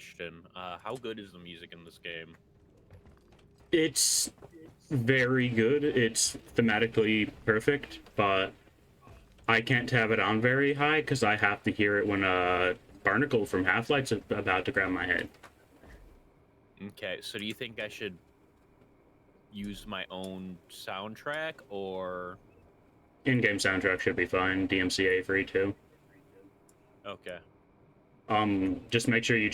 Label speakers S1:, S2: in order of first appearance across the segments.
S1: question. How good is the music in this game?
S2: It's very good. It's thematically perfect, but I can't have it on very high because I have to hear it when a barnacle from Half-Life's about to grab my head.
S1: Okay, so do you think I should use my own soundtrack or...
S2: In-game soundtrack should be fine. DMCA free too.
S1: Okay.
S2: Just make sure you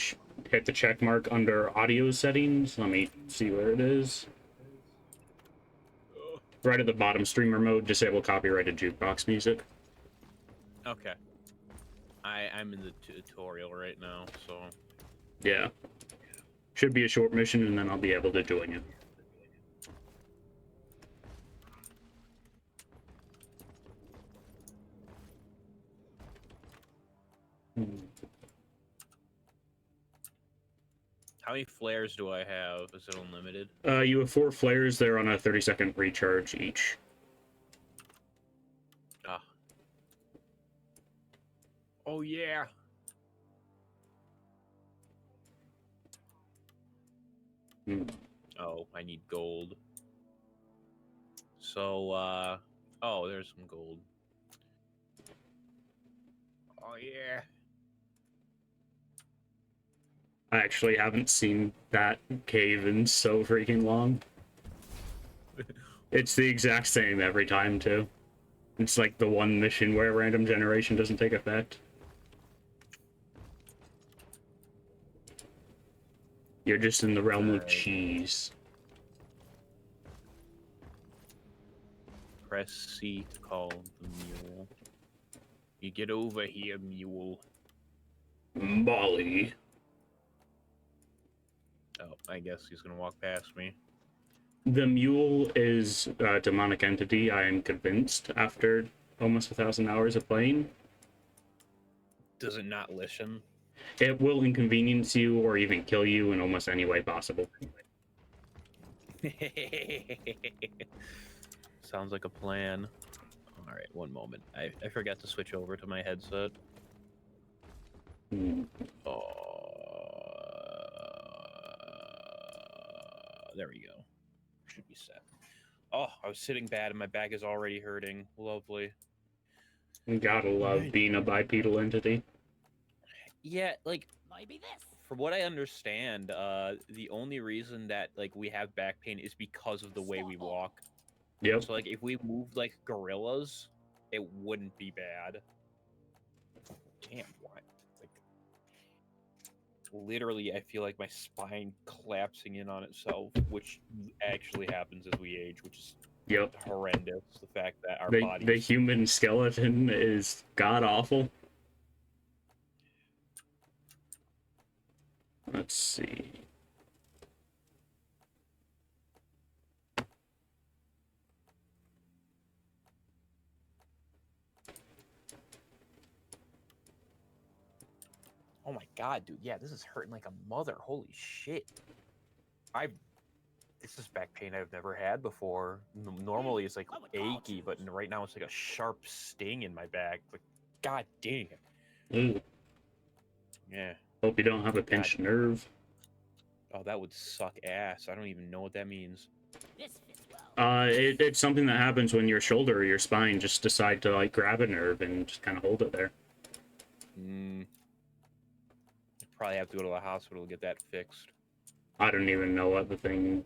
S2: hit the check mark under audio settings. Let me see where it is. Right at the bottom, streamer mode, disable copyrighted jukebox music.
S1: Okay. I'm in the tutorial right now, so...
S2: Yeah. Should be a short mission, and then I'll be able to join you.
S1: How many flares do I have? Is it unlimited?
S2: You have 4 flares. They're on a 30-second recharge each.
S1: Ah. Oh, yeah. Oh, I need gold. So, oh, there's some gold. Oh, yeah.
S2: I actually haven't seen that cave in so freaking long. It's the exact same every time, too. It's like the one mission where random generation doesn't take effect. You're just in the realm of cheese.
S1: Press C to call the mule. You get over here, mule.
S2: Molly.
S1: Oh, I guess he's gonna walk past me.
S2: The mule is a demonic entity, I am convinced, after almost 1,000 hours of playing.
S1: Does it not listen?
S2: It will inconvenience you or even kill you in almost any way possible.
S1: Sounds like a plan. All right, one moment. I forgot to switch over to my headset. There we go. Should be set. Oh, I was sitting bad and my back is already hurting. Lovely.
S2: You gotta love being a bipedal entity.
S1: Yeah, like maybe this. From what I understand, the only reason that like we have back pain is because of the way we walk.
S2: Yep.
S1: So like if we moved like gorillas, it wouldn't be bad. Damn, what? Like literally I feel like my spine collapsing in on itself, which actually happens as we age, which is horrendous. The fact that our bodies...
S2: The human skeleton is god-awful. Let's see.
S1: Oh my god, dude. Yeah, this is hurting like a mother. Holy shit. This is back pain I've never had before. Normally it's like achy, but right now it's like a sharp sting in my back. Like, god damn.
S2: Ooh.
S1: Yeah.
S2: Hope you don't have a pinched nerve.
S1: Oh, that would suck ass. I don't even know what that means.
S2: It's something that happens when your shoulder or your spine just decide to like grab a nerve and just kind of hold it there.
S1: Probably have to go to the hospital to get that fixed.
S2: I don't even know what the thing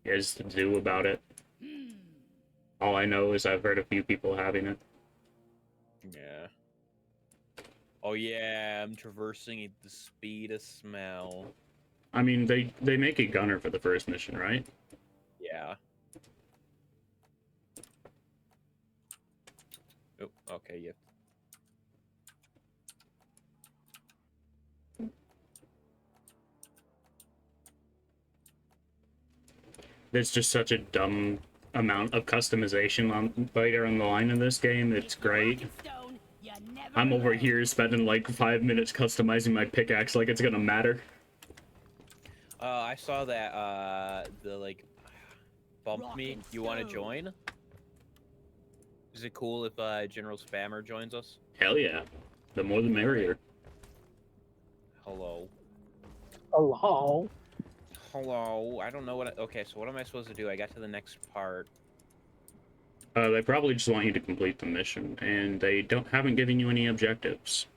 S2: is to do about it. All I know is I've heard a few people having it.
S1: Yeah. Oh yeah, I'm traversing at the speed of smell.
S2: I mean, they make a gunner for the first mission, right?
S1: Yeah. Oh, okay, yeah.
S2: There's just such a dumb amount of customization on later on the line in this game. It's great. I'm over here spending like 5 minutes customizing my pickaxe like it's gonna matter.
S1: I saw that the like bumped me. You want to join? Is it cool if General Spammer joins us?
S2: Hell yeah. The more the merrier.
S1: Hello.
S3: Hello.
S1: Hello. I don't know what. Okay, so what am I supposed to do? I got to the next part.
S2: They probably just want you to complete the mission, and they haven't given you any objectives.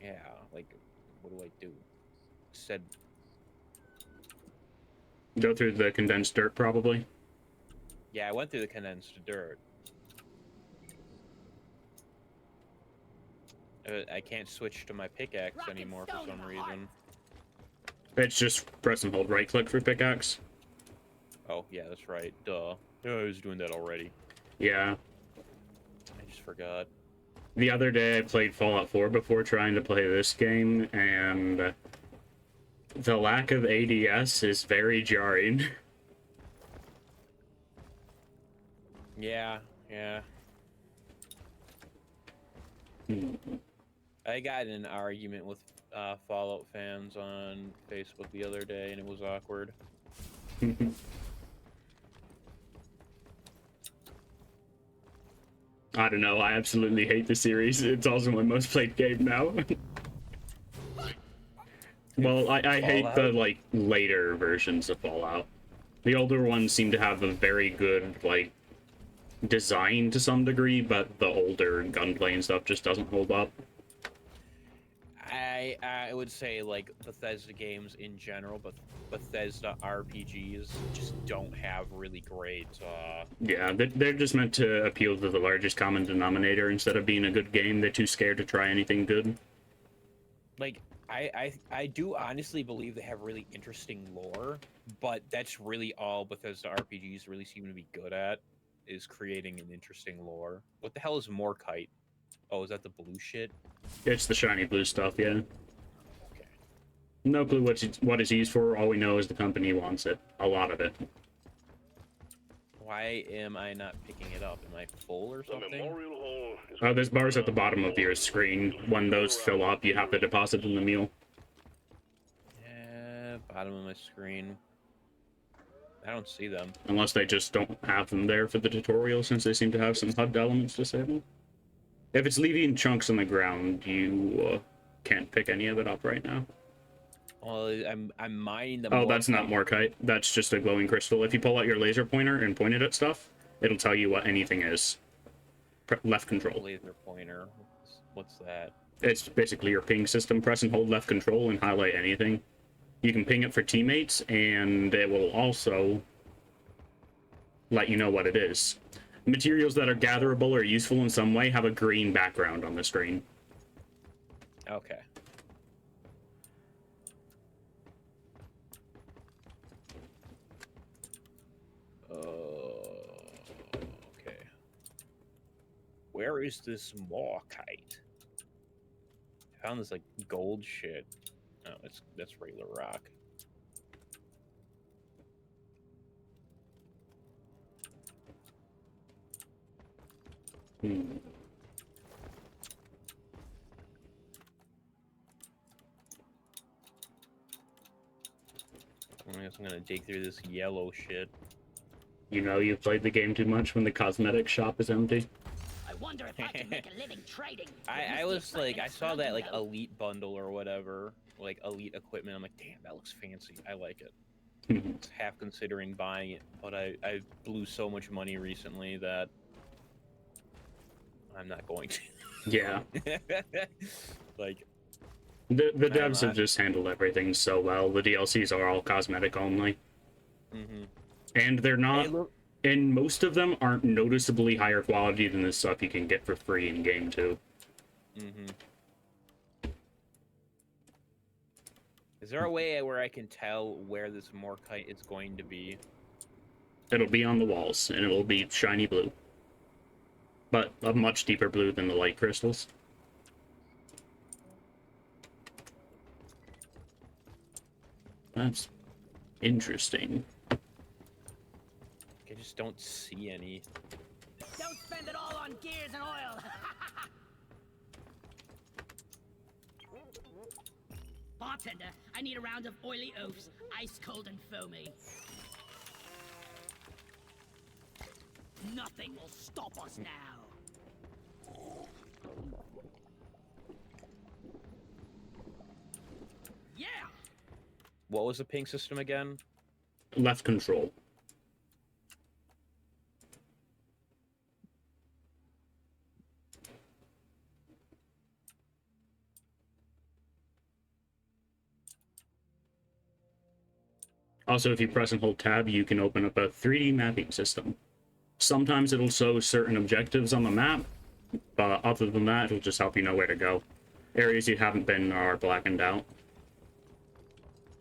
S1: Yeah, like, what do I do? Said.
S2: Go through the condensed dirt, probably.
S1: Yeah, I went through the condensed dirt. I can't switch to my pickaxe anymore for some reason.
S2: It's just press and hold right click for pickaxe.
S1: Oh, yeah, that's right. Duh. Yeah, I was doing that already.
S2: Yeah.
S1: I just forgot.
S2: The other day I played Fallout 4 before trying to play this game, and the lack of ADS is very jarring.
S1: Yeah, yeah. I got in an argument with Fallout fans on Facebook the other day, and it was awkward.
S2: I don't know, I absolutely hate the series. It's also my most played game now. Well, I hate the, like, later versions of Fallout. The older ones seem to have a very good, like, design to some degree, but the older gunplay and stuff just doesn't hold up.
S1: I would say, like, Bethesda games in general, but Bethesda RPGs just don't have really great,
S2: Yeah, they're just meant to appeal to the largest common denominator. Instead of being a good game, they're too scared to try anything good.
S1: Like, I do honestly believe they have really interesting lore, but that's really all Bethesda RPGs really seem to be good at, is creating an interesting lore. What the hell is Morkite? Oh, is that the blue shit?
S2: It's the shiny blue stuff, yeah.
S1: Okay.
S2: No clue what it's used for. All we know is the company wants it. A lot of it.
S1: Why am I not picking it up? Am I full or something?
S2: Oh, there's bars at the bottom of your screen. When those fill up, you have to deposit in the mule.
S1: Yeah, bottom of my screen. I don't see them.
S2: Unless they just don't have them there for the tutorial, since they seem to have some HUD elements disabled. If it's leaving chunks on the ground, you can't pick any of it up right now.
S1: Well, I'm mining the.
S2: Oh, that's not Morkite. That's just a glowing crystal. If you pull out your laser pointer and point it at stuff, it'll tell you what anything is. Left control.
S1: Laser pointer. What's that?
S2: It's basically your ping system. Press and hold left control and highlight anything. You can ping it for teammates, and it will also let you know what it is. Materials that are gatherable or useful in some way have a green background on the screen.
S1: Okay. Okay. Where is this Morkite? I found this like gold shit. Oh, that's regular rock. I guess I'm gonna dig through this yellow shit.
S2: You know you've played the game too much when the cosmetic shop is empty.
S4: I wonder if I can make a living trading.
S1: I was like, I saw that like elite bundle or whatever, like elite equipment. I'm like, damn, that looks fancy. I like it. Half considering buying it, but I blew so much money recently that I'm not going to.
S2: Yeah.
S1: Like,
S2: The devs have just handled everything so well. The DLCs are all cosmetic only. And they're not, and most of them aren't noticeably higher quality than the stuff you can get for free in game too.
S1: Is there a way where I can tell where this Morkite is going to be?
S2: It'll be on the walls, and it'll be shiny blue. But a much deeper blue than the light crystals. That's interesting.
S1: I just don't see any.
S4: Don't spend it all on gears and oil. Bartender, I need a round of oily oafs, ice cold and foamy. Nothing will stop us now. Yeah.
S1: What was the ping system again?
S2: Left control. Also, if you press and hold tab, you can open up a 3D mapping system. Sometimes it'll show certain objectives on the map, but other than that, it'll just help you know where to go. Areas you haven't been are blackened out.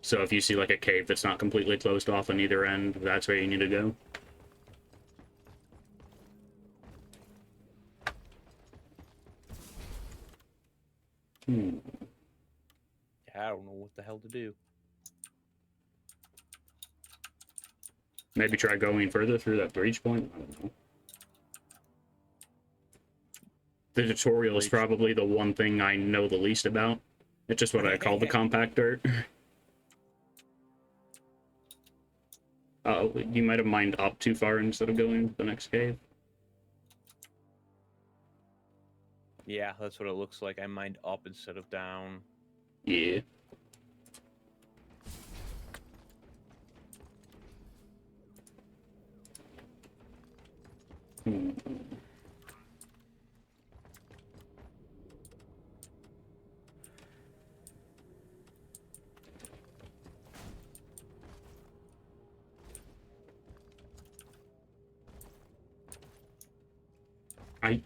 S2: So if you see like a cave that's not completely closed off on either end, that's where you need to go.
S1: Yeah, I don't know what the hell to do.
S2: Maybe try going further through that breach point? I don't know. The tutorial is probably the one thing I know the least about. It's just what I call the compact dirt. Oh, you might have mined up too far instead of going to the next cave.
S1: Yeah, that's what it looks like. I mined up instead of down.
S2: Yeah.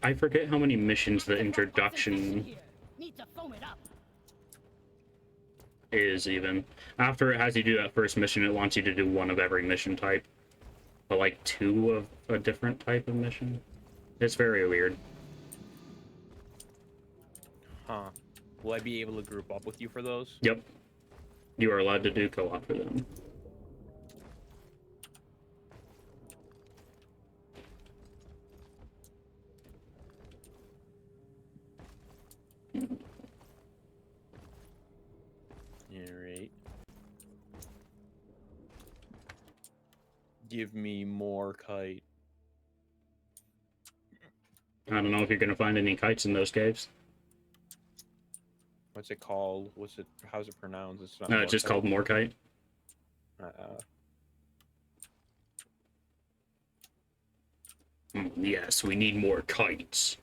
S2: I forget how many missions the introduction
S4: Need to foam it up.
S2: is even. After it has you do that first mission, it wants you to do one of every mission type. But like 2 of a different type of mission. It's very weird.
S1: Huh. Will I be able to group up with you for those?
S2: Yep. You are allowed to do co-op for them.
S1: Alright. Give me more kite.
S2: I don't know if you're gonna find any kites in those caves.
S1: What's it called? What's it? How's it pronounced? It's not.
S2: No, it's just called Morkite. Yes, we need more kites.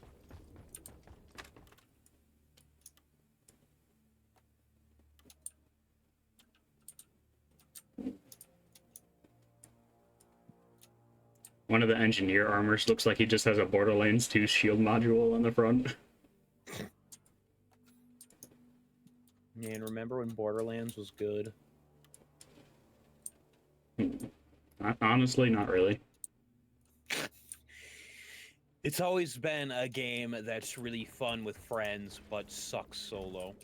S2: One of the engineer armors looks like he just has a Borderlands 2 shield module on the front.
S1: Man, remember when Borderlands was good?
S2: Honestly, not really.
S1: It's always been a game that's really fun with friends, but sucks solo.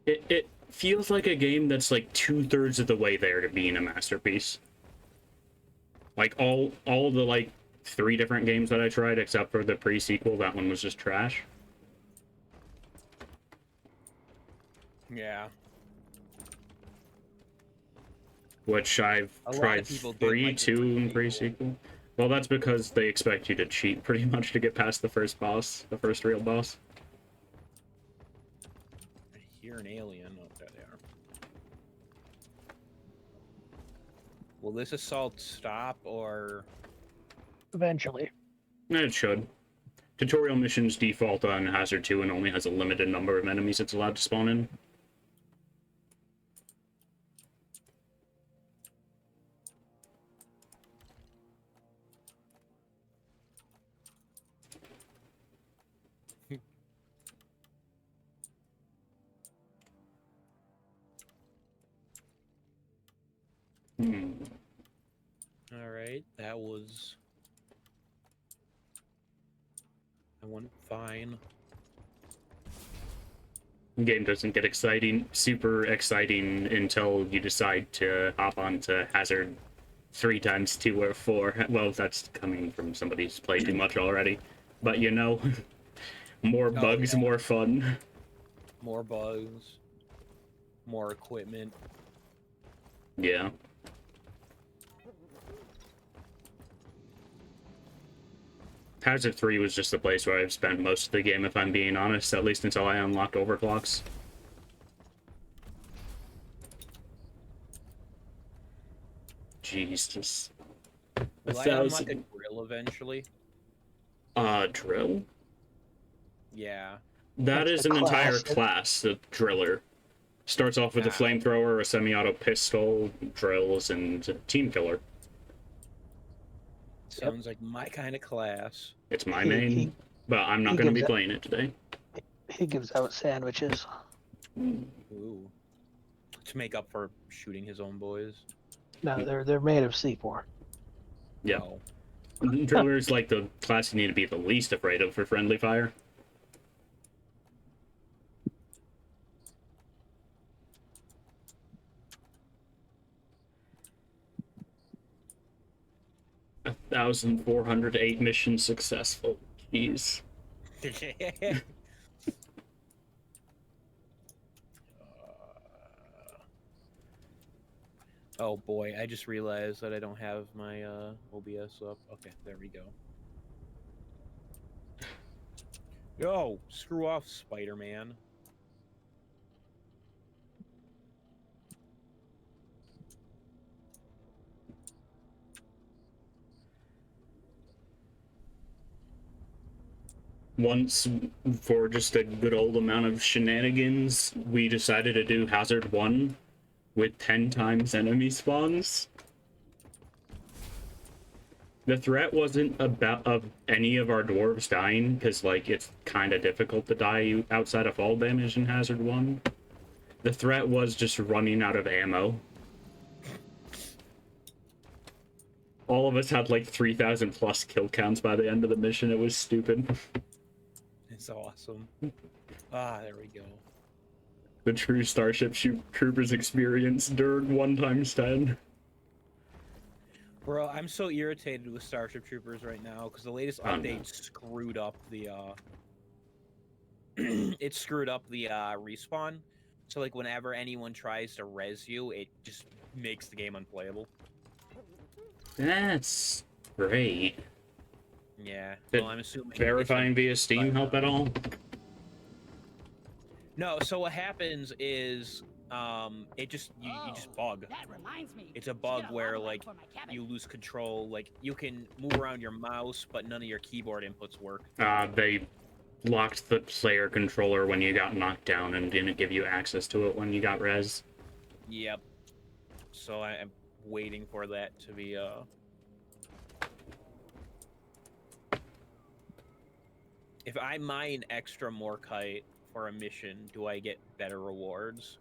S2: It feels like a game that's like 2/3 of the way there to being a masterpiece. Like all the like 3 different games that I tried, except for the pre-sequel, that one was just trash.
S1: Yeah.
S2: Which I've
S1: A lot of
S2: tried
S1: people didn't
S2: 3,
S1: like the
S2: 2, and
S1: pre-sequel.
S2: pre-sequel. Well, that's because they expect you to cheat pretty much to get past the first boss, the first real boss.
S1: I hear an alien. Oh, there they are. Will this assault stop or?
S3: Eventually.
S2: It should. Tutorial missions default on Hazard 2 and only has a limited number of enemies it's allowed to spawn in.
S1: All right, that was. I went fine.
S2: The game doesn't get super exciting until you decide to hop onto Hazard 3 times 2 or 4. Well, that's coming from somebody who's played too much already. But you know, more bugs,
S1: yeah.
S2: more fun.
S1: More bugs. More equipment.
S2: Yeah. Hazard 3 was just the place where I've spent most of the game, if I'm being honest, at least until I unlocked overclocks. Jesus.
S1: Will I unlock a drill eventually?
S2: Drill?
S1: Yeah.
S2: That
S3: That's
S2: is
S3: the
S2: an entire
S3: class.
S2: class, the driller. Starts off with a
S1: Ah.
S2: flamethrower, a semi-auto pistol, drills, and a team killer.
S1: Sounds like my kind of class.
S2: It's my
S3: He-
S2: main,
S3: he-
S2: but I'm not
S3: he
S2: going to
S3: gives
S2: be
S3: it-
S2: playing it today.
S3: He gives out sandwiches.
S1: Ooh. To make up for shooting his own boys.
S3: No, they're made of C4.
S2: Yeah.
S1: Oh.
S2: Driller is like the class you need to be the least afraid of for friendly fire. A 1,408 missions successful. Jeez.
S1: Oh boy, I just realized that I don't have my OBS up. Okay, there we go. Yo, screw off, Spider-Man.
S2: Once, for just a good old amount of shenanigans, we decided to do Hazard 1 with 10 times enemy spawns. The threat wasn't about of any of our dwarves dying, because like it's kind of difficult to die outside of fall damage in Hazard 1. The threat was just running out of ammo. All of us had like 3,000 plus kill counts by the end of the mission. It was stupid.
S1: It's awesome. Ah, there we go.
S2: The true Starship Troopers experience during 1 times 10.
S1: Bro, I'm so irritated with Starship Troopers right now because the latest
S2: Oh, no.
S1: update screwed up the it screwed up the respawn. So like whenever anyone tries to res you, it just makes the game unplayable.
S2: That's great.
S1: Yeah.
S2: Did
S1: Well, I'm assuming it's
S2: Verifying via Steam help at all?
S1: No, so what happens is it just you just bug.
S4: That reminds me.
S1: It's a
S4: Should
S1: bug
S4: get a
S1: where
S4: lava lamp
S1: like
S4: for my cabin.
S1: you lose control. Like you can move around your mouse, but none of your keyboard inputs work.
S2: They locked the player controller when you got knocked down and didn't give you access to it when you got res.
S1: Yep. So I'm waiting for that to be If I mine extra Morkite for a mission, do I get better rewards?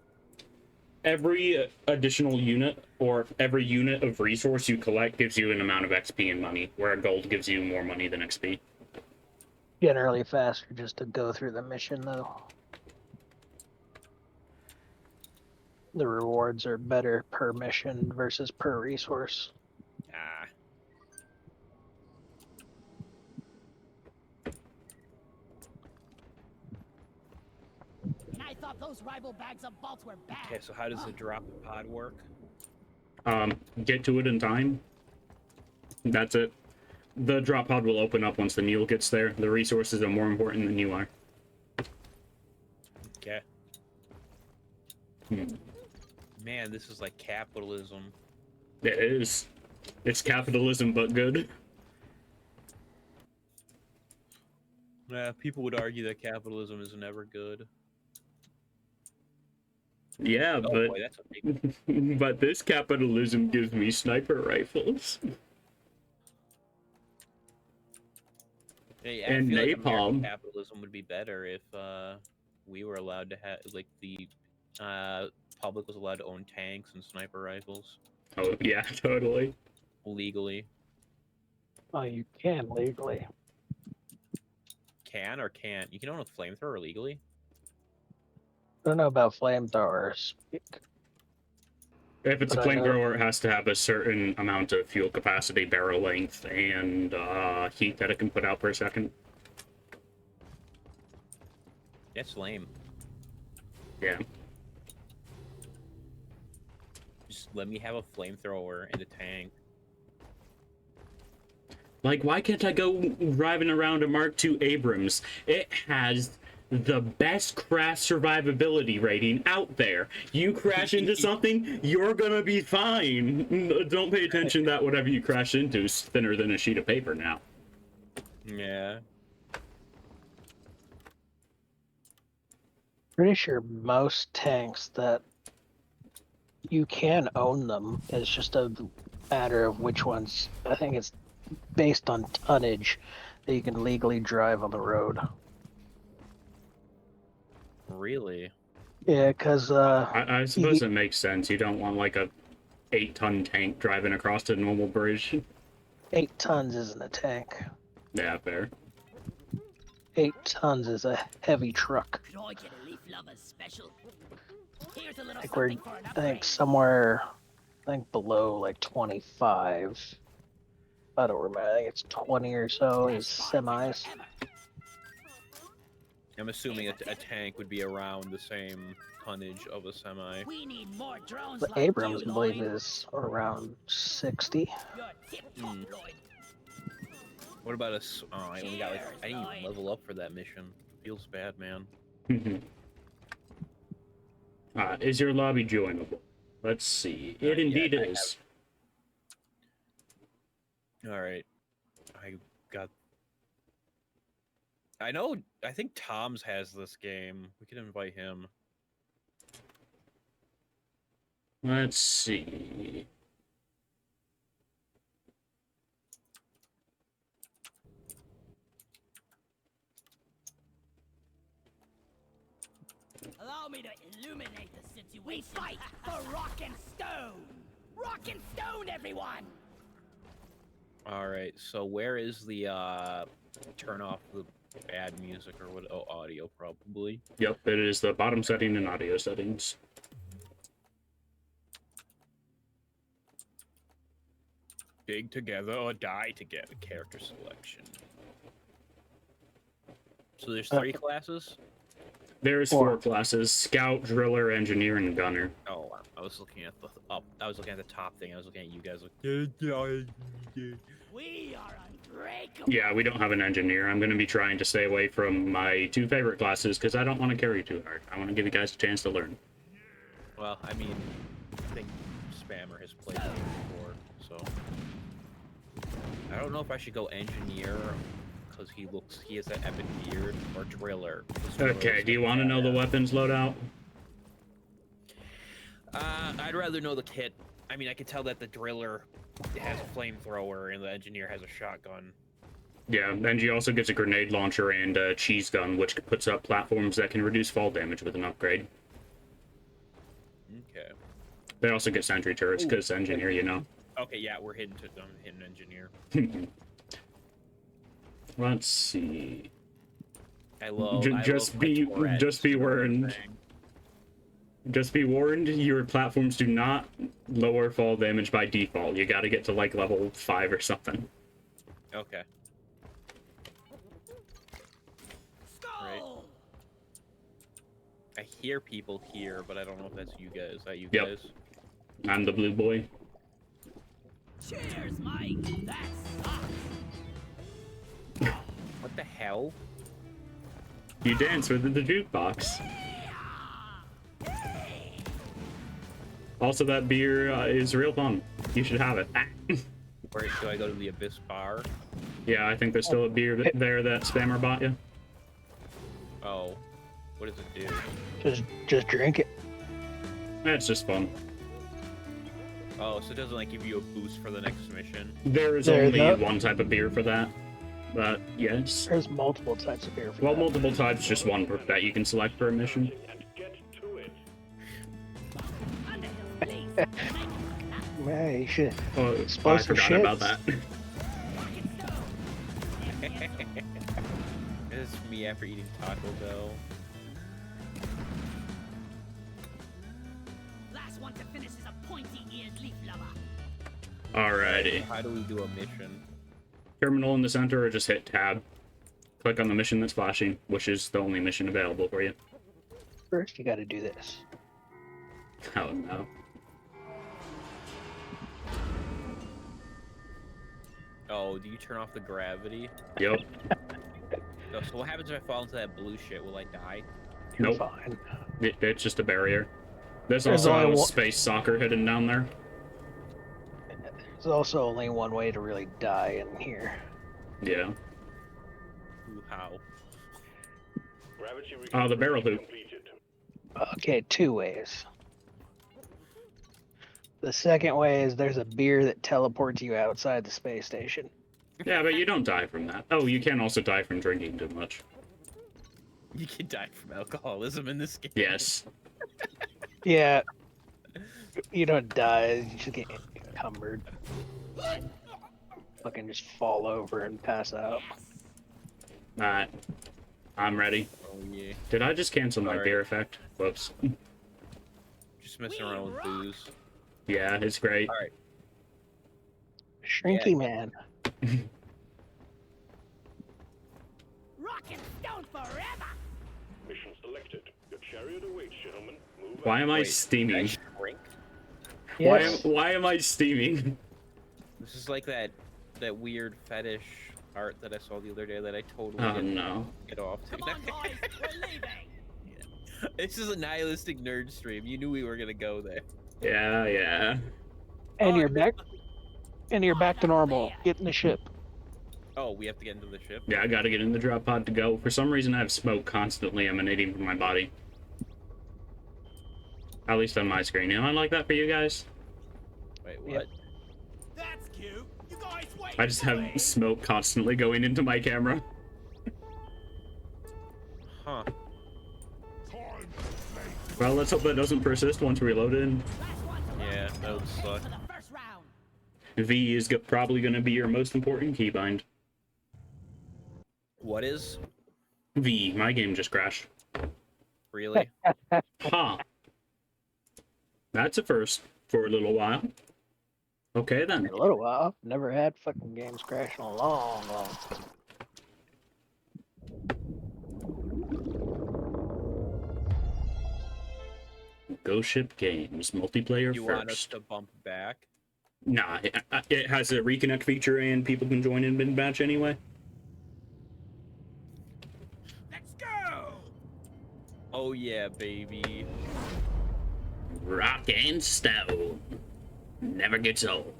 S2: Every additional unit or every unit of resource you collect gives you an amount of XP and money, where gold gives you more money than XP.
S3: Generally faster just to go through the mission, though. The rewards are better per mission versus per resource.
S1: Ah.
S4: And I thought those rival bags of bolts were bad.
S1: Okay, so how does the drop pod work?
S2: Get to it in time. That's it. The drop pod will open up once the mule gets there. The resources are more important than you are.
S1: Okay. Man, this is like capitalism.
S2: It is. It's capitalism, but good.
S1: Yeah, people would argue that capitalism is never good.
S2: Yeah,
S1: Oh
S2: but
S1: boy, that's a big
S2: but this capitalism gives me sniper rifles.
S1: Hey,
S2: And
S1: I feel like American
S2: napalm.
S1: capitalism would be better if we were allowed to have like the public was allowed to own tanks and sniper rifles
S2: Oh yeah, totally.
S1: legally.
S3: Oh, you can legally.
S1: Can or can't? You can own a flamethrower legally.
S3: I don't know about flamethrowers.
S2: If it's a
S3: But I know-
S2: flamethrower, it has to have a certain amount of fuel capacity, barrel length, and heat that it can put out per second.
S1: That's lame.
S2: Yeah.
S1: Just let me have a flamethrower and a tank.
S2: Like, why can't I go driving around a Mark II Abrams? It has the best crash survivability rating out there. You crash into something, you're gonna be fine. Don't pay attention that whatever you crash into is thinner than a sheet of paper now.
S1: Yeah.
S3: Pretty sure most tanks that you can own them. It's just a matter of which ones. I think it's based on tonnage that you can legally drive on the road.
S1: Really?
S3: Yeah, because
S2: I suppose it makes sense. You don't want like a 8-ton tank driving across a normal bridge.
S3: 8 tons isn't a tank.
S2: Yeah, fair.
S3: 8 tons is a heavy truck.
S4: Could I get a leaf lover's special? Here's a little
S3: I think we're,
S4: something for an
S3: I
S4: upgrade.
S3: think somewhere, I think below like 25. I don't remember. I think it's 20 or so is semis.
S1: I'm assuming a tank would be around the same tonnage of a semi.
S4: We need more drones
S3: The
S4: like
S3: Abrams,
S4: you,
S3: I believe,
S4: Lloyd.
S3: is around 60.
S4: You're tip-top,
S1: Hmm.
S4: Lloyd.
S1: What about us? Oh, I only got like I didn't even
S4: Cheers,
S1: level up for that mission. Feels bad, man.
S2: Is your lobby joinable? Let's see. It
S1: Not yet.
S2: indeed
S1: I
S2: is.
S1: All right, I got. I know. I think Tom's has this game. We could invite him.
S2: Let's see.
S4: Allow me to illuminate the situation. We fight for rock and stone. Rock and stone, everyone.
S1: All right. So where is the turn off the bad music or what? Oh, audio probably.
S2: Yep, it is the bottom setting in audio settings.
S1: Dig together or die together. Character selection. So there's 3 classes.
S2: There's 4 classes: Scout, Driller, Engineer, and Gunner.
S1: Oh, I was looking at the up. I was looking at the top thing. I was looking at you guys. Like,
S4: We are unbreakable.
S2: Yeah, we don't have an Engineer. I'm going to be trying to stay away from my 2 favorite classes because I don't want to carry too hard. I want to give you guys a chance to learn.
S1: well, I mean, I think Spammer has played it before, so I don't know if I should go engineer because he has that epic beard, or driller. 'cause Driller
S2: Okay,
S1: is
S2: do you want to know the
S1: badass.
S2: weapons loadout?
S1: I'd rather know the kit. I mean, I can tell that the driller has a flamethrower and the engineer has a shotgun.
S2: Yeah, and she also gets a grenade launcher and a cheese gun, which puts up platforms that can reduce fall damage with an upgrade.
S1: Okay.
S2: They also get sentry turrets because engineer, you know.
S1: Okay, yeah, we're hitting engineer.
S2: Let's see.
S1: I love.
S2: Just be warned. Just be warned, your platforms do not lower fall damage by default. You gotta get to like level 5 or something.
S1: Okay.
S4: Skull.
S1: I hear people here, but I don't know if that's you guys. Is that you
S2: Yep.
S1: guys?
S2: I'm the blue boy.
S4: Cheers, Mike. That sucks.
S1: What the hell?
S2: You dance with the jukebox. Also, that beer is real fun. You should have it.
S1: Where do I go to the Abyss Bar?
S2: Yeah, I think there's still a beer there that Spammer bought you.
S1: Oh, what does it do?
S3: Just drink it.
S2: That's just fun.
S1: Oh, so it doesn't like give you a boost for the next mission?
S2: There is
S3: There,
S2: only
S3: that-
S2: one type of beer for that. But yes.
S3: There's multiple types of beer for
S2: Well,
S3: that.
S2: multiple types, just one that you can select per mission.
S4: Underhill, please.
S3: Yeah, you should.
S2: Oh, I
S3: Spice for
S2: forgot about
S3: shits.
S2: that.
S4: Rock and stone.
S1: This is me after eating Taco Bell.
S4: Last one to finish is a pointy-eared leaf lover.
S2: Alrighty.
S1: How do we do a mission?
S2: Terminal in the center, or just hit tab. Click on the mission that's flashing, which is the only mission available for you.
S3: First, you got to do this.
S2: Oh no.
S1: Oh, do you turn off the gravity?
S2: Yep.
S1: So what happens if I fall into that blue shit? Will I die?
S3: You're
S2: Nope.
S3: fine.
S2: It's just a barrier. There's
S3: There's
S2: also
S3: only
S2: a
S3: one-
S2: space soccer hidden down there.
S3: There's also only one way to really die in here.
S2: Yeah.
S1: Ooh, how?
S2: Oh, the barrel loop.
S3: Okay, two ways. The second way is there's a beer that teleports you outside the space station.
S2: Yeah, but you don't die from that. Oh, you can also die from drinking too much.
S1: You can die from alcoholism in this game.
S2: Yes.
S3: Yeah. You don't die, you just get encumbered. Fucking just fall over and pass out.
S2: Alright. I'm ready.
S1: Oh yeah.
S2: Did I just cancel my
S1: Alright.
S2: beer effect? Whoops.
S1: Just messing around with booze.
S2: Yeah, it's great.
S1: All right.
S3: Shrinky man.
S4: Rock and stone forever.
S5: Mission selected. Your chariot awaits, gentlemen. Move
S2: Why am I
S1: Wait,
S2: steaming?
S1: Shrink?
S3: Yes.
S2: Why am I steaming?
S1: This is like that weird fetish art that I saw the other day that I totally
S2: Oh
S1: didn't
S2: no.
S1: get off to.
S4: Come on, boys, we're leaving.
S1: This is a nihilistic nerd stream. You knew we were gonna go there.
S2: Yeah, yeah.
S3: And
S1: Oh,
S3: you're
S1: I
S3: back. And you're back to normal. Get in the ship.
S1: Oh, we have to get into the ship.
S2: Yeah, I gotta get in the drop pod to go. For some reason I have smoke constantly emanating from my body. At least on my screen. Am I like that for you guys?
S1: Wait, what?
S3: Yep.
S4: That's cute. You guys wait.
S2: I just have smoke constantly going into my camera.
S1: Huh?
S2: Well, let's hope that doesn't persist once we load in.
S4: Last one to
S1: Yeah,
S4: round.
S1: that would suck.
S4: For the first round.
S2: V is probably going to be your most important keybind.
S1: What is?
S2: V, my game just crashed.
S1: Really?
S2: Huh. That's a first for a little while. Okay then.
S3: In a little while. Never had fucking games crash in a long time.
S2: Ghost Ship Games, multiplayer
S1: You want us
S2: first.
S1: to bump back?
S2: Nah, it has a reconnect feature and people can join in mid-match anyway.
S4: Let's go.
S1: Oh yeah, baby.
S2: Rock and stone. Never gets old.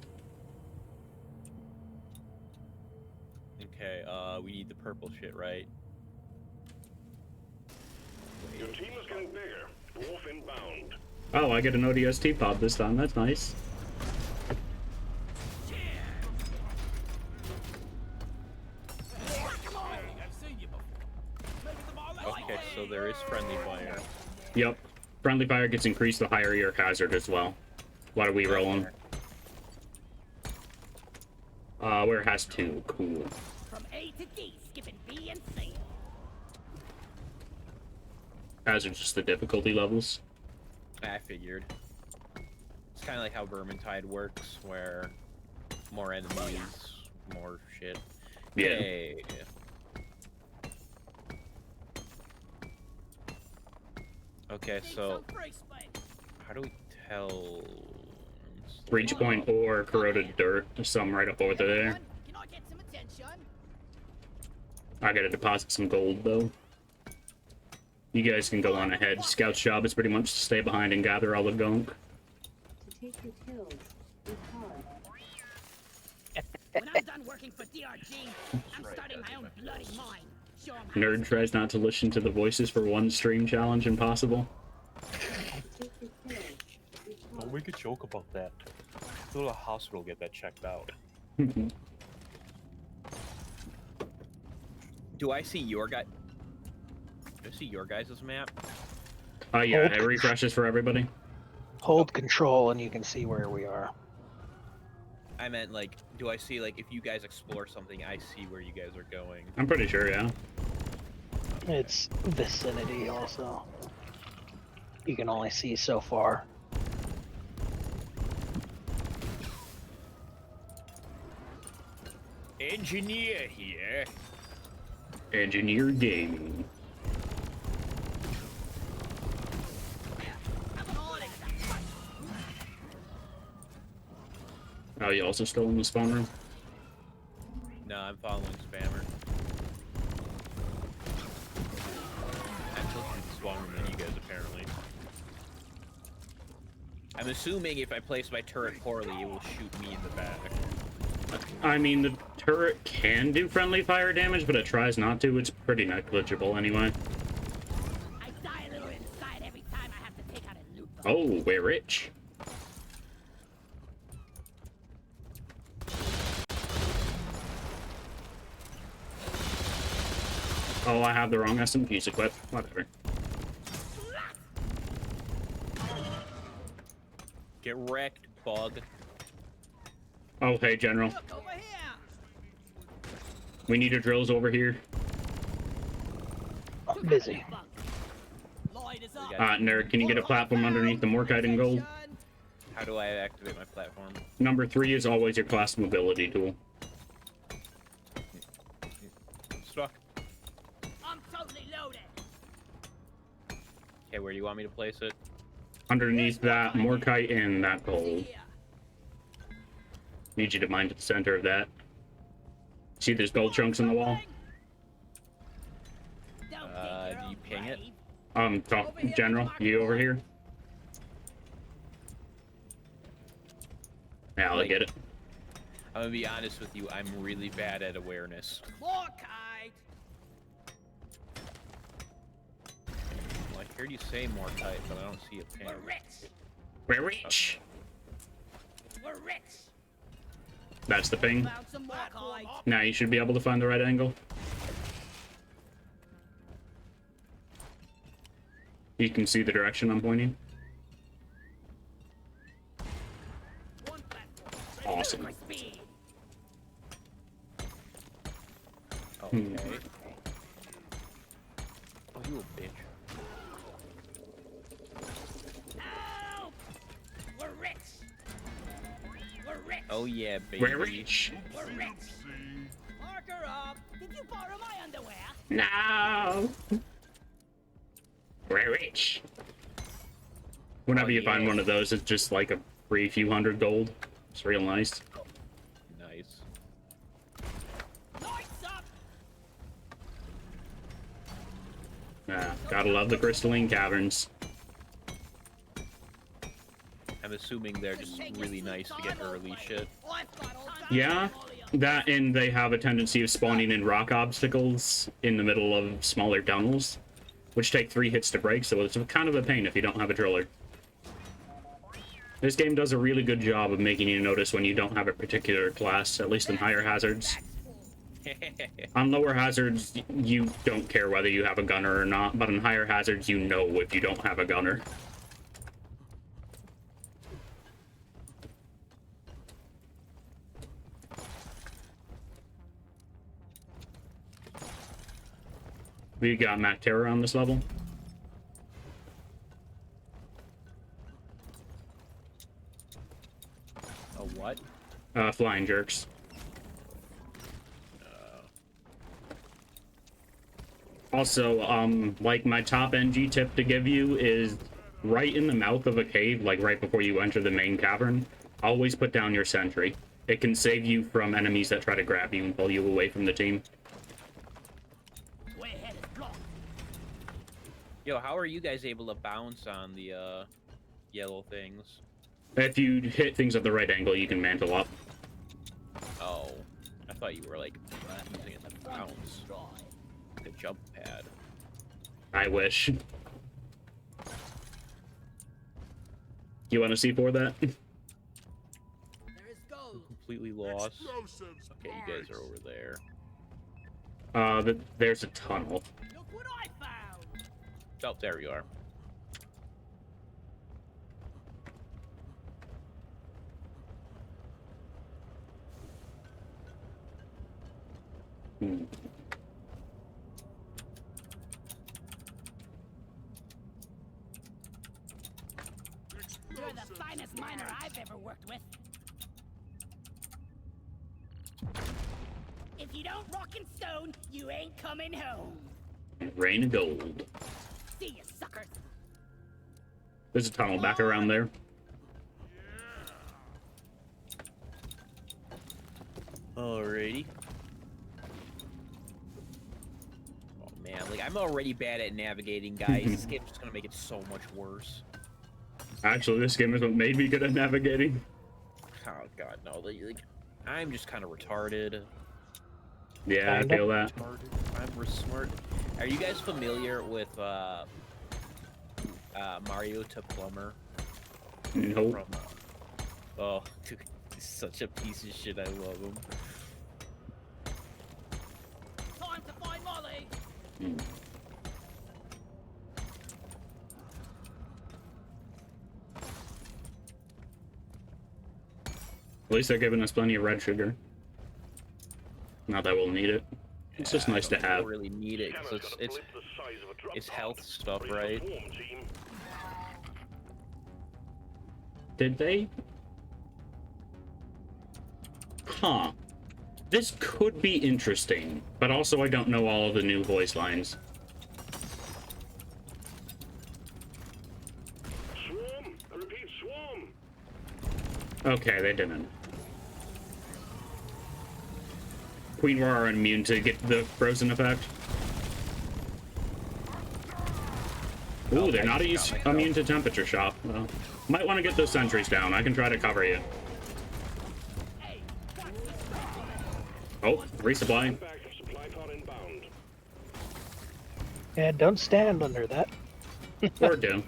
S1: Okay, we need the purple shit, right?
S5: Your team is getting bigger. Dwarf inbound.
S2: Oh, I get an ODST pop this time. That's nice.
S1: Okay, so there is friendly fire.
S2: Yep. Friendly fire gets increased the higher your hazard as well. What are we rolling? Where has 2? Cool.
S4: From A to D, skipping B and C.
S2: Hazard's just the difficulty levels.
S1: I figured. It's kind of like how Vermintide works, where more enemies, more shit.
S2: Yeah.
S1: Hey. Okay, so how do we tell?
S2: Breach point or corroded dirt. There's some right up over there.
S4: Can I get some attention?
S2: I gotta deposit some gold though. You guys can go on ahead. Scout's job is pretty much to stay behind and gather all the gunk.
S6: To take your kills, be hard.
S4: When I'm done working for DRG, I'm starting my own bloody mine. Show 'em how
S2: Nerd
S4: it's
S2: tries not to listen to the voices for one stream challenge impossible.
S6: Take your kills, be
S1: Don't
S6: hard.
S1: make a joke about that. Go to the hospital, get that checked out. Do I see your guy? Do I see your guys' map?
S2: Yeah, it refreshes for everybody.
S3: Hold control and you can see where we are.
S1: I meant like, do I see like if you guys explore something, I see where you guys are going?
S2: I'm pretty sure, yeah.
S3: It's vicinity also. You can only see so far.
S1: Engineer here.
S2: Engineer Gaming. Oh, you also still in the spawn room?
S1: No, I'm following Spammer. spawning than you guys, apparently. I'm assuming if I place my turret poorly, it will shoot me in the back.
S2: I mean, the turret can do friendly fire damage, but it tries not to. It's pretty negligible anyway.
S4: I die a little inside every time I have to take out a loot.
S2: Oh, we're rich. Oh, I have the wrong SMGs equipped. Whatever.
S1: Get wrecked, bug.
S2: Oh, hey, General.
S4: Look over here.
S2: We need your drills over here.
S3: I'm busy.
S4: Lloyd is up.
S2: Nerd, can you get a platform underneath the Morkite and Gold?
S1: How do I activate my platform?
S2: Number 3 is always your class mobility tool.
S1: Stuck.
S4: I'm totally loaded.
S1: Okay, where do you want me to place it?
S2: Underneath that Morkite and that Gold.
S4: Here.
S2: Need you to mine to the center of that. See there's gold chunks in the wall?
S4: Don't
S1: Do you ping it?
S2: Talk, General, you over here? Yeah, I get it.
S1: I'm gonna be honest with you, I'm really bad at awareness.
S4: Morkite.
S1: Well, I heard you say more tight, but I don't see a ping.
S4: We're rich.
S2: We're rich.
S4: We're rich.
S2: That's the ping.
S4: Found some Morkite.
S2: Now you should be able to find the right angle. You can see the direction I'm pointing.
S4: One platform.
S2: Awesome.
S4: Speed.
S1: Okay. Oh, you a bitch.
S4: Help! We're rich. We're rich.
S1: Oh yeah, baby.
S2: We're rich.
S4: We're rich. Parker up. Did you borrow my underwear?
S2: No. We're rich. Whenever you find
S1: yeah.
S2: one of those, it's just like a free few hundred gold. It's real nice.
S1: Nice.
S4: Lights up.
S2: Gotta love the crystalline caverns.
S1: I'm assuming they're just really nice to get early shit.
S4: I've got all kinds
S2: Yeah,
S4: of volume.
S2: that and they have a tendency of spawning in rock obstacles in the middle of smaller tunnels, which take 3 hits to break, so it's kind of a pain if you don't have a driller. This game does a really good job of making you notice when you don't have a particular class, at least in higher hazards. On lower hazards, you don't care whether you have a gunner or not, but in higher hazards, you know if you don't have a gunner. We got Mac Terror on this level.
S1: A what?
S2: Flying jerks. Also, like my top NG tip to give you is right in the mouth of a cave, like right before you enter the main cavern, always put down your sentry. It can save you from enemies that try to grab you and pull you away from the team.
S4: Way ahead is blocked.
S1: Yo, how are you guys able to bounce on the yellow things?
S2: If you hit things at the right angle, you can mantle up.
S1: Oh, I thought you were like using it to bounce,
S4: Destroy.
S1: like a jump pad.
S2: I wish. You want to see for that?
S4: There is gold.
S1: Completely lost. Okay, you guys are over there.
S2: There's a tunnel.
S4: Look what I found.
S1: Oh, there you are.
S2: Hmm.
S4: You're the finest miner I've ever worked with. If you don't rock and stone, you ain't coming home.
S2: Rain of gold.
S4: See you, suckers.
S2: There's a tunnel back around there.
S1: Alrighty. Oh man, like I'm already bad at navigating, guys. This game's just gonna make it so much worse.
S2: Actually, this game is what made me good at navigating.
S1: Oh god, no. Like I'm just kind of retarded.
S2: Yeah, I
S3: Kinda.
S2: feel that.
S1: I'm smart. Are you guys familiar with Mario to Plumber?
S2: Nope.
S1: From, oh, dude, he's such a piece of shit. I love him.
S4: Time to find Molly.
S2: At least they're giving us plenty of red sugar. Not that we'll need it. It's just
S1: Yeah, I
S2: nice to
S1: don't
S2: have.
S1: really need it because
S5: Scanner's got a
S1: it's
S5: blip the size of a drop
S1: it's
S5: pod.
S1: health stuff,
S5: Ready for
S1: right?
S5: swarm, team.
S2: Did they? Huh. This could be interesting, but also I don't know all of the new voice lines.
S5: Swarm! I repeat, swarm!
S2: Okay, they didn't. Queen War are immune to get the frozen effect. Ooh, they're not immune to temperature shock. Well, might want to get those sentries down. I can try to cover you. Oh, resupply.
S5: Back, supply pod inbound.
S3: Yeah, don't stand under that.
S2: Or do.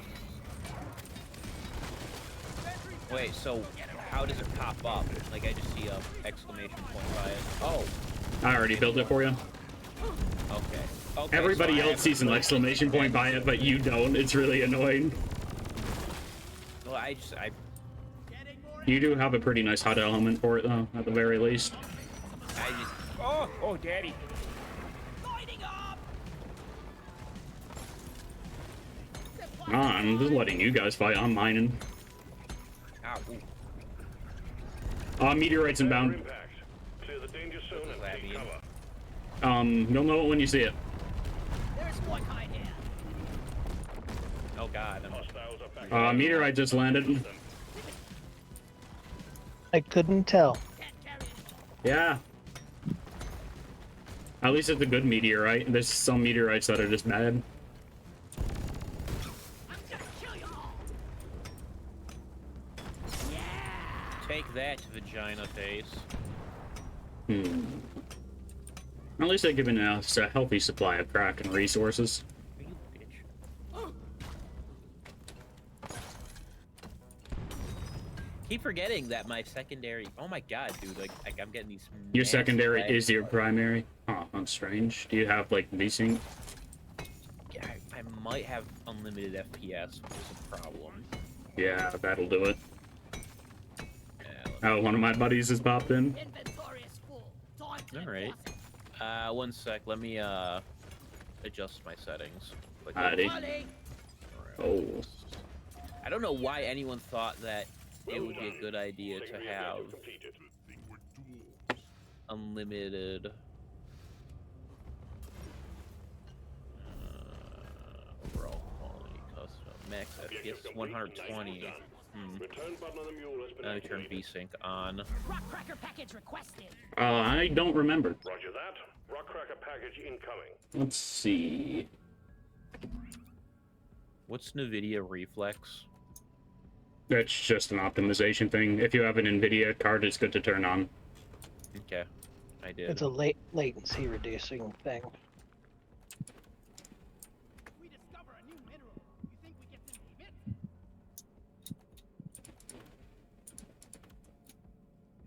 S1: Wait, so how does it pop up? Like I just see a exclamation point by it. Oh,
S2: I already built it for you.
S1: okay. Okay.
S2: Everybody
S1: so I
S2: else
S1: have
S2: sees an
S1: to-
S2: exclamation point by it, but you don't. It's really annoying.
S1: Well, I
S2: You do have a pretty nice HUD element for it, though, at the very least.
S1: just. Oh, daddy.
S4: Lighting up.
S2: I'm just letting you guys fight. I'm mining.
S1: Ow. Ooh.
S2: Meteorites inbound.
S5: Impact. Clear the danger zone
S1: What does that
S5: and take
S1: mean?
S5: cover.
S2: You'll know it when you see it.
S4: There's one hide here.
S1: Oh god.
S5: Hostiles are back.
S2: Meteorite just landed.
S3: I couldn't tell.
S4: Can't carry it.
S2: Yeah. At least it's a good meteorite. There's some meteorites that are just bad.
S4: I'm gonna kill you all.
S1: Take that, vagina face.
S2: At least they're giving us a healthy supply of Kraken resources.
S1: You bitch. Keep forgetting that my secondary. Oh my god, dude! Like I'm getting these.
S2: Your
S1: massive
S2: secondary
S1: lag
S2: is your
S1: spikes.
S2: primary. Oh, that's strange. Do you have, like, VSync?
S1: Yeah, I might have unlimited FPS, which is a problem.
S2: Yeah, that'll do it.
S1: Yeah,
S2: Oh, one of my buddies has popped in.
S4: Inventory is full. Time to
S1: Alright.
S4: enforce it.
S1: one sec. Let me adjust my settings. Like,
S2: Alrighty.
S4: Molly.
S2: Oh.
S1: I don't know why anyone thought that it
S5: Well
S1: would be a
S5: done.
S1: good idea to
S5: Secondary
S1: have
S5: objective completed.
S1: unlimited overall quality custom max
S5: Objective
S1: FPS
S5: complete.
S1: 120.
S5: Nicely done.
S1: Hmm.
S5: Return button on the mule has been
S1: Let me turn
S5: activated.
S1: VSync on.
S4: Rock cracker package requested.
S2: I don't remember.
S5: Roger that. Rock cracker package incoming.
S2: Let's see.
S1: What's NVIDIA Reflex?
S2: That's just an optimization thing. If you have an NVIDIA card, it's good to turn on.
S1: Okay, I did.
S3: It's a latency reducing thing.
S4: We discover a new mineral. You think we get to name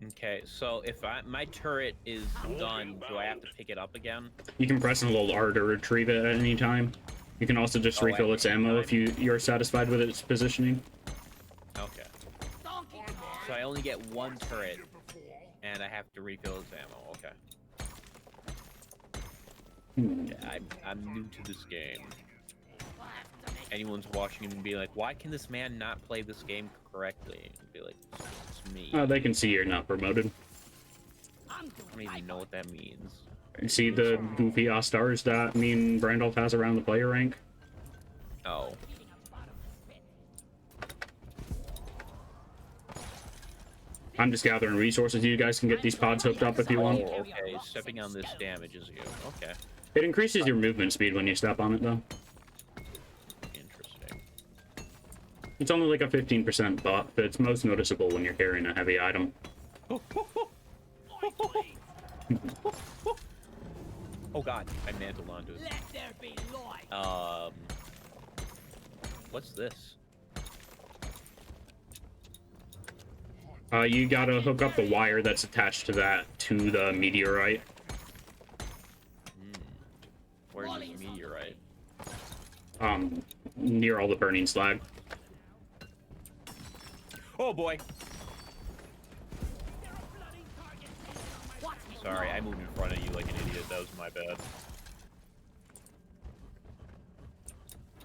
S4: it?
S1: Okay, so if my turret is done, do I have to pick it up again?
S2: You can press and hold R to retrieve it at any time. You can also just
S1: Oh,
S2: refill
S1: at
S2: its
S1: any
S2: ammo
S1: time.
S2: if you're satisfied with its positioning.
S1: Okay.
S4: Donkey.
S1: So I only get one turret, and I have to refill its ammo. Okay. Yeah, I'm new to this game.
S4: We'll have to make
S1: Anyone's watching and be like, why can this man not play this game correctly? And be like, it's me.
S2: They can see you're not promoted.
S4: I'm
S1: I don't even know what that means.
S2: You see the goofy stars that me and Brandolph has around the player rank?
S1: Oh.
S4: eating a bottomless pit.
S2: I'm just gathering resources. You guys can get these pods hooked up if you
S1: Oh,
S2: want.
S1: okay. Stepping on this damages you. Okay.
S2: It increases your movement speed when you step on it, though.
S1: Interesting.
S2: It's only like a 15% buff, but it's most noticeable when you're carrying a heavy item.
S1: Oh god, I mantled onto it.
S4: Let there be light.
S1: What's this?
S2: You gotta hook up the wire that's attached to that to the meteorite.
S1: Where's this meteorite?
S2: Near all the burning slag.
S1: Oh boy! Sorry, I moved in front of you like an idiot. That was my bad.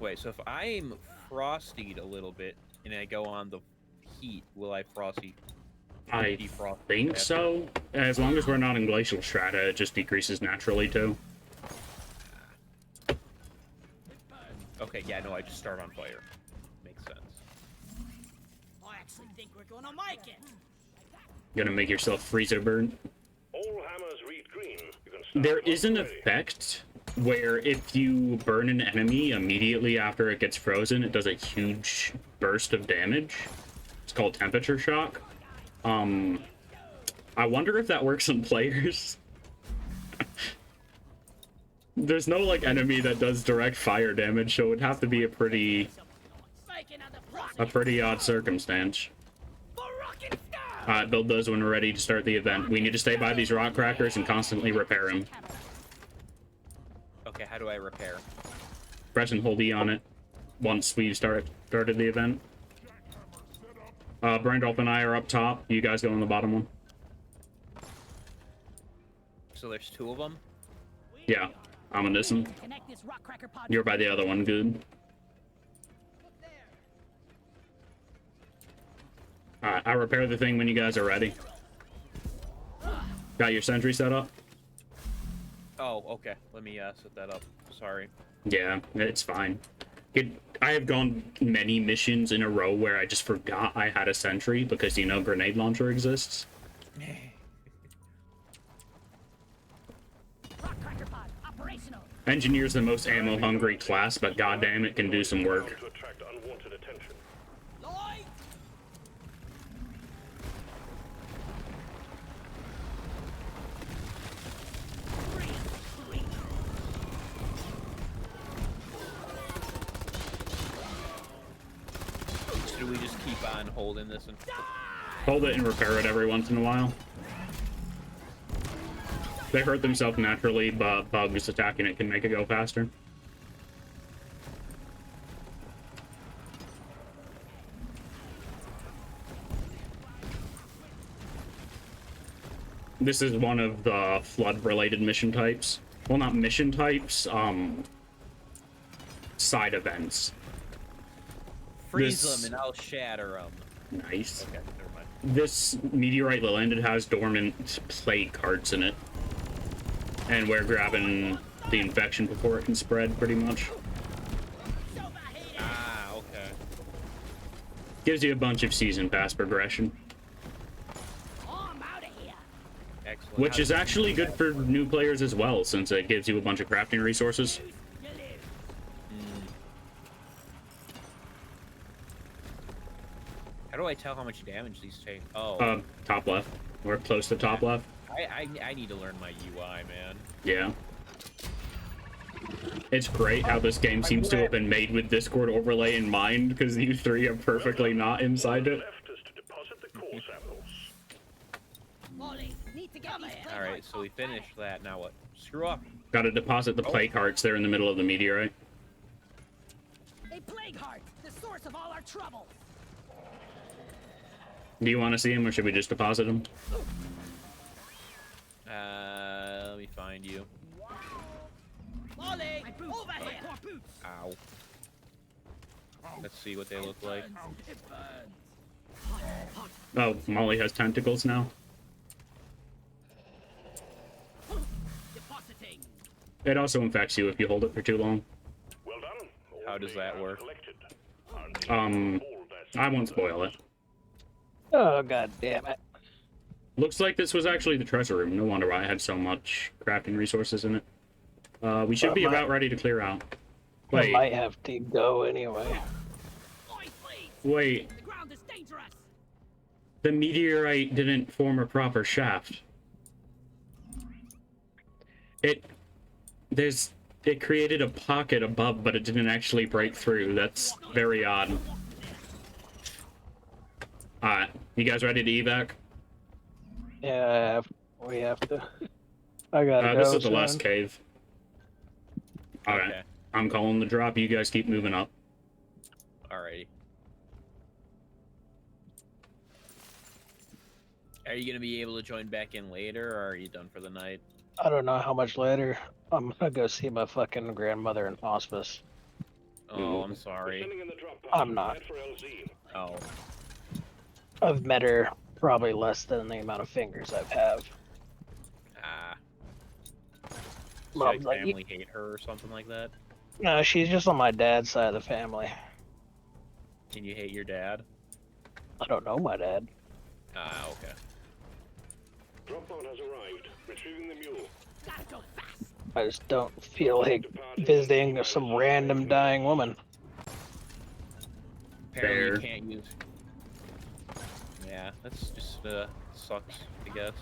S1: Wait, so if I'm frostied a little bit and I go on the heat, will I frosty?
S2: I
S1: defrost
S2: think
S1: after?
S2: so. As long as we're not in glacial strata, it just decreases naturally too.
S1: Okay, yeah, no, I just start on fire. Makes sense.
S4: I actually think we're gonna make it.
S2: Gonna make yourself freezer burn.
S5: All hammers read green. You can start
S2: There is an
S5: when ready.
S2: effect where if you burn an enemy immediately after it gets frozen, it does a huge burst of damage. It's called temperature shock. I wonder if that works on players. There's no like enemy that does direct fire damage, so it would have to be a pretty odd circumstance. Alright, build those when we're ready to start the event. We need to stay by these rock crackers and constantly repair them.
S1: Okay, how do I repair?
S2: Press and hold E on it once we started the event. Brandolph and I are up top. You guys go on the bottom one.
S1: So there's two of them?
S2: Yeah, I'm on this one.
S4: Connect this rock cracker pod.
S2: You're by the other one, good. Alright, I'll repair the thing when you guys are ready. Got your sentry set up?
S1: Oh, okay. Let me set that up. Sorry.
S2: Yeah, it's fine. I have gone many missions in a row where I just forgot I had a sentry because, you know, grenade launcher exists.
S4: Rock cracker pod operational.
S2: Engineer's the most ammo-hungry class, but goddamn, it can do some work.
S5: To attract unwanted attention.
S4: Light.
S1: Should we just keep on holding this and...
S2: Hold it and repair it every once in a while. They hurt themselves naturally, but bugs attacking it can make it go faster. This is one of the flood-related mission types. Well, not mission types, side events.
S1: Freeze
S2: This-
S1: them and I'll shatter them.
S2: Nice.
S1: Okay, never mind.
S2: This meteorite landed has dormant plague carts in it. And we're grabbing the infection before it can spread, pretty much.
S1: Ah, okay.
S2: Gives you a bunch of season pass progression,
S4: Oh, I'm out of here.
S1: Excellent.
S2: which
S1: How
S2: is
S1: does-
S2: actually good for new players as well, since it gives you a bunch of crafting resources.
S4: You live.
S1: How do I tell how much damage these take? Oh,
S2: Top left. We're close to top left.
S1: I need to learn my UI, man.
S2: Yeah. It's great how this game seems to have been made with Discord overlay in mind, because you three are perfectly not inside it.
S5: Left is to deposit the core samples.
S4: Molly, need to get these plague
S1: All right,
S4: hearts
S1: so we
S4: off my
S1: finished that. Now what? Screw up.
S2: Gotta deposit the plague hearts there in the middle of the meteorite.
S4: back. A plague heart, the source of all our trouble.
S2: Do you want to see them, or should we just deposit them?
S1: Let me find you.
S4: Molly, over here.
S1: Ow. Let's see what they look like.
S4: It burns.
S2: Oh, Molly has tentacles now.
S4: Depositing.
S2: It also infects you if you hold it for too long.
S5: Well done. All
S1: How does that
S5: data
S1: work?
S5: collected.
S2: I won't spoil it.
S3: Oh god damn it!
S2: Looks like this was actually the treasure room. No wonder why I had so much crafting resources in it. We should be about ready to clear out.
S3: I
S2: Wait,
S3: might have to go anyway.
S4: Oi, please!
S2: wait.
S4: The ground is dangerous!
S2: The meteorite didn't form a proper shaft. It created a pocket above, but it didn't actually break through. That's very odd. Alright, you guys ready to evac?
S3: Yeah, we have to. I gotta go.
S2: This is the
S3: soon.
S2: last cave. Alright,
S1: Okay.
S2: I'm calling the drop. You guys keep moving up.
S1: Alrighty. Are you gonna be able to join back in later, or are you done for the night?
S3: I don't know how much later. I'm gonna go see my fucking grandmother in hospice.
S1: Oh, I'm sorry.
S5: Descending in the drop pod.
S3: I'm not.
S5: Head for LZ.
S1: Oh,
S3: I've met her probably less than the amount of fingers I've have.
S1: ah.
S3: Mom's
S1: Does
S3: like,
S1: your family hate her or something like that?
S3: No, she's just on my dad's side of the family.
S1: And you hate your dad?
S3: I don't know my dad.
S1: Ah, okay.
S5: Drop pod has arrived. Retrieving the mule.
S4: Gotta go fast!
S3: I just don't feel like visiting some random dying woman.
S1: Apparently you
S2: Fair.
S1: can't use. Yeah, that's just sucks, I guess.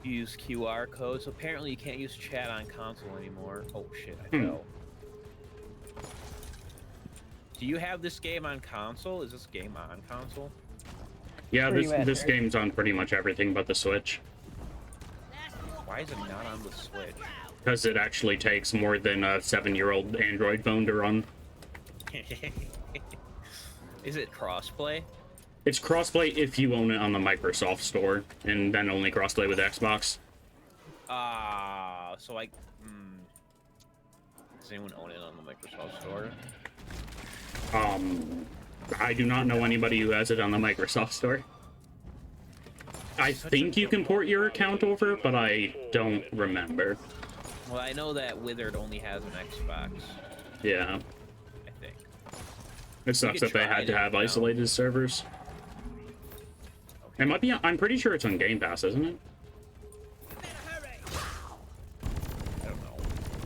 S1: Use QR codes. Apparently you can't use chat on console anymore. Oh shit, I fell. Do you have this game on console? Is this game on console?
S2: Yeah,
S3: Where
S2: this
S3: you at,
S2: this
S3: Eric?
S2: game's on pretty much everything but the Switch.
S1: Why is it not on the Switch?
S2: Because it actually takes more than a 7-year-old Android phone to run.
S1: Is it crossplay?
S2: It's crossplay if you own it on the Microsoft Store, and then only crossplay with Xbox.
S1: Ah, so like, does anyone own it on the Microsoft Store?
S2: I do not know anybody who has it on the Microsoft Store. I think you can port your account over, but I don't remember.
S1: Well, I know that Withered only has an Xbox.
S2: Yeah,
S1: I think.
S2: it sucks
S1: could
S2: that they
S1: try
S2: had to
S1: it
S2: have
S1: now.
S2: isolated servers. It might be. I'm pretty sure it's on Game Pass, isn't it?
S1: I don't know.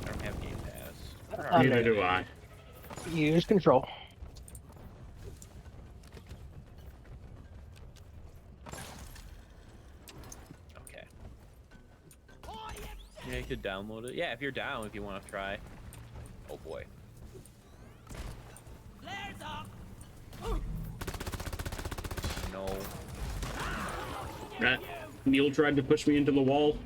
S1: I don't have Game Pass.
S2: Neither do I.
S3: Use control.
S1: Okay. Yeah, you could download it. Yeah, if you're down, if you want to try. Oh boy.
S4: Flares up!
S1: No.
S2: That Neil tried to push me into the wall.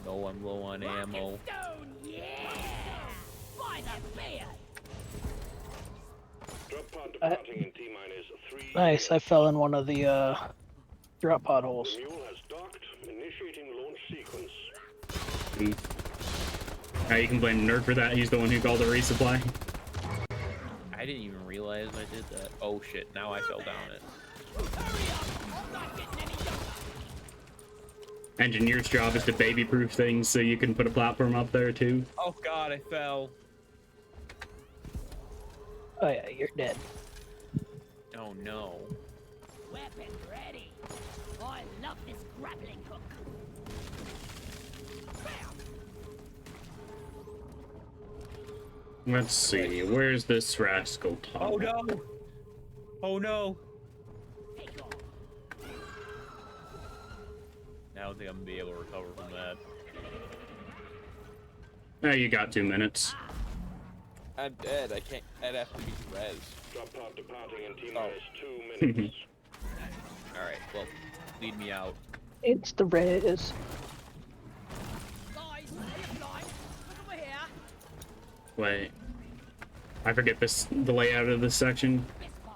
S1: No, I'm low on ammo.
S4: Rock and stone, yeah! By the beard!
S5: Drop pod departing in T-minus 3.
S3: Nice, I fell in one of the drop pod holes.
S5: The mule has docked. Initiating launch sequence.
S2: Now you can blame Nerd for that. He's the one who called a resupply.
S1: I didn't even realize I did that. Oh shit, now I fell down it.
S4: Hurry up! I'm not getting any younger!
S2: Engineer's job is to baby-proof things so you can put a platform up there too.
S1: Oh god, I fell.
S3: Oh yeah, you're dead.
S1: Oh no.
S4: Weapon ready! I love this grappling hook! Bam!
S2: Let's see, where's this rascal Tom?
S1: Oh no! Oh no!
S4: Take off!
S1: Now I don't think I'm gonna be able to recover from that.
S2: You got 2 minutes.
S1: I'm dead. I can't. I'd have to be res.
S5: Drop pod departing in T-minus 2 minutes.
S1: Alright, well, lead me out.
S3: It's the res.
S4: Guys, are you blind? Look over here!
S2: Wait. I forget the layout of this section.
S4: This far.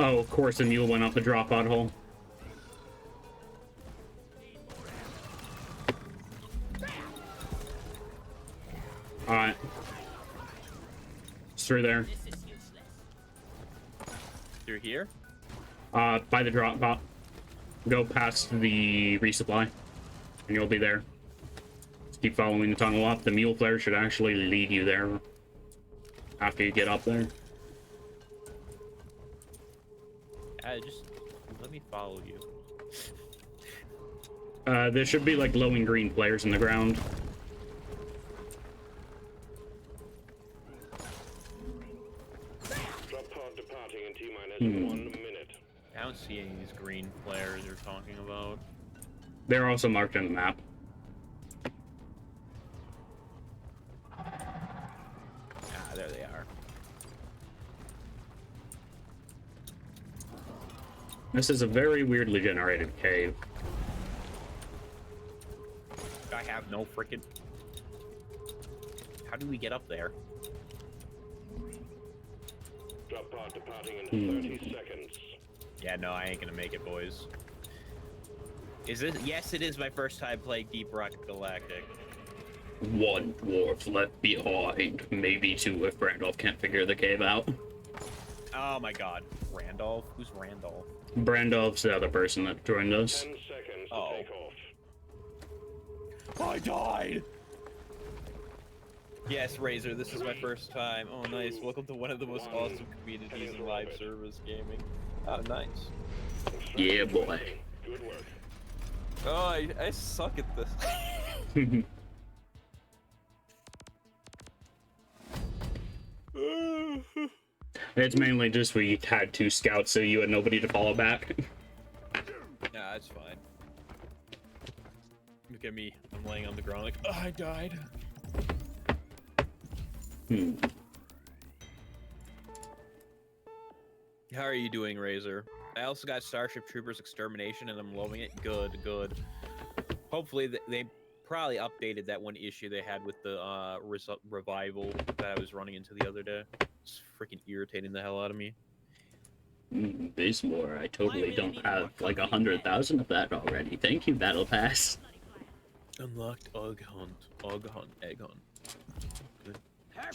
S2: Oh, of course the mule went up the drop pod hole. Alright. It's through there.
S4: This is useless.
S1: Through here?
S2: By the drop pod. Go past the resupply, and you'll be there. Just keep following the tunnel up. The mule flare should actually lead you there. after you get up there.
S1: Just let me follow you.
S2: There should be like glowing green players in the ground.
S5: Drop pod departing in T-minus 1 minute.
S1: I don't see any of these green flares you're talking about.
S2: They're also marked on the map.
S1: Ah, there they are.
S2: This is a very weirdly generated cave.
S1: I have no freaking. How do we get up there?
S5: Drop pod departing in 30 seconds.
S1: Yeah, no, I ain't gonna make it, boys. Is this? Yes, it is my first time playing Deep Rock Galactic.
S2: One dwarf left behind. Maybe two if Randolph can't figure the cave out.
S1: Oh my God, Randolph? Who's Randolph?
S2: Brandolph's the other person that joined us.
S5: 10 seconds to
S1: Oh.
S5: take off.
S1: I died. Yes, Razor, this is my first time. Oh, nice. Welcome to one of the most awesome communities in live service gaming. Oh, nice.
S2: Yeah, boy.
S5: Good work.
S1: Oh, I suck at this.
S2: It's mainly just we had two scouts, so you had nobody to follow back.
S1: Nah, it's fine. Look at me. I'm laying on the ground like, oh, I died. How are you doing, Razor? I also got Starship Troopers Extermination, and I'm loving it. Good, good. Hopefully, they probably updated that one issue they had with the revival that I was running into the other day. It's freaking irritating the hell out of me.
S2: This war, I totally don't have like 100,000 of that already. Thank you, Battle Pass.
S1: Unlocked Egg Hunt, Egg Hunt. Good.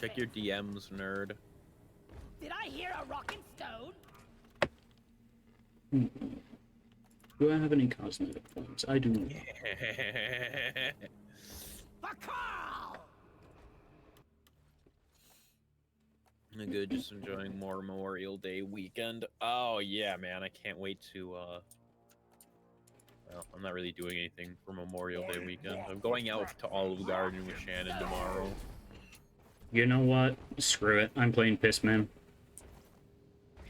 S1: Check your DMs, nerd.
S4: Did I hear a rockin' stone?
S2: Do I have any cosmetic points? I do not.
S4: Bakal!
S1: Good, just enjoying more Memorial Day weekend. Oh yeah, man, I can't wait to well, I'm not really doing anything for Memorial Day weekend. I'm going out to Olive Garden with Shannon tomorrow.
S2: You know what? Screw it. I'm playing Pissman.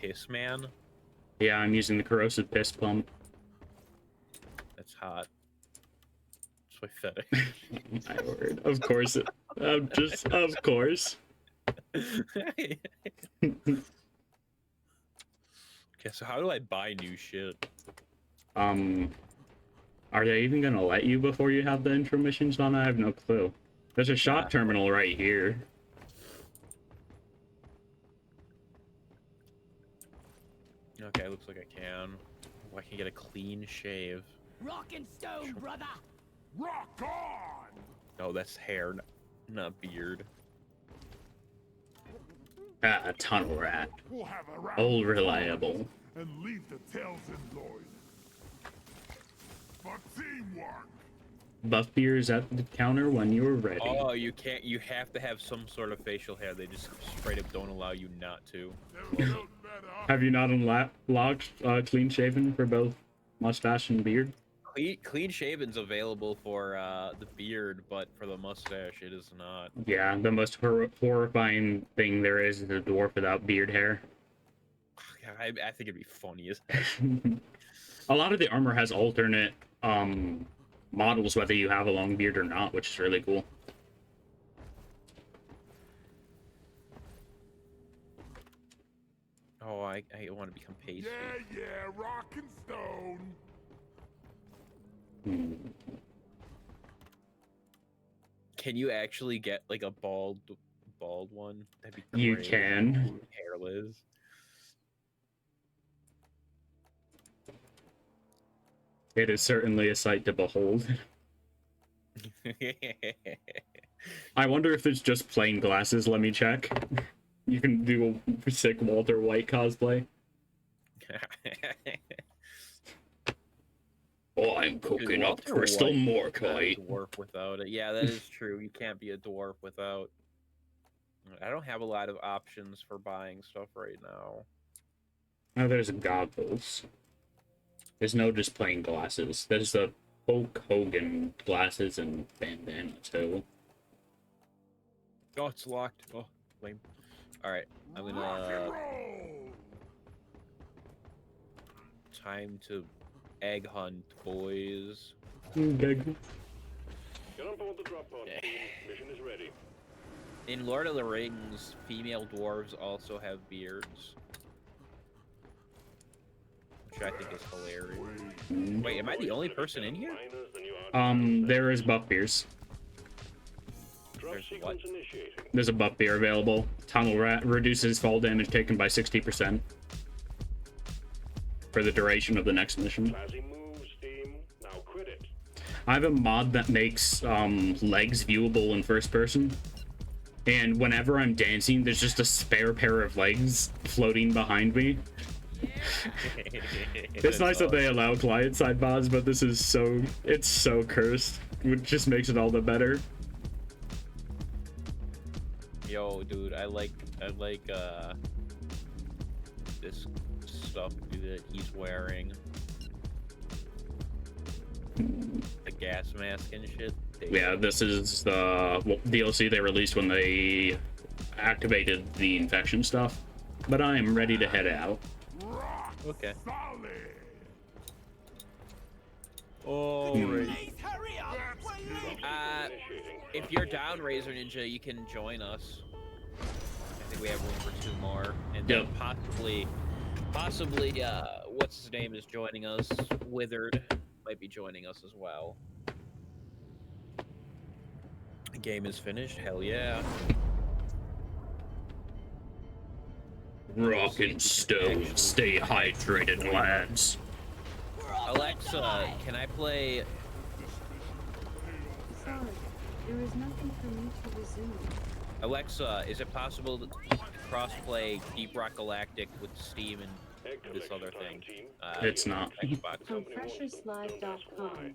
S1: Piss man?
S2: Yeah, I'm using the corrosive piss pump.
S1: That's hot. It's my fetish.
S2: My word. Of course. Of course.
S1: Okay, so how do I buy new shit?
S2: Are they even gonna let you before you have the intro missions on? I have no clue. There's a shop terminal right here.
S1: Okay, looks like I can. Oh, I can get a clean shave.
S4: Rockin' stone, brother!
S7: Rock on!
S1: Oh, that's hair, not beard.
S2: Ah, tunnel rat.
S7: We'll have a round
S2: Old reliable.
S7: and leave the tails in Lloyd. For teamwork!
S2: Buff beer is at the counter when you're ready.
S1: Oh, you can't. You have to have some sort of facial hair. They just straight up don't allow you not to.
S7: They'll look better.
S2: Have you not unlocked clean shaven for both mustache and beard?
S1: Clean shaven's available for the beard, but for the mustache, it is not.
S2: Yeah, the most horrifying thing there is a dwarf without beard hair.
S1: I think it'd be funny as heck.
S2: A lot of the armor has alternate models, whether you have a long beard or not, which is really cool.
S1: Oh, I want to become pasty.
S7: Yeah, rock and stone.
S1: Can you actually get like a bald one? That'd be
S2: You
S1: great.
S2: can.
S1: Hairless.
S2: It is certainly a sight to behold. I wonder if it's just plain glasses. Let me check. You can do a sick Walter White cosplay. Oh, I'm cooking up
S1: Walter
S2: crystal
S1: White is not a
S2: morkite.
S1: dwarf without it. Yeah, that is true. You can't be a dwarf without. I don't have a lot of options for buying stuff right now.
S2: Oh, there's goggles. There's no just plain glasses. There's the Hulk Hogan glasses and bandana too.
S1: Oh, it's locked. Oh, lame. All right, I'm
S7: Rock and
S1: gonna
S7: roll!
S1: time to egg hunt, boys.
S2: Big.
S5: Get on board the drop pod,
S1: Yeah.
S5: team. Mission is ready.
S1: In Lord of the Rings, female dwarves also have beards, which I think is hilarious. Wait, am I the only person in here?
S5: Miners than you are
S2: There is buff beers.
S5: drop
S1: there's
S5: sequence initiating.
S2: There's a buff beer available. Tunnel Rat reduces fall damage taken by 60% for the duration of the next mission.
S5: Classy moves, team. Now quit it.
S2: I have a mod that makes legs viewable in first person. And whenever I'm dancing, there's just a spare pair of legs floating behind me. It's nice that they allow client-side mods, but this is it's so cursed, which just makes it all the better.
S1: Yo, dude, I like this stuff that he's wearing. The gas mask and shit.
S2: Yeah, this is the DLC they released when they activated the infection stuff. But I am ready to head out.
S7: Rock
S1: Okay.
S7: solid!
S1: Alright.
S4: Please hurry up! We're late!
S5: Initiating.
S1: If you're down, Razor Ninja, you can join us. I think we have room for 2 more, and then
S2: Yep.
S1: possibly, what's his name is joining us. Withered might be joining us as well. The game is finished. Hell yeah.
S2: Rock and stone, stay hydrated, lads.
S1: Alexa, can I play?
S6: Sorry, there is nothing for me to resume.
S1: Alexa, is it possible to cross-play Deep Rock Galactic with Steam and
S5: Egg
S1: this other
S5: collection
S1: thing?
S5: time, team.
S2: It's not.
S1: Xbox.
S6: From
S5: Company wants to know just
S6: pressureslide.com.
S5: why.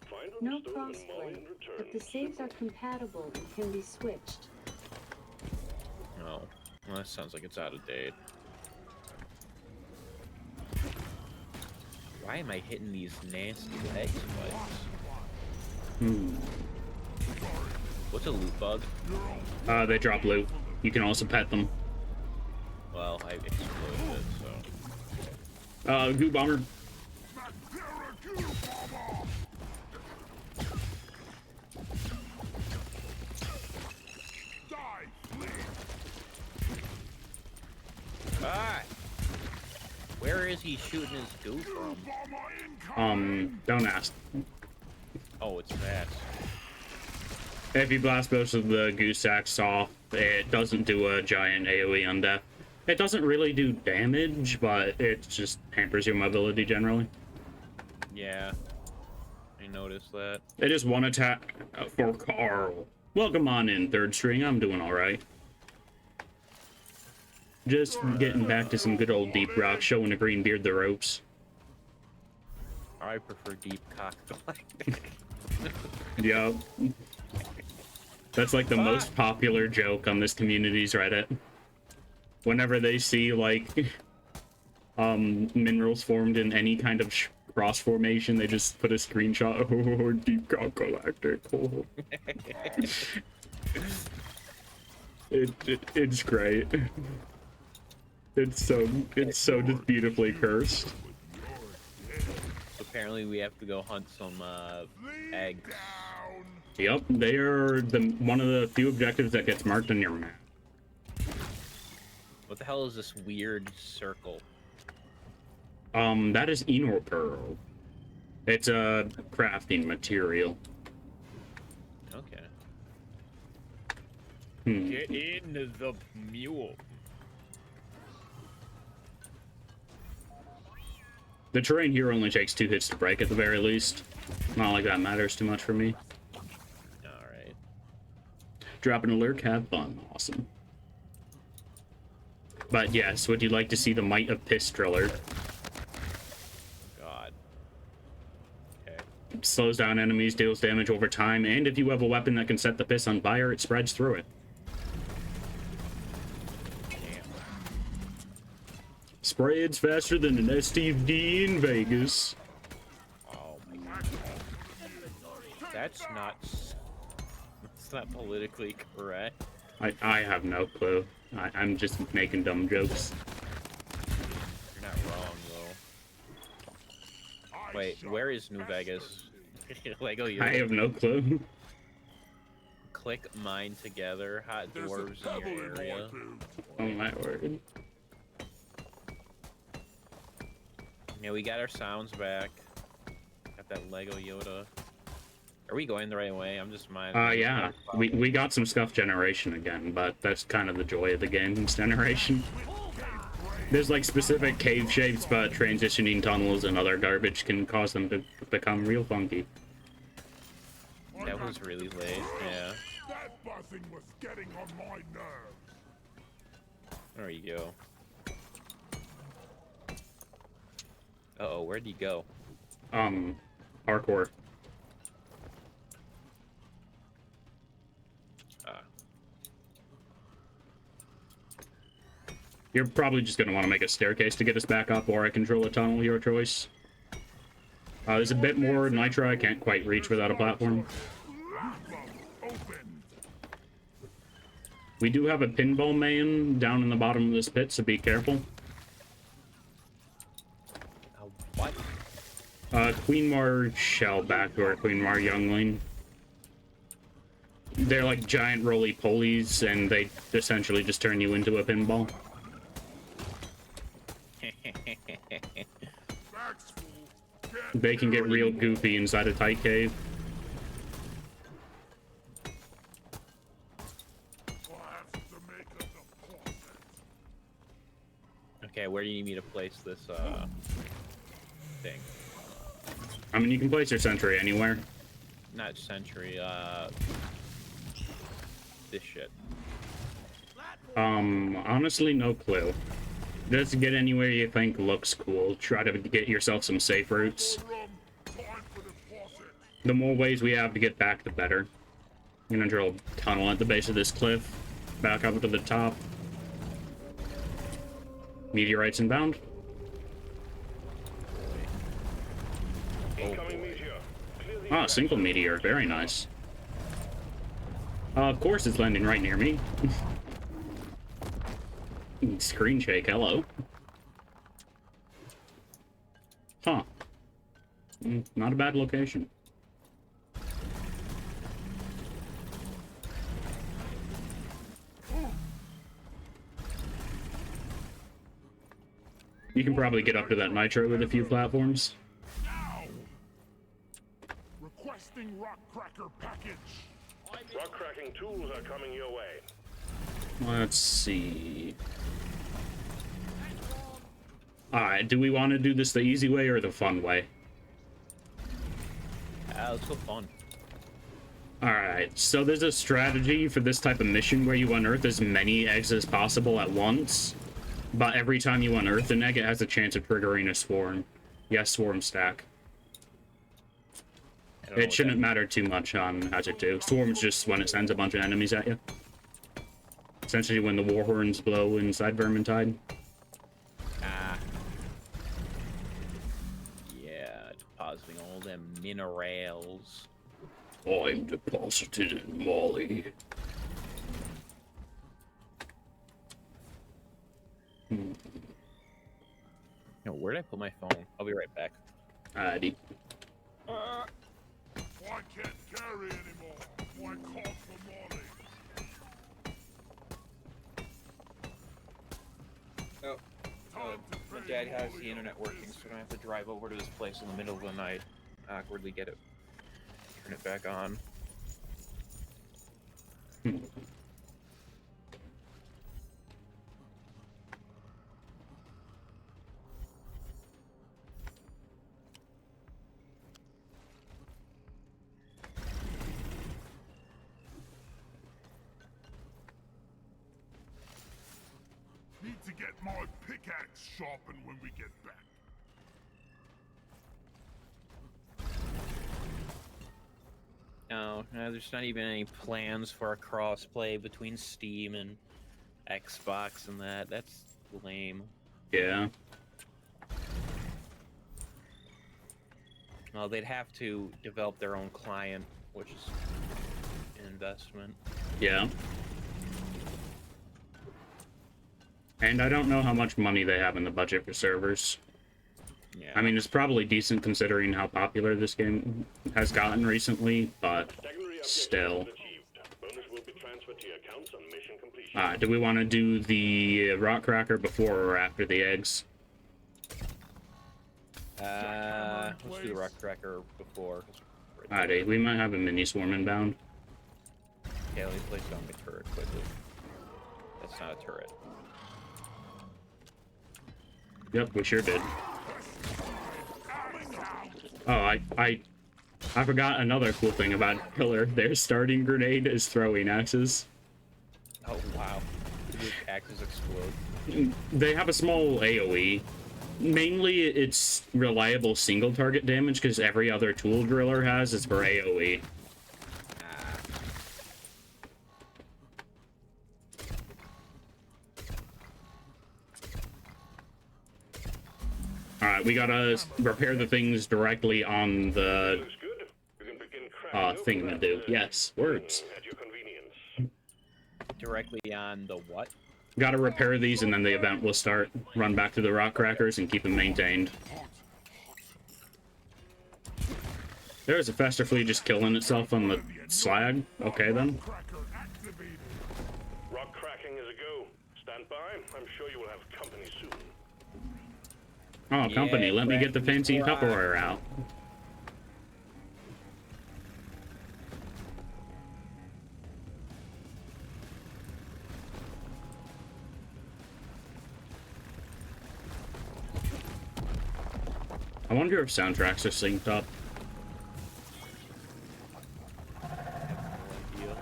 S5: Find what
S6: No
S5: is stolen and Molly
S6: crossplay,
S5: in return.
S6: but the saves are compatible and can be switched.
S1: No, well, that sounds like it's out of date. Why am I hitting these nasty leg spikes? What's a loot bug?
S2: They drop loot. You can also pet them.
S1: Well, I exploded it, so.
S2: Goo Bomber.
S7: Madeira Goo Bomber! Die, flee!
S1: Ah! Where is he shooting his goo from?
S7: Bomber incoming!
S2: Don't ask.
S1: Oh, it's fast.
S2: If you blast most of the goose sacks off, it doesn't do a giant AoE on death. It doesn't really do damage, but it just hampers your mobility generally.
S1: Yeah. I noticed that.
S2: It is one attack for Carl. Welcome on in, third string. I'm doing alright. Just getting back to some good old Deep Rock, showing a green beard the ropes.
S1: I prefer Deep Cock Galactic.
S2: Yup. That's like the most popular joke on this community's Reddit. Whenever they see, like, minerals formed in any kind of cross formation, they just put a screenshot. Oh, Deep Cock Galactic. Oh. It's great. It's so just beautifully cursed.
S1: Apparently, we have to go hunt some eggs.
S7: Down!
S2: Yep, they are one of the few objectives that gets marked on your map.
S1: What the hell is this weird circle?
S2: That is Enor Pearl. It's a crafting material.
S1: Okay.
S2: Hmm.
S1: Get in the mule.
S2: The terrain here only takes 2 hits to break at the very least. Not like that matters too much for me.
S1: Alright.
S2: Drop an alert, have fun. Awesome. But yes, would you like to see the might of Piss Driller?
S1: God. Okay.
S2: It slows down enemies, deals damage over time, and if you have a weapon that can set the piss on fire, it spreads through it. Spreads faster than an STD in Vegas.
S1: Oh my god. That's not. That's not politically correct.
S2: I have no clue. I'm just making dumb jokes.
S1: You're not wrong though. Wait, where is New Vegas? Lego, you
S2: I have no clue.
S1: click mine together. Hot
S7: There's a
S1: dwarves in
S7: pebble
S1: your
S7: in my
S1: area.
S7: boot.
S2: Oh my word.
S1: Yeah, we got our sounds back. Got that Lego Yoda. Are we going the right way? I'm just mining.
S2: Yeah. We got some scuff generation again, but that's kind of the joy of the game's generation. There's like specific cave shapes, but transitioning tunnels and other garbage can cause them to become real funky.
S1: That was really late. Yeah.
S7: That buzzing was getting on my nerves.
S1: There you go. Uh-oh, where'd he go?
S2: Hardcore. You're probably just going to want to make a staircase to get us back up, or I control a tunnel, your choice. There's a bit more nitro I can't quite reach without a platform.
S7: Open.
S2: We do have a pinball man down in the bottom of this pit, so be careful.
S1: What?
S2: Queen Mar shell backdoor, Queen Mar youngling. They're like giant roly-polies, and they essentially just turn you into a pinball.
S7: Bags full.
S2: They can get real goofy inside a tight cave.
S7: I'll have to make a deposit.
S1: Okay, where do you need me to place this, thing?
S2: I mean, you can place your sentry anywhere.
S1: Not sentry, this shit.
S2: Honestly, no clue. Just get anywhere you think looks cool. Try to get yourself some safe routes.
S7: Time for deposit.
S2: The more ways we have to get back, the better. I'm gonna drill a tunnel at the base of this cliff. Back up to the top. Meteorites inbound.
S5: Incoming meteor. Clear the
S2: Ah, single meteor. Very nice. Of course it's landing right near me. Screen shake, hello. Huh. Not a bad location. You can probably get up to that nitro with a few platforms.
S7: Now. Requesting rock cracker package.
S5: Rock cracking tools are coming your way.
S2: Let's see. Alright, do we want to do this the easy way or the fun way?
S1: Let's go fun.
S2: Alright, so there's a strategy for this type of mission where you unearth as many eggs as possible at once, but every time you unearth an egg, it has a chance of triggering a swarm. Yes, swarm stack.
S1: I don't know
S2: It
S1: what
S2: shouldn't matter too much on Hazard 2. Swarm's just when it sends a bunch of enemies at you. Essentially when the war horns blow inside Vermintide.
S1: Ah. Yeah, depositing all them minerals.
S2: I'm deposited in Molly.
S1: No, where did I put my phone? I'll be right back.
S2: Alrighty.
S7: I can't carry anymore. Why call for Molly?
S1: Oh,
S7: Time to
S1: my
S7: pay
S1: dad has
S7: Molly
S1: the internet
S7: a
S1: working, so
S7: visit.
S1: I don't have to drive over to his place in the middle of the night, awkwardly get it, turn it back on.
S7: Need to get my pickaxe sharpened when we get back.
S1: No, there's not even any plans for a crossplay between Steam and Xbox and that. That's lame.
S2: Yeah.
S1: Well, they'd have to develop their own client, which is an investment.
S2: Yeah. And I don't know how much money they have in the budget for servers.
S1: Yeah.
S2: I mean, it's probably decent considering how popular this game has gotten recently, but
S5: Secondary objective
S2: still.
S5: achieved. Bonus will be transferred to your accounts on mission completion.
S2: Do we want to do the rock cracker before or after the eggs?
S1: Let's do the rock cracker before.
S2: Alrighty, we might have a mini swarm inbound.
S1: Yeah, let me place down my turret quickly. That's not a turret.
S2: Yep, we sure did. Oh, I forgot another cool thing about Killer. Their starting grenade is throwing axes.
S1: Oh wow. The axes explode.
S2: They have a small AoE. Mainly, it's reliable single target damage because every other tool driller has is for AoE.
S1: Ah.
S2: Alright, we gotta repair the things directly on the
S5: Looks good. You can begin cracking open that,
S2: thingamado. Yes, words.
S5: at your convenience.
S1: Directly on the what?
S2: Gotta repair these and then the event will start. Run back to the rock crackers and keep them maintained. There's a faster fleet just killing itself on the slag. Okay then.
S7: Cracker activated.
S5: Rock cracking is a go. Stand by. I'm sure you will have company soon.
S2: Oh, company,
S1: Yeah,
S2: let me get the
S1: cracking
S2: fancy
S1: is right.
S2: Tupperware out. I wonder if soundtracks are synced up.
S1: No idea.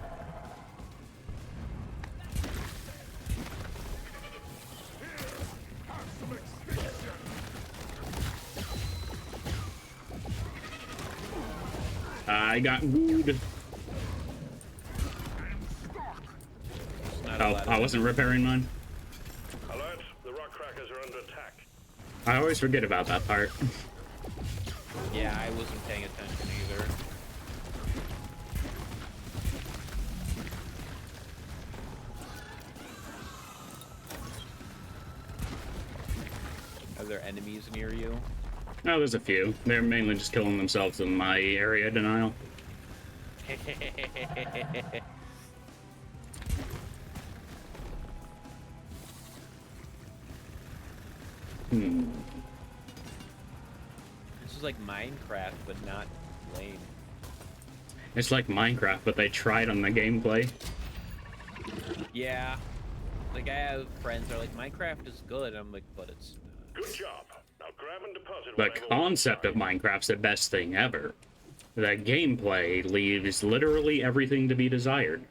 S7: Have some extinction.
S2: I got wood.
S1: It's not
S2: Oh,
S1: allowed
S2: I
S1: to-
S2: wasn't repairing mine.
S5: Alert. The rock crackers are under attack.
S2: I always forget about that part.
S1: Yeah, I wasn't paying attention either. Are there enemies near you?
S2: No, there's a few. They're mainly just killing themselves in my area denial. Hmm.
S1: This is like Minecraft, but not lame.
S2: It's like Minecraft, but they tried on the gameplay.
S1: Yeah. Like, I have friends that are like, Minecraft is good. I'm like, but it's...
S5: Good job. Now grab and deposit
S2: The
S5: whatever
S2: concept of Minecraft's the best thing ever. The gameplay leaves literally everything to be desired.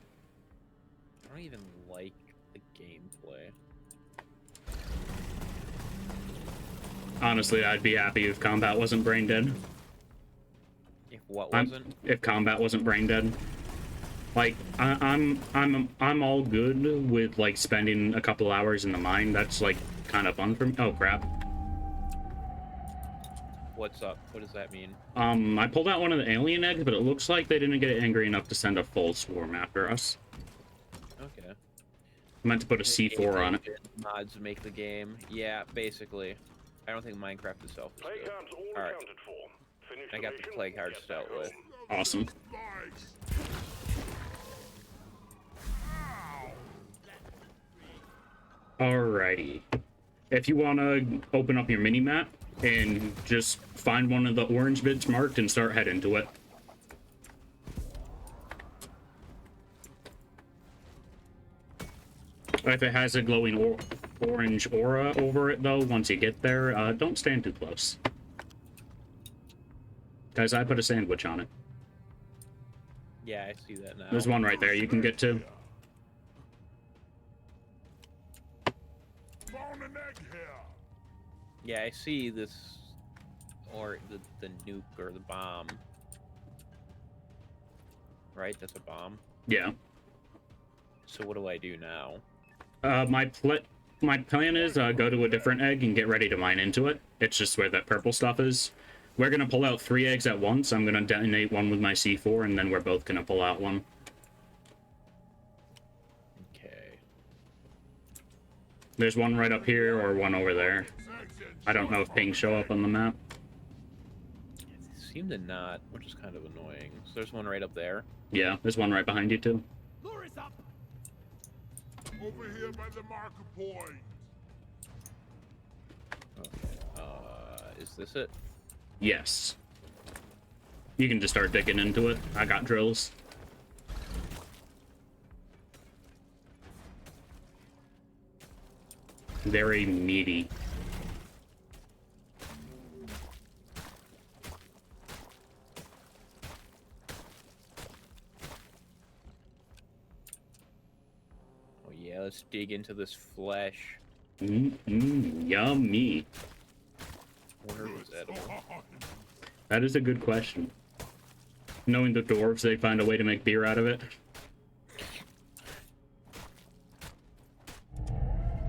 S1: I don't even like the gameplay.
S2: Honestly, I'd be happy if combat wasn't brain dead.
S1: If what wasn't?
S2: If combat wasn't brain dead. Like, I'm all good with like spending a couple hours in the mine. That's like kind of fun for me. Oh crap.
S1: What's up? What does that mean?
S2: I pulled out one of the alien eggs, but it looks like they didn't get angry enough to send a full swarm after us.
S1: Okay.
S2: I meant to put a C4 on it.
S1: Mods make the game. Yeah, basically. I don't think Minecraft itself is
S5: Plague
S1: good.
S5: cards all
S1: Alright.
S5: accounted for. Finish
S1: I got the
S5: mission,
S1: plague cards
S5: get back
S1: dealt with.
S5: home.
S2: Awesome.
S7: Nice. Ow.
S2: Alrighty. If you want to open up your mini-map and just find one of the orange bits marked and start heading to it. If it has a glowing orange aura over it, though, once you get there, don't stand too close. Guys, I put a sandwich on it.
S1: Yeah, I see that now.
S2: There's one right there you can get to.
S7: Found an egg here.
S1: Yeah, I see this, or the nuke or the bomb. Right, that's a bomb.
S2: Yeah.
S1: So what do I do now?
S2: my plan is go to a different egg and get ready to mine into it. It's just where that purple stuff is. We're gonna pull out 3 eggs at once. I'm gonna detonate one with my C4, and then we're both gonna pull out one.
S1: Okay.
S2: There's one right up here or one over there. I don't know if pings show up on the map.
S1: Seem to not, which is kind of annoying. So there's one right up there.
S2: Yeah, there's one right behind you too.
S4: Lure is up.
S7: Over here by the marker point.
S1: Okay. Is this it?
S2: Yes. You can just start digging into it. I got drills. Very meaty.
S1: Oh yeah, let's dig into this flesh.
S2: Yummy.
S1: Wonder if it's edible.
S2: That is a good question. Knowing the dwarves, they find a way to make beer out of it.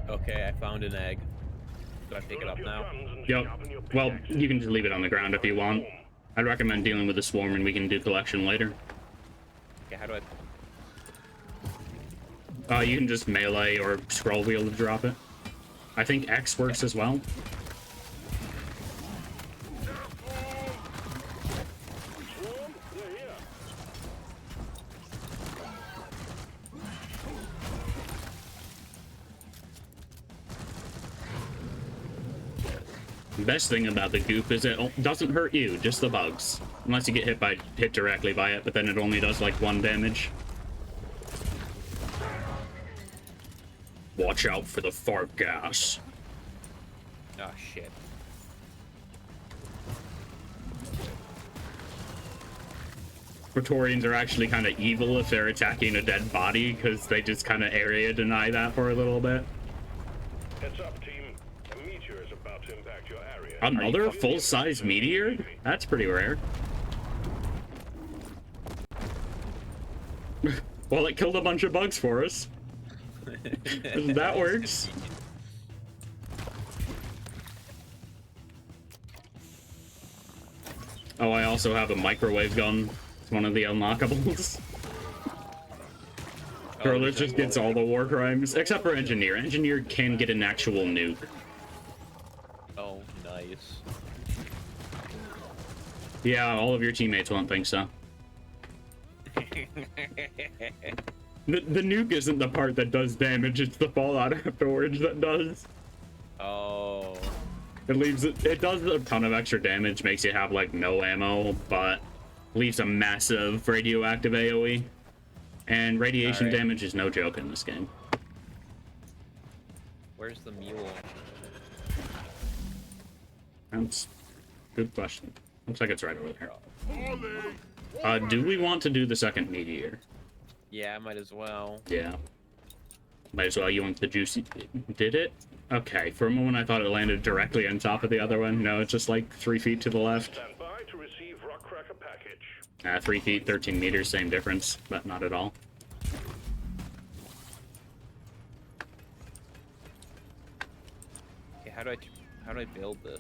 S1: Okay, I found an egg. Do I pick it up now?
S2: Yep. Well, you can just leave it on the ground if you want. I'd recommend dealing with the swarm and we can do collection later.
S1: Okay, how do I...
S2: You can just melee or scroll wheel to drop it. I think X works as well.
S5: Swarm, they're here.
S2: The best thing about the goop is it doesn't hurt you, just the bugs. Unless you get hit directly by it, but then it only does like 1 damage. Watch out for the fart gas.
S1: Oh shit.
S2: Praetorians are actually kind of evil if they're attacking a dead body, because they just kind of area deny that for a little bit.
S5: Heads up, team. A meteor is about to impact your area.
S2: Another full-size meteor? That's pretty rare. Well, it killed a bunch of bugs for us. That works. Oh, I also have a microwave gun. It's one of the unlockables. Hurler just gets all the war crimes, except for Engineer. Engineer can get an actual nuke.
S1: Oh, nice.
S2: Yeah, all of your teammates won't think so. The nuke isn't the part that does damage, it's the fallout afterwards that does.
S1: Oh.
S2: It does a ton of extra damage, makes you have like no ammo, but leaves a massive radioactive AoE. And radiation
S1: Alright.
S2: damage is no joke in this game.
S1: Where's the mule?
S2: That's a good question. Looks like it's right over there.
S7: Ollie!
S2: Do we want to do the second meteor?
S1: Yeah, I might as well.
S2: Yeah. Might as well. You want the juicy... Did it? Okay, for a moment I thought it landed directly on top of the other one. No, it's just like 3 feet to the left.
S5: Stand by to receive rock cracker package.
S2: 3 feet, 13 meters, same difference, but not at all.
S1: Okay, how do I build this?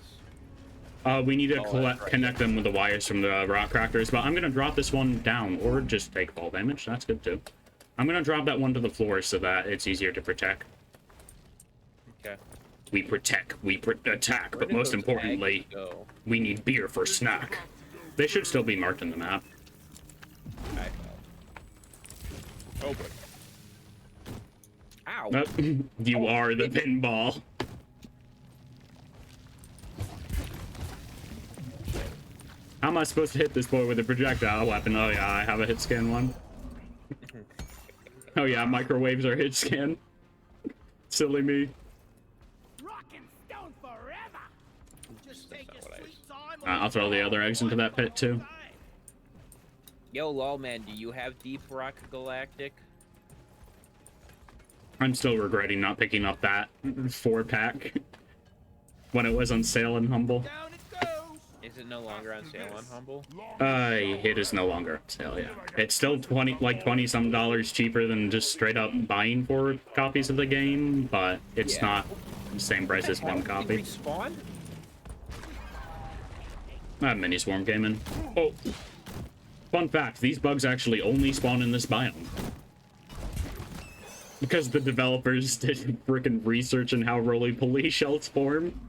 S2: We need to
S1: Oh, that's right.
S2: connect them with the wires from the rock crackers, but I'm gonna drop this one down, or just take fall damage. That's good too. I'm gonna drop that one to the floor so that it's easier to protect.
S1: Okay.
S2: We protect, attack,
S1: Where
S2: but
S1: did
S2: most
S1: those
S2: importantly,
S1: eggs go?
S2: we need beer for snack. They should still be marked on the map.
S1: I fell. Oh boy. Ow!
S2: You are the pinball. How am I supposed to hit this boy with a projectile weapon? Oh yeah, I have a hit scan one. Oh yeah, microwaves are hit scan. Silly me.
S4: Rock and stone forever. Just take
S1: not
S4: your
S1: what I
S4: sweet time.
S2: I'll throw the other eggs into that pit too.
S1: Yo, lol, man, do you have Deep Rock Galactic?
S2: I'm still regretting not picking up that 4-pack when it was on sale in Humble.
S4: Down it goes.
S1: Is it no longer on sale on Humble?
S2: It is no longer on sale, yeah. It's still 20 some dollars cheaper than just straight up buying 4 copies of the game, but it's
S1: Yeah.
S2: not the same price as one
S1: They
S2: copy.
S1: respawned?
S2: I have mini swarm gaming. Oh, fun fact, these bugs actually only spawn in this biome. Because the developers did freaking research on how roly-poly shells form.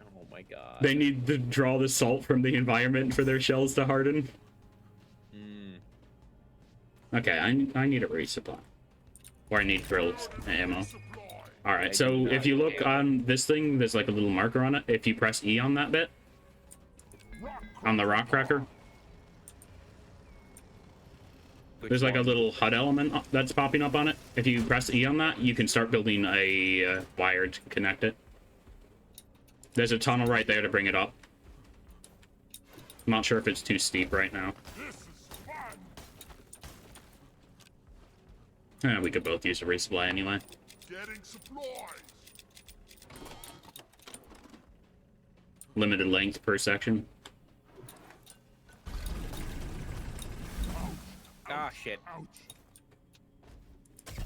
S1: Oh my god.
S2: They need to draw the salt from the environment for their shells to harden.
S1: Mm.
S2: Okay, I need a resupply. Or I need drills ammo.
S7: Supply.
S2: Alright, so if you look on this thing, there's like a little marker on it. If you press E on that bit, on the rock cracker, there's like a little HUD element that's popping up on it. If you press E on that, you can start building a wire to connect it. There's a tunnel right there to bring it up. I'm not sure if it's too steep right now.
S7: This is fun.
S2: We could both use a resupply anyway.
S7: Getting supplies.
S2: Limited length per section.
S1: Ah, shit.
S7: Ouch.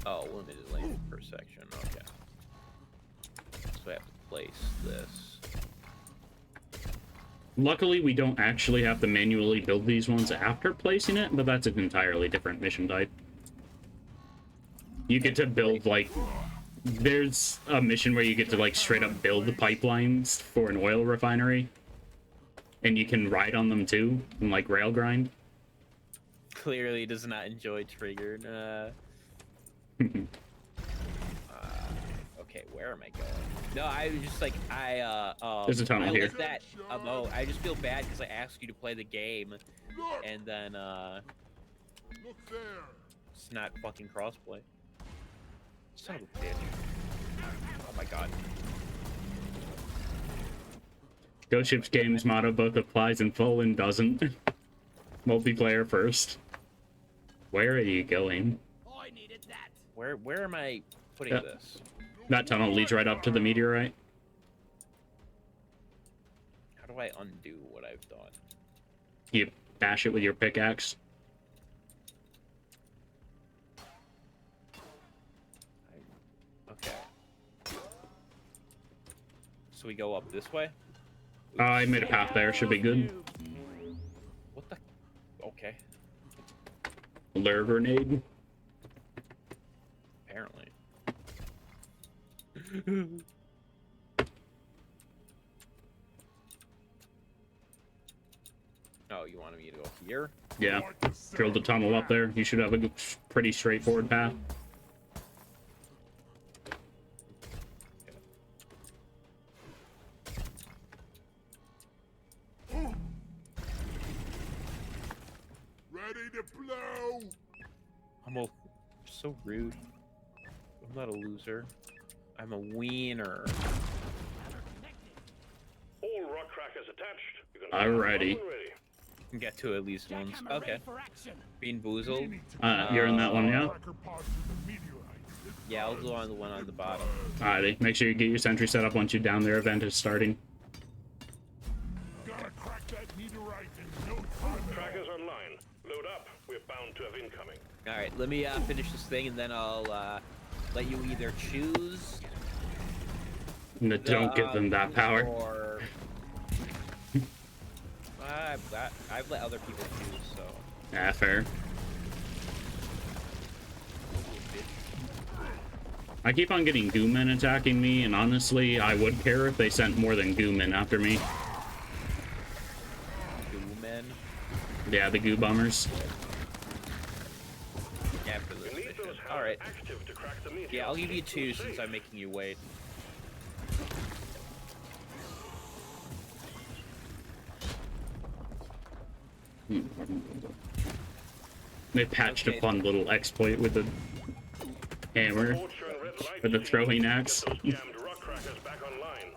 S1: Oh, limited length per section. Okay. So I have to place this.
S2: Luckily, we don't actually have to manually build these ones after placing it, but that's an entirely different mission type. You get to build, like... There's a mission where you get to, like, straight up build the pipelines for an oil refinery. And you can ride on them, too, and, like, rail grind.
S1: Clearly does not enjoy triggered. Okay, where am I going? No, I was just like,
S2: There's a tunnel
S1: I
S2: here.
S1: like that. Oh, I just feel bad because I asked you to play the game,
S7: Look.
S1: and then
S7: Look there.
S1: it's not fucking crossplay. Son of a bitch. Oh my god.
S2: Ghost Ships Games motto both applies in full and doesn't. Multiplayer first. Where are you going?
S4: I needed that.
S1: Where am I putting
S2: Yeah.
S1: this?
S2: That tunnel leads right up to the meteorite.
S1: How do I undo what I've done?
S2: You bash it with your pickaxe.
S1: Okay. So we go up this way?
S2: I made a path there, should be good.
S1: What the? Okay.
S2: Lure grenade.
S1: Apparently. Oh, you wanted me to go here?
S2: Yeah, drilled a tunnel up there. You should have a pretty straightforward path.
S7: Ready to blow.
S1: I'm so rude. I'm not a loser. I'm a wiener.
S5: All rock crackers attached. You can
S2: Alrighty.
S5: when ready.
S1: Can get to at least once.
S4: Jackhammer
S1: Okay.
S4: ready for action.
S1: Bean boozled.
S2: You're in that one, yeah?
S7: Cracker pods with the meteorite.
S1: Yeah, I'll go on the one on the bottom.
S2: Alrighty, make sure you get your sentry set up once you're down there. Event is starting.
S7: Gotta crack that meteorite in no time.
S5: Trackers online. Load up. We're bound to have incoming.
S1: All right, let me finish this thing, and then I'll let you either choose.
S2: No, don't give them that power.
S1: Or I've let other people choose, so.
S2: Yeah, fair. I keep on getting Goomen attacking me, and honestly, I would care if they sent more than Goomen after me.
S1: Goo men.
S2: Yeah, the Goo Bombers.
S1: After this
S5: We need
S1: mission.
S5: those
S1: All right.
S5: active to crack the meteorite.
S1: Yeah, I'll give you two
S5: Stay
S1: since
S5: safe.
S1: I'm making you wait.
S2: They patched
S1: Okay.
S2: a fun little exploit with the hammer.
S5: Report showing red light.
S2: With the throwing axe.
S5: Get those jammed rock crackers back online.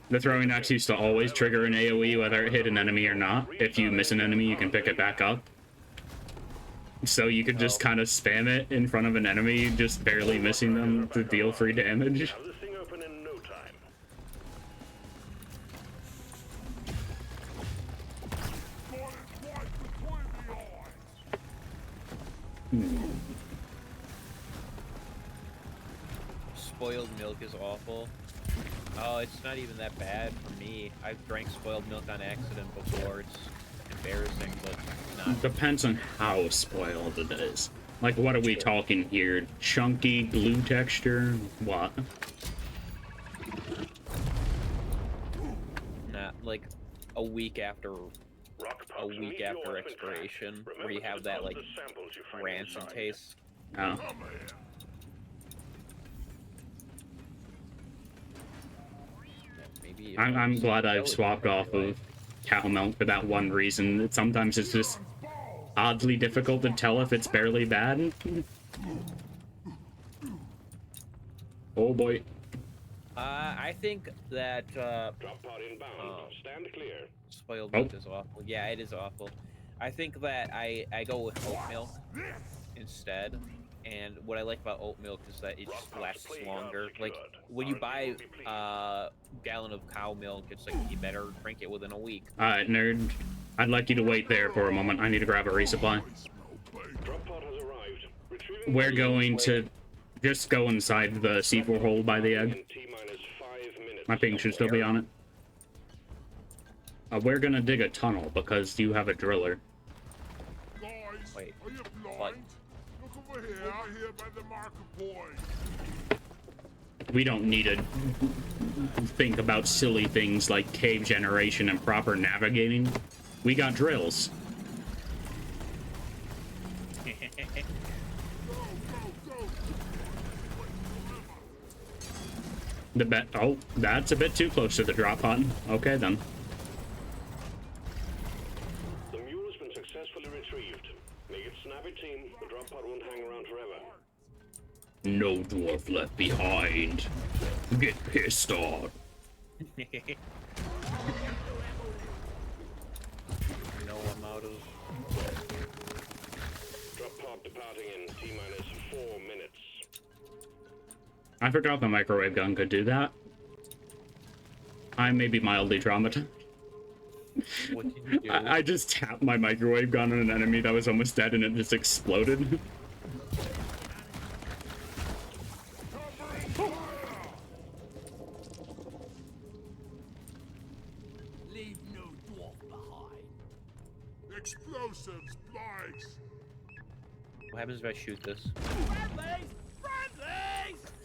S2: The throwing axe used to always trigger an AoE whether it hit an enemy or not. If you miss an enemy, you can pick it back up. So you could just kind of spam it in front of an enemy, just barely missing them to deal free damage.
S5: Have this thing open in no time.
S1: spoiled milk is awful. Oh, it's not even that bad for me. I've drank spoiled milk on accident before. It's embarrassing, but not.
S2: Depends on how spoiled it is. Like, what are we talking here? Chunky, glue texture? What?
S1: Not like a week after
S5: Rockpots need your weapon pack.
S1: expiration, where
S5: Remember
S1: you
S5: to
S1: have that
S5: deposit
S1: like
S5: the samples you find
S1: rancid
S5: inside.
S1: taste.
S2: Oh.
S7: Come here.
S1: Maybe. if
S2: I'm
S1: it's
S2: glad I've
S1: jelly,
S2: swapped off
S1: anyway.
S2: of cow milk for that one reason. Sometimes it's just oddly difficult to tell if it's barely bad. Oh boy.
S1: I think that
S5: Drop pod inbound.
S1: Oh.
S5: Stand clear.
S1: spoiled
S2: Oh.
S1: milk is awful. Yeah, it is awful. I think that I go with oat milk instead. And what I like about oat milk is that it just lasts longer. Like when you buy a gallon of cow milk, it's like you better drink it within a week.
S2: Alright, nerd. I'd like you to wait there for a moment. I need to grab a resupply.
S5: Drop pod has arrived. Retrieving
S2: We're going to just go inside the C4 hole by the egg.
S5: in T-minus 5 minutes.
S2: My ping should still be on it. We're gonna dig a tunnel because you have a driller.
S7: Guys,
S1: Wait,
S7: are you
S1: what?
S7: blind? Look over here, here by the marker point.
S2: We don't need to think about silly things like cave generation and proper navigating. We got drills.
S7: Go, go, go.
S2: The bet. Oh, that's a bit too close to the drop pod. Okay then.
S5: The mule has been successfully retrieved. Make it snappy, team. The drop pod won't hang around forever.
S2: No dwarf left behind. Get pissed on.
S1: No amount of.
S5: Drop pod departing in T-minus 4 minutes.
S2: I forgot the microwave gun could do that. I may be mildly traumatized.
S1: What did you do?
S2: I just tapped my microwave gun on an enemy that was almost dead and it just exploded.
S4: Leave no dwarf behind.
S7: Explosives, bikes.
S1: What happens if I shoot this?
S4: Friendlies!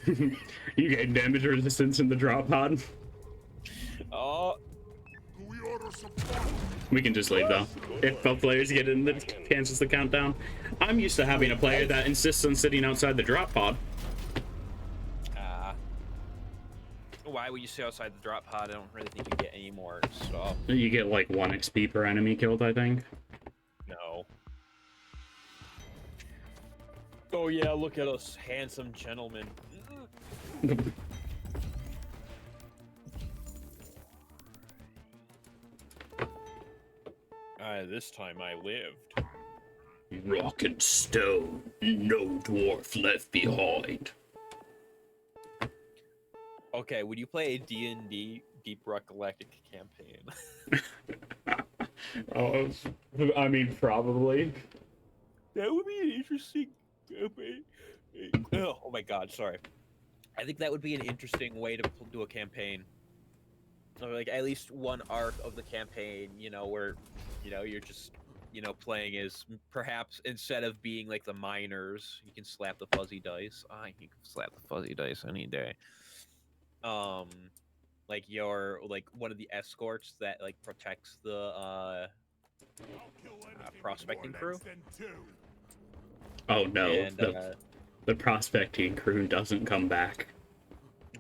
S4: Friendlies!
S2: You get damage resistance in the drop pod.
S1: Oh,
S7: Do we order some fun?
S2: We can just leave though. If both players get in, that cancels the countdown. I'm used to having a player that insists on sitting outside the drop pod.
S1: why would you stay outside the drop pod? I don't really think you get any more stuff.
S2: You get like 1 XP per enemy killed, I think.
S1: No. Oh yeah, look at us, handsome gentlemen. This time I lived.
S2: Rock and stone, no dwarf left behind.
S1: Okay, would you play a D&D Deep Rock Galactic campaign?
S2: Oh, I mean, probably.
S1: That would be an interesting campaign. Oh my god, sorry. I think that would be an interesting way to do a campaign. Or like at least one arc of the campaign, you know, where, you know, you're just, you know, playing as perhaps instead of being like the miners, you can slap the fuzzy dice. You can slap the fuzzy dice any day. Like you're like one of the escorts that like protects the prospecting crew.
S2: Oh no,
S1: And,
S2: the prospecting crew doesn't come back.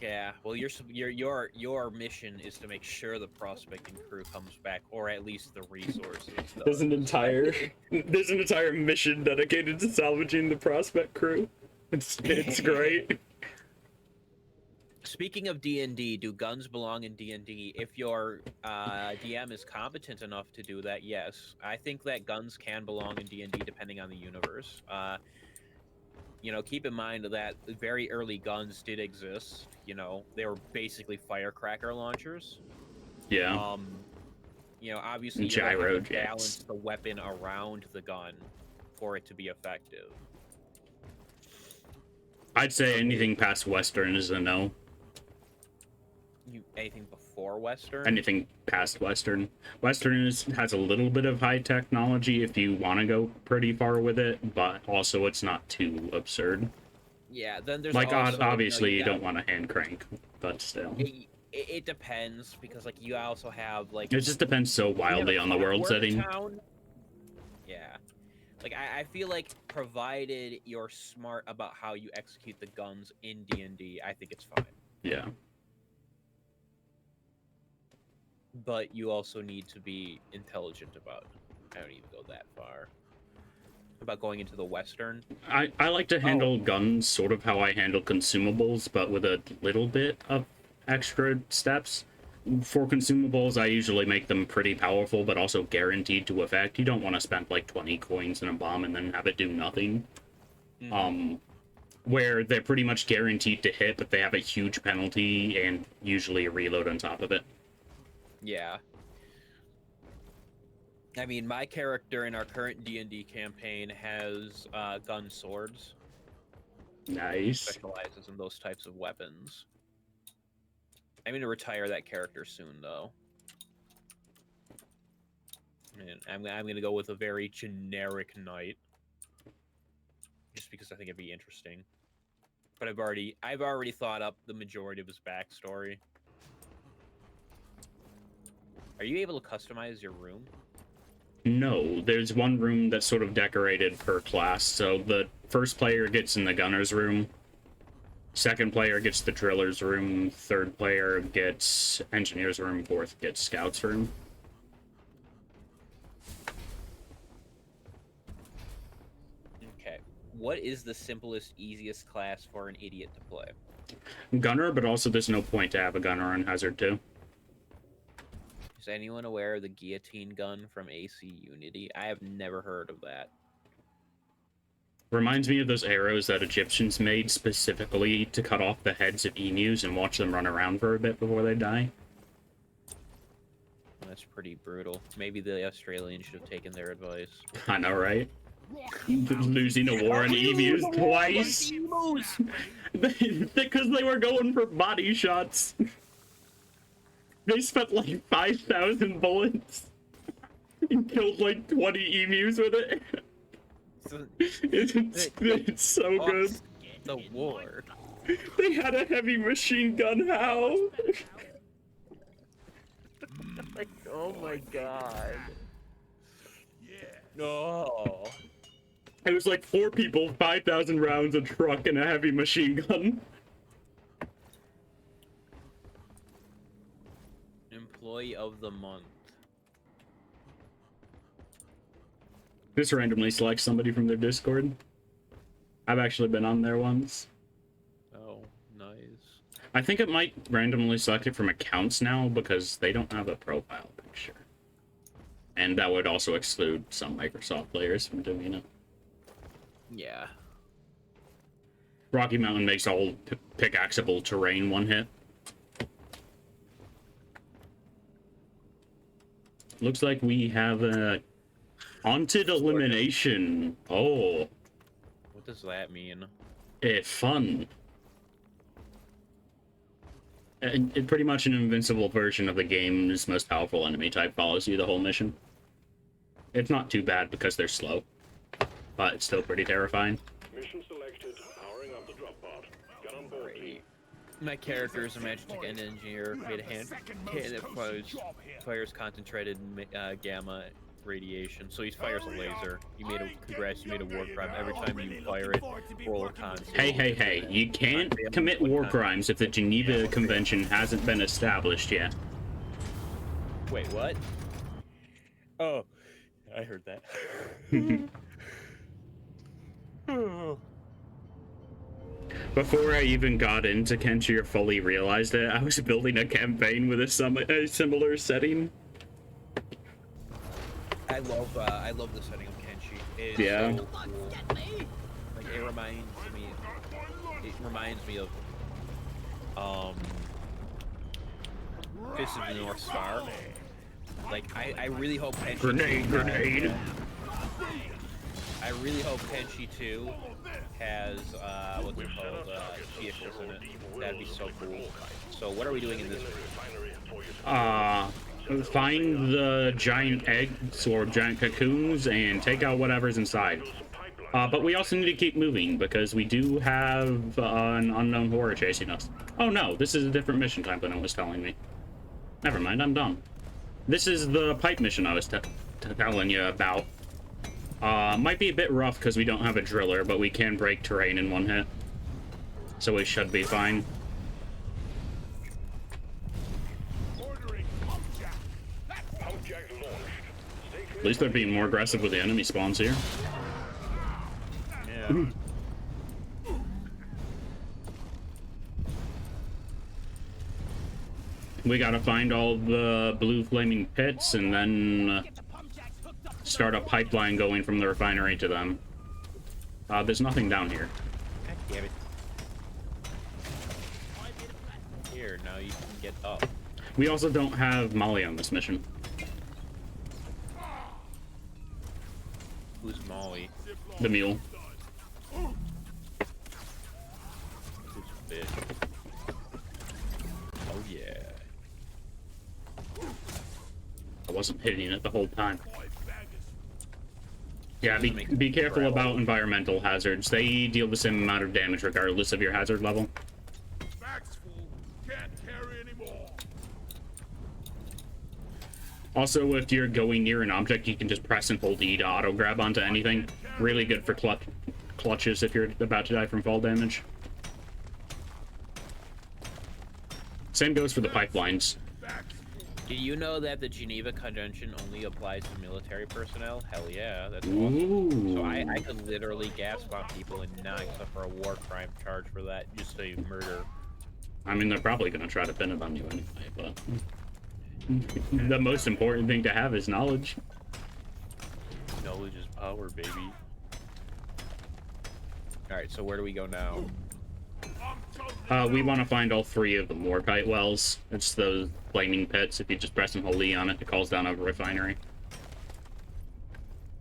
S1: yeah, well, your mission is to make sure the prospecting crew comes back, or at least the resources.
S2: There's an entire mission dedicated to salvaging the prospect crew. It's great.
S1: Speaking of D&D, do guns belong in D&D? If your DM is competent enough to do that, yes. I think that guns can belong in D&D depending on the universe. You know, keep in mind that very early guns did exist. You know, they were basically firecracker launchers.
S2: Yeah.
S1: You know, obviously you
S2: Gyro
S1: have to
S2: jets.
S1: balance the weapon around the gun for it to be effective.
S2: I'd say anything past Western is a no.
S1: Anything before Western?
S2: Anything past Western. Western has a little bit of high technology if you want to go pretty far with it, but also it's not too absurd.
S1: Yeah, then there's
S2: Like,
S1: also,
S2: obviously, you
S1: got-
S2: don't want to hand crank, but still.
S1: It depends, because like you also have like
S2: It just depends so
S1: you have
S2: wildly
S1: a
S2: on the world
S1: clockwork
S2: setting.
S1: town. Yeah, like I feel like provided you're smart about how you execute the guns in D&D, I think it's fine.
S2: Yeah.
S1: But you also need to be intelligent about it. I don't even go that far. About going into the Western.
S2: I like to handle guns sort of how I handle consumables, but with a little bit of extra steps. For consumables, I usually make them pretty powerful, but also guaranteed to effect. You don't want to spend like 20 coins in a bomb and then have it do nothing. Where they're pretty much guaranteed to hit, but they have a huge penalty and usually a reload on top of it.
S1: Yeah. I mean, my character in our current D&D campaign has gun swords.
S2: Nice.
S1: Specializes in those types of weapons. I'm going to retire that character soon, though. And I'm going to go with a very generic knight. Just because I think it'd be interesting. But I've already thought up the majority of his backstory. Are you able to customize your room?
S2: No, there's one room that's sort of decorated per class. So the first player gets in the gunner's room. Second player gets the driller's room. Third player gets engineer's room. Fourth gets scout's room.
S1: Okay. What is the simplest, easiest class for an idiot to play?
S2: Gunner, but also there's no point to have a gunner on Hazard 2.
S1: Is anyone aware of the guillotine gun from AC Unity? I have never heard of that.
S2: Reminds me of those arrows that Egyptians made specifically to cut off the heads of emus and watch them run around for a bit before they die.
S1: That's pretty brutal. Maybe the Australians should have taken their advice.
S2: I know, right? Losing a war on emus twice. Because they were going for body shots. They spent like 5,000 bullets and killed like 20 emus with it. It's so good.
S1: The war.
S2: They had a heavy machine gun. How?
S1: Oh my god. No.
S2: It was like 4 people, 5,000 rounds, a truck, and a heavy machine gun.
S1: Employee of the month.
S2: Just randomly select somebody from their Discord. I've actually been on there once.
S1: Oh, nice.
S2: I think it might randomly select it from accounts now because they don't have a profile picture. And that would also exclude some Microsoft players from doing it.
S1: Yeah.
S2: Rocky Mountain makes all pickaxeable terrain one hit. Looks like we have a haunted elimination. Oh,
S1: What does that mean?
S2: fun. It pretty much an invincible version of the game's most powerful enemy type follows you the whole mission. It's not too bad because they're slow, but it's still pretty terrifying.
S5: Mission selected. Powering up the drop pod. Get on board, team.
S1: My character is a Magitech engineer, made a hand that fires concentrated gamma radiation. So he fires a laser. You made a war crime. Every time you fire it, roll a con.
S2: Hey, you can't commit war crimes if the Geneva Convention hasn't been established yet.
S1: Wait, what? Oh, I heard that.
S2: Before I even got into Kenshi or fully realized it, I was building a campaign with a similar setting.
S1: I love the setting of Kenshi. It's
S2: Yeah.
S1: so cool. Like it reminds me of Fist of the North Star. Like I really hope Kenshi
S2: Grenade.
S1: I really hope Kenshi 2 has what's it called vehicles in it. That'd be so cool. So what are we doing in this?
S2: Find the giant eggs or giant cocoons and take out whatever's inside. But we also need to keep moving because we do have an unknown horror chasing us. Oh no, this is a different mission type than it was telling me. Never mind, I'm done. This is the pipe mission I was telling you about. Might be a bit rough because we don't have a driller, but we can break terrain in one hit. So we should be fine.
S7: Ordering pump jack.
S5: Pump jack launched. Stay clear.
S2: At least they're being more aggressive with the enemy spawns here.
S1: Yeah.
S2: We gotta find all the blue flaming pits and then
S4: Get the pump jacks hooked up.
S2: start a pipeline going from the refinery to them. There's nothing down here.
S1: God damn it. Here, now you can get up.
S2: We also don't have Molly on this mission.
S1: Who's Molly?
S2: The mule.
S1: Who's Fish? Oh yeah.
S2: I wasn't hitting it the whole time.
S7: My bag is
S2: Yeah, be careful about environmental hazards. They deal the same amount of damage regardless of your hazard level.
S7: bags full. Can't carry anymore.
S2: Also, if you're going near an object, you can just press and hold E to auto grab onto anything. Really good for clutches if you're about to die from fall damage. Same goes for the pipelines.
S1: Did you know that the Geneva Convention only applies to military personnel? Hell yeah, that's awesome. So I
S2: Ooh.
S1: could literally gasp on people and not suffer a war crime charge for that, just a murder.
S2: I mean, they're probably gonna try to pin it on you anyway, but the most important thing to have is knowledge.
S1: Knowledge is power, baby. Alright, so where do we go now?
S2: We want to find all three of the Morkite wells. It's those flaming pits. If you just press and hold E on it, it calls down a refinery.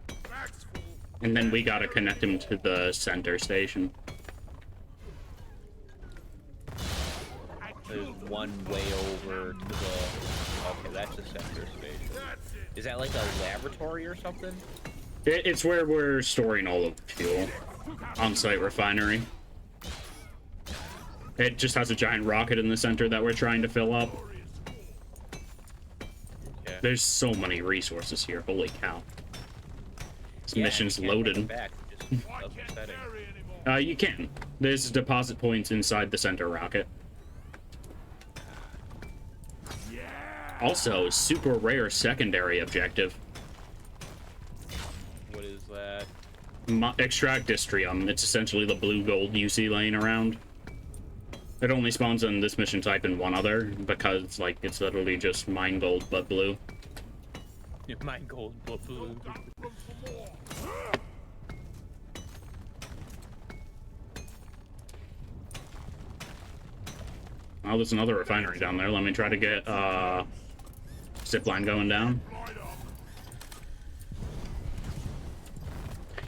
S7: Bags full.
S2: And then we gotta connect him to the center station.
S1: There's one way over to the... Okay, that's the center station.
S7: That's it.
S1: Is that like a laboratory or something?
S2: It's where we're storing all of the fuel. On-site refinery. It just has a giant rocket in the center that we're trying to fill up.
S1: Yeah.
S2: There's so many resources here. Holy cow. This
S1: Yeah,
S2: mission's
S1: you can't take
S2: loaded.
S1: it back, just
S7: I
S1: up the
S7: can't
S1: setting.
S7: carry anymore.
S2: You can. There's deposit points inside the center rocket.
S7: Yeah.
S2: Also, super rare secondary objective.
S1: What is that?
S2: Extract Distrium. It's essentially the blue gold you see laying around. It only spawns on this mission type and one other, because, like, it's literally just mine gold but blue.
S1: Mine gold, but blue.
S7: Room for more.
S2: Oh, there's another refinery down there. Let me try to get, zipline going down.
S7: Light up.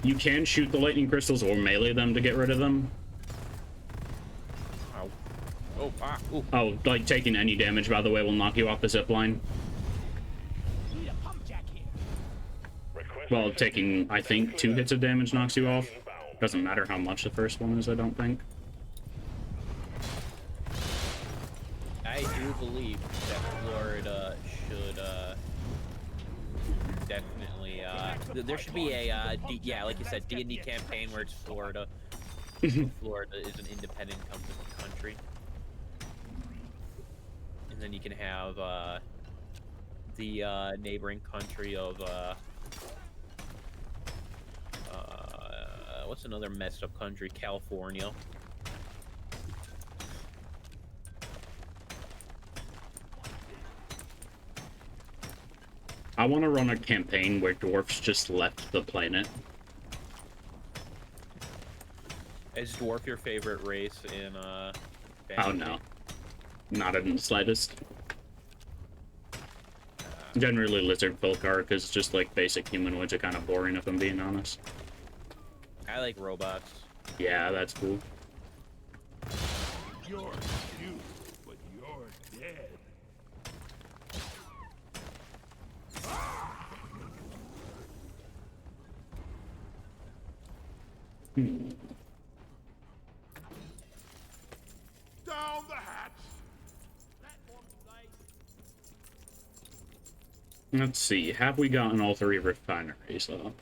S2: You can shoot the lightning crystals or melee them to get rid of them.
S1: Ow. Oh, ah, ooh.
S2: Oh, like, taking any damage, by the way, will knock you off the zipline.
S4: Need a pump jack here.
S5: Request
S2: Well, taking, I think, 2 hits of damage knocks you off.
S5: inbound.
S2: Doesn't matter how much the first one is, I don't think.
S1: I do believe that Florida should definitely there should be a yeah, like you said, D&D campaign where it's Florida. Florida is an independent country, and then you can have the neighboring country of what's another messed up country? California.
S2: I want to run a campaign where dwarfs just left the planet.
S1: Is dwarf your favorite race in
S2: Oh
S1: fantasy?
S2: no. Not in the slightest. Generally lizard folk are, because just like basic humanoids are kind of boring if I'm being honest.
S1: I like robots.
S2: Yeah, that's cool.
S7: You're cute, but you're dead. Down the hatch.
S2: Let's see. Have we gotten all 3 refineries up?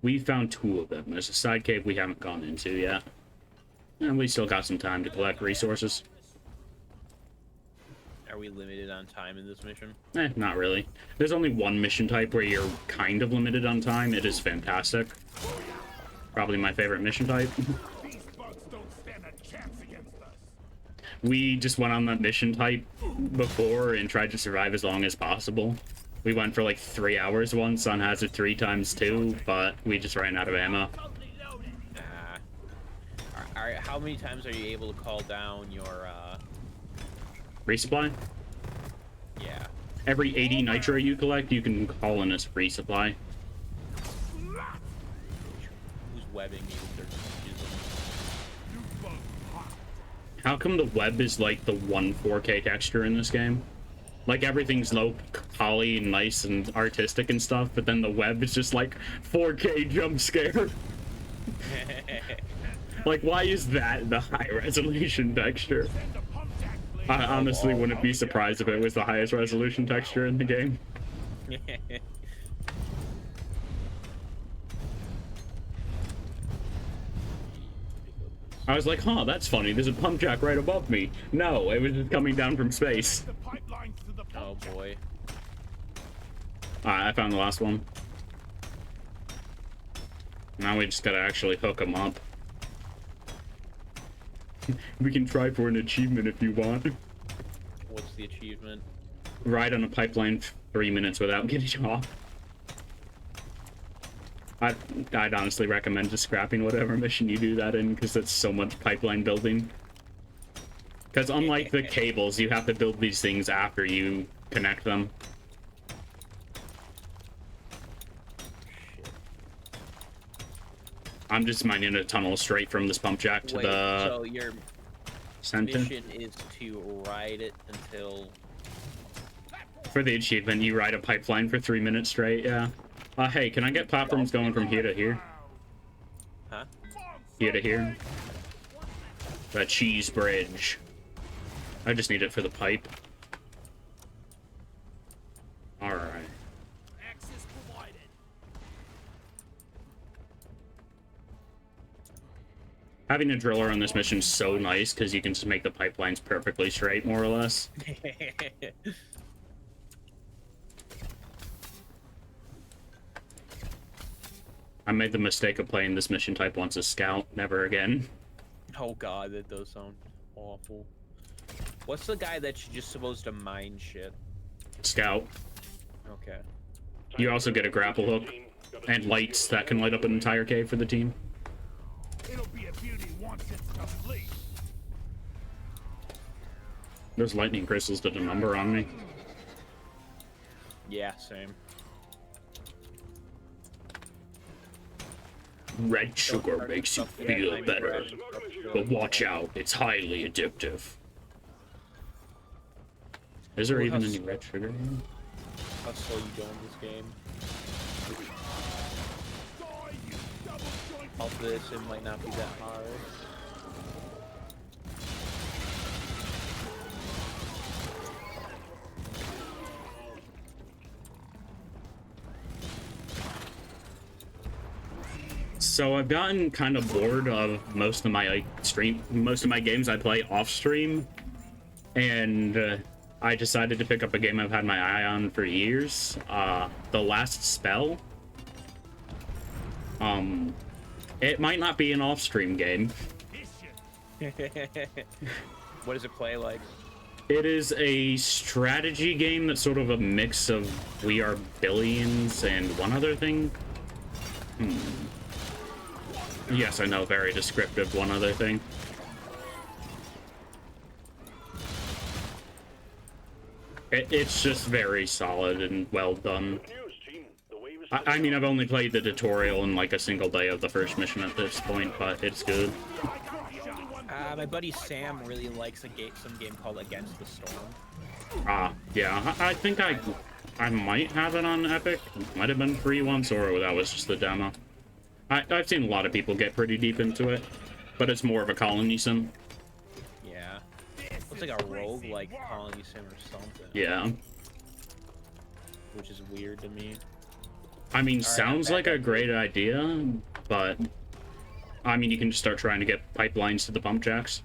S2: We found 2 of them. There's a side cave we haven't gone into yet. And we still got some time to collect resources.
S1: Are we limited on time in this mission?
S2: Not really. There's only one mission type where you're kind of limited on time. It is fantastic. Probably my favorite mission type.
S7: These bugs don't stand a chance against us.
S2: We just went on that mission type before and tried to survive as long as possible. We went for like 3 hours once on Hazard 3 times 2, but we just ran out of ammo.
S1: How many times are you able to call down your,
S2: Resupply?
S1: yeah.
S2: Every 80 nitro you collect, you can call in as resupply.
S1: Who's webbing me with their chisel?
S2: How come the web is like the one 4K texture in this game? Like everything's low poly and nice and artistic and stuff, but then the web is just like 4K jump scare. Like, why is that the high resolution texture? I honestly wouldn't be surprised if it was the highest resolution texture in the game. I was like, huh, that's funny. There's a pump jack right above me. No, it was just coming down from space.
S7: The pipelines to the
S1: Oh boy.
S2: I found the last one. Now we just gotta actually hook them up. We can try for an achievement if you want.
S1: What's the achievement?
S2: Ride on a pipeline 3 minutes without getting off. I'd honestly recommend just scrapping whatever mission you do that in, because it's so much pipeline building. Because unlike the cables, you have to build these things after you connect them. I'm just mining a tunnel straight from this pump jack to
S1: Wait,
S2: the
S1: so your
S2: center.
S1: mission is to ride it until...
S2: For the achievement, you ride a pipeline for 3 minutes straight, yeah. Hey, can I get platforms going from here to here?
S1: Huh?
S2: Here to here? The cheese bridge. I just need it for the pipe. Alright.
S7: access provided.
S2: Having a driller on this mission is so nice, because you can just make the pipelines perfectly straight, more or less. I made the mistake of playing this mission type once as scout. Never again.
S1: Oh god, that does sound awful. What's the guy that's just supposed to mine shit?
S2: Scout.
S1: Okay.
S2: You also get a grapple hook and lights that can light up an entire cave for the team.
S7: It'll be a beauty once it's complete.
S2: Those lightning crystals did a number on me.
S1: Yeah, same.
S2: Red sugar makes you feel better, but watch out, it's highly addictive. Is there even any red sugar here?
S1: How slow you go in this game? Also, this it might not be that hard.
S2: So I've gotten kind of bored of most of my games I play off stream, and I decided to pick up a game I've had my eye on for years. The Last Spell. It might not be an off-stream game.
S1: What does it play like?
S2: It is a strategy game that's sort of a mix of We Are Billions and one other thing. Yes, I know, very descriptive, one other thing. It's just very solid and well done.
S5: Good news, team. The wave is
S2: I mean, I've only played the tutorial in like a single day of the first mission at this point, but it's good.
S1: My buddy Sam really likes some game called Against the Storm.
S2: Yeah, I think I might have it on Epic. Might have been free once, or that was just the demo. I've seen a lot of people get pretty deep into it, but it's more of a colony sim.
S1: Yeah. Looks like a rogue like colony sim or something.
S2: Yeah.
S1: Which is weird to me.
S2: I mean,
S1: All right,
S2: sounds
S1: I'm
S2: like
S1: back
S2: a
S1: up.
S2: great idea, but I mean, you can just start trying to get pipelines to the pump jacks.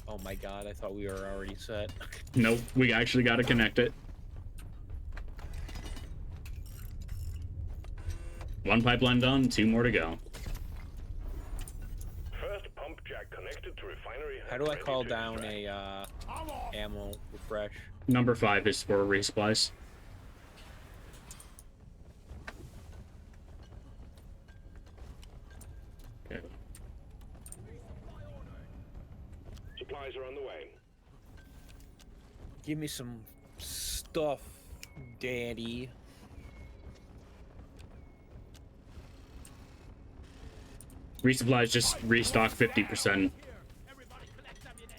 S1: Oh my god, I thought we were already set.
S2: Nope, we actually got to connect it. One pipeline done, 2 more to go.
S5: First pump jack connected to refinery.
S1: How do I
S5: ready
S1: call
S5: to
S1: down
S5: extract.
S1: a ammo refresh?
S2: Number 5 is for resupplies. Okay.
S5: Supplies are on the way.
S1: Give me some stuff, daddy.
S2: Resupplies just restock 50%.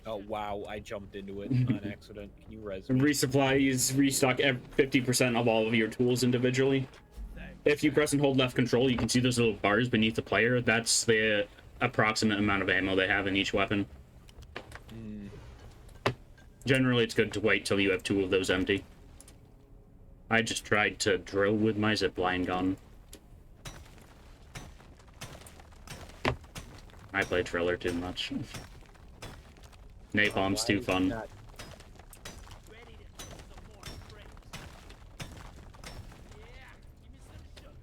S1: Oh wow, I jumped into it on accident. Can you res me?
S2: Resupplies restock 50% of all of your tools individually. If you press and hold left control, you can see those little bars beneath the player. That's the approximate amount of ammo they have in each weapon. Generally, it's good to wait till you have 2 of those empty. I just tried to drill with my zipline gun. I play Triller too much. Napalm's too fun.
S1: Not-
S4: Ready to throw some more bricks. Yeah, give me some sugar.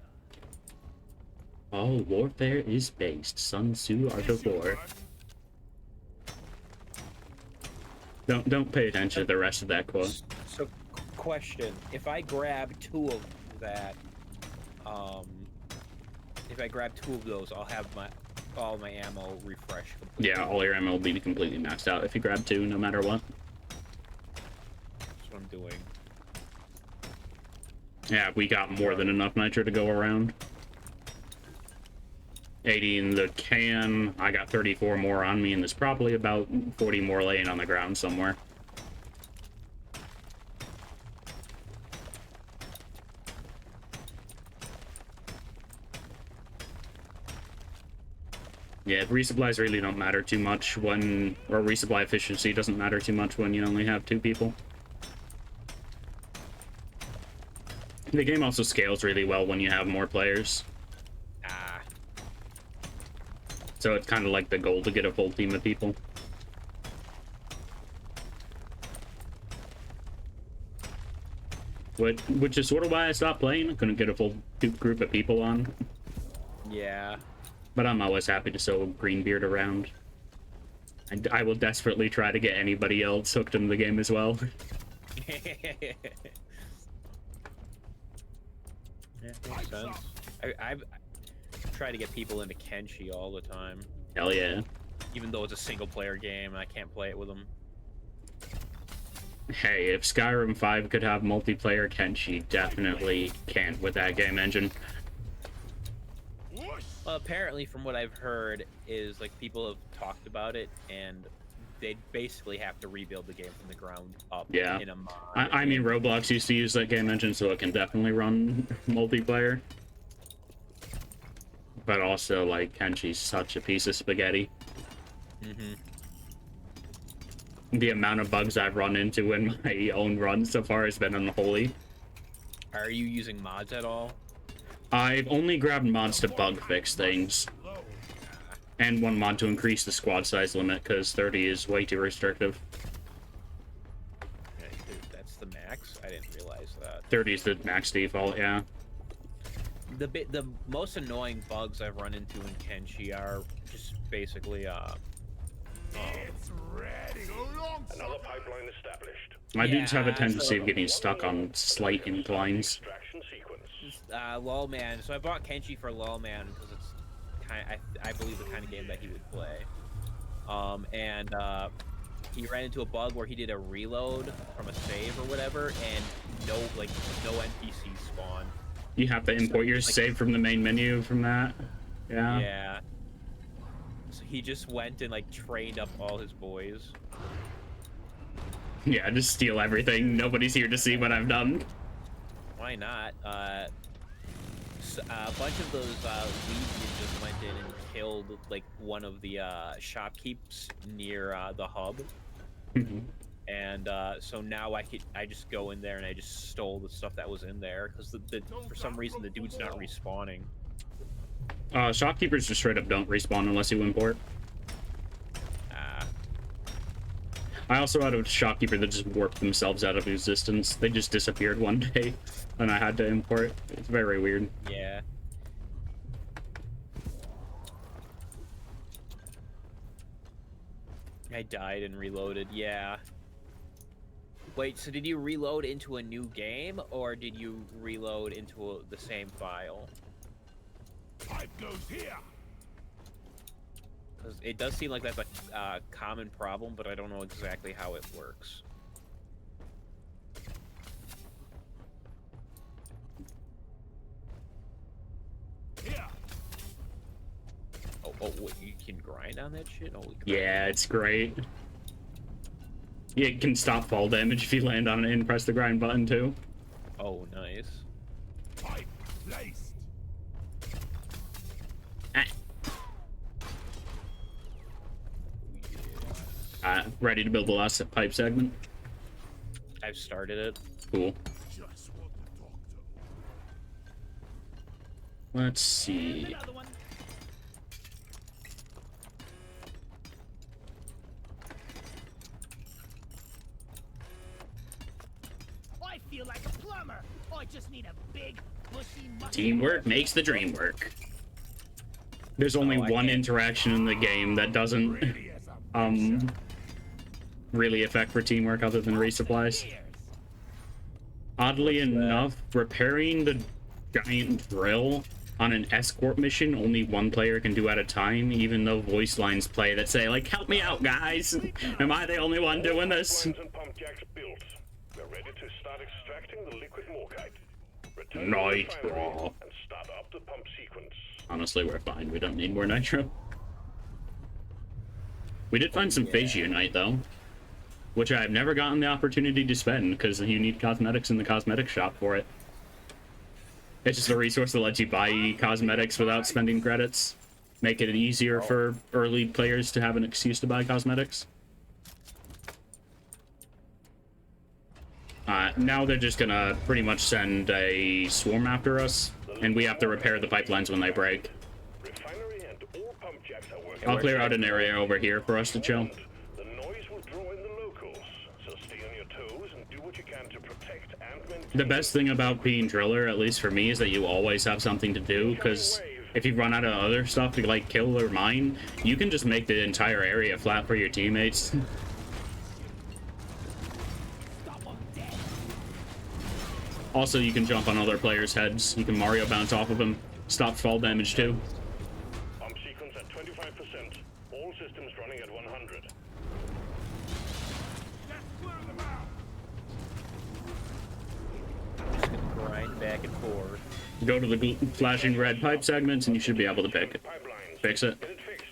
S2: All warfare is based. Sun Tzu, Art of War. Don't pay attention to the rest of that quote.
S1: So, question: if I grab 2 of that, if I grab 2 of those, I'll have all my ammo refreshed completely.
S2: Yeah, all your ammo will be completely maxed out if you grab 2, no matter what.
S1: That's what I'm doing.
S2: Yeah, we got more than enough nitro to go around. 80 in the can. I got 34 more on me, and there's probably about 40 more laying on the ground somewhere. Yeah, resupplies really don't matter too much when, or resupply efficiency doesn't matter too much when you only have 2 people. The game also scales really well when you have more players.
S1: Ah,
S2: So it's kind of like the goal to get a full team of people. Which is sort of why I stopped playing. I couldn't get a full group of people on.
S1: yeah.
S2: But I'm always happy to show Greenbeard around. I will desperately try to get anybody else hooked into the game as well.
S1: Yeah, makes sense. I've tried to get people into Kenshi all the time,
S2: Hell yeah.
S1: even though it's a single-player game and I can't play it with them.
S2: Hey, if Skyrim 5 could have multiplayer, Kenshi definitely can't with that game engine.
S1: Well, apparently, from what I've heard, is like people have talked about it, and they basically have to rebuild the game from the ground up.
S2: Yeah.
S1: In a mod.
S2: I mean, Roblox used to use that game engine, so it can definitely run multiplayer. But also, like, Kenshi's such a piece of spaghetti.
S1: Mm-hmm.
S2: The amount of bugs I've run into in my own run so far has been unholy.
S1: Are you using mods at all?
S2: I've only grabbed mods to bug fix things. And one mod to increase the squad size limit, because 30 is way too restrictive.
S1: Okay, dude, that's the max. I didn't realize that.
S2: 30 is the max default, yeah.
S1: The most annoying bugs I've run into in Kenshi are just basically
S7: It's ready. So long,
S5: Another pipeline established.
S2: My dudes have a
S1: Yeah,
S2: tendency
S1: so-
S2: of getting stuck on slight inclines.
S5: Extraction sequence.
S1: Lulman. So I bought Kenshi for Lulman because it's I believe the kind of game that he would play. He ran into a bug where he did a reload from a save or whatever, and no NPCs spawned.
S2: You have to import your save from the main menu from that. Yeah.
S1: Yeah. So he just went and like trained up all his boys.
S2: Yeah, just steal everything. Nobody's here to see what I've done.
S1: Why not? A bunch of those weed ninjas went in and killed like one of the shopkeepers near the hub. And so now I just go in there and I just stole the stuff that was in there because for some reason the dude's not respawning.
S2: Shopkeepers just straight up don't respawn unless you import. I also had a shopkeeper that just warped themselves out of existence. They just disappeared one day and I had to import. It's very weird.
S1: Yeah. I died and reloaded, yeah. Wait, so did you reload into a new game, or did you reload into the same file?
S7: Pipe goes here.
S1: Because it does seem like that's a common problem, but I don't know exactly how it works.
S7: Here.
S1: Oh, wait, you can grind on that shit? Holy crap.
S2: Yeah, it's great. Yeah, it can stop fall damage if you land on it and press the grind button too.
S1: Oh, nice.
S7: Pipe placed.
S2: Ready to build the last pipe segment?
S1: I've started it.
S2: Cool.
S7: Just what the doctor.
S2: Let's see.
S4: Another one. I feel like a plumber. I just need a big, bushy, mushy
S2: Teamwork makes the dream work. There's only
S1: Oh, I
S2: one
S1: can't-
S2: interaction in the game that doesn't
S7: Ready as a
S2: really affect for teamwork other than resupplies.
S4: ears.
S2: Oddly enough, repairing the giant drill on an escort mission only one player can do at a time, even though voice lines play that say like, help me out guys, am I the only one doing this?
S5: Pipelines and pump jacks built. We're ready to start extracting the liquid morkite. Return to the
S2: Nitro.
S5: refinery and start up the pump sequence.
S2: Honestly, we're fine, we don't need more nitro. We did find some phase unite though, which I've never gotten the opportunity to spend because you need cosmetics in the cosmetic shop for it. It's just a resource that lets you buy cosmetics without spending credits. Make it easier for early players to have an excuse to buy cosmetics. Now they're just gonna pretty much send a swarm after us, and we have to repair the pipelines when they break.
S5: Refinery and all pump jacks are working.
S2: I'll clear out an area over here for us to chill.
S5: The noise will draw in the locals, so stay on your toes and do what you can to protect and maintain.
S2: The best thing about being driller, at least for me, is that you always have something to do, because if you run out of other stuff to like kill or mine, you can just make the entire area flat for your teammates. Also, you can jump on other players' heads. You can Mario bounce off of them. Stop fall damage too.
S5: Pump sequence at 25%. All systems running at 100.
S7: Just clear them out.
S1: Just gonna grind back and forth.
S2: Go to the flashing red pipe segments and you should be able to pick it.
S5: Pipelines.
S2: Fix it.
S5: Get it fixed.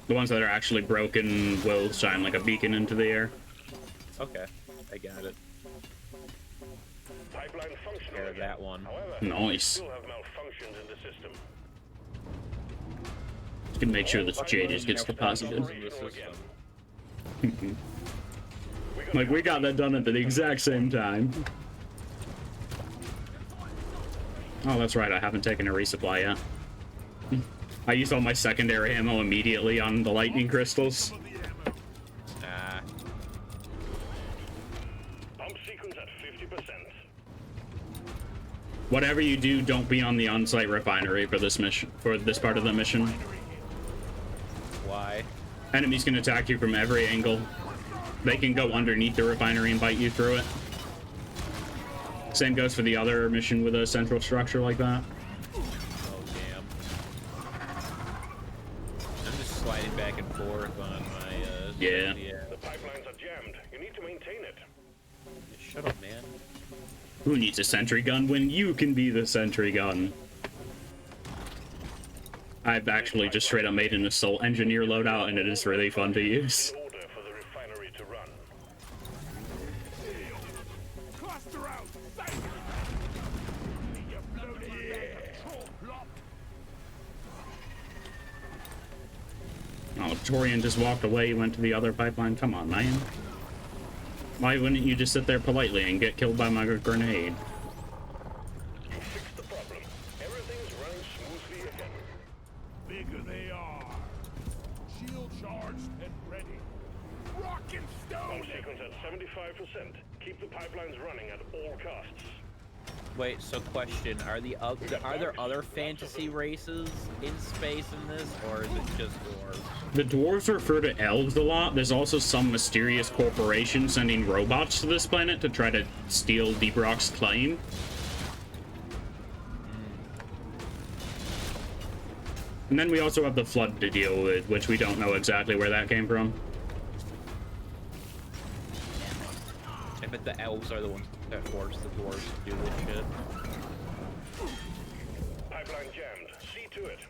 S2: The ones that are actually broken will shine like a beacon into the air.
S1: Okay, I got it.
S5: Pipeline functional
S1: Care of
S5: again.
S1: that one.
S5: However,
S2: Nice.
S5: still have malfunctions in the system.
S2: You can make sure this Jadis gets deposited.
S1: In the system.
S2: Like, we got that done at the exact same time. Oh, that's right, I haven't taken a resupply yet. I used all my secondary ammo immediately on the lightning crystals.
S1: Ah,
S5: Pump sequence at 50%.
S2: Whatever you do, don't be on the on-site refinery for this mission, for this part of the mission.
S1: why?
S2: Enemies can attack you from every angle. They can go underneath the refinery and bite you through it. Same goes for the other mission with a central structure like that.
S1: Oh damn. I'm just sliding back and forth on my
S2: Yeah.
S5: The pipelines are jammed. You need to maintain it.
S1: Shut up, man.
S2: Who needs a sentry gun when you can be the sentry gun? I've actually just straight up made an assault engineer loadout, and it is really fun to use.
S5: Order for the refinery to run.
S7: Cluster out! Safe! You bloody plop.
S2: Oh, Torian just walked away, went to the other pipeline. Come on, man. Why wouldn't you just sit there politely and get killed by my grenade?
S5: Fix the problem. Everything's running smoothly again.
S7: Bigger they are. Shield charged and ready. Rock and
S5: Bomb
S7: stone!
S5: sequence at 75%. Keep the pipelines running at all costs.
S1: Wait, so question: are there other fantasy races in space in this, or is it just dwarves?
S2: The dwarves refer to elves a lot. There's also some mysterious corporation sending robots to this planet to try to steal Deep Rock's claim. And then we also have the flood to deal with, which we don't know exactly where that came from.
S1: I bet the elves are the ones that force the dwarves to do this shit.
S5: Pipeline jammed. See to it.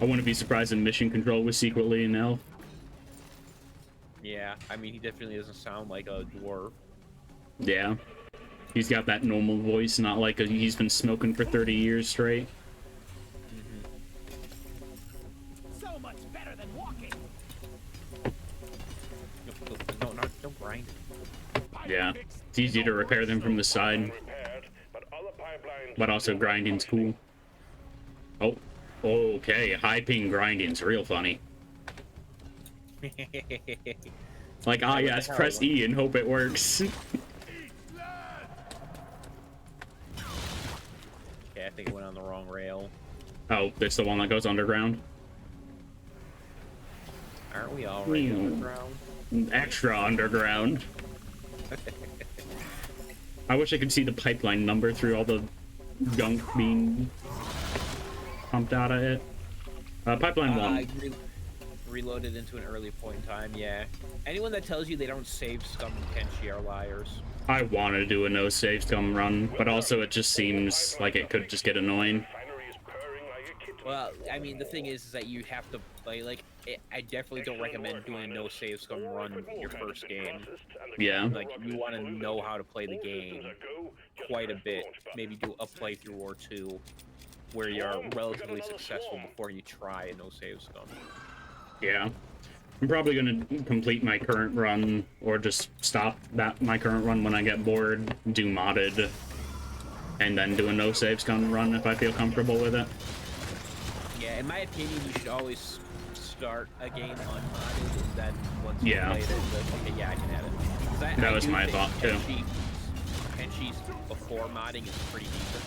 S2: I wouldn't be surprised if Mission Control was secretly an elf.
S1: Yeah, I mean, he definitely doesn't sound like a dwarf.
S2: Yeah. He's got that normal voice, not like he's been smoking for 30 years straight.
S4: So much better than walking.
S1: Don't grind.
S2: Yeah. It's easy to repair them from the side,
S5: Repaired, but other pipelines.
S2: but also grinding's cool. Oh, okay. High ping grinding's real funny. Like, ah, yes, press E and hope it works.
S1: Okay, I think it went on the wrong rail.
S2: Oh, it's the one that goes underground.
S1: Aren't we already
S2: Meow.
S1: underground?
S2: Extra underground. I wish I could see the pipeline number through all the gunk being pumped out of it. Pipeline
S1: I
S2: 1.
S1: reloaded into an early point in time, yeah. Anyone that tells you they don't save Scum and Kenshi are liars.
S2: I want to do a no save scum run, but also it just seems like it could just get annoying.
S5: Refinery is purring like a kitten.
S1: Well, I mean, the thing is that you have to play, like, I definitely don't recommend doing a no save Scum run your first game.
S2: Yeah.
S1: Like, you want to know how to play the game quite a bit. Maybe do a playthrough or two where you're relatively successful before you try a no save Scum.
S2: Yeah. I'm probably going to complete my current run, or just stop my current run when I get bored, do modded, and then do a no save scum run if I feel comfortable with it.
S1: Yeah, in my opinion, you should always start a game unmodded, and then once you
S2: Yeah.
S1: play it, you're like, okay, yeah, I can have it. 'Cause
S2: That
S1: I
S2: was
S1: do
S2: my
S1: think
S2: thought, too.
S1: Kenshi's before modding is pretty decent.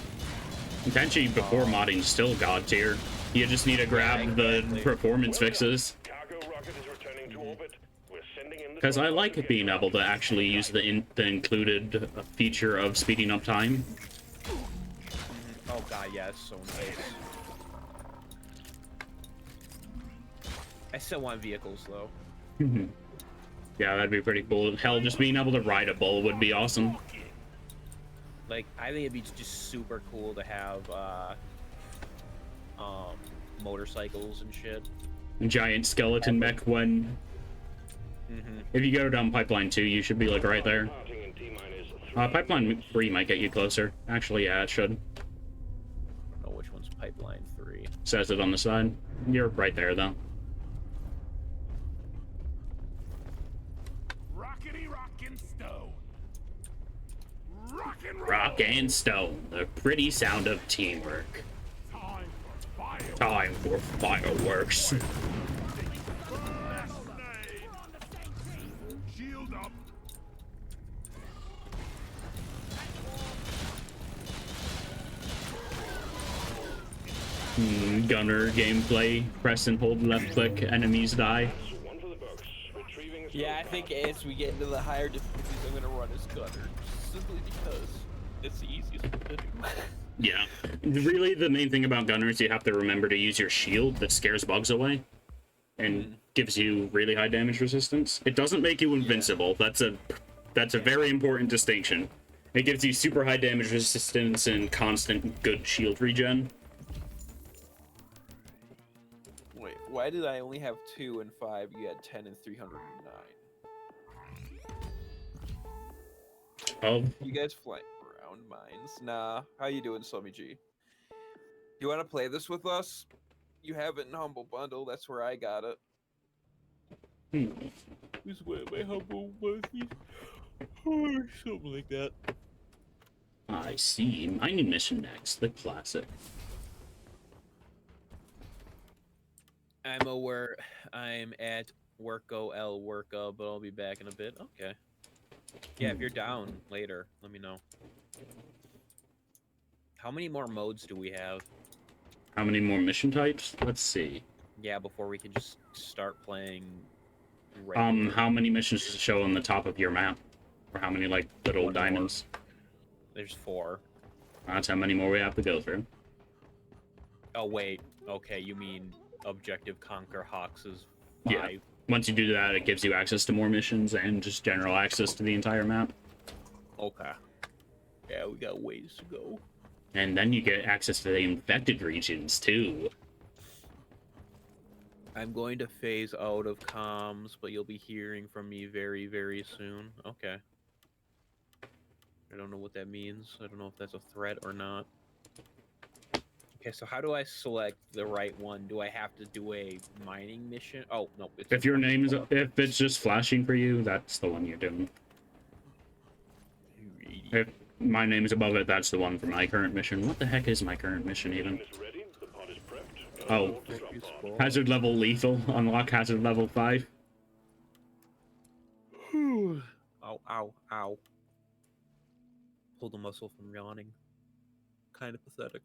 S2: Tenchi before modding still god tier. You just need to grab the
S1: exactly.
S2: performance fixes.
S5: Cargo rocket is returning to orbit. We're sending in the
S2: Because I like being able to actually use the included feature of speeding up time.
S1: Oh god, yeah, it's so nice. I still want vehicles, though.
S2: Yeah, that'd be pretty cool. Hell, just being able to ride a bull would be awesome.
S1: Like, I think it'd be just super cool to have, motorcycles and shit.
S2: Giant skeleton mech when... If you go down Pipeline 2, you should be, like, right there.
S5: Departing in T-minus 3.
S2: Pipeline 3 might get you closer. Actually, yeah, it should.
S1: I don't know which one's Pipeline 3.
S2: Says it on the side. You're right there, though.
S7: Rockety rockin' stone. Rock and roll.
S2: Rock and stone, the pretty sound of teamwork.
S7: Time for fire.
S2: Time for fireworks.
S7: Shield up.
S2: Gunner gameplay. Press and hold left click, enemies die.
S5: One for the books. Retrieving
S1: Yeah, I think as we get into the higher difficulties, I'm gonna run as Gunner, simply because it's the easiest one to do.
S2: Yeah. Really, the main thing about Gunner is you have to remember to use your shield that scares bugs away. And gives you really high damage resistance. It doesn't make you invincible. That's a That's a very important distinction. It gives you super high damage resistance and constant good shield regen.
S1: Wait, why did I only have 2 and 5? You had 10 and 309.
S2: Oh,
S1: You guys flank around mines. Nah, how you doing, Slummy G? You want to play this with us? You have it in Humble Bundle. That's where I got it. This is where my Humble Bundle. Something like that.
S2: I see. Mining mission next. The classic.
S1: I'm aware. I'm at Worko L Worka, but I'll be back in a bit. Okay. Yeah, if you're down later, let me know. How many more modes do we have?
S2: How many more mission types? Let's see.
S1: Yeah, before we can just start playing. regular.
S2: How many missions does it show on the top of your map? Or how many, like, little
S1: One more.
S2: diamonds?
S1: There's 4.
S2: That's how many more we have to go through.
S1: Oh wait. Okay, you mean Objective Conquer Hawks' 5.
S2: Yeah. Once you do that, it gives you access to more missions and just general access to the entire map.
S1: Okay. Yeah, we got ways to go.
S2: And then you get access to the infected regions, too.
S1: I'm going to phase out of comms, but you'll be hearing from me very, very soon. Okay. I don't know what that means. I don't know if that's a threat or not. Okay, so how do I select the right one? Do I have to do a mining mission? Oh, no. It's
S2: If your name is, if it's just flashing for you, that's the one you're doing. If my name is above it, that's the one for my current mission. What the heck is my current mission even?
S5: Is ready. The pod is prepped.
S2: Oh,
S5: Drop pod.
S2: hazard level lethal. Unlock hazard level 5.
S1: Ow, ow, ow. Pulled a muscle from yawning. Kind of pathetic.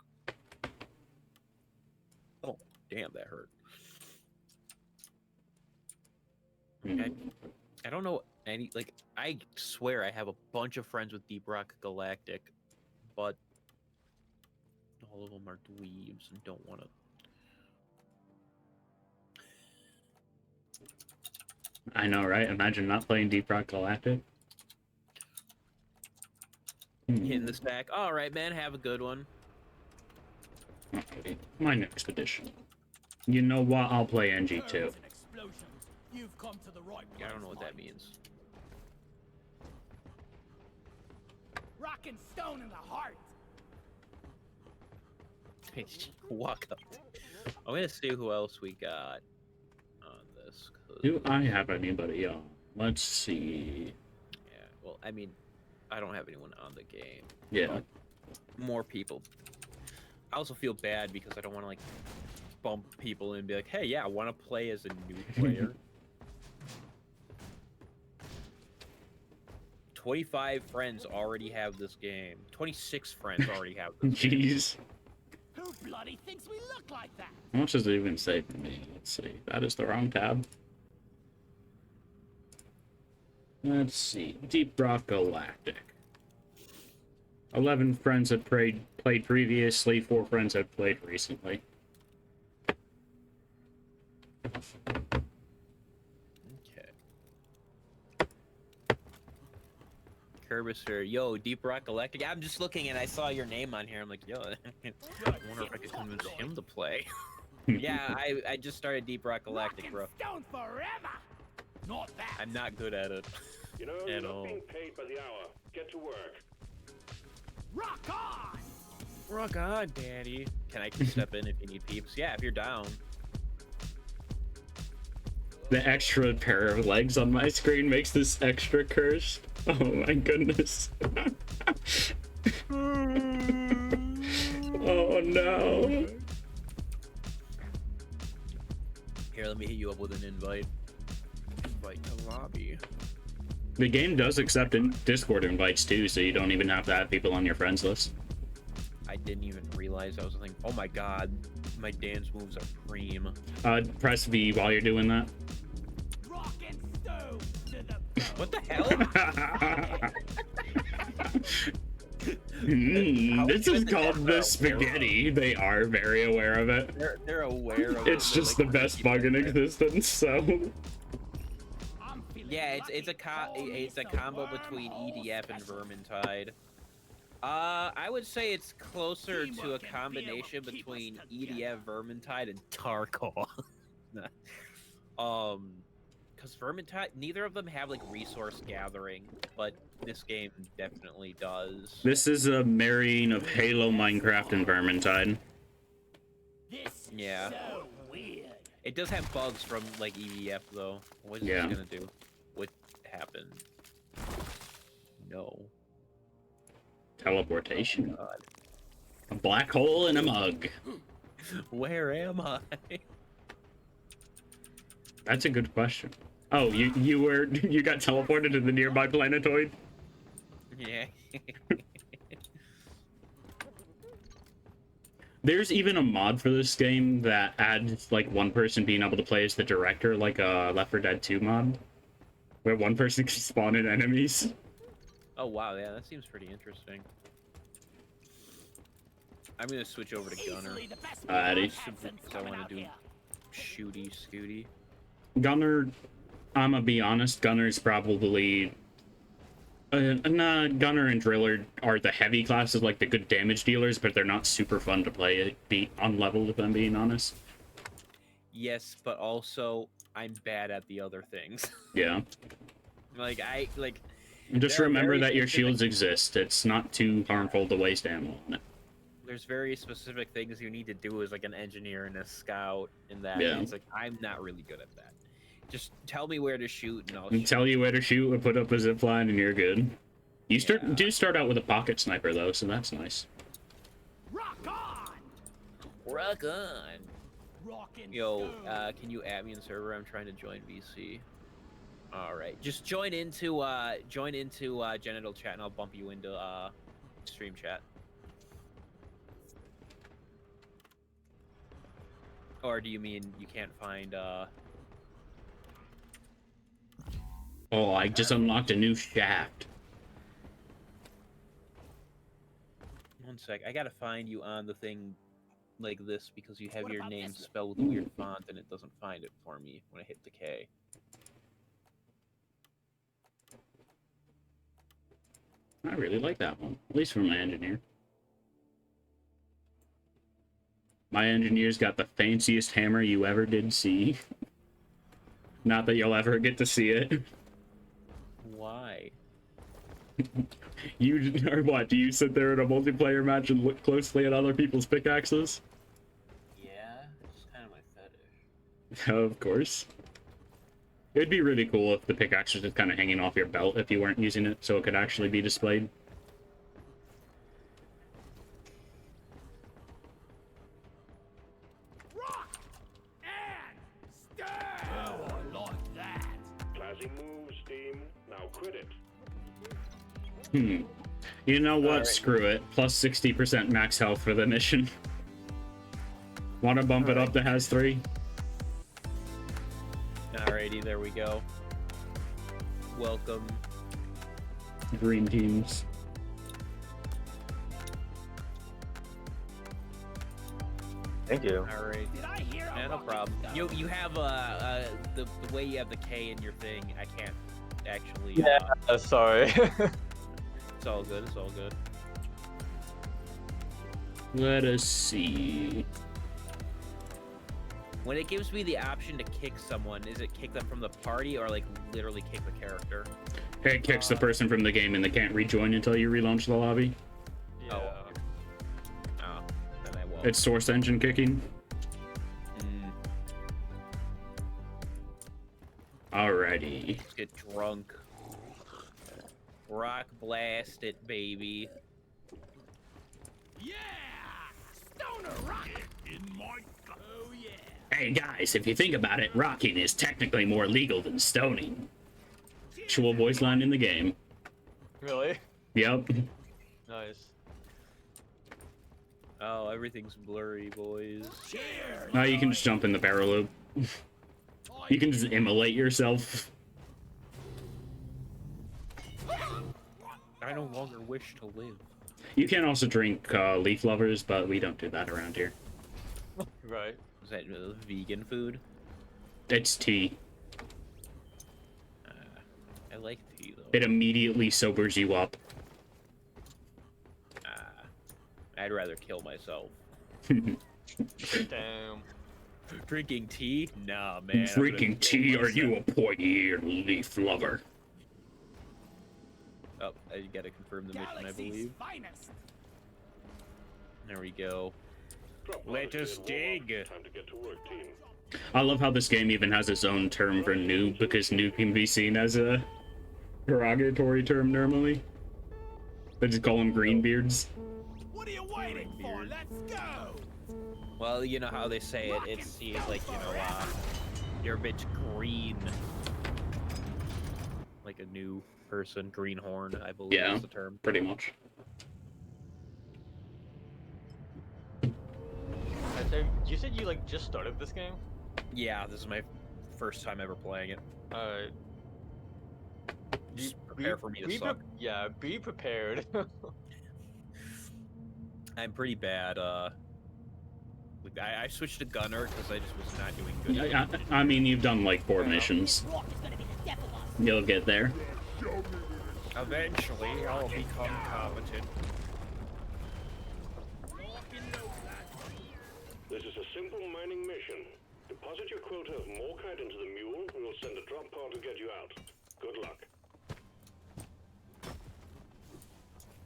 S1: Oh, damn, that hurt. I don't know any, like, I swear I have a bunch of friends with Deep Rock Galactic, but all of them are dweebs and don't want to.
S2: I know, right? Imagine not playing Deep Rock Galactic.
S1: Hitting the stack. All right, man, have a good one.
S2: Okay, mine expedition. You know what? I'll play NG2.
S4: Turrets and explosions. You've come to the right
S1: Yeah, I don't know
S4: place,
S1: what that
S4: mate.
S1: means.
S4: Rock and stone in the heart.
S1: Walk up. I'm gonna see who else we got on this. 'Cause,
S2: Do I have anybody on? Let's see.
S1: yeah, well, I mean, I don't have anyone on the game.
S2: Yeah.
S1: More people. I also feel bad because I don't want to like bump people in and be like, hey, yeah, I want to play as a new player. 25 friends already have this game. 26 friends already have this game.
S2: Jeez.
S4: Who bloody thinks we look like that?
S2: How much does it even say for me? Let's see. That is the wrong tab. Let's see. Deep Rock Galactic. 11 friends had played previously. 4 friends had played recently.
S1: Okay. Kerbister, yo, Deep Rock Galactic. I'm just looking and I saw your name on here. I'm like, yo, I wonder if I could convince him to play. Yeah, I just started Deep Rock Galactic,
S4: Rock
S1: bro.
S4: and stone forever. Not that.
S1: I'm not good at it.
S5: You know,
S1: At
S5: you're not
S1: all.
S5: being paid by the hour. Get to work.
S4: Rock on.
S1: Rock on, Daddy. Can I step in if you need peeps? Yeah, if you're down.
S2: The extra pair of legs on my screen makes this extra cursed. Oh my goodness. Oh no.
S1: Here, let me hit you up with an invite. Invite to lobby.
S2: The game does accept Discord invites too, so you don't even have to have people on your friends list.
S1: I didn't even realize that was a thing. Oh my god, my dance moves are cream.
S2: Press V while you're doing that.
S4: Rock and stone to the
S1: What the hell?
S2: This is called the spaghetti. They are very aware of it.
S1: They're aware of it.
S2: It's just the best bug in existence, so.
S4: I'm feeling
S1: Yeah, it's a combo between EDF and Vermintide. I would say it's closer to a combination between EDF, Vermintide, and Tarkov. Because Vermintide, neither of them have like resource gathering, but this game definitely does.
S2: This is a marrying of Halo, Minecraft, and Vermintide.
S4: This
S1: Yeah.
S4: is so weird.
S1: It does have bugs from like EDF though. What is
S2: Yeah.
S1: this gonna do? What happened? No.
S2: Teleportation.
S1: God.
S2: A black hole in a mug.
S1: Where am I?
S2: That's a good question. Oh, you got teleported to the nearby planetoid?
S1: Yeah.
S2: There's even a mod for this game that adds like one person being able to play as the director, like a Left 4 Dead 2 mod, where one person can spawn in enemies.
S1: Oh wow, yeah, that seems pretty interesting. I'm gonna switch over to Gunner.
S4: Easily the best
S2: Alrighty.
S4: Hansen's
S1: Because I
S4: coming
S1: want
S4: out
S1: to do
S4: here.
S1: shooty scooty.
S2: Gunner, I'ma be honest, Gunner's probably Gunner and Driller are the heavy classes, like the good damage dealers, but they're not super fun to play be on level, if I'm being honest.
S1: Yes, but also I'm bad at the other things.
S2: Yeah. Just
S1: There are
S2: remember
S1: very
S2: that your
S1: specific-
S2: shields exist. It's not too harmful to waste ammo on it.
S1: There's very specific things you need to do as like an engineer and a scout and that.
S2: Yeah.
S1: And it's like I'm not really good at that. Just tell me where to shoot and I'll
S2: And
S1: shoot.
S2: tell you where to shoot and put up a zip line and you're good. You
S1: Yeah.
S2: do start out with a pocket sniper though, so that's nice.
S4: Rock on!
S1: Rock on.
S4: Rockin'
S1: Yo,
S4: stone.
S1: can you add me in server? I'm trying to join VC. All right, just join into genital chat, and I'll bump you into stream chat. Or do you mean you can't find
S2: Oh, I just unlocked a new shaft.
S1: One sec, I gotta find you on the thing like this because you have
S4: What
S1: your
S4: about
S1: name
S4: this?
S1: spelled with a weird font and it doesn't find it for me when I hit the K.
S2: I really like that one, at least for my engineer. My engineer's got the fanciest hammer you ever did see. Not that you'll ever get to see it.
S1: Why?
S2: You or what? Do you sit there in a multiplayer match and look closely at other people's pickaxes?
S1: Yeah, it's kind of my fetish.
S2: Of course. It'd be really cool if the pickaxe was just kind of hanging off your belt if you weren't using it, so it could actually be displayed.
S4: Rock and stone! Oh, I like that.
S5: Classy moves, team. Now quit it.
S2: You know what?
S1: Alright.
S2: Screw it. Plus 60% max health for the mission. Want to bump it up to has 3?
S1: Alrighty, there we go. Welcome.
S2: Dream teams.
S8: Thank you.
S1: Alright.
S4: Did I hear a
S1: Yeah, no
S4: rocket
S1: problem.
S4: stone?
S1: You have the way you have the K in your thing. I can't actually.
S8: Yeah, sorry.
S1: It's all good. It's all good.
S2: Let us see.
S1: When it gives me the option to kick someone, is it kick them from the party or like literally kick the character?
S2: It kicks the person from the game and they can't rejoin until you relaunch the lobby.
S8: Yeah.
S1: Oh, then I won't.
S2: It's source engine kicking.
S1: Mm,
S2: Alrighty.
S1: let's get drunk. Rock blast it, baby.
S4: Yeah! Stoner rocket!
S7: In my gut.
S4: Oh, yeah.
S2: Hey guys, if you think about it, rocking is technically more legal than stoning. Actual voice line in the game.
S8: Really?
S2: Yep.
S8: Nice.
S1: Oh, everything's blurry, boys.
S4: Cheers!
S2: Now you can just jump in the barrel loop. You can just immolate yourself.
S1: I no longer wish to live.
S2: You can also drink leaf lovers, but we don't do that around here.
S8: Right.
S1: Is that vegan food?
S2: It's tea.
S1: I like tea though.
S2: It immediately sobers you up.
S1: I'd rather kill myself.
S8: Damn.
S1: Drinking tea? Nah, man. I'm gonna
S2: Drinking
S1: kill
S2: tea? Are you
S1: myself.
S2: a pointy-eared leaf lover?
S1: Oh, I gotta confirm the mission, I
S4: Galaxy's
S1: believe.
S4: finest.
S1: There we go.
S5: Drop pod
S1: Let
S5: is
S1: us
S5: cleared. Warm
S1: dig.
S5: up. Time to get to work, team.
S2: I love how this game even has its own term for noob, because noob can be seen as a derogatory term normally. They just call them greenbeards.
S4: What are you waiting for? Let's go.
S1: Well, you know how they say it. It's like, you know, you're a bit green. Like a new person, greenhorn, I believe
S2: Yeah.
S1: is the term.
S2: Pretty much.
S8: So, you said you like just started this game?
S1: Yeah, this is my first time ever playing it.
S8: Alright.
S1: Just prepare for me to
S8: be
S1: suck.
S8: Yeah, be prepared.
S1: I'm pretty bad. Like, I switched to gunner because I just was not doing good.
S2: I mean, you've done like 4 missions.
S4: Rock is gonna be the death of us.
S2: You'll get there.
S1: Eventually, I'll become competent.
S5: This is a simple mining mission. Deposit your quota of Morkite into the mule, and we'll send a drop pod to get you out. Good luck.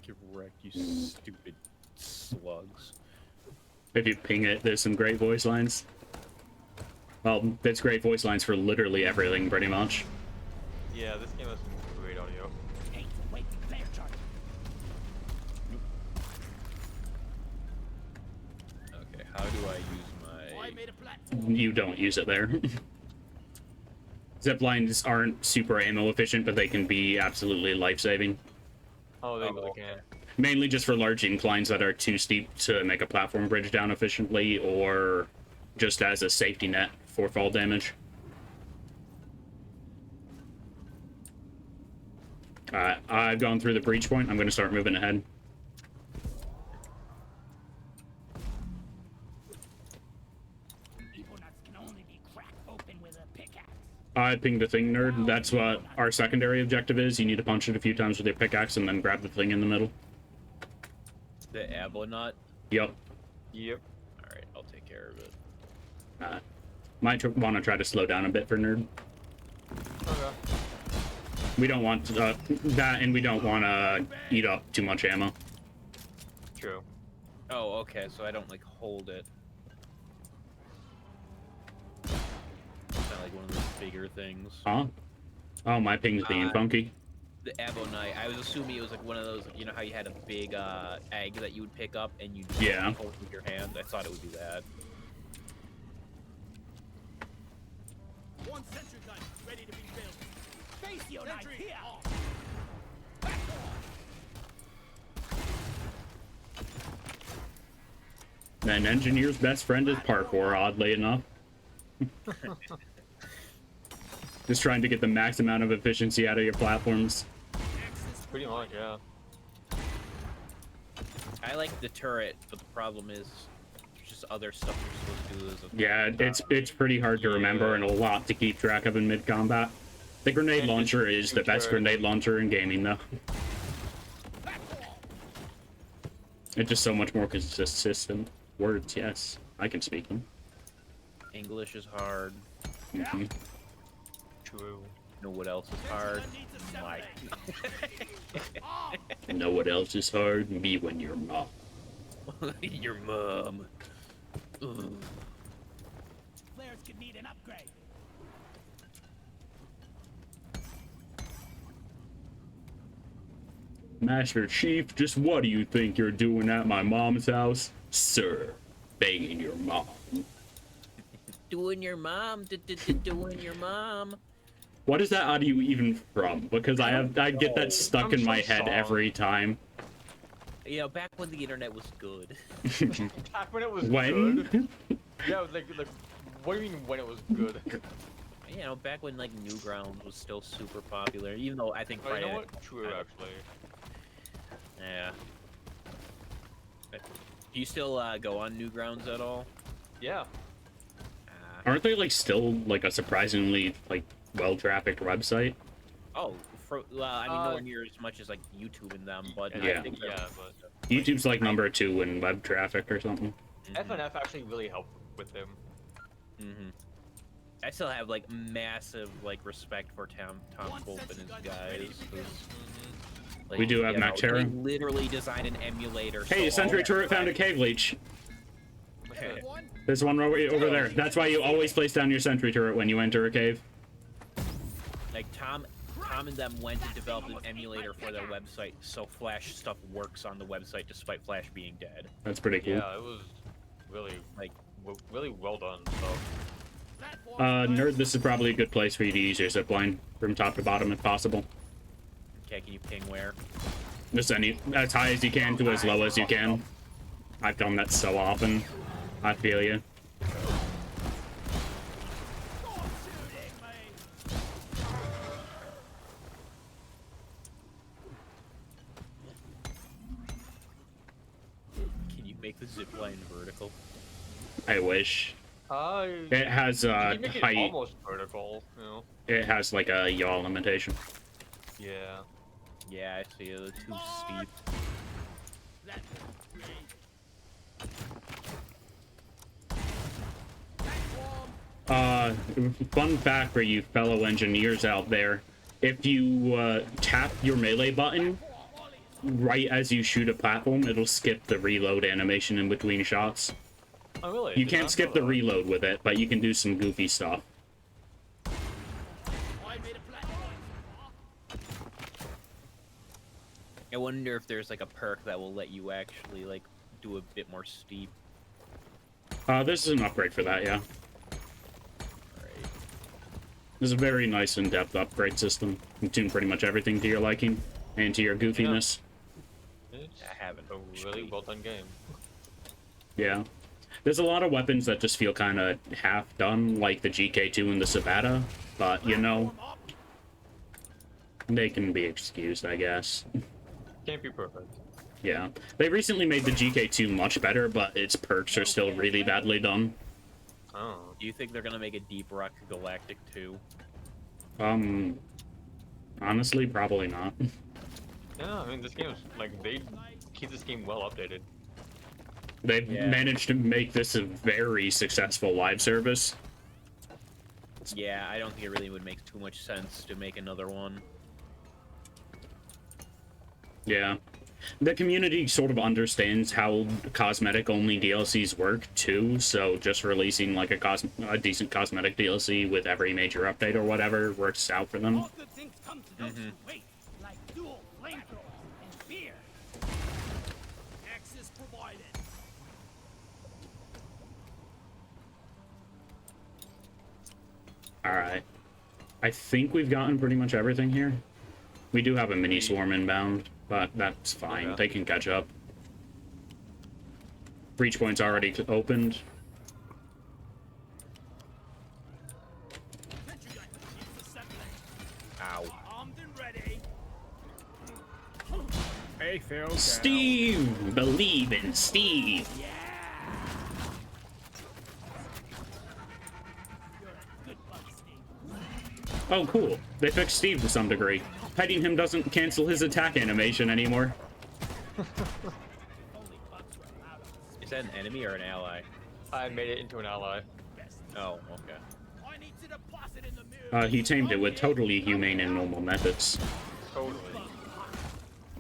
S1: Get wrecked, you stupid slugs.
S2: If you ping it, there's some great voice lines. Well, there's great voice lines for literally everything, pretty much.
S8: Yeah, this game has some great audio.
S4: Ain't wait, player charge.
S1: Okay, how do I use my...
S4: I made a platform.
S2: You don't use it there. Ziplines aren't super ammo efficient, but they can be absolutely life-saving.
S8: Oh, they
S1: Oh,
S8: really
S1: okay.
S8: can.
S2: Mainly just for large inclines that are too steep to make a platform bridge down efficiently, or just as a safety net for fall damage. I've gone through the breach point. I'm going to start moving ahead.
S4: Evil nuts can only be cracked open with a pickaxe.
S2: I pinged the thing, nerd. That's what our secondary objective is. You need to punch it a few times with your pickaxe and then grab the thing in the middle.
S1: The Abonut?
S2: Yup.
S8: Yep.
S1: Alright, I'll take care of it.
S2: Might want to try to slow down a bit for nerd.
S8: Okay.
S2: We don't want that, and we don't want to eat up too much ammo.
S8: True.
S1: Oh, okay, so I don't, like, hold it. It's not like one of those bigger things.
S2: Huh? Oh, my ping's being funky.
S1: The Abonite, I was assuming it was like one of those, like, you know how you had a big egg that you would pick up and you'd
S2: Yeah.
S1: hold it with your hand? I thought it would be that.
S4: One sentry gun ready to be built. Face your knife here.
S2: An engineer's best friend is parkour, oddly enough. Just trying to get the max amount of efficiency out of your platforms.
S8: Pretty much, yeah.
S1: I like the turret, but the problem is there's just other stuff you're supposed to do.
S2: Yeah, it's pretty hard to remember and a lot to keep track of in mid-combat. The grenade
S8: And
S2: launcher
S8: just
S2: is the best
S8: turret.
S2: grenade launcher in gaming, though. It's just so much more consistent. Words, yes. I can speak them.
S1: English is hard.
S2: Mhm.
S8: True.
S1: You know what else is hard? Mike.
S2: Know what else is hard? Me when you're mom.
S1: Your mom. Ugh.
S4: Players could need an upgrade.
S2: Master Chief, just what do you think you're doing at my mom's house? Sir, banging your mom.
S1: Doing your mom. Doing your mom.
S2: What is that audio even from? Because I get that stuck
S8: I'm
S2: in my
S8: so
S2: head
S8: sorry.
S2: every time.
S1: You know, back when the internet was good.
S8: Back when it was
S2: When?
S8: good. Yeah, like, what do you mean when it was good?
S1: You know, back when like Newgrounds was still super popular, even though I think
S8: Oh, you know
S1: Friday.
S8: what? True, actually.
S1: Yeah. But do you still go on Newgrounds at all?
S8: Yeah.
S2: Aren't they like still like a surprisingly like well-trafficked website?
S1: Oh, for well, I mean, nowhere near as much as like YouTube and them, but
S2: Yeah.
S1: I think they're-
S8: Yeah, but
S2: YouTube's like number 2 in web traffic or something.
S8: FNF actually really helped with them.
S1: I still have like massive like respect for Tom Wolf and his guys. 'Cause, like,
S2: We do have
S1: you know,
S2: Mactera.
S1: they literally designed an emulator.
S2: Hey,
S1: so
S2: Sentry
S1: all
S2: Turret
S1: that
S2: found a cave leech.
S1: Okay.
S2: There's one over there. That's why you always place down your Sentry Turret when you enter a cave.
S1: Like Tom and them went and developed an emulator for their website, so Flash stuff works on the website despite Flash being dead.
S2: That's pretty cool.
S8: Yeah, it was really
S1: Like,
S8: really well done. So
S2: Nerd, this is probably a good place for you to use your zipline from top to bottom if possible.
S1: okay, can you ping where?
S2: Just as high as you can to as low as you can. I've done that so often. I feel you.
S1: Can you make the zip line vertical?
S2: I wish. It has
S8: you can make it
S2: height.
S8: almost vertical, you know.
S2: It has like a yaw limitation.
S8: Yeah.
S1: Yeah, I see. It's too steep.
S2: Fun fact for you fellow engineers out there: if you tap your melee button right as you shoot a platform, it'll skip the reload animation in between shots.
S8: Oh really?
S2: You
S8: Did
S2: can't
S8: not
S2: skip
S8: know
S2: the
S8: that.
S2: reload with it, but you can do some goofy stuff.
S1: I wonder if there's like a perk that will let you actually like do a bit more steep.
S2: This is an upgrade for that, yeah.
S1: Right.
S2: This is a very nice in-depth upgrade system. You can tune pretty much everything to your liking and to your goofiness.
S8: It's
S1: I haven't.
S8: a really well done game.
S2: Yeah. There's a lot of weapons that just feel kind of half done, like the GK2 and the Sabata, but you know, they can be excused, I guess.
S8: Can't be perfect.
S2: Yeah. They recently made the GK2 much better, but its perks are still really badly done.
S8: Oh.
S1: Do you think they're gonna make a Deep Rock Galactic 2?
S2: Honestly, probably not.
S8: Yeah, I mean this game is like they keep this game well updated.
S2: They've managed to make this a very successful live service.
S1: Yeah, I don't think it really would make too much sense to make another one.
S2: Yeah. The community sort of understands how cosmetic-only DLCs work, too, so just releasing, like, a decent cosmetic DLC with every major update or whatever works out for them.
S4: All good things come to those who wait, like dual flamethrowers and beer. Access provided.
S2: Alright. I think we've gotten pretty much everything here. We do have a mini swarm inbound, but that's fine.
S8: Okay.
S2: They can catch up. Breach point's already opened.
S1: Ow.
S4: Armed and ready.
S7: Hey, Phil.
S2: Steve! Believe in Steve! Oh, cool. They fixed Steve to some degree. Petting him doesn't cancel his attack animation anymore.
S1: Is that an enemy or an ally?
S8: I made it into an ally.
S1: Oh, okay.
S4: I need to deposit in the mirror.
S2: He tamed it with totally humane and normal methods.
S8: Totally.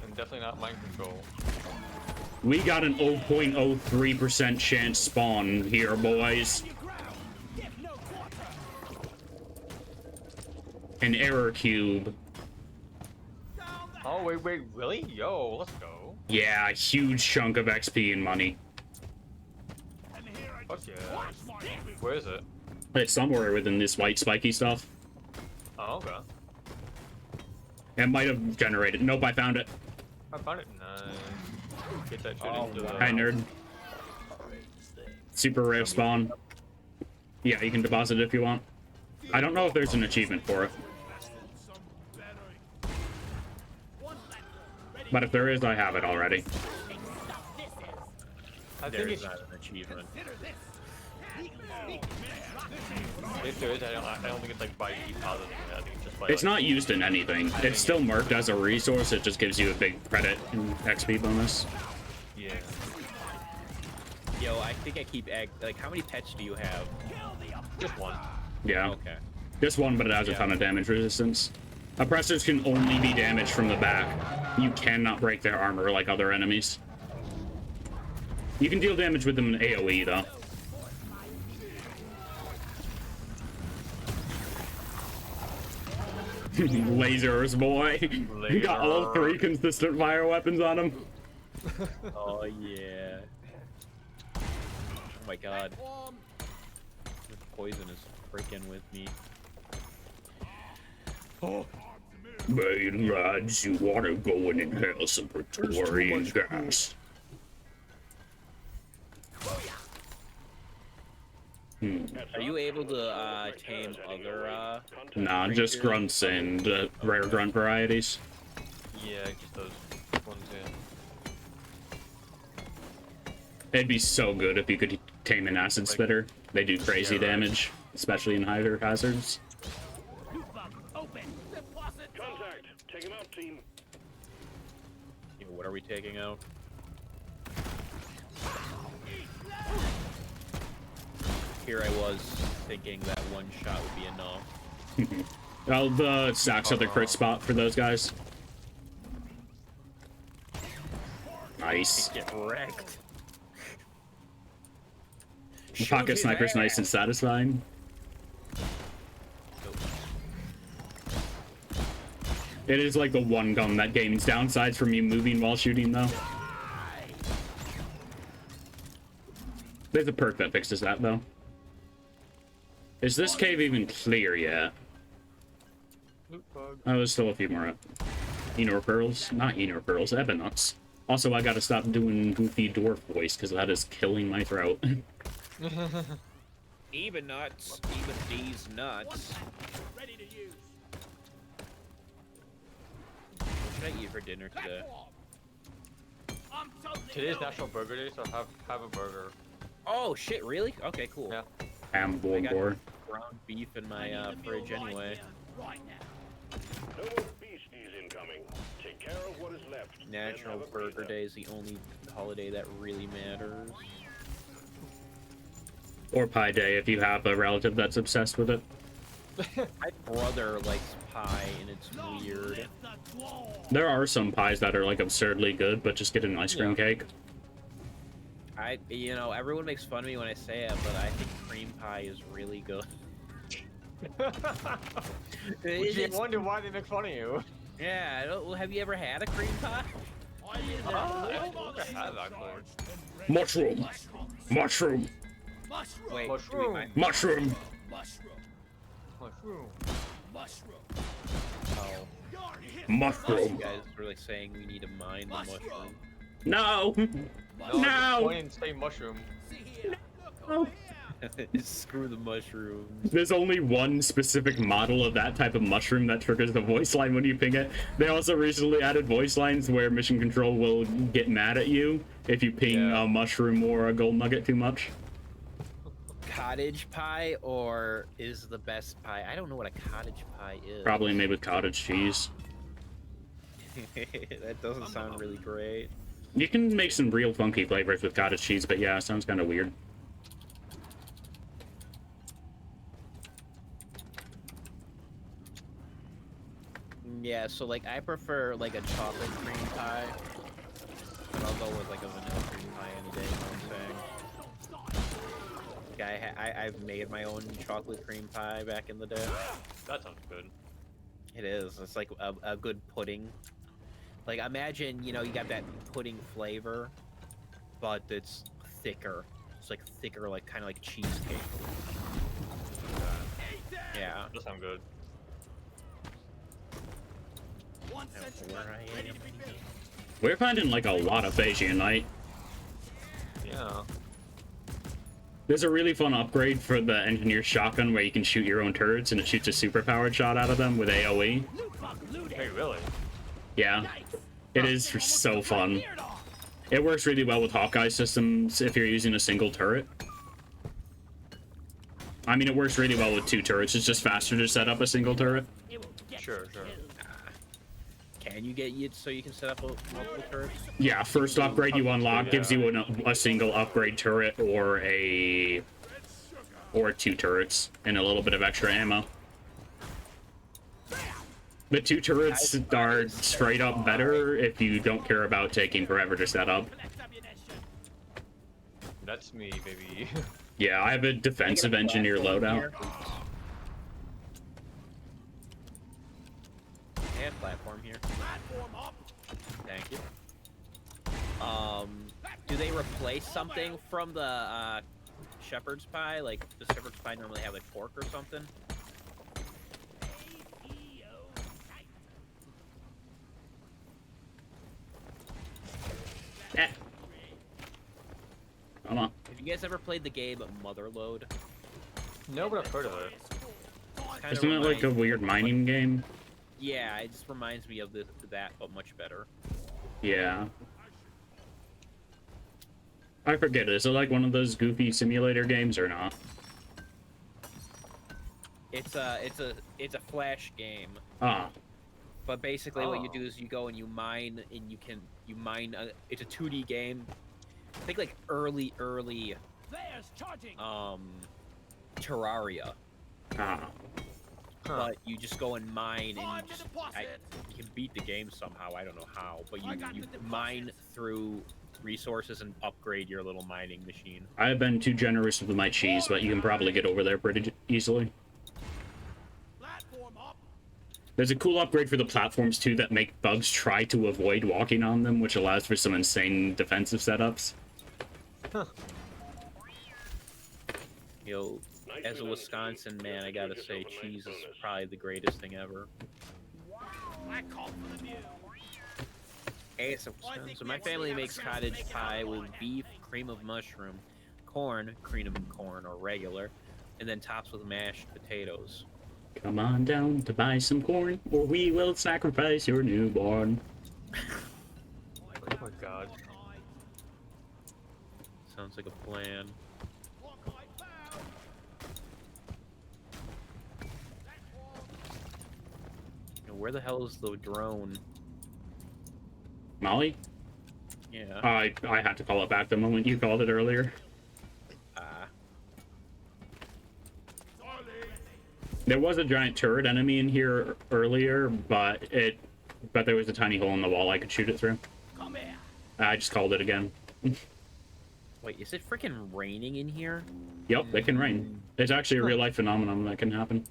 S8: And definitely not mind control.
S2: We got an 0.03% chance spawn here, boys. An error cube.
S8: Oh wait, really? Yo, let's go.
S2: Yeah, a huge chunk of XP and money.
S8: Fuck yeah. Where is it?
S2: It's somewhere within this white spiky stuff.
S8: Oh, okay.
S2: It might have generated. Nope, I found it.
S8: I found it. Nice. Get that shit into the...
S2: Hi, nerd. Super rare spawn. Yeah, you can deposit it if you want. I don't know if there's an achievement for it. But if there is, I have it already.
S8: I think
S1: There's
S8: it's...
S1: not an achievement.
S8: If there is, I don't think it's like by deposit. I think it's just by.
S2: It's
S8: like,
S2: not used in anything. It's still marked as a resource. It just gives you a big credit and XP bonus.
S8: Yeah.
S1: Yo, I think I keep like, how many pets do you have?
S8: Just one.
S2: Yeah.
S1: Okay.
S2: Just one, but it has a ton of damage resistance. Oppressors can only be damaged from the back. You cannot break their armor like other enemies. You can deal damage with them in AoE, though. Lasers, boy. You got all 3 consistent fire weapons on him.
S1: Oh yeah. Oh my god. The poison is freaking with me.
S2: Hey lads, you wanna go and inhale some Praetorian gas?
S1: Are you able to tame other
S2: Nah, just grunts and rare grunt varieties.
S8: Yeah, just those ones. Yeah.
S2: It'd be so good if you could tame an acid spitter. They do crazy
S8: Yeah, right.
S2: damage, especially in higher hazards.
S5: Contact. Take him out, team.
S1: you know, what are we taking out? Here I was thinking that one shot would be enough.
S2: Well, the stacks are the crit spot for those guys. Nice.
S1: Get wrecked.
S2: The pocket sniper's nice and satisfying. It is like the one gun that gains downsides from you moving while shooting, though. There's a perk that fixes that, though. Is this cave even clear yet?
S8: Loot bug.
S2: Oh, there's still a few more up. Enor pearls? Not Enor pearls, Ebonnuts. Also, I gotta stop doing goofy dwarf voice, because that is killing my throat.
S1: Even nuts. Even these nuts.
S7: Ready to use.
S1: What should I eat for dinner today?
S8: Today's National Burger Day, so have a burger.
S1: Oh shit, really? Okay, cool.
S8: Yeah.
S2: Ham
S1: I got
S2: Borgor.
S1: ground beef in my fridge anyway.
S4: Right now.
S5: No more beasties incoming. Take care of what is left. then
S1: National
S5: have a
S1: Burger
S5: breather.
S1: Day is the only holiday that really matters.
S2: Or Pie Day if you have a relative that's obsessed with it.
S1: My brother likes pie, and it's weird.
S2: There are some pies that are like absurdly good, but just get an ice cream cake.
S1: You know, everyone makes fun of me when I say it, but I think cream pie is really good.
S8: You wonder why they make fun of you.
S1: Yeah, have you ever had a cream pie?
S8: I have actually.
S2: Mushroom! Mushroom!
S1: Wait,
S8: Mushroom.
S2: Mushroom!
S8: Mushroom.
S1: Oh, you
S2: Mushroom!
S1: guys were like saying we need to mine the mushroom.
S2: No!
S8: No!
S2: No!
S8: Point and say mushroom.
S1: Screw the mushrooms.
S2: There's only one specific model of that type of mushroom that triggers the voice line when you ping it. They also recently added voice lines where Mission Control will get mad at you if you ping
S8: Yeah.
S2: a mushroom or a gold nugget too much.
S1: Cottage pie or is the best pie? I don't know what a cottage pie is.
S2: Probably made with cottage cheese.
S1: That doesn't sound really great.
S2: You can make some real funky flavors with cottage cheese, but yeah, it sounds kind of weird.
S1: Yeah, so like I prefer like a chocolate cream pie, but I'll go with like a vanilla cream pie any day. You know what I'm saying? Like I've made my own chocolate cream pie back in the day.
S8: That sounds good.
S1: It is. It's like a good pudding. Like imagine, you know, you got that pudding flavor, but it's thicker. It's like thicker, like kind of like cheesecake. Yeah.
S8: That sounds good.
S1: Where I am.
S2: We're finding like a lot of Phasian Knight.
S8: Yeah.
S2: There's a really fun upgrade for the engineer shotgun where you can shoot your own turrets and it shoots a superpowered shot out of them with AoE.
S8: Hey, really?
S2: Yeah, it is so fun. It works really well with Hawkeye systems if you're using a single turret. I mean, it works really well with 2 turrets. It's just faster to set up a single turret.
S8: Sure, sure.
S1: Can you get it so you can set up multiple turrets?
S2: Yeah, first upgrade you unlock gives you a single upgrade turret or 2 turrets and a little bit of extra ammo. The 2 turrets are straight up better if you don't care about taking forever to set up.
S8: That's me, baby.
S2: Yeah, I have a defensive engineer loadout.
S1: I have platform here. Thank you. Do they replace something from the shepherd's pie? Like, does shepherd's pie normally have like pork or something?
S2: Eh. Come on.
S1: Have you guys ever played the game Motherload?
S8: No, but I've heard of it.
S1: Kinda
S2: Isn't it like a
S1: reminds-
S2: weird mining game?
S1: Yeah, it just reminds me of that, but much better.
S2: Yeah. I forget, is it like one of those goofy simulator games or not?
S1: It's a flash game,
S2: Ah,
S1: but basically what you
S8: Oh.
S1: do is you go and you mine, and you mine. It's a 2D game. I think like early Terraria,
S2: ah.
S1: but you just go and mine, and you can beat the game somehow. I don't know how, but you mine through resources and upgrade your little mining machine.
S2: I've been too generous with my cheese, but you can probably get over there pretty easily. There's a cool upgrade for the platforms too that make bugs try to avoid walking on them, which allows for some insane defensive setups.
S1: Yo, as a Wisconsin man, I gotta say, cheese is probably the greatest thing ever. Hey, so my family makes cottage pie with beef, cream of mushroom, corn, cream of corn or regular, and then tops with mashed potatoes.
S2: Come on down to buy some corn, or we will sacrifice your newborn.
S8: Oh my god.
S1: Sounds like a plan. Now, where the hell is the drone?
S2: Molly?
S1: Yeah.
S2: I had to call it back the moment you called it earlier. There was a giant turret enemy in here earlier, but there was a tiny hole in the wall I could shoot it through.
S4: Come here.
S2: I just called it again.
S1: Wait, is it freaking raining in here?
S2: Yep, it can rain. It's actually a real life phenomenon that can happen.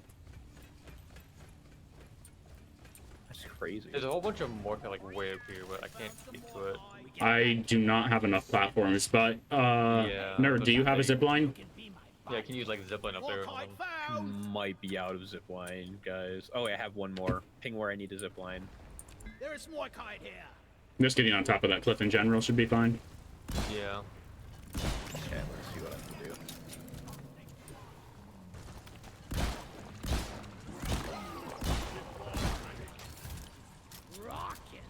S1: That's crazy.
S8: There's a whole bunch of more like way up here, but I can't get to it.
S2: I do not have enough platforms, but
S8: Yeah,
S2: Nerd,
S8: that's
S2: do you have a
S8: the
S2: zip line?
S8: Yeah, I can use like the zipline up there.
S1: Might be out of zipline, guys. Oh, I have one more. Ping where I need a zipline.
S4: There is more kite here.
S2: Just getting on top of that cliff in general should be fine.
S8: Yeah.
S1: Okay, let's see what I can do.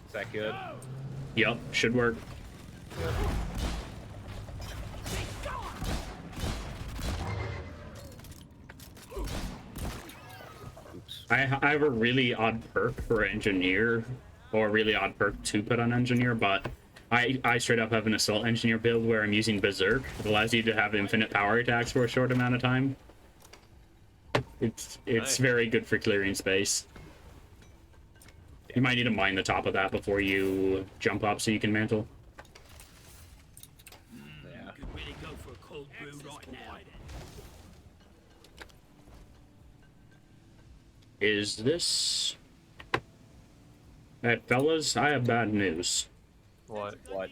S1: Is that good?
S2: Yep, should work.
S1: Oops.
S2: I have a really odd perk for engineer, or a really odd perk to put on engineer, but I straight up have an assault engineer build where I'm using berserk. It allows you to have infinite power attacks for a short amount of time. It's
S8: Nice.
S2: very good for clearing space. You might need to mine the top of that before you jump up so you can mantle.
S1: Yeah.
S4: Could really go for a cold brew right now.
S2: Is this... fellas, I have bad news.
S8: What?
S1: What?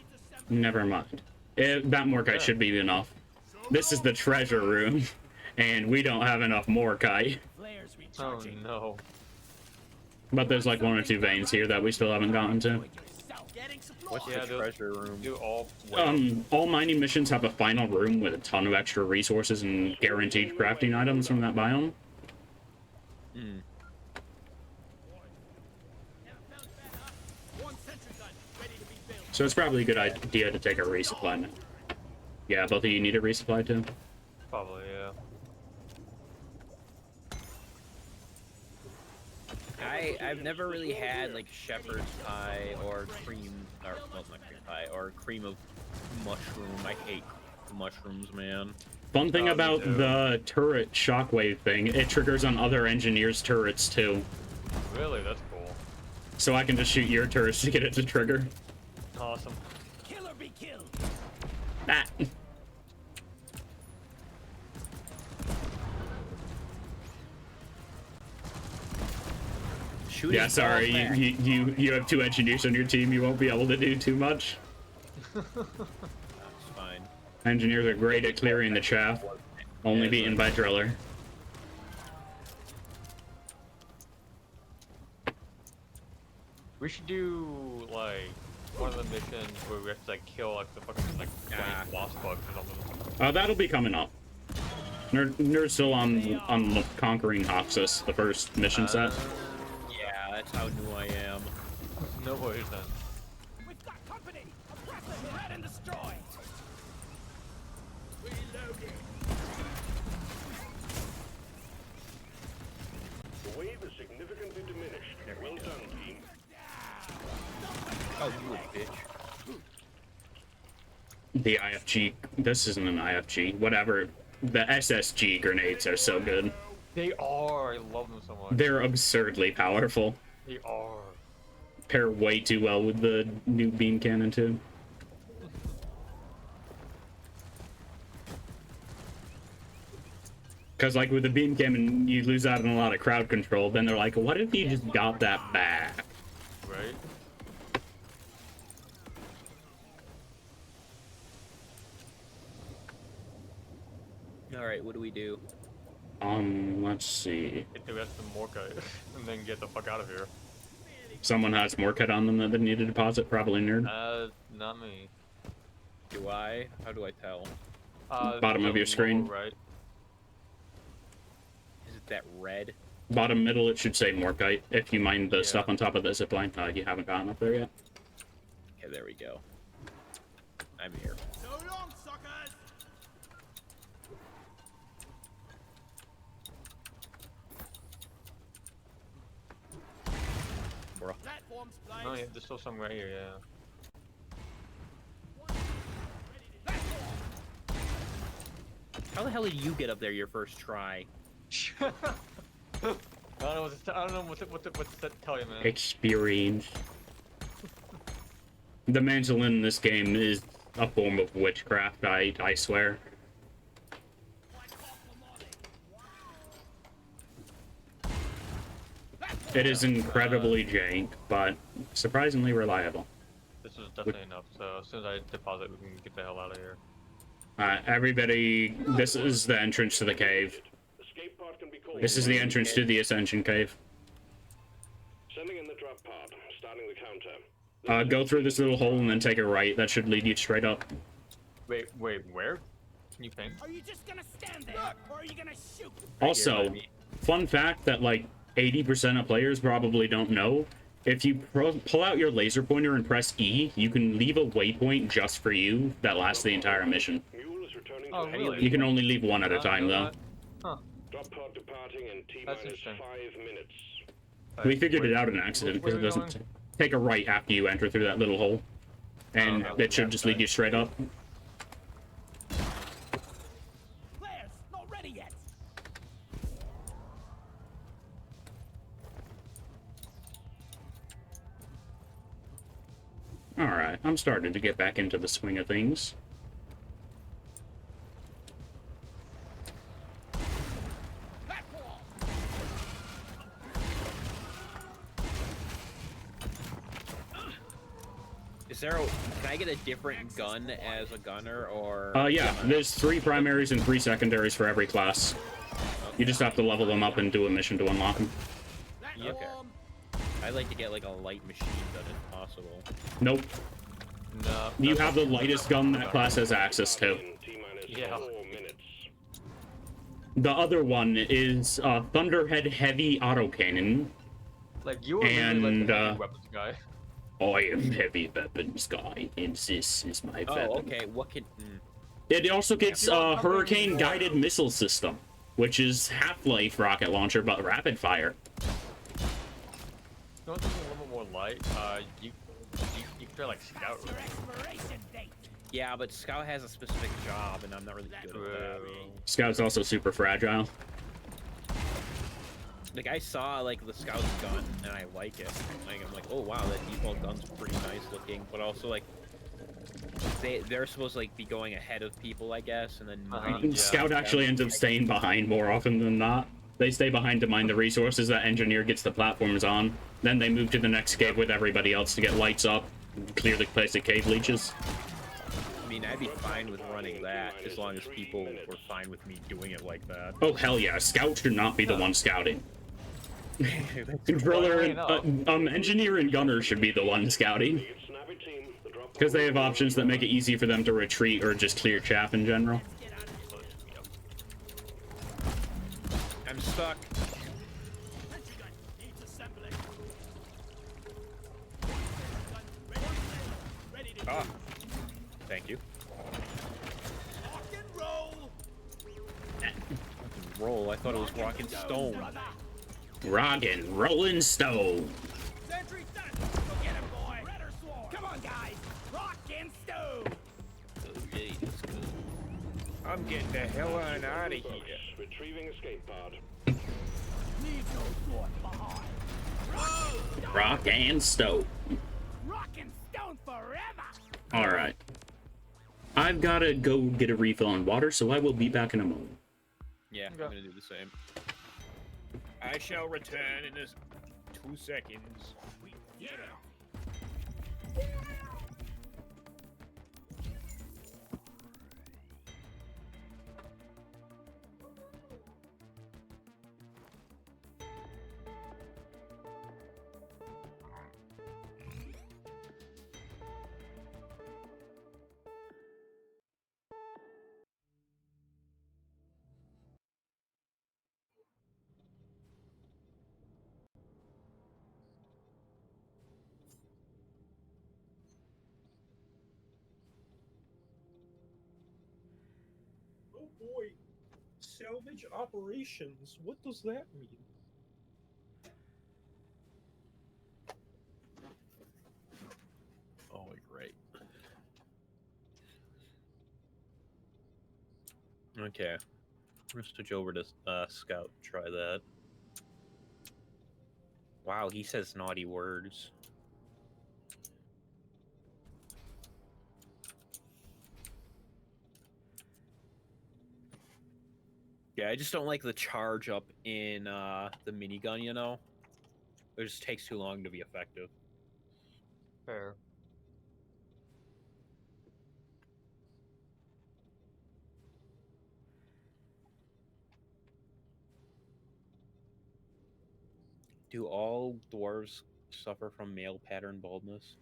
S2: Never mind. That Morkite should be enough. This is the treasure room, and we don't have enough Morkite.
S4: Flares
S8: Oh
S4: recharging.
S8: no.
S2: But there's like 1 or 2 veins here that we still haven't gotten to.
S4: Getting supplies.
S1: What's
S8: Yeah,
S1: the
S8: those-
S1: treasure room?
S8: Do all.
S2: All mining missions have a final room with a ton of extra resources and guaranteed crafting items from that biome.
S1: Hmm.
S4: One sentry gun ready to be built.
S2: So it's probably a good idea to take a resupply now. Yeah, both of you need a resupply too.
S8: Probably, yeah.
S1: I've never really had like shepherd's pie or cream, or well, not cream pie, or cream of mushroom. I hate mushrooms, man.
S2: Fun thing
S8: Oh, me
S2: about
S8: too.
S2: the turret shockwave thing, it triggers on other engineers' turrets too.
S8: Really, that's cool.
S2: So I can just shoot your turrets to get it to trigger.
S8: Awesome.
S4: Kill or be killed.
S2: Ah.
S1: Shoot
S2: Yeah,
S1: his
S2: sorry,
S1: balls back.
S2: you have 2 engineers on your team, you won't be able to do too much.
S1: That's fine.
S2: Engineers are great at clearing the chaff, only
S1: Yeah,
S2: beaten by Driller.
S8: We should do like one of the missions where we have to like kill like the fucking like giant wasp bugs or something.
S2: That'll be coming up. Nerd's still on conquering Hoxus, the first mission set.
S1: Yeah, that's how new I am.
S8: No worries then.
S4: We've got company. Oppressor, hit and destroy. Reloading.
S5: The wave is significantly diminished. Well done, team.
S1: Oh, you a bitch.
S2: The IFG, this isn't an IFG, whatever. The SSG grenades are so good.
S8: They are. I love them so much.
S2: They're absurdly powerful.
S8: They are.
S2: Pair way too well with the new beam cannon too. Because like with the beam cannon, you lose out on a lot of crowd control. Then they're like, what if you just got that back?
S8: Right?
S1: All right, what do we do?
S2: Let's see.
S8: Get the rest of the Morkite and then get the fuck out of here.
S2: Someone has more cut on them that they need to deposit, probably Nerd.
S8: Not me.
S1: Do I? How do I tell?
S2: Bottom of
S8: the
S2: your screen.
S8: lower right.
S1: Is it that red?
S2: Bottom middle, it should say Morkite. If you mind the
S8: Yeah.
S2: stuff on top of the zipline, you haven't gotten up there yet.
S1: Okay, there we go. I'm here.
S4: So long, suckers.
S1: Bro.
S4: Platforms, place.
S8: No, yeah, there's still some right here, yeah.
S1: How the hell did you get up there your first try?
S8: I don't know what to tell you, man.
S2: Experience. The mandolin in this game is a form of witchcraft, I swear. It is incredibly jank, but surprisingly reliable.
S8: This is definitely enough, so as soon as I deposit, we can get the hell out of here.
S2: Everybody, this is the entrance to the cave.
S5: Escape pod can be called.
S2: This is the entrance to the Ascension Cave.
S5: Sending in the drop pod. Starting the counter.
S2: Go through this little hole and then take a right. That should lead you straight up.
S8: Wait, where? Can you ping?
S4: Are you just gonna stand there, or are you gonna shoot?
S2: Also, fun fact that like 80% of players probably don't know, if you pull out your laser pointer and press E, you can leave a waypoint just for you that lasts the entire mission.
S5: Mule is returning
S8: Oh,
S5: to
S8: really?
S2: You can only leave one at a
S8: I
S2: time
S8: know
S2: though.
S8: that. Huh.
S5: drop pod departing in T
S8: That's
S5: minus
S8: interesting.
S5: 5 minutes.
S2: We figured it out in accident
S8: Where
S2: because it
S8: are we
S2: doesn't take a right after you enter through that little hole. And
S8: okay.
S2: it should just lead you straight up.
S4: Players, not ready yet.
S2: Alright, I'm starting to get back into the swing of things.
S4: Platform.
S1: Is there a? Can I get a different gun as a gunner, or?
S2: Yeah, there's 3 primaries and 3 secondaries for every class. You just have to level them up and do a mission to unlock them.
S4: Platform.
S1: I like to get like a light machine gun if possible.
S2: Nope.
S8: No.
S2: You
S8: that's
S2: have the
S8: not-
S2: lightest gun that class has access to.
S5: In T minus
S8: Yeah.
S5: 4 minutes.
S2: The other one is Thunderhead Heavy Autocannon.
S8: Like you are literally like the
S2: And,
S8: heavy weapons guy.
S2: I am heavy weapons guy, and this is my
S1: Oh,
S2: weapon.
S1: okay. What can?
S2: It also gets Hurricane Guided Missile System, which is Half-Life rocket launcher but rapid fire.
S8: you want something a little bit more light, you can try like Scout.
S4: Your expiration date.
S1: Yeah, but Scout has a specific job, and I'm not really good at that.
S2: Scout's also super fragile.
S1: Like, I saw, like, the Scout's gun, and I like it. Like, I'm like, oh, wow, that default gun's pretty nice looking. But also, like, they're supposed to, like, be going ahead of people, I guess, and then mining.
S8: Yeah.
S2: Scout actually ends up staying behind more often than not. They stay behind to mine the resources that Engineer gets the platforms on. Then they move to the next cave with everybody else to get lights up, clear the place of cave leeches.
S1: I mean, I'd be fine with running that, as long as people were fine with me doing it like that.
S2: Oh, hell yeah. Scout should not be the one scouting. Driller and Engineer and Gunner should be the one scouting.
S5: Snappy team. The drop
S2: Because they have options that make it easy for them to retreat or just clear chaff in general.
S1: I'm stuck. Ah, thank you. Roll. I thought it was rock and stone.
S2: Rockin' Rollin' Stone.
S4: Sentry set. Go get him, boy. Red or swarm? Come on, guys. Rock and stone.
S1: Okay, that's good. I'm getting the hell on out of here.
S5: retrieving escape pod.
S4: Leave no sword behind.
S2: Rock and Stone.
S4: Rock and stone forever.
S2: Alright. I've gotta go get a refill on water, so I will be back in a moment.
S1: Yeah, I'm gonna do the same. I shall return in this 2 seconds.
S4: Yeah.
S9: Oh boy, salvage operations. What does that mean?
S1: Oh, great. Okay. We're gonna switch over to Scout. Try that. Wow, he says naughty words. Yeah, I just don't like the charge up in the minigun, you know? It just takes too long to be effective.
S8: Fair.
S1: Do all dwarves suffer from male pattern baldness?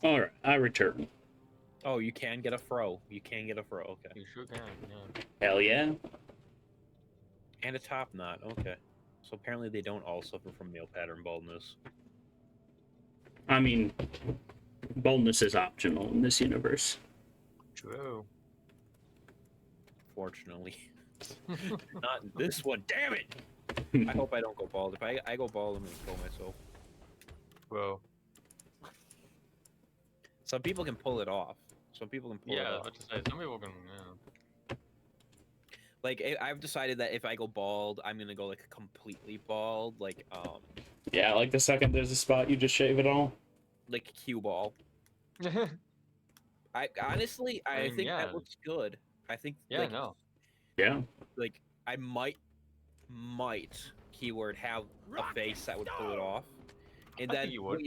S2: Alright, I return.
S1: Oh, you can get a fro. You can get a fro. Okay.
S8: You sure can, yeah.
S2: Hell yeah.
S1: And a top knot. Okay. So apparently they don't all suffer from male pattern baldness.
S2: I mean, baldness is optional in this universe.
S8: True.
S1: Fortunately. Not in this one. Damn it! I hope I don't go bald. If I go bald, I'm gonna kill myself.
S8: Well,
S1: Some people can pull it off. Some people can pull it
S8: yeah, I
S1: off.
S8: was about to say, some people can, yeah.
S1: Like, I've decided that if I go bald, I'm gonna go, like, completely bald. Like,
S2: Yeah, like the second there's a spot, you just shave it all.
S1: like cue ball. I honestly, I
S8: mean,
S1: think
S8: yeah.
S1: that looks good. I think,
S8: Yeah,
S1: like,
S8: no.
S2: Yeah.
S1: like I might keyword have a face that would pull it off. And
S8: I
S1: then
S8: think you would.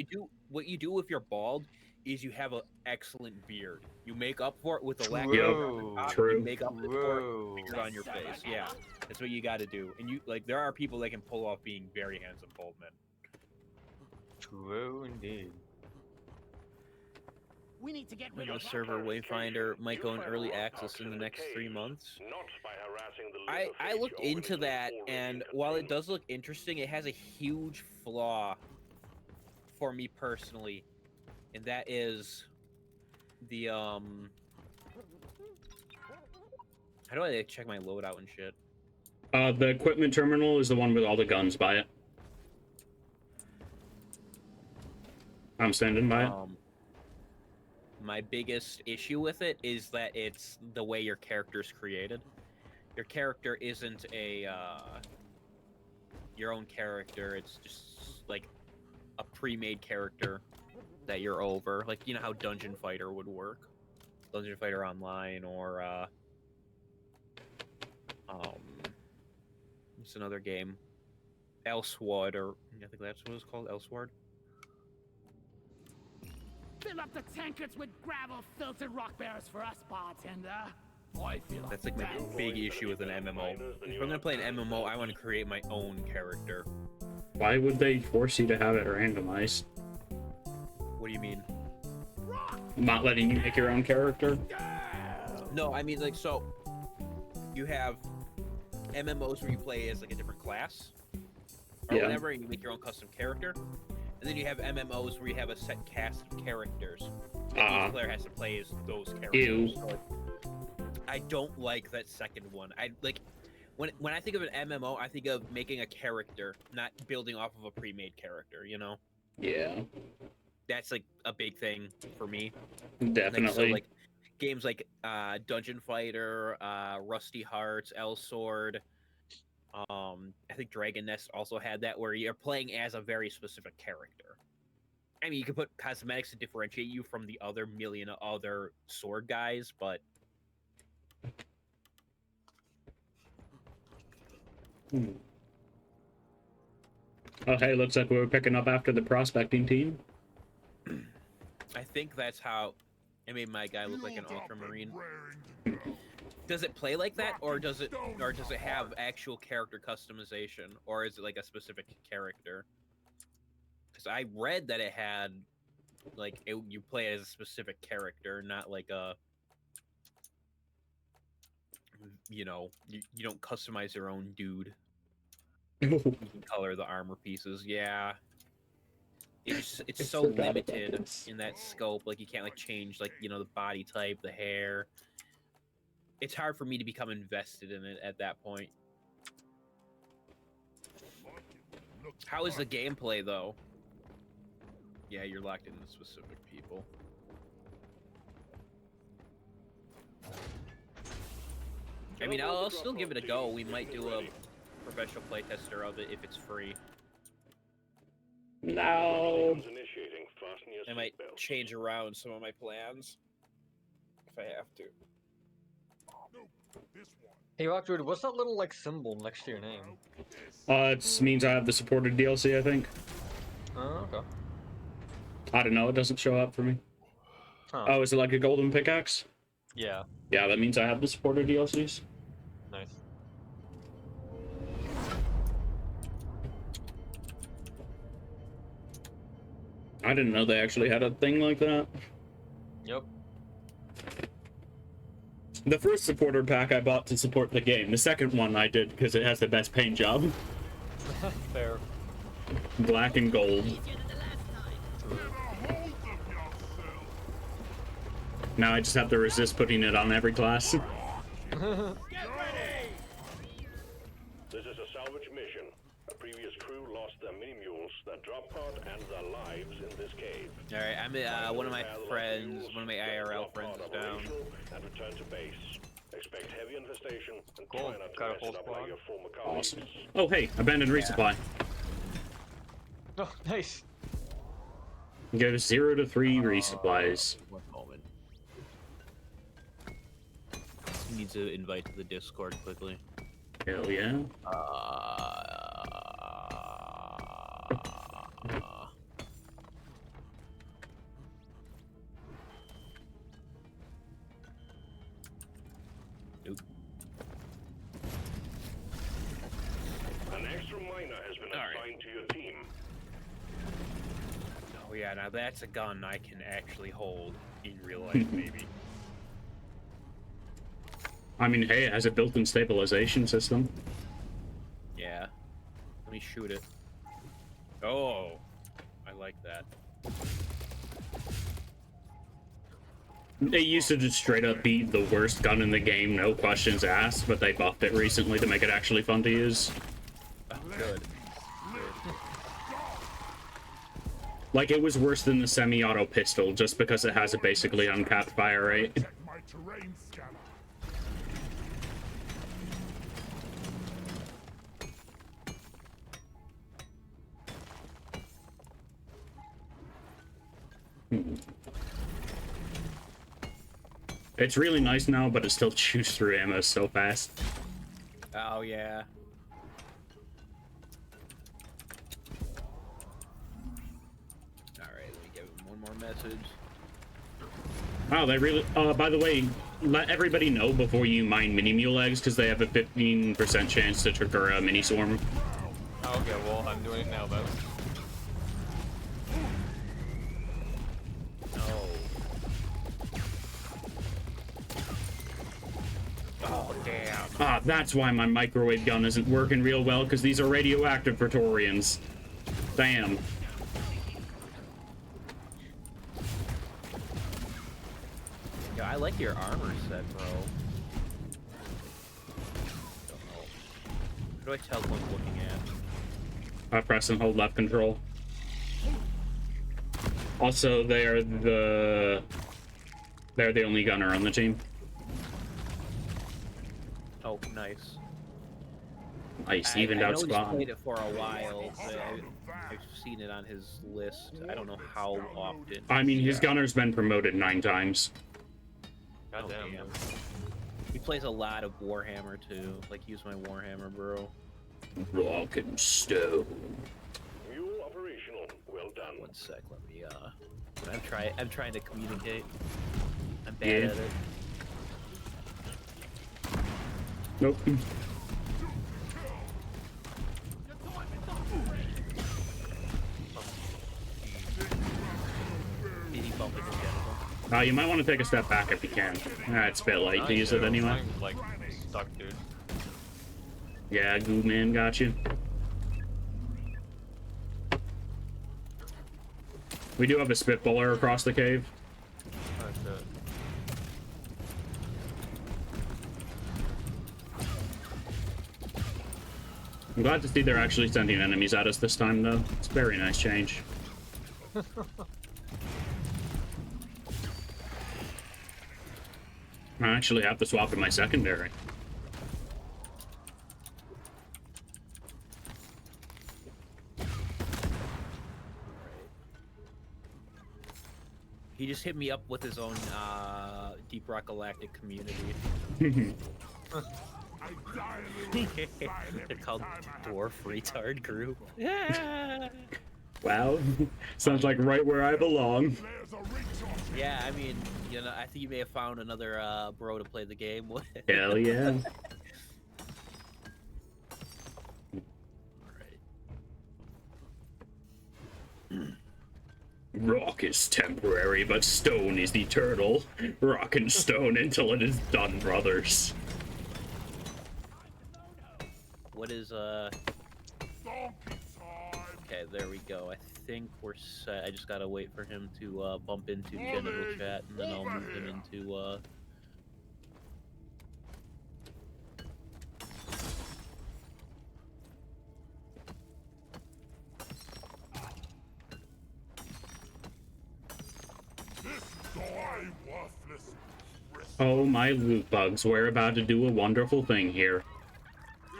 S1: what you do if you're bald is you have an excellent beard. You make up for it with a lack of
S2: Yep.
S1: hair on top,
S2: True.
S1: You make up for it
S8: Whoa.
S1: with beard on your face. Yeah, that's what you got to do. And you like there are people that can pull off being very handsome bald men.
S8: True indeed.
S4: We need to get rid
S1: The
S4: of
S1: server Wayfinder might go in early access in the next 3 months.
S5: Not by harassing the
S1: I looked into that, and while it does look interesting, it has a huge flaw for me personally, and that is the How do I like, check my loadout and shit?
S2: The equipment terminal is the one with all the guns by it. I'm standing by it.
S1: My biggest issue with it is that it's the way your character's created. Your character isn't a your own character. It's just like a pre-made character that you're over. Like, you know how Dungeon Fighter would work. Dungeon Fighter Online, or it's another game, Elsword, or I think that's what it's called, Elsword.
S4: Fill up the tankards with gravel-filtered rock bears for us, bartender. I feel
S1: That's like my big issue with an MMO. If I'm gonna play an MMO, I want to create my own character.
S2: Why would they force you to have it randomized?
S1: What do you mean?
S2: Not letting you make your own character?
S1: No, I mean, like, so you have MMOs where you play as like a different class or
S2: Yeah.
S1: whatever, and you make your own custom character. And then you have MMOs where you have a set cast of characters. And each player has to play as those characters.
S2: Ew.
S1: So, like, I don't like that second one. I like when I think of an MMO, I think of making a character, not building off of a pre-made character. You know,
S2: Yeah,
S1: that's like a big thing for me.
S2: definitely.
S1: Like, so, like games like Dungeon Fighter, Rusty Hearts, Elsword. I think Dragon Nest also had that, where you're playing as a very specific character. I mean, you can put cosmetics to differentiate you from the other million other sword guys, but
S2: Oh, hey, looks like we were picking up after the prospecting team.
S1: I think that's how I made my guy look like an ultramarine. Does it play like that, or does it have actual character customization, or is it like a specific character? Because I read that it had like you play as a specific character, not like a you don't customize your own dude. You can color the armor pieces. Yeah. It's so limited in that scope. Like, you can't like change like the body type, the hair. It's hard for me to become invested in it at that point. How is the gameplay though? Yeah, you're locked into specific people. I mean, I'll still give it a go. We might do a professional playtester of it if it's free.
S2: No.
S1: I might change around some of my plans if I have to.
S8: Hey, Rockwood, what's that little like symbol next to your name?
S2: It means I have the supported DLC, I think.
S8: Oh, okay.
S2: I don't know, it doesn't show up for me.
S8: Huh.
S2: Oh, is it like a golden pickaxe?
S8: Yeah.
S2: Yeah, that means I have the supported DLCs.
S8: Nice.
S2: I didn't know they actually had a thing like that.
S8: Yep.
S2: The first supporter pack I bought to support the game. The second one I did because it has the best paint job.
S8: Fair.
S2: Black and gold. Now I just have to resist putting it on every class.
S5: This is a salvage mission. A previous crew lost their mini mules, their drop pod, and their lives in this cave.
S1: All right, I'm one of my friends, one of my IRL friends is down.
S5: And return to base. Expect heavy infestation and
S8: Cool.
S5: try not to
S8: Got a
S5: mess
S8: whole
S5: it up like
S8: squad.
S5: your former colleagues.
S2: Awesome. Oh, hey, abandoned resupply.
S8: Oh, nice.
S2: Give 0 to 3 resupplies.
S1: One moment. You need to invite to the Discord quickly.
S2: Hell yeah.
S1: Nope.
S5: An extra miner has been assigned to your team.
S1: Oh yeah, now that's a gun I can actually hold in real life, maybe.
S2: I mean, hey, it has a built-in stabilization system.
S1: Yeah. Let me shoot it. Oh, I like that.
S2: It used to just straight up be the worst gun in the game, no questions asked, but they buffed it recently to make it actually fun to use.
S1: Oh, good.
S2: Like, it was worse than the semi-auto pistol, just because it has a basically uncapped fire rate.
S7: Check my terrain scanner.
S2: It's really nice now, but it still chews through ammo so fast.
S1: Oh yeah. All right, let me give him one more message.
S2: Oh, they really... by the way, let everybody know before you mine mini mule eggs, because they have a 15% chance to trigger a mini swarm.
S8: Oh, okay, well, I'm doing it now, though.
S1: No. Oh damn.
S2: Ah, that's why my microwave gun isn't working real well, because these are radioactive Praetorians. Damn.
S1: Yo, I like your armor set, bro. Don't know. How do I tell what I'm looking at?
S2: I press and hold left control. Also, they're the only gunner on the team.
S1: Oh, nice.
S2: Nice, evened out
S1: I know he's
S2: squad.
S1: played it for a while, but I've seen it on his list. I don't know how often.
S2: I mean, his gunner's been promoted 9 times.
S1: Oh,
S8: Goddamn.
S1: damn. He plays a lot of Warhammer too. Like, use my Warhammer, bro.
S2: Rock and stone.
S5: Mule operational. Well done.
S1: One sec, let me I'm trying to communicate. I'm bad
S2: Yeah.
S1: at it.
S2: Nope.
S1: Did he bump into Genital?
S2: You might want to take a step back if you can. It's a bit late to use it anyway.
S8: I'm, like, stuck, dude.
S2: Yeah, Goo Man got you. We do have a spitballer across the cave.
S8: Oh, shit.
S2: I'm glad to see they're actually sending enemies at us this time, though. It's a very nice change. I actually have to swap in my secondary.
S1: He just hit me up with his own Deep Rock Galactic community.
S7: I die a little
S1: They're
S7: every
S1: called
S7: time I have
S1: Dwarf Retard Group. Yeah.
S2: Wow. Sounds like right where I belong.
S7: There's a reach on
S1: Yeah, I mean, you know, I think you may have found another bro to play the game with.
S2: Hell yeah. Rock is temporary, but stone is eternal. Rock and stone until it is done, brothers.
S1: What is
S7: donkey time.
S1: Okay, there we go. I think we're set. I just gotta wait for him to bump into genital chat, and then I'll move him into
S7: Die worthless.
S2: Oh, my loot bugs, we're about to do a wonderful thing here.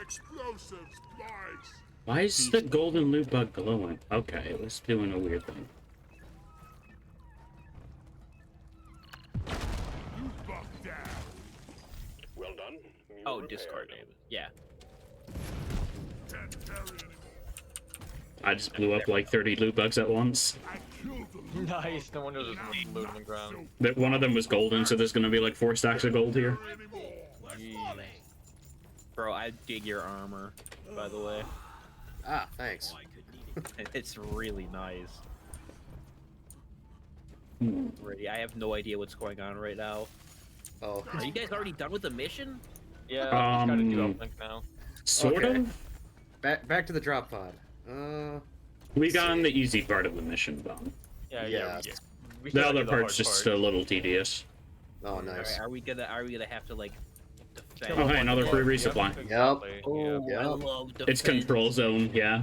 S7: Explosives, flies.
S2: Why is the golden loot bug glowing? Okay, it's doing a weird thing.
S7: You buck down.
S5: Well done. Mule
S1: oh,
S5: repaired.
S1: discard name. Yeah.
S7: Can't carry anymore.
S2: I just blew up like 30 loot bugs at once.
S7: I killed the loot.
S8: Nice, no wonder there's much loot on the ground.
S2: That one of them was golden, so there's gonna be like 4 stacks of gold here.
S7: Anymore.
S1: Bro, I dig your armor, by the way.
S10: Ah, thanks.
S1: It's really nice. Ready? I have no idea what's going on right now.
S10: Oh,
S1: Are you guys already done with the mission?
S8: Yeah, I just gotta do
S2: Um,
S8: uplink now.
S2: Sort
S10: Okay.
S2: of?
S10: back to the drop pod.
S2: We got on the easy part of the mission done.
S8: Yeah,
S10: yeah.
S8: we
S2: The
S8: still
S2: other
S8: gotta do
S2: part's
S8: hard
S2: just
S8: part.
S2: a little tedious.
S10: Oh,
S1: All
S10: nice.
S1: right, are we gonna have to like defend?
S2: Oh, hey, another free
S8: Yep,
S2: resupply.
S8: exactly,
S1: Oh,
S8: yep.
S1: I
S10: Yep.
S1: love defend.
S2: It's control zone, yeah.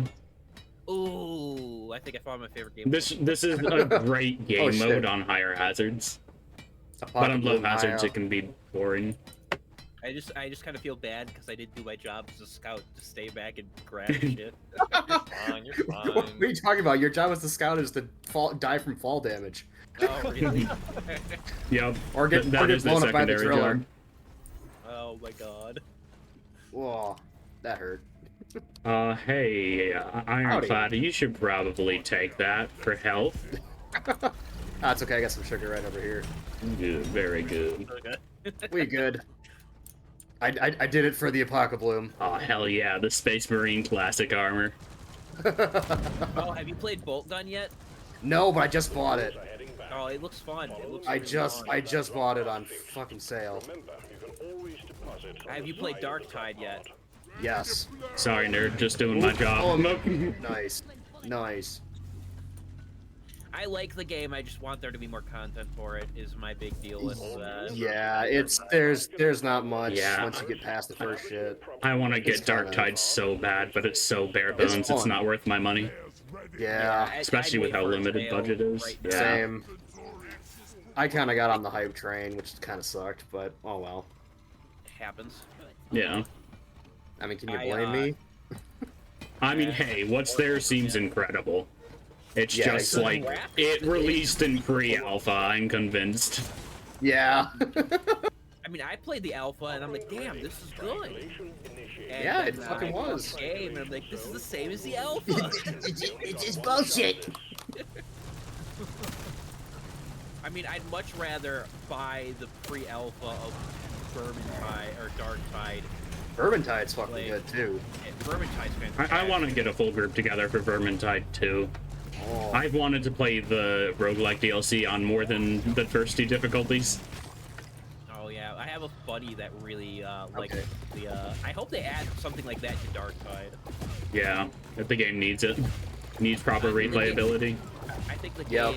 S1: Ooh, I think I found my favorite game.
S2: This is a great game
S10: Oh, shit.
S2: mode on higher hazards, but on low hazards it can be boring.
S1: I just kind of feel bad because I didn't do my job as a scout to stay back and grab shit.
S8: Fine, you're
S10: What
S8: fine.
S10: are you talking about? Your job as the scout is to die from fall damage.
S1: Oh really?
S2: Yep.
S10: Or get,
S2: that
S10: or get
S2: is the
S10: blown up by the
S2: secondary
S10: driller.
S2: job.
S1: Oh my god.
S10: Whoa, that hurt.
S2: Hey, Ironclad, you should probably take that for health.
S10: That's okay, I got some sugar right over here.
S2: Good, very good.
S1: Okay.
S10: We good. I did it for the Apocalypse.
S2: Oh, hell yeah, the Space Marine classic armor.
S1: Oh, have you played Bolt Gun yet?
S10: No, but I just bought it.
S1: Oh, it looks fun. It looks
S10: I
S1: really
S10: just
S1: fun.
S10: bought it on fucking sale.
S5: Remember, you can always deposit on
S1: Have you
S5: the
S1: played
S5: side
S1: Dark
S5: of the
S1: Tide
S5: drop
S1: yet?
S5: pod.
S10: Yes.
S2: Sorry, nerd, just doing my
S10: Oh,
S2: job.
S10: nice. Nice.
S1: I like the game. I just want there to be more content for it. Is my big deal with
S10: Yeah, there's not much
S2: Yeah.
S10: once you get past the first shit.
S2: I want to
S10: It's
S2: get Dark
S10: kinda-
S2: Tide so bad, but it's so bare bones, it's
S10: fun.
S2: not worth my money.
S10: Yeah,
S2: Especially with how limited budget is. Yeah.
S10: same. I kind of got on the hype train, which kind of sucked, but oh well.
S1: It happens.
S2: Yeah.
S10: I mean, can you
S1: I,
S10: blame me?
S2: I mean, hey, what's there seems incredible. It's
S10: Yeah,
S2: just
S10: exactly.
S2: like, it released in pre-alpha, I'm convinced.
S10: Yeah.
S1: I mean, I played the alpha and I'm like, damn, this is good. And
S10: Yeah, it
S1: then
S10: fucking
S1: I bought
S10: was.
S1: the game and I'm like, this is the same as the alpha.
S3: It's just bullshit.
S1: I mean, I'd much rather buy the pre-alpha of Vermintide or Dark Tide.
S10: Vermintide's fucking
S1: Like-
S10: good too.
S1: And Vermintide's
S2: I
S1: fantastic.
S2: want to get a full group together for Vermintide 2.
S10: Oh.
S2: I've wanted to play the roguelike DLC on more than the first two difficulties.
S1: Oh yeah, I have a buddy that really likes
S10: Okay.
S1: the. I hope they add something like that to Dark Tide.
S2: Yeah, if the game needs it. Needs proper replayability.
S1: I think the
S10: Yep.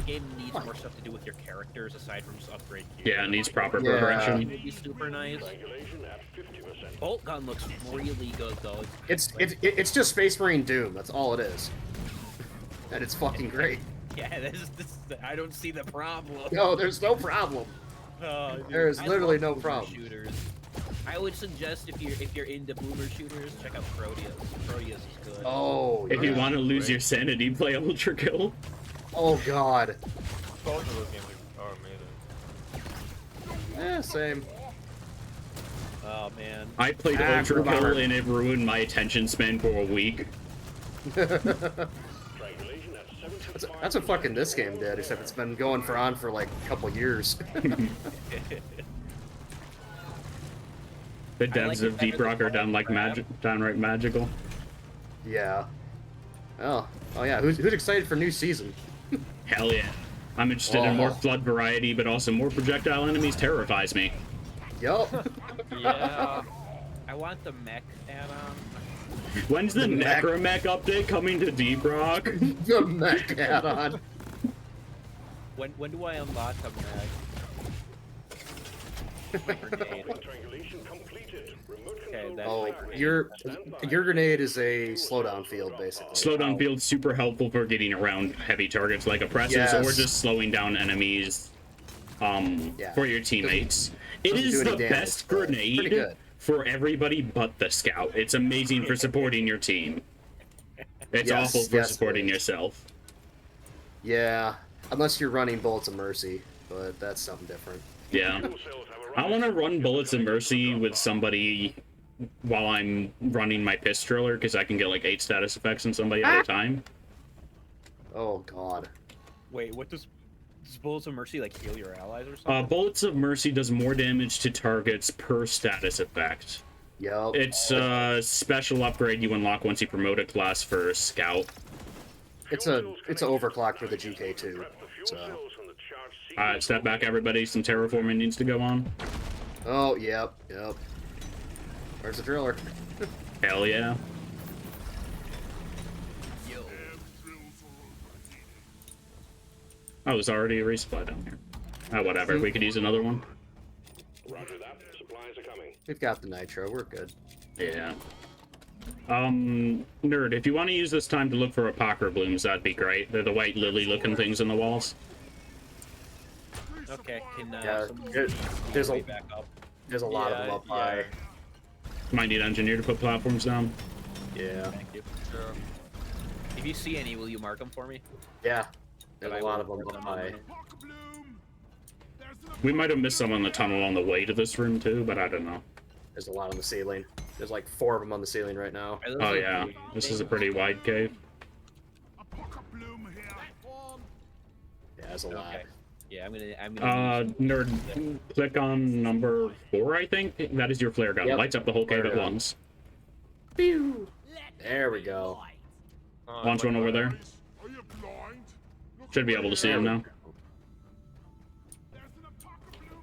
S1: game needs more stuff to do with your characters aside from just upgrade gear.
S2: Yeah, it needs proper
S10: Yeah.
S1: It
S2: progression.
S1: would be super nice.
S5: Triangulation at 50%.
S1: Bolt Gun looks really good though.
S10: It's just Space Marine Doom. That's all it is. And it's fucking great.
S1: Yeah, this I don't see the problem.
S10: No, there's no problem.
S1: Oh, dude,
S10: There is
S1: I
S10: literally
S1: love
S10: no
S1: boomer
S10: problem.
S1: Shooters. I would suggest if you're into boomer shooters, check out Proteus. Proteus is good.
S10: Oh,
S2: If you
S10: yeah.
S2: want to lose your sanity, play Ultra Kill.
S10: Oh god.
S8: Both of those games are amazing.
S10: Eh, same.
S1: Oh man.
S2: I played
S10: Ah,
S2: Ultra
S10: bummer.
S2: Kill and it ruined my attention span for a week.
S5: Triangulation at 75%.
S10: That's what fucking this game did, except it's been going on for like a couple years.
S2: The
S1: I like
S2: devs
S1: it
S2: of
S1: better
S2: Deep
S1: than
S2: Rock are
S1: Fallout
S2: downright magical.
S10: Yeah. Oh yeah. Who's excited for new season?
S2: Hell yeah. I'm interested in more
S10: Oh.
S2: flood variety, but also more projectile enemies terrifies me.
S10: Yup.
S8: Yeah.
S1: I want the mech add-on.
S2: When's the
S10: The mech-
S2: Necromech update coming to Deep Rock?
S10: The mech add-on.
S1: When do I unlock the mech? My grenade.
S5: Triangulation completed. Remote
S1: Okay,
S5: control.
S1: that's
S10: Oh,
S1: my grenade.
S10: your grenade is a slowdown field, basically.
S2: Slowdown field's super helpful for getting around heavy targets like oppressors
S10: Yes.
S2: or just slowing down enemies
S10: Yeah.
S2: for your teammates. It
S10: doesn't
S2: is
S10: do any
S2: the
S10: damage,
S2: best
S10: but it's
S2: grenade
S10: pretty good.
S2: for everybody but the scout. It's amazing for supporting your team. It's
S10: Yes,
S2: awful for
S10: yes, it
S2: supporting
S10: is.
S2: yourself.
S10: Yeah, unless you're running Bullets of Mercy, but that's something different.
S2: Yeah. I want to run Bullets of Mercy with somebody while I'm running my Piss Driller, because I can get like 8 status effects on somebody at a time.
S10: Oh god.
S1: Wait, what does Bullets of Mercy like heal your allies or something?
S2: Bullets of Mercy does more damage to targets per status effect.
S10: Yup.
S2: It's a special upgrade you unlock once you promote a class for Scout.
S10: It's a overclock for the GK2. So.
S2: Alright, step back everybody, some terraforming needs to go on.
S10: Oh, yep. Where's the driller?
S2: Hell yeah. Oh, there's already a resupply down here. Whatever. We could use another one.
S5: Roger that. Supplies are coming.
S10: We've got the nitro. We're good.
S2: Yeah. Nerd, if you want to use this time to look for Apocrypha blooms, that'd be great. They're the white lily-looking things in the walls.
S1: Okay, can
S10: Yeah,
S1: someone
S10: there's
S1: way
S10: a
S1: back up?
S10: there's a lot of them up high.
S2: Might need engineer to put platforms down.
S10: Yeah.
S1: Thank you.
S8: Sure.
S1: If you see any, will you mark them for me?
S10: Yeah. There's
S1: But
S10: a
S1: I
S10: lot
S1: will
S10: of them
S1: put
S10: up
S1: on
S10: high.
S1: my-
S2: We might have missed some on the tunnel on the way to this room too, but I don't know.
S10: There's a lot on the ceiling. There's like 4 of them on the ceiling right now.
S1: Are those
S2: Oh
S1: like
S2: yeah,
S1: blue
S2: this is a
S1: things?
S2: pretty wide cave.
S10: Yeah, there's a lot.
S1: Okay. Yeah, I'm gonna. use-
S2: Nerd, click on number 4, I think. That is your flare gun.
S10: Yep.
S2: Lights up the whole cave
S10: Flare
S2: at
S10: gun.
S2: once.
S10: Pew! There we go.
S2: Launch one over there.
S7: Are you blind? Look
S2: Should be able to see him now.
S7: There's an Apocrypha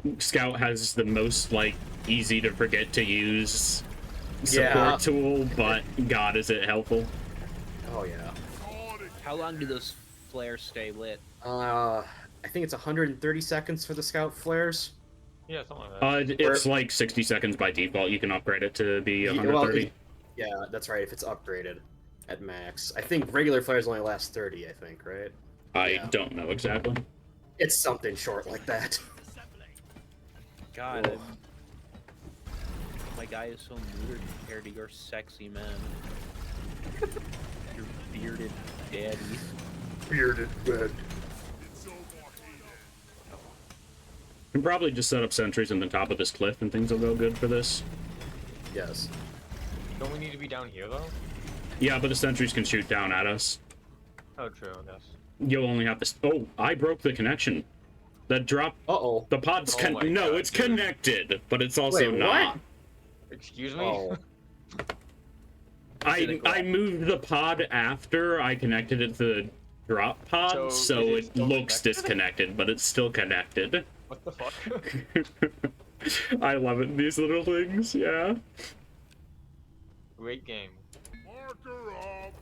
S7: here.
S2: Scout has the most, like, easy to forget to use support
S10: Yeah.
S2: tool, but god is it helpful.
S10: Oh yeah.
S1: How long do those flares stay lit?
S10: I think it's 130 seconds for the scout flares.
S8: Yeah, something like that.
S2: It's like 60 seconds by default. You can upgrade it to be
S10: Yeah, well,
S2: 130.
S10: Yeah, that's right. If it's upgraded at max, I think regular flares only last 30. I think, right?
S2: I
S10: yeah.
S2: don't know exactly.
S10: It's something short like that.
S1: God,
S10: Whoa.
S1: my guy is so neutered compared to your sexy man. Your bearded daddy.
S10: Bearded red.
S2: Can probably just set up sentries in the top of this cliff and things will go good for this.
S10: Yes.
S8: Don't we need to be down here though?
S2: Yeah, but the sentries can shoot down at us.
S8: Oh, true. I guess.
S2: You'll only have to. Oh, I broke the connection. The drop.
S10: Uh-oh.
S2: The pod's
S8: Oh my
S2: no,
S8: God,
S2: it's
S8: dude.
S2: connected, but it's also
S10: Wait,
S2: not.
S10: what?
S8: Excuse me.
S10: Oh.
S2: I moved the pod after I connected it to the drop pod,
S8: So
S2: so
S8: is it
S2: it
S8: still
S2: looks
S8: connected?
S2: disconnected, but it's still connected.
S8: What the fuck?
S2: I love it. These little things, yeah.
S8: Great game.
S7: Marker up.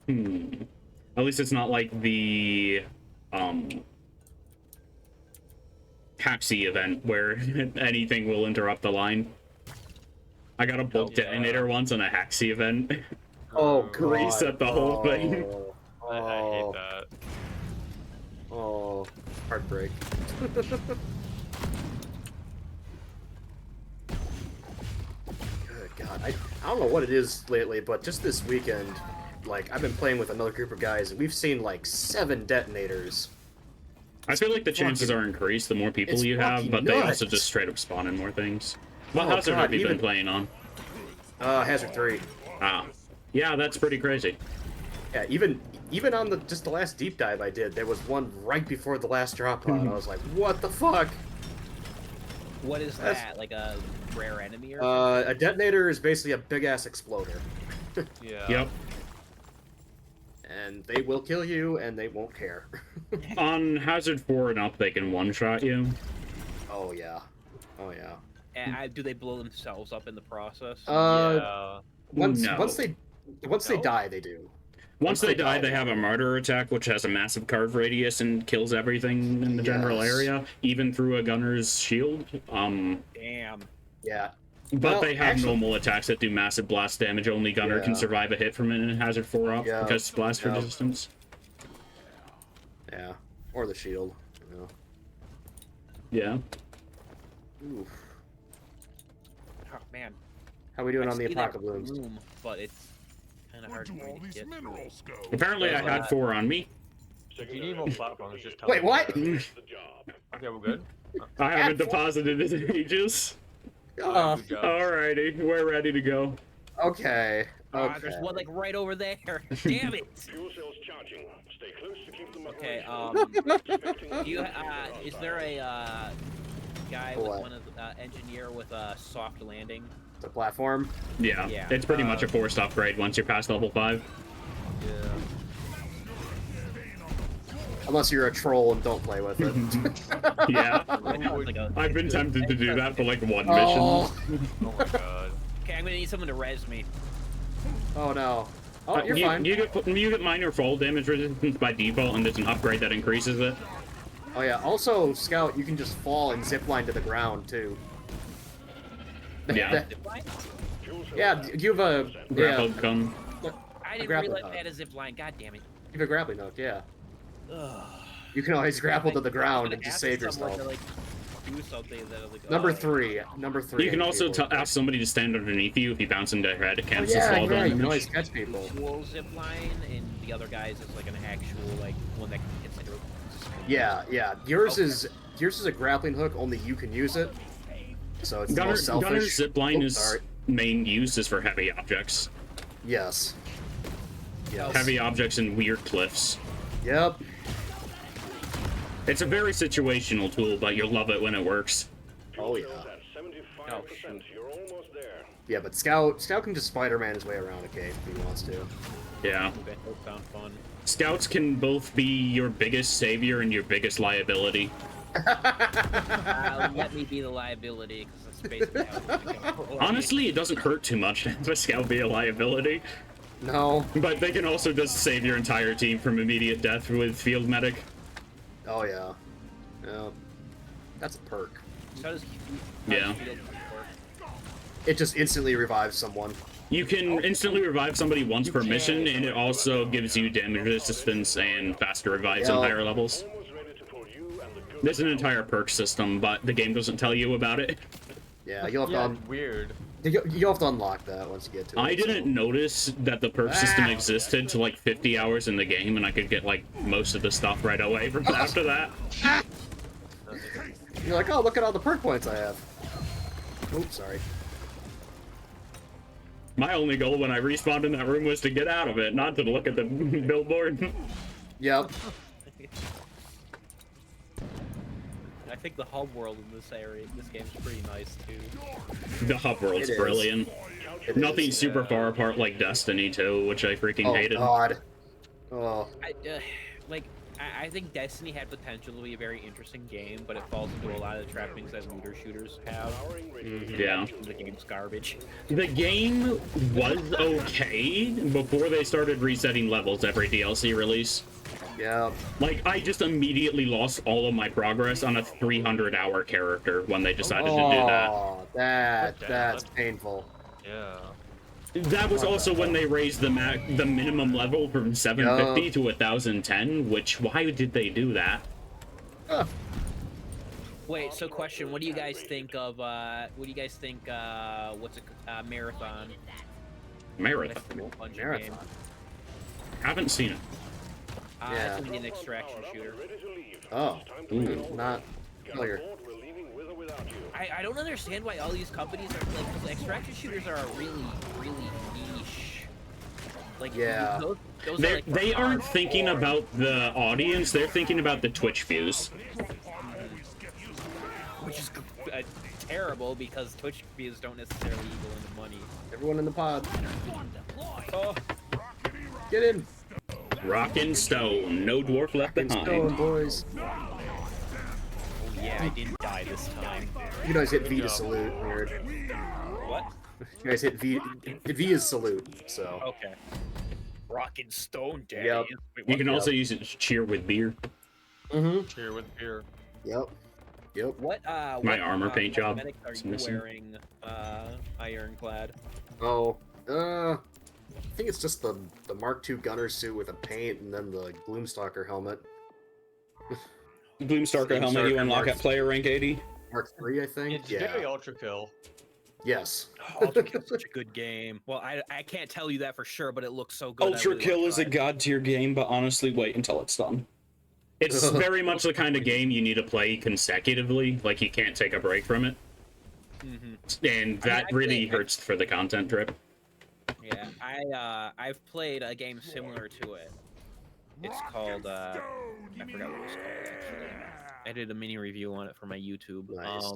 S2: At least it's not like the Haxi event where anything will interrupt the line. I got a bolt
S8: yeah.
S2: detonator once on a Haxi event.
S10: Oh, God.
S2: Reset the whole thing.
S10: Oh,
S8: I hate that.
S10: oh, heartbreak. Good God, I don't know what it is lately, but just this weekend, like I've been playing with another group of guys, and we've seen like 7 detonators.
S2: I feel like the chances are increased the more people
S10: it's
S2: you have,
S10: fucking
S2: but they also
S10: nuts.
S2: just straight up spawn in more things. What
S10: Oh,
S2: hazard
S10: God,
S2: have you been
S10: even-
S2: playing on?
S10: Hazard 3.
S2: Ah, yeah, that's pretty crazy.
S10: Yeah, even on the last deep dive I did, there was one right before the last drop pod. I was like, what the fuck?
S1: What is
S10: That's-
S1: that? Like a rare enemy or?
S10: A detonator is basically a big ass exploder,
S8: Yeah.
S2: Yep.
S10: and they will kill you, and they won't care.
S2: On hazard 4 and up, they can one-shot you.
S10: Oh yeah, oh yeah.
S1: And do they blow themselves up in the process?
S8: Yeah.
S10: Once
S2: No.
S10: once they
S1: No?
S10: die, they do.
S2: Once they die,
S10: die.
S2: they have a martyr attack, which has a massive carve radius and kills everything in the general
S10: Yes.
S2: area, even through a gunner's shield.
S1: Damn.
S10: Yeah.
S2: But
S10: Well,
S2: they have
S10: actually-
S2: normal attacks that do massive blast damage. Only gunner can
S10: Yeah.
S2: survive a hit from it in hazard 4 up
S10: Yeah.
S2: because it's blast
S10: Yeah.
S2: resistance.
S10: Yeah. Or the shield.
S2: Yeah.
S10: Oof.
S1: Oh man.
S10: How we doing
S1: I
S10: on the
S1: see that
S10: Apocalypse?
S1: room, but it's kind of
S7: Where
S1: hard
S7: do
S1: for
S7: all
S1: me to
S7: these
S1: get.
S7: minerals go?
S2: Apparently, I had 4 on me.
S8: If you need more platforms, just tell
S10: Wait,
S8: me.
S10: what?
S5: The job.
S8: Okay, we're good.
S2: I haven't
S10: Had 4?
S2: deposited it in ages.
S8: Good job.
S2: Alrighty, we're ready to go.
S10: Okay.
S1: Ah, there's one like right over there. Damn it.
S5: Fuel cells charging. Stay close to keep them
S1: Okay.
S5: operational.
S1: Do you is there a guy with
S10: What?
S1: one of the engineer with a soft landing?
S10: The platform.
S2: Yeah,
S1: Yeah,
S2: it's pretty much a forced upgrade once you're past level 5.
S8: Yeah.
S10: Unless you're a troll and don't play with it.
S2: Yeah,
S1: Right now it's like a-
S2: I've been tempted to do that for like 1 mission.
S10: Oh.
S8: Oh my god.
S1: Okay, I'm gonna need someone to res me.
S10: Oh no. Oh, you're
S2: you,
S10: fine.
S2: You get minor fall damage resistance by default, and there's an upgrade that increases it.
S10: Oh yeah. Also, Scout, you can just fall and zipline to the ground too.
S2: Yeah.
S10: Yeah. Do you have a
S2: Grapple
S10: yeah?
S2: gun.
S1: I didn't
S10: grappling
S1: realize
S10: hook.
S1: I had a zip line. God damn it.
S10: You have a grappling hook. Yeah.
S1: Ugh.
S10: You can always grapple to the
S1: I
S10: ground
S1: was
S10: and
S1: gonna
S10: just
S1: ask
S10: save
S1: someone
S10: yourself.
S1: to, like, do something that I was like,
S10: Number
S1: oh.
S10: three. Number three.
S2: You can also
S10: people.
S2: ask somebody to stand underneath you if you bounce into their head. It
S10: Oh,
S2: cancels
S10: yeah,
S2: fall
S10: yeah. You can
S2: damage.
S10: always catch people.
S1: Dual zip line, and the other guy's is like an actual like one that gets like a.
S10: Yeah, yeah. Yours
S1: Okay.
S10: is a grappling hook. Only you can use it. So it's the most selfish.
S2: Gunner's zipline
S10: Oops,
S2: is
S10: sorry.
S2: main use is for heavy objects.
S10: Yes. Yes.
S2: Heavy objects and weird cliffs.
S10: Yep.
S2: It's a very situational tool, but you'll love it when it works.
S10: Oh yeah.
S5: At 75%.
S1: Oh, shoot.
S5: You're almost there.
S10: Yeah, but Scout can just Spider-Man his way around a cave if he wants to.
S2: Yeah.
S1: That sound fun.
S2: Scouts can both be your biggest savior and your biggest liability.
S1: Let me be the liability, because that's basically how it's gonna go.
S2: Honestly, it doesn't hurt too much to have a scout be a liability.
S10: No.
S2: But they can also just save your entire team from immediate death with field medic.
S10: Oh yeah. Yeah. That's a perk.
S1: So does
S2: Yeah.
S10: It just instantly revives someone.
S2: You can instantly revive somebody once per mission, and it also gives you damage resistance and faster revives on
S10: Yeah.
S2: higher levels.
S5: Almost ready to pull you and the ghost.
S2: There's an entire perk system, but the game doesn't tell you about it.
S10: Yeah, you'll have
S8: Yeah,
S10: to
S8: weird.
S10: you'll have to unlock that once you get to it.
S2: I didn't notice that the perk system
S10: Ah.
S2: existed till like 50 hours in the game, and I could get like most of the stuff right away from after that.
S10: You're like, oh, look at all the perk points I have. Oops, sorry.
S2: My only goal when I respawned in that room was to get out of it, not to look at the billboard.
S10: Yep.
S1: I think the hub world in this area, this game is pretty nice too.
S2: The hub world's
S10: It is.
S2: brilliant.
S10: It
S2: Nothing's
S10: is.
S2: super far apart like Destiny 2, which I freaking
S10: Oh
S2: hated.
S10: God. Oh.
S1: I think Destiny had potential to be a very interesting game, but it falls into a lot of the trappings that looter shooters have.
S2: Yeah.
S1: The game's garbage.
S2: The game was okay before they started resetting levels every DLC release.
S10: Yeah.
S2: Like, I just immediately lost all of my progress on a 300-hour character when they decided to do that.
S10: Oh, that's painful.
S8: Yeah.
S2: That was also when they raised the minimum level from 750 to 1010, which, why did they do that?
S1: Wait, so question, what do you guys think of, what's it, Marathon?
S2: Marathon.
S1: Bungie
S10: Marathon.
S1: game.
S2: Haven't seen it.
S10: Yeah.
S1: It's gonna be an extraction shooter.
S10: Oh. Ooh, not familiar.
S1: I don't understand why all these companies are like, because extraction shooters are really, really niche. Like,
S10: Yeah.
S1: those are like
S2: They aren't thinking about the audience, they're thinking about the Twitch views.
S1: which is terrible because Twitch views don't necessarily equal into money.
S10: Everyone in the pod.
S1: Oh,
S10: Get in.
S2: Rockin' Stone, no dwarf left
S10: Stone,
S2: behind.
S10: boys.
S1: yeah, I didn't die this time.
S10: You guys hit V to salute. Weird.
S1: What?
S10: You guys hit V. V is salute. So.
S1: Okay. Rockin' Stone, Daddy.
S10: Yep.
S1: Wait,
S2: You
S1: what?
S2: can also use it to cheer with beer.
S10: Mm-hmm.
S8: Cheer with beer.
S10: Yep. Yep.
S1: What?
S2: My armor paint job
S1: cosmetics are
S2: is
S1: you
S2: missing.
S1: wearing? Ironclad.
S10: Oh. I think it's just the Mark II gunner suit with a paint and then the Gloomstalker helmet.
S2: Gloomstalker helmet you unlock
S10: Mark-
S2: at player rank 80.
S10: Mark III, I think.
S8: It's
S10: Yeah.
S8: very ultra kill.
S10: Yes.
S1: Ultra Kill's such a good game. Well, I can't tell you that for sure, but it looks so good. I
S2: Ultra
S1: really
S2: Kill
S1: wanna
S2: is a
S1: try it.
S2: god tier game, but honestly, wait until it's done. It's very much the kind of game you need to play consecutively, like you can't take a break from it. And that
S1: I
S2: really
S1: played-
S2: hurts for the content drip.
S1: Yeah, I've played a game similar to it. It's called I forgot what it's called actually. I did a mini review on it for my YouTube.
S10: Nice.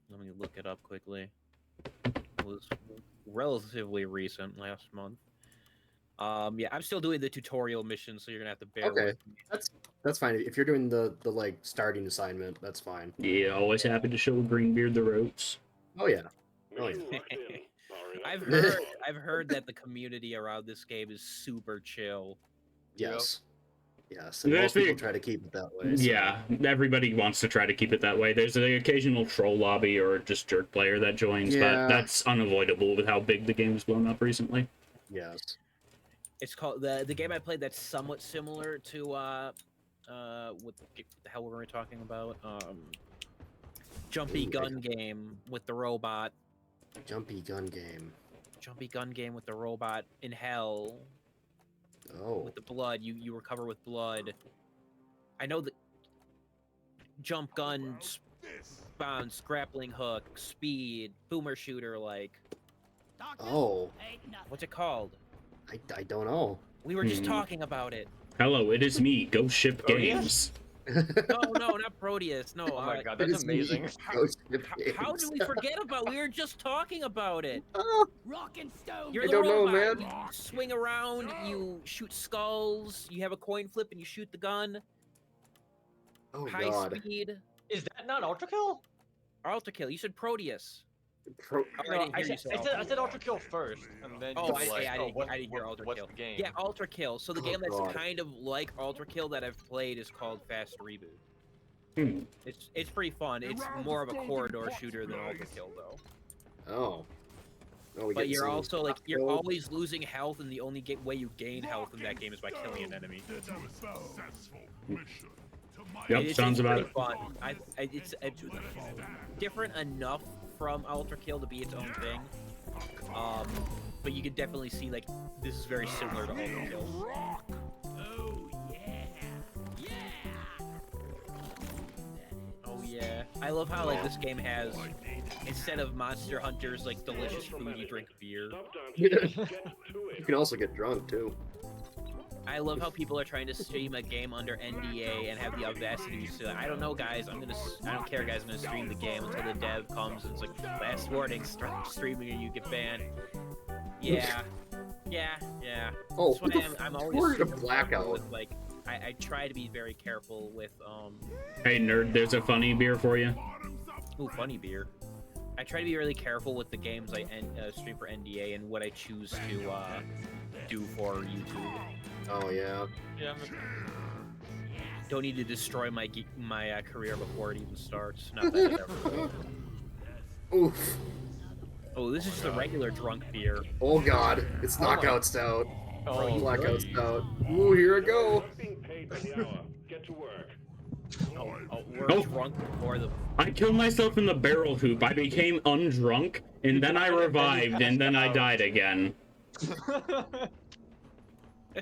S1: Let me look it up quickly. It was relatively recent, last month. Yeah, I'm still doing the tutorial mission, so you're gonna have to bear
S10: Okay.
S1: with me.
S10: That's fine. If you're doing the like starting assignment, that's fine.
S2: Yeah, always happy to show Greenbeard the ropes.
S10: Oh yeah. Oh,
S5: Mission
S10: yeah.
S5: locked in. Powering up
S1: I've
S5: the
S1: heard
S5: pod.
S1: I've heard that the community around this game is super chill.
S10: Yes. Yes, and
S2: There's
S10: most people
S2: the-
S10: try to keep it that way. So.
S2: Yeah, everybody wants to try to keep it that way. There's the occasional troll lobby or just jerk player that joins,
S10: Yeah.
S2: but that's unavoidable with how big the game has blown up recently.
S10: Yes.
S1: It's called the game I played that's somewhat similar to what the hell were we talking about? Jumpy
S10: Ooh,
S1: gun game with the robot.
S10: Jumpy gun game.
S1: Jumpy gun game with the robot in hell
S10: Oh.
S1: with the blood. You recover with blood. I know that jump guns, bounce, grappling hook, speed, boomer shooter, like
S10: Oh.
S1: what's it called?
S10: I don't know.
S1: We were just
S2: Hmm.
S1: talking about it.
S2: Hello, it is me, Ghost Ship
S8: Proteus?
S2: Games.
S1: No, not Proteus. No.
S8: Oh my god,
S10: It
S8: that's
S10: is me,
S8: amazing.
S10: Ghost Ship
S1: How
S10: Games.
S1: did we forget about? We were just talking about it.
S4: Rock and stone.
S1: You're
S10: I
S1: the
S10: don't know,
S1: robot.
S10: man.
S1: You swing around. You shoot skulls. You have a coin flip and you shoot the gun.
S10: Oh
S1: High
S10: god.
S1: speed.
S8: Is that not Ultra Kill?
S1: Ultra kill. You said Proteus.
S10: Pro-
S1: Oh,
S8: No,
S1: didn't
S8: I
S1: hear you
S8: said,
S1: say
S8: I said Ultra Kill first, and then
S1: Oh,
S8: you were
S1: I see,
S8: like,
S1: I
S8: oh,
S1: didn't-
S8: what,
S1: I didn't hear
S8: what-
S1: Ultra
S8: what's
S1: Kill.
S8: the game?
S1: Yeah, Ultra Kill. So the
S10: Oh,
S1: game that's
S10: God.
S1: kind of like Ultra Kill that I've played is called Fast Reboot.
S2: Hmm.
S1: It's pretty fun. It's more of a corridor shooter than Ultra Kill though.
S10: Oh. Oh, we
S1: But
S10: get
S1: you're
S10: some
S1: also like you're
S10: gold.
S1: always losing health, and the only way you gain health in that game is by killing an enemy.
S2: Yep,
S1: It's
S2: sounds about
S1: pretty
S2: it.
S1: fun. It's different enough from Ultra Kill to be its own thing. But you can definitely see like this is very similar to Ultra Kill.
S4: Oh yeah. Yeah.
S1: Oh yeah, I love how like this game has instead of Monster Hunters like delicious food, you drink beer.
S5: Stop dancing. Get to it.
S10: You can also get drunk too.
S1: I love how people are trying to stream a game under NDA and have the audacity to say, I don't know, guys. I don't care, guys. I'm gonna stream the game until the dev comes and it's like, last warning, streaming or you get banned. Yeah, yeah.
S10: Oh,
S1: That's
S10: what
S1: why
S10: the
S1: I'm
S10: f-
S1: always
S10: word of
S1: super careful
S10: blackout.
S1: with, like, I try to be very careful with
S2: Hey, nerd, there's a funny beer for you.
S1: ooh, funny beer. I try to be really careful with the games I stream for NDA and what I choose to do for YouTube.
S10: Oh yeah.
S8: Yeah,
S1: Don't need to destroy my career before it even starts. Not that it ever will.
S10: Oof.
S1: Oh, this is the regular drunk beer.
S10: Oh god. It's
S8: Oh my-
S10: knockout stout.
S8: oh,
S10: Blackout stout. Ooh, here I go.
S5: Not being paid by the hour. Get to work.
S1: Oh, we're
S2: Oh.
S1: drunk before the.
S2: I killed myself in the barrel hoop. I became undrunk, and then I revived, and then I died again.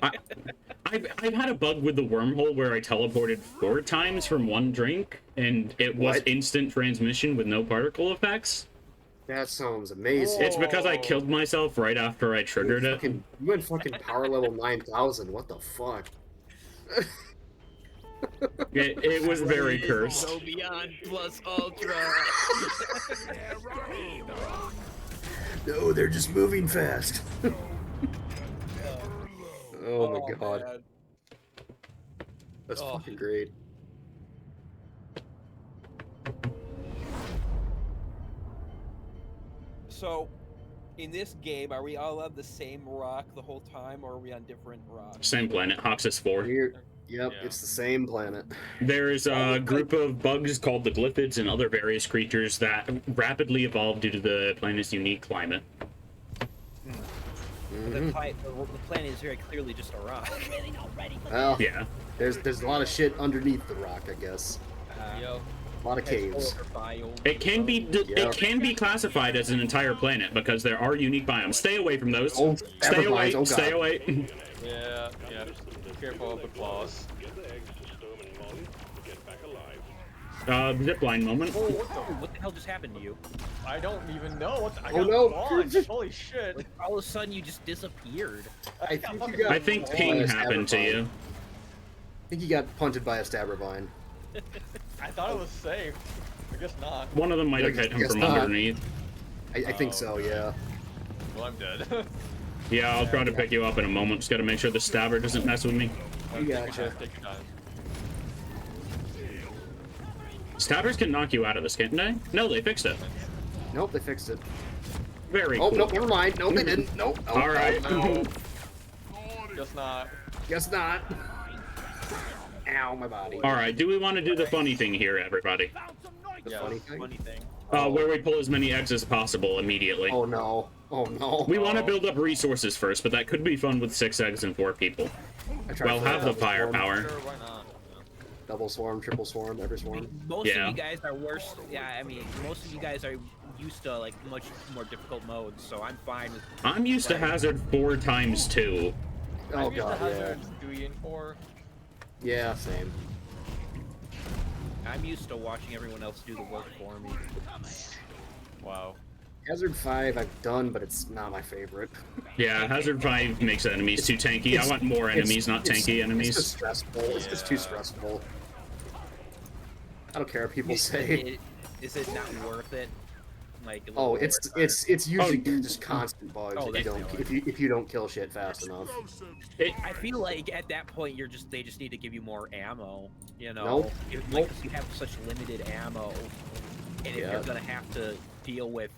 S2: I've had a bug with the wormhole where I teleported 4 times from one drink, and it was
S10: What?
S2: instant transmission with no particle effects.
S10: That sounds amazing.
S2: It's because I killed myself right after I triggered it.
S10: You went fucking power level 9,000. What the fuck?
S2: It was very cursed.
S1: Go beyond plus ultra.
S10: No, they're just moving fast. Oh my god.
S1: man.
S10: That's
S1: Oh.
S10: fucking great.
S11: So, in this game, are we all on the same rock the whole time, or are we on different rocks?
S2: Same planet, Hoxus 4.
S10: Yep,
S8: Yeah.
S10: it's the same planet.
S2: There's a group of bugs called the Glyphids and other various creatures that rapidly evolve due to the planet's unique climate.
S1: The planet is very clearly just a rock.
S4: Really not ready for
S10: Well,
S2: Yeah.
S10: there's a lot of shit underneath the rock, I guess.
S8: Yo.
S10: A lot of caves.
S2: It can be
S10: Yeah.
S2: it can be classified as an entire planet because there are unique biomes. Stay away from those.
S10: Oh,
S2: Stay away.
S10: Evervines, oh god.
S2: Stay away.
S8: Yeah, yeah. Careful of the claws.
S5: Get the eggs to Sturm and Molly. Get back alive.
S2: Zipline moment.
S8: Oh, what the?
S1: What the hell just happened to you?
S8: I don't even know. What the, I
S10: Oh,
S8: got
S10: no.
S8: launched. Holy shit.
S1: Like all of a sudden you just disappeared.
S10: I think you got
S2: I think ping
S10: a
S2: happened to
S10: Stabbervine.
S2: you.
S10: I think you got punted by a Stabbervine.
S8: I thought it was safe. I guess not.
S2: One of them might have
S10: I
S2: hit him
S10: guess
S2: from
S10: not.
S2: underneath.
S10: I think so, yeah.
S8: Well, I'm dead.
S2: Yeah, I'll try to pick you up in a moment. Just gotta make sure the stabber doesn't mess with me.
S10: You gotcha.
S8: Take your time.
S2: Stabbers can knock you out of this, can't they? No, they fixed it.
S10: Nope, they fixed it.
S2: Very
S10: Oh,
S2: cool.
S10: nope, never mind. No, they didn't. Nope. Oh,
S2: All right.
S8: No. Guess not.
S10: Guess not. Ow, my body.
S2: All right. Do we want to do the funny thing here, everybody?
S10: The
S8: Yeah,
S10: funny thing?
S11: Funny thing.
S2: Where we pull as many eggs as possible immediately.
S10: Oh, no. Oh, no.
S2: We want to build up resources first, but that could be fun with 6 eggs and 4 people.
S10: I tried
S2: Well,
S10: for
S2: have the
S10: double swarm.
S2: firepower.
S8: Sure, why not?
S10: Double swarm, triple swarm, every swarm.
S11: Most
S2: Yeah.
S11: of you guys are worse. Yeah, I mean, most of you guys are used to like much more difficult modes, so I'm fine with.
S2: I'm used to Hazard 4 times 2.
S10: Oh,
S8: I'm used to
S10: God, yeah.
S8: Hazard 3 and 4.
S10: Yeah, same.
S11: I'm used to watching everyone else do the work for me.
S8: Wow.
S10: Hazard 5 I've done, but it's not my favorite.
S2: Yeah, Hazard 5 makes enemies too tanky. I want more enemies, not tanky enemies.
S10: It's just stressful. It's just too
S8: Yeah.
S10: stressful. I don't care what people
S11: Is
S10: say.
S11: it not worth it? Like. a
S10: Oh,
S11: little
S10: it's
S11: more
S10: usually just constant bugs
S11: Oh,
S10: if you
S11: that's
S10: don't
S11: valid.
S10: if you don't kill shit fast enough.
S11: I feel like at that point they just need to give you more ammo. You know,
S10: Nope.
S11: like 'cause you have such limited ammo, and if
S10: Yeah.
S11: you're gonna have to deal with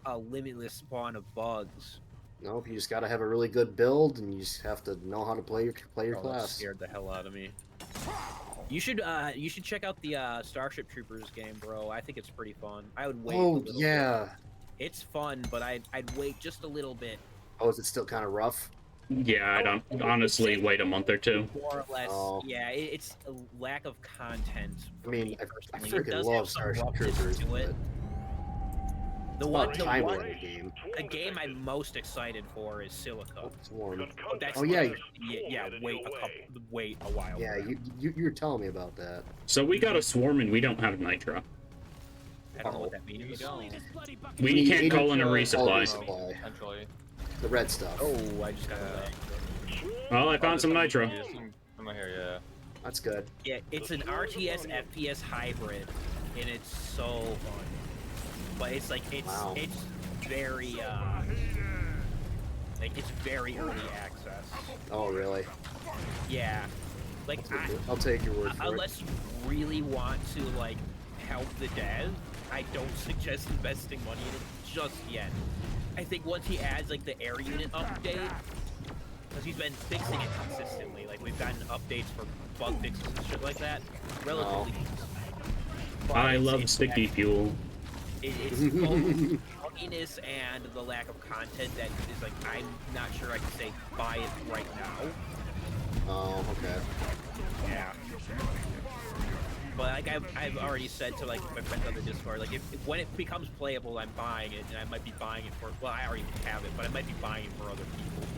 S11: a limitless spawn of bugs,
S10: Nope, you just gotta have a really good build, and you just have to know how to play your
S11: oh, that
S10: class.
S11: scared the hell out of me. You should check out the Starship Troopers game, bro. I think it's pretty fun. I would wait. a
S10: Oh
S11: little bit.
S10: yeah.
S11: It's fun, but I'd wait just a little bit.
S10: Oh, is it still kind of rough?
S2: Yeah, I don't honestly wait a month or 2.
S11: More or less,
S10: Oh.
S11: yeah. It's a lack of content.
S10: I mean, I
S11: personally. It
S10: freaking
S11: does
S10: love
S11: have some
S10: Starship
S11: roughness
S10: Troopers,
S11: to it.
S10: but
S11: The
S10: it's
S11: one,
S10: about
S11: the
S10: time
S11: one,
S10: in the game.
S11: the game I'm most excited for is Silica.
S10: Swarm.
S11: That's
S10: Oh yeah,
S11: wait a while.
S10: yeah.
S11: for that.
S10: You were telling me about that.
S2: So we got a swarm and we don't have nitro.
S11: I don't know what
S10: Uh-oh.
S11: that means.
S2: We
S10: need
S2: can't call in a
S10: 80
S2: resupply.
S10: resupply.
S8: Essentially.
S10: The red stuff.
S11: Oh, I just got
S8: Yeah.
S11: a lag.
S2: Well, I found some nitro.
S8: I'm here, yeah.
S10: That's good.
S11: Yeah, it's an RTS FPS hybrid, and it's so fun. But it's like
S10: Wow.
S11: it's very like it's very early access.
S10: Oh really?
S11: Yeah, like
S10: I'll take your word for it.
S11: unless you really want to like help the dev, I don't suggest investing money in it just yet. I think once he adds like the air unit update, because he's been fixing it consistently. Like we've gotten updates for bug fixes and shit like that. Relatively. But
S2: I
S11: it's-
S2: love
S11: it's
S2: sticky fuel.
S11: It's both bugginess and the lack of content that is like I'm not sure I can say buy it right now.
S10: Oh, okay.
S11: Yeah. But like I've already said to like my friends on the Discord, like if when it becomes playable, I'm buying it, and I might be buying it for I already have it, but I might be buying it for other people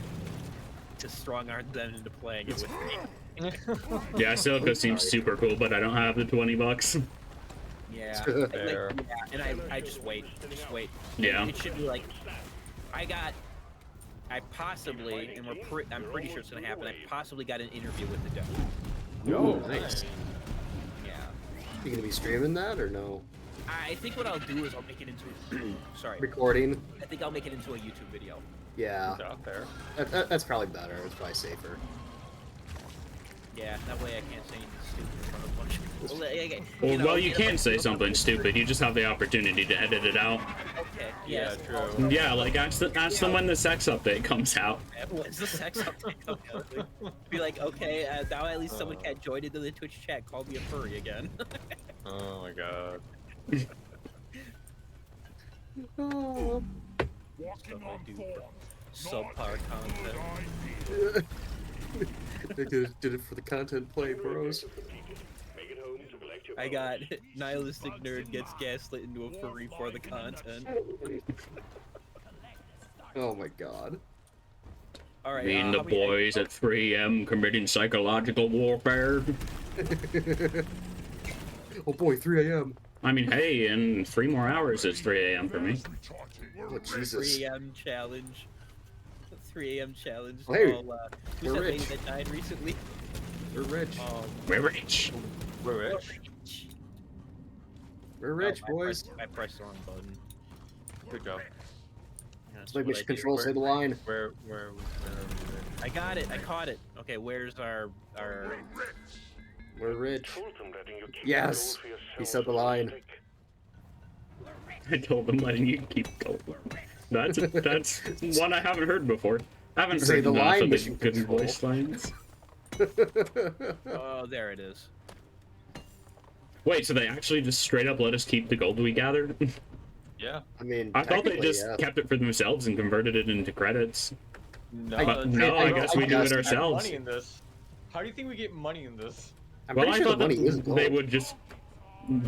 S11: to strong arm them into playing it with me.
S2: Yeah, Silica seems super cool, but I don't have the 20 bucks.
S11: Yeah.
S8: Fair.
S11: And I just wait. Just wait.
S2: Yeah.
S11: It should be like I possibly, and I'm pretty sure it's gonna happen. I possibly got an interview with the dev.
S10: Oh, nice.
S11: Yeah.
S10: You gonna be streaming that or no?
S11: I think what I'll do is I'll make it into sorry.
S10: Recording?
S11: I think I'll make it into a YouTube video.
S10: Yeah.
S8: Out there.
S10: That's probably better. It's probably safer.
S11: Yeah, that way I can't say anything stupid in front of a bunch of people. Like,
S2: Well, you
S11: know,
S2: can
S11: like-
S2: say something stupid. You just have the opportunity to edit it out.
S11: Okay.
S8: Yeah,
S11: Yes.
S8: true.
S2: Yeah, like ask them when the sex update comes out.
S11: When's the sex update coming out? Be like, okay, now at least someone can't join into the Twitch chat. Call me a furry again.
S8: Oh my god.
S10: Oh.
S11: Stuff I do. Subpar content.
S10: They did it for the content play, bros.
S11: I got nihilistic nerd gets gaslit into a furry for the content.
S10: Oh my god.
S11: All right.
S2: Me and the boys at 3 a.m. committing psychological warfare.
S10: Oh boy, 3 a.m.
S2: I mean, hey, in 3 more hours it's 3 a.m. for me.
S10: Oh Jesus.
S11: 3 a.m. challenge. 3 a.m. challenge.
S10: Hey,
S11: All, who's
S10: we're
S11: that lady
S10: rich.
S11: that died recently?
S10: We're rich.
S2: We're rich.
S8: We're rich.
S10: We're rich,
S11: Oh,
S10: boys.
S11: I pressed the wrong button.
S8: Good job.
S11: That's
S10: It's like
S11: what I
S10: mission
S11: did.
S10: control, say the line.
S8: Where
S11: I got it. I caught it. Okay, where's our?
S10: We're rich. Yes. He said the line.
S2: I told them letting you keep going. That's one I haven't heard before. I haven't
S10: Say
S2: heard
S10: the
S2: enough
S10: line
S2: of the
S10: mission
S2: good
S10: control.
S2: voice lines.
S11: Oh, there it is.
S2: Wait, so they actually just straight up let us keep the gold we gathered?
S8: Yeah.
S10: I mean,
S2: I thought they
S10: technically,
S2: just
S10: yeah.
S2: kept it for themselves and converted it into credits.
S8: No,
S2: But no, I guess we do it
S10: guess-
S2: ourselves.
S8: Money in this. How do you think we get money in this?
S10: I'm
S2: Well,
S10: pretty
S2: I
S10: sure
S2: thought
S10: the money is
S2: that
S10: gold.
S2: they would just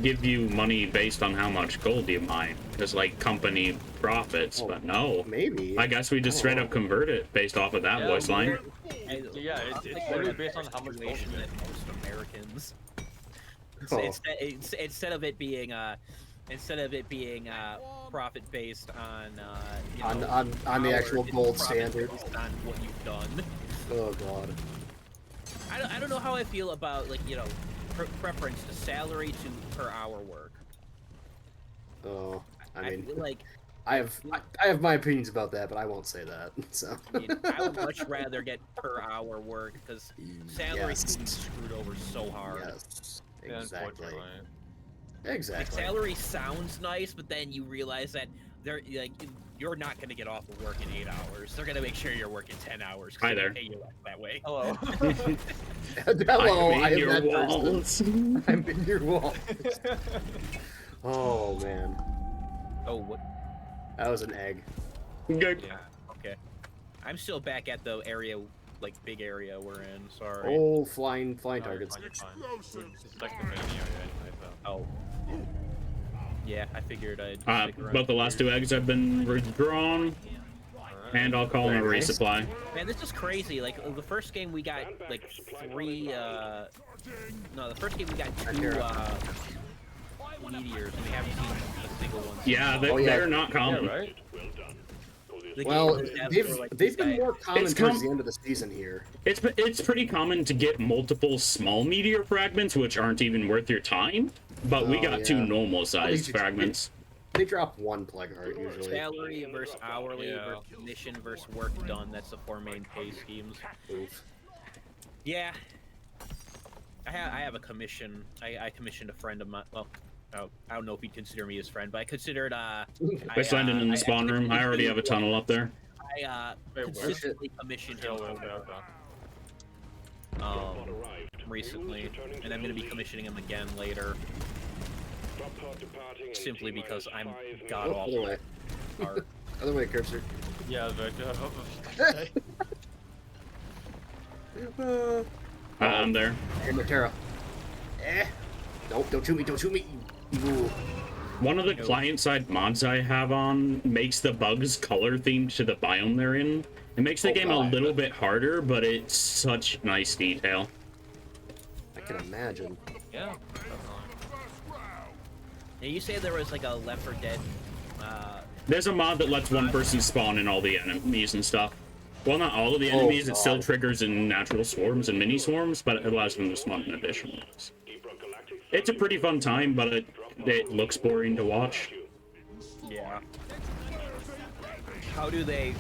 S2: give you money based on how much gold you mine, as like company profits.
S10: Oh,
S2: but no,
S10: Maybe.
S2: I guess we just straight up convert it based off of that
S8: Yeah,
S2: voice line.
S8: Yeah, it's
S11: I think
S8: literally
S11: we're
S8: based on how much gold
S11: situation
S8: you
S11: that
S8: get.
S11: most Americans.
S10: Oh.
S11: Instead of it being profit based on you know,
S10: on the
S11: power,
S10: actual
S11: it's
S10: gold
S11: profit
S10: standard.
S11: based on what you've done.
S10: Oh god.
S11: I don't know how I feel about like preference to salary to per hour work.
S10: Oh, I mean,
S11: feel like
S10: I have my opinions about that, but I won't say that. So.
S11: I mean, I would much rather get per hour work because salary
S10: Yes.
S11: can be screwed over so hard.
S10: Yes.
S8: Yeah,
S10: Exactly.
S8: unfortunately.
S11: Like,
S10: Exactly.
S11: salary sounds nice, but then you realize that they're like you're not going to get off of work in 8 hours. They're going to make sure you're working 10 hours. 'cause
S2: Hi
S11: they
S2: there.
S11: pay you less that way.
S8: Hello.
S10: Hello,
S2: I'm
S10: I
S2: in
S10: am
S2: your
S10: that person.
S2: walls.
S10: I'm in your wall. Oh man,
S11: Oh, what?
S10: that was an egg.
S2: Good.
S11: Yeah. Okay. I'm still back at the area, like big area we're in. Sorry.
S10: Oh, flying targets.
S8: You're fine. It's like the main area anyway, so.
S11: Oh. Yeah, I figured I'd. stick around
S2: But the last two eggs have been withdrawn, and I'll call in a
S10: Very nice.
S2: resupply.
S11: Man, this is crazy. Like the first game we got like 3 no, the first game we got 2 meteors and we haven't seen a single one.
S2: Yeah,
S10: Oh, yeah.
S2: they're not common.
S8: Yeah, right?
S11: The
S10: Well,
S11: game devs
S10: they've
S11: were like,
S10: they've
S11: this
S10: been
S11: guy-
S10: more common
S2: It's
S10: towards
S2: com-
S10: the end of the season here.
S2: It's pretty common to get multiple small meteor fragments, which aren't even worth your time. But we
S10: Oh,
S2: got 2
S10: yeah.
S2: normal
S10: At
S2: sized
S10: least it's-
S2: fragments.
S10: They drop one plague heart usually.
S11: Salary versus hourly
S8: Yeah.
S11: versus commission versus work done. That's the 4 main pay schemes.
S10: Oof.
S11: Yeah. I have a commission. I commissioned a friend of mine. Well, I don't know if he'd consider me his friend, but I considered
S2: We're landing in the spawn room. I already have a tunnel up there.
S11: I
S8: Wait, where?
S11: consistently commissioned him
S8: Okay, okay.
S11: recently, and I'm gonna be commissioning him again later, simply because I'm god
S10: Oh, other
S11: awful.
S10: way.
S11: Art.
S10: Other way, cursor.
S8: Yeah, but
S2: I'm there.
S10: Hey, Matera. Nope, don't shoot me, don't shoot me. Ooh.
S2: One of the client-side mods I have on makes the bugs color themed to the biome they're in. It makes the
S10: Oh,
S2: game
S10: God.
S2: a little bit harder, but it's such nice detail.
S10: I can imagine.
S8: yeah.
S11: Yeah, you say there was like a Left 4 Dead.
S2: There's a mod that lets one person spawn in all the enemies and stuff. Well, not all of the enemies. It still
S10: God.
S2: triggers in natural swarms and mini swarms, but it allows them to spawn in additional ones. It's a pretty fun time, but it looks boring to watch.
S11: Yeah. How do they?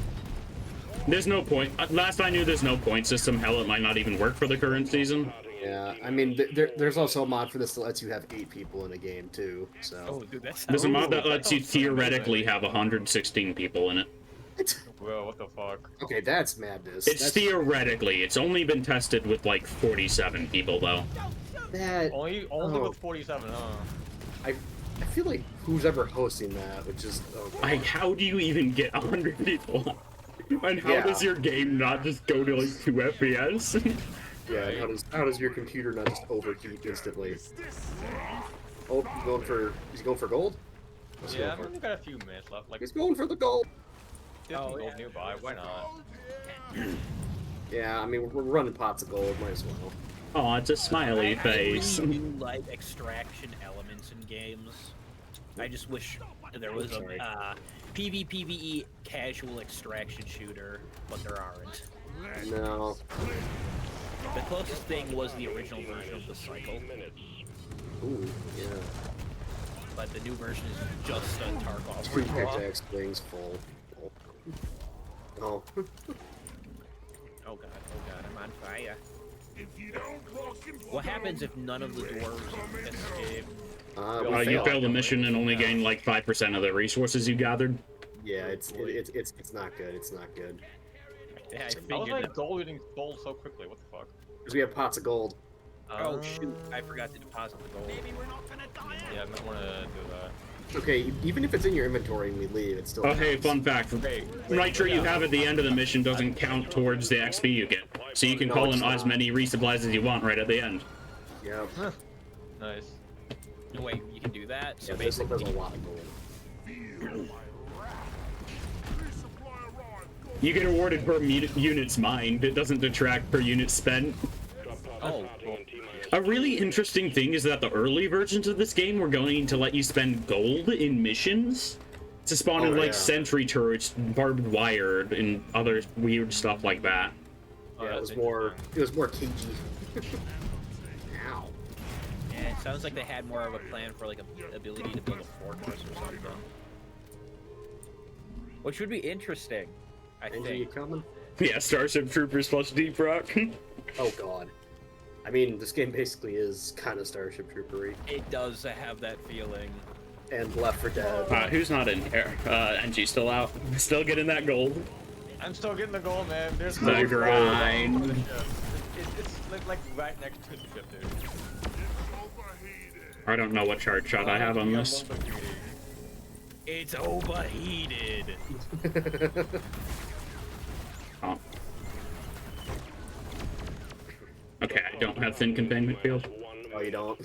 S2: There's no point. Last I knew, there's no point system. Hell, it might not even work for the current season.
S10: Yeah, I mean, there's also a mod for this that lets you have 8 people in a game too. So.
S11: Oh, dude, that's.
S2: There's a mod that
S8: Ooh,
S2: lets
S8: that
S2: you
S8: sounds amazing.
S2: theoretically have 116 people in it.
S8: Well, what the fuck?
S10: Okay, that's madness.
S2: It's
S10: That's,
S2: theoretically. It's only been tested with like 47 people though.
S10: that.
S8: Only
S10: Oh.
S8: with 47, huh?
S10: I feel like who's ever hosting that would just. Oh, God.
S2: How do you even get 100 people? And how
S10: Yeah.
S2: does your game not just go to like 2 FPS?
S10: Yeah, and how does your computer not just overheat instantly? Oh, he's going for gold? What's he
S8: Yeah,
S10: going
S8: we've got a few minutes left.
S10: for?
S8: Like,
S10: He's going for the gold.
S8: there's some
S11: Oh,
S8: gold
S11: yeah.
S8: nearby. Why not?
S10: Yeah, I mean we're running pots of gold, might as well.
S2: Oh, it's a smiley face.
S11: I really do like extraction elements in games. I just wish there was
S10: Sorry.
S11: a PvPvE casual extraction shooter, but there aren't.
S10: No.
S11: The closest thing was the original version of the cycle,
S10: Ooh, yeah.
S11: but the new version is just a Tarkov.
S10: Three
S11: redraw.
S10: pickaxe wings full. Oh.
S11: Oh god, I'm on fire. What happens if none of the dwarves escape?
S10: We
S2: You
S10: failed.
S2: fail the mission and only gain like 5% of the resources you gathered.
S10: Yeah, it's not good. It's not good.
S11: Yeah, I
S8: I was
S11: figured
S8: like
S11: that.
S8: gold getting gold so quickly. What the fuck?
S10: Because we have pots of gold.
S11: Oh shoot! I forgot to deposit the gold.
S4: Maybe we're not gonna die.
S8: Yeah, I might want to do that.
S10: Okay, even if it's in your inventory and we leave, it's still.
S2: Oh, hey,
S10: counts.
S2: fun fact. Nitro you have at the end of the mission doesn't count towards the XP you get. So you can
S10: No,
S2: call
S10: it's
S2: in as
S10: not.
S2: many resupplies as you want right at the end.
S10: Yeah.
S8: Nice.
S11: No, wait, you can do that. So
S10: Yeah, there's a
S11: basically,
S10: lot of gold.
S2: You get awarded per units mined. It doesn't detract per unit spent.
S11: oh, cool.
S2: A really interesting thing is that the early versions of this game were going to let you spend gold in missions to spawn in
S10: Oh,
S2: like
S10: yeah.
S2: sentry turrets, barbed wire, and other weird stuff like that.
S8: Oh,
S10: Yeah, it
S8: that's
S10: was more. It was more cagey. Ow.
S11: Yeah, it sounds like they had more of a plan for like a ability to build a fortress or something. Which would be interesting, I
S10: Angie, you
S11: think.
S10: coming?
S2: Yeah, Starship Troopers plus Deep Rock.
S10: Oh god. I mean, this game basically is kind of Starship Troopery
S11: It does have that feeling.
S10: and Left 4 Dead.
S2: Who's not in here? NG still out. Still getting that gold.
S8: I'm still getting the gold, man. There's
S2: The
S8: gold.
S2: grind.
S8: It's like right next to the ship, dude.
S2: I don't know what chart shot I have on this.
S11: It's overheated.
S2: Oh. Okay, I don't have thin containment field.
S10: Oh, you don't?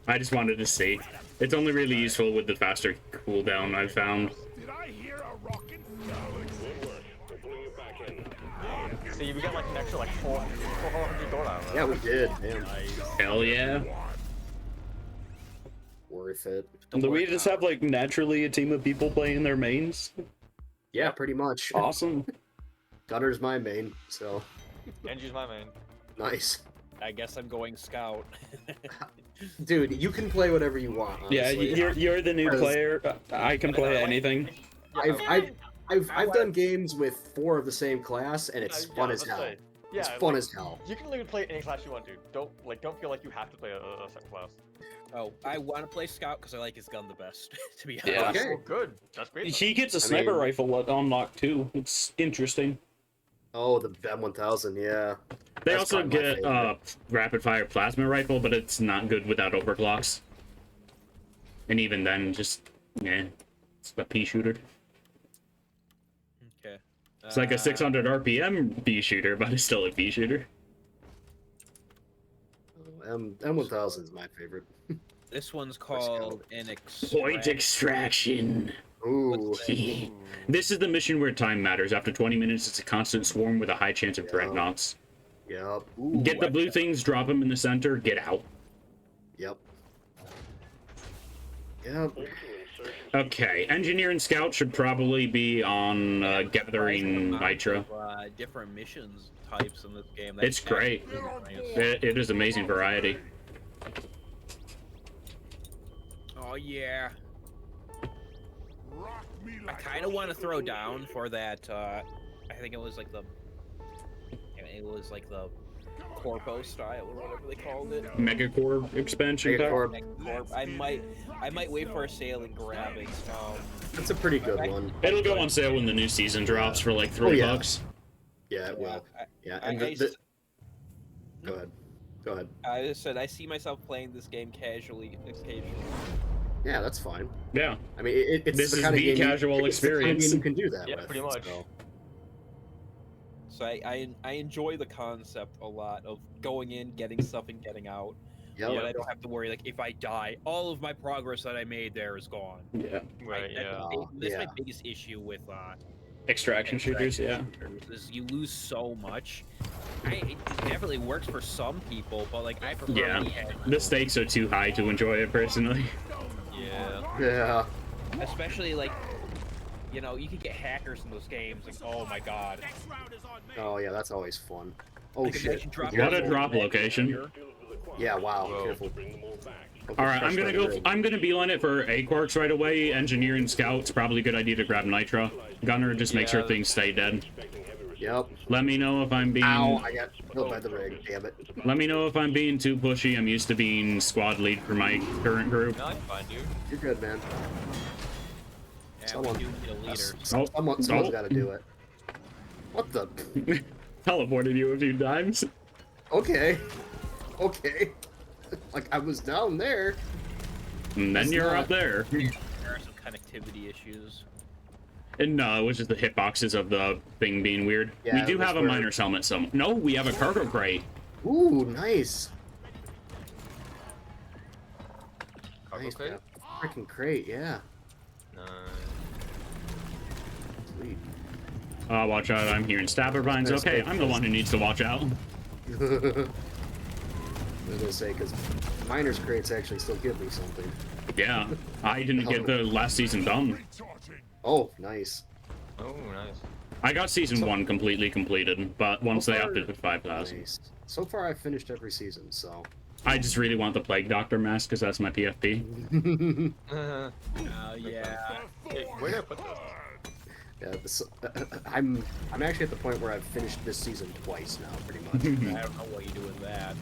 S2: I just wanted to see. It's only really useful with the faster cooldown I've found.
S7: Did I hear a rockin'
S8: See, we got like an extra like 400 gold out of that.
S10: Yeah, we did. Damn.
S2: Hell yeah.
S10: Worth it.
S2: Do we just have like naturally a team of people playing their mains?
S10: Yeah, pretty much.
S2: Awesome.
S10: Gunner's my main, so
S8: Angie's my main.
S10: nice.
S11: I guess I'm going scout.
S10: Dude, you can play whatever you want.
S2: Yeah,
S10: Honestly.
S2: you're the new
S10: Because
S2: player. I can play anything.
S10: I've done games with 4 of the same class, and it's fun as hell. It's fun as hell.
S8: You can literally play any class you want, dude. Don't feel like you have to play a second class.
S11: Oh, I want to play scout because I like his gun the best. To be honest.
S2: Yeah.
S10: Okay.
S8: Oh, good. That's great. then.
S2: He gets a
S10: I
S2: sniper
S10: mean-
S2: rifle unlocked too. It's interesting.
S10: Oh, the M1000, yeah.
S2: They
S10: That's
S2: also
S10: probably my
S2: get
S10: favorite.
S2: rapid fire plasma rifle, but it's not good without overclocks. And even then, just it's a pea shooter.
S11: Okay.
S2: It's like a 600 RPM pea shooter, but it's still a pea shooter.
S10: M1000 is my favorite.
S11: This one's called an
S2: Point extraction.
S10: Ooh.
S2: This is the mission where time matters. After 20 minutes, it's a constant swarm with a high chance of dreadnoughts.
S10: Yep.
S2: Get the blue things, drop them in the center, get out.
S10: Yep. Yep.
S2: Okay, engineer and scout should probably be on gathering nitro.
S11: Different missions types in this game.
S2: It's great. It is amazing variety.
S11: Oh yeah. I kind of want to throw down for that. I think it was like the Corpo style or whatever they called it.
S2: Megacore expansion pack.
S11: Megacorp. I might wait for a sale and grab it.
S10: That's a pretty good one.
S2: It'll go on sale when the new season drops for like $3.
S10: Yeah, it will. Yeah, and Go ahead. Go ahead.
S11: I just said I see myself playing this game casually, occasionally.
S10: Yeah, that's fine.
S2: Yeah.
S10: I mean, it's
S2: This
S10: the
S2: is
S10: kind of
S2: the
S10: game
S2: casual
S10: it's the kind of
S2: experience.
S10: game you can do that
S8: Yeah,
S10: with.
S8: pretty much.
S11: So I enjoy the concept a lot of going in, getting stuff, and getting out.
S10: Yep.
S11: But I don't have to worry, like, if I die, all of my progress that I made there is gone.
S2: Yeah.
S8: Right, yeah.
S11: That's my
S10: Yeah.
S11: biggest issue with
S2: Extraction shooters, yeah.
S11: is you lose so much. It definitely works for some people, but like I prefer
S2: Yeah.
S11: when you have-
S2: The stakes are too high to enjoy it personally.
S8: Yeah.
S10: Yeah.
S11: especially like, you know, you can get hackers in those games. Like, oh my god.
S10: Oh yeah, that's always fun. Oh
S11: Like,
S10: shit.
S11: imagine dropping
S2: What a
S11: gold
S2: drop
S11: in that
S2: location.
S11: here.
S10: Yeah. Wow.
S8: Whoa.
S10: Careful.
S2: All right, I'm gonna beeline it for A quarks right away. Engineer and scout's probably a good idea to grab nitro. Gunner, just make sure
S8: Yeah.
S2: things stay dead.
S10: Yep.
S2: Let me know if I'm being.
S10: Ow! I got killed by the rig. Damn it.
S2: Let me know if I'm being too pushy. I'm used to being squad lead for my current group.
S8: No, I'm fine, dude.
S10: You're good, man.
S11: Yeah,
S10: Someone-
S11: we do need a leader.
S2: Oh,
S10: Someone's
S2: oh.
S10: got to do it. What the?
S2: Teleported you a few times.
S10: Okay. Okay. Like, I was down there.
S2: And then
S10: It's
S2: you're
S10: not-
S2: up there.
S11: There are some connectivity issues.
S2: And no, it was just the hitboxes of the thing being weird.
S10: Yeah,
S2: We
S10: it
S2: do
S10: was
S2: have a
S10: weird.
S2: miner's helmet some. No, we have a cargo crate.
S10: Ooh, nice.
S8: Cargo
S10: Nice,
S8: crate?
S10: man. Freaking crate, yeah.
S8: Nice.
S10: Sweet.
S2: Watch out, I'm hearing stabber vines.
S10: There's
S2: Okay,
S10: the-
S2: I'm the one who needs to watch out.
S10: I was gonna say, because miner's crates actually still give me something.
S2: Yeah, I didn't get the last season done.
S10: Oh, nice.
S8: Oh, nice.
S2: I got season 1 completely completed, but once they upped it to 5,000.
S10: Nice. So far, I've finished every season, so.
S2: I just really want the Plague Doctor mask because that's my PFP.
S11: Oh yeah.
S8: Hey, where did I put this?
S10: Yeah, this, I'm actually at the point where I've finished this season twice now, pretty much.
S11: I don't know what you do with that.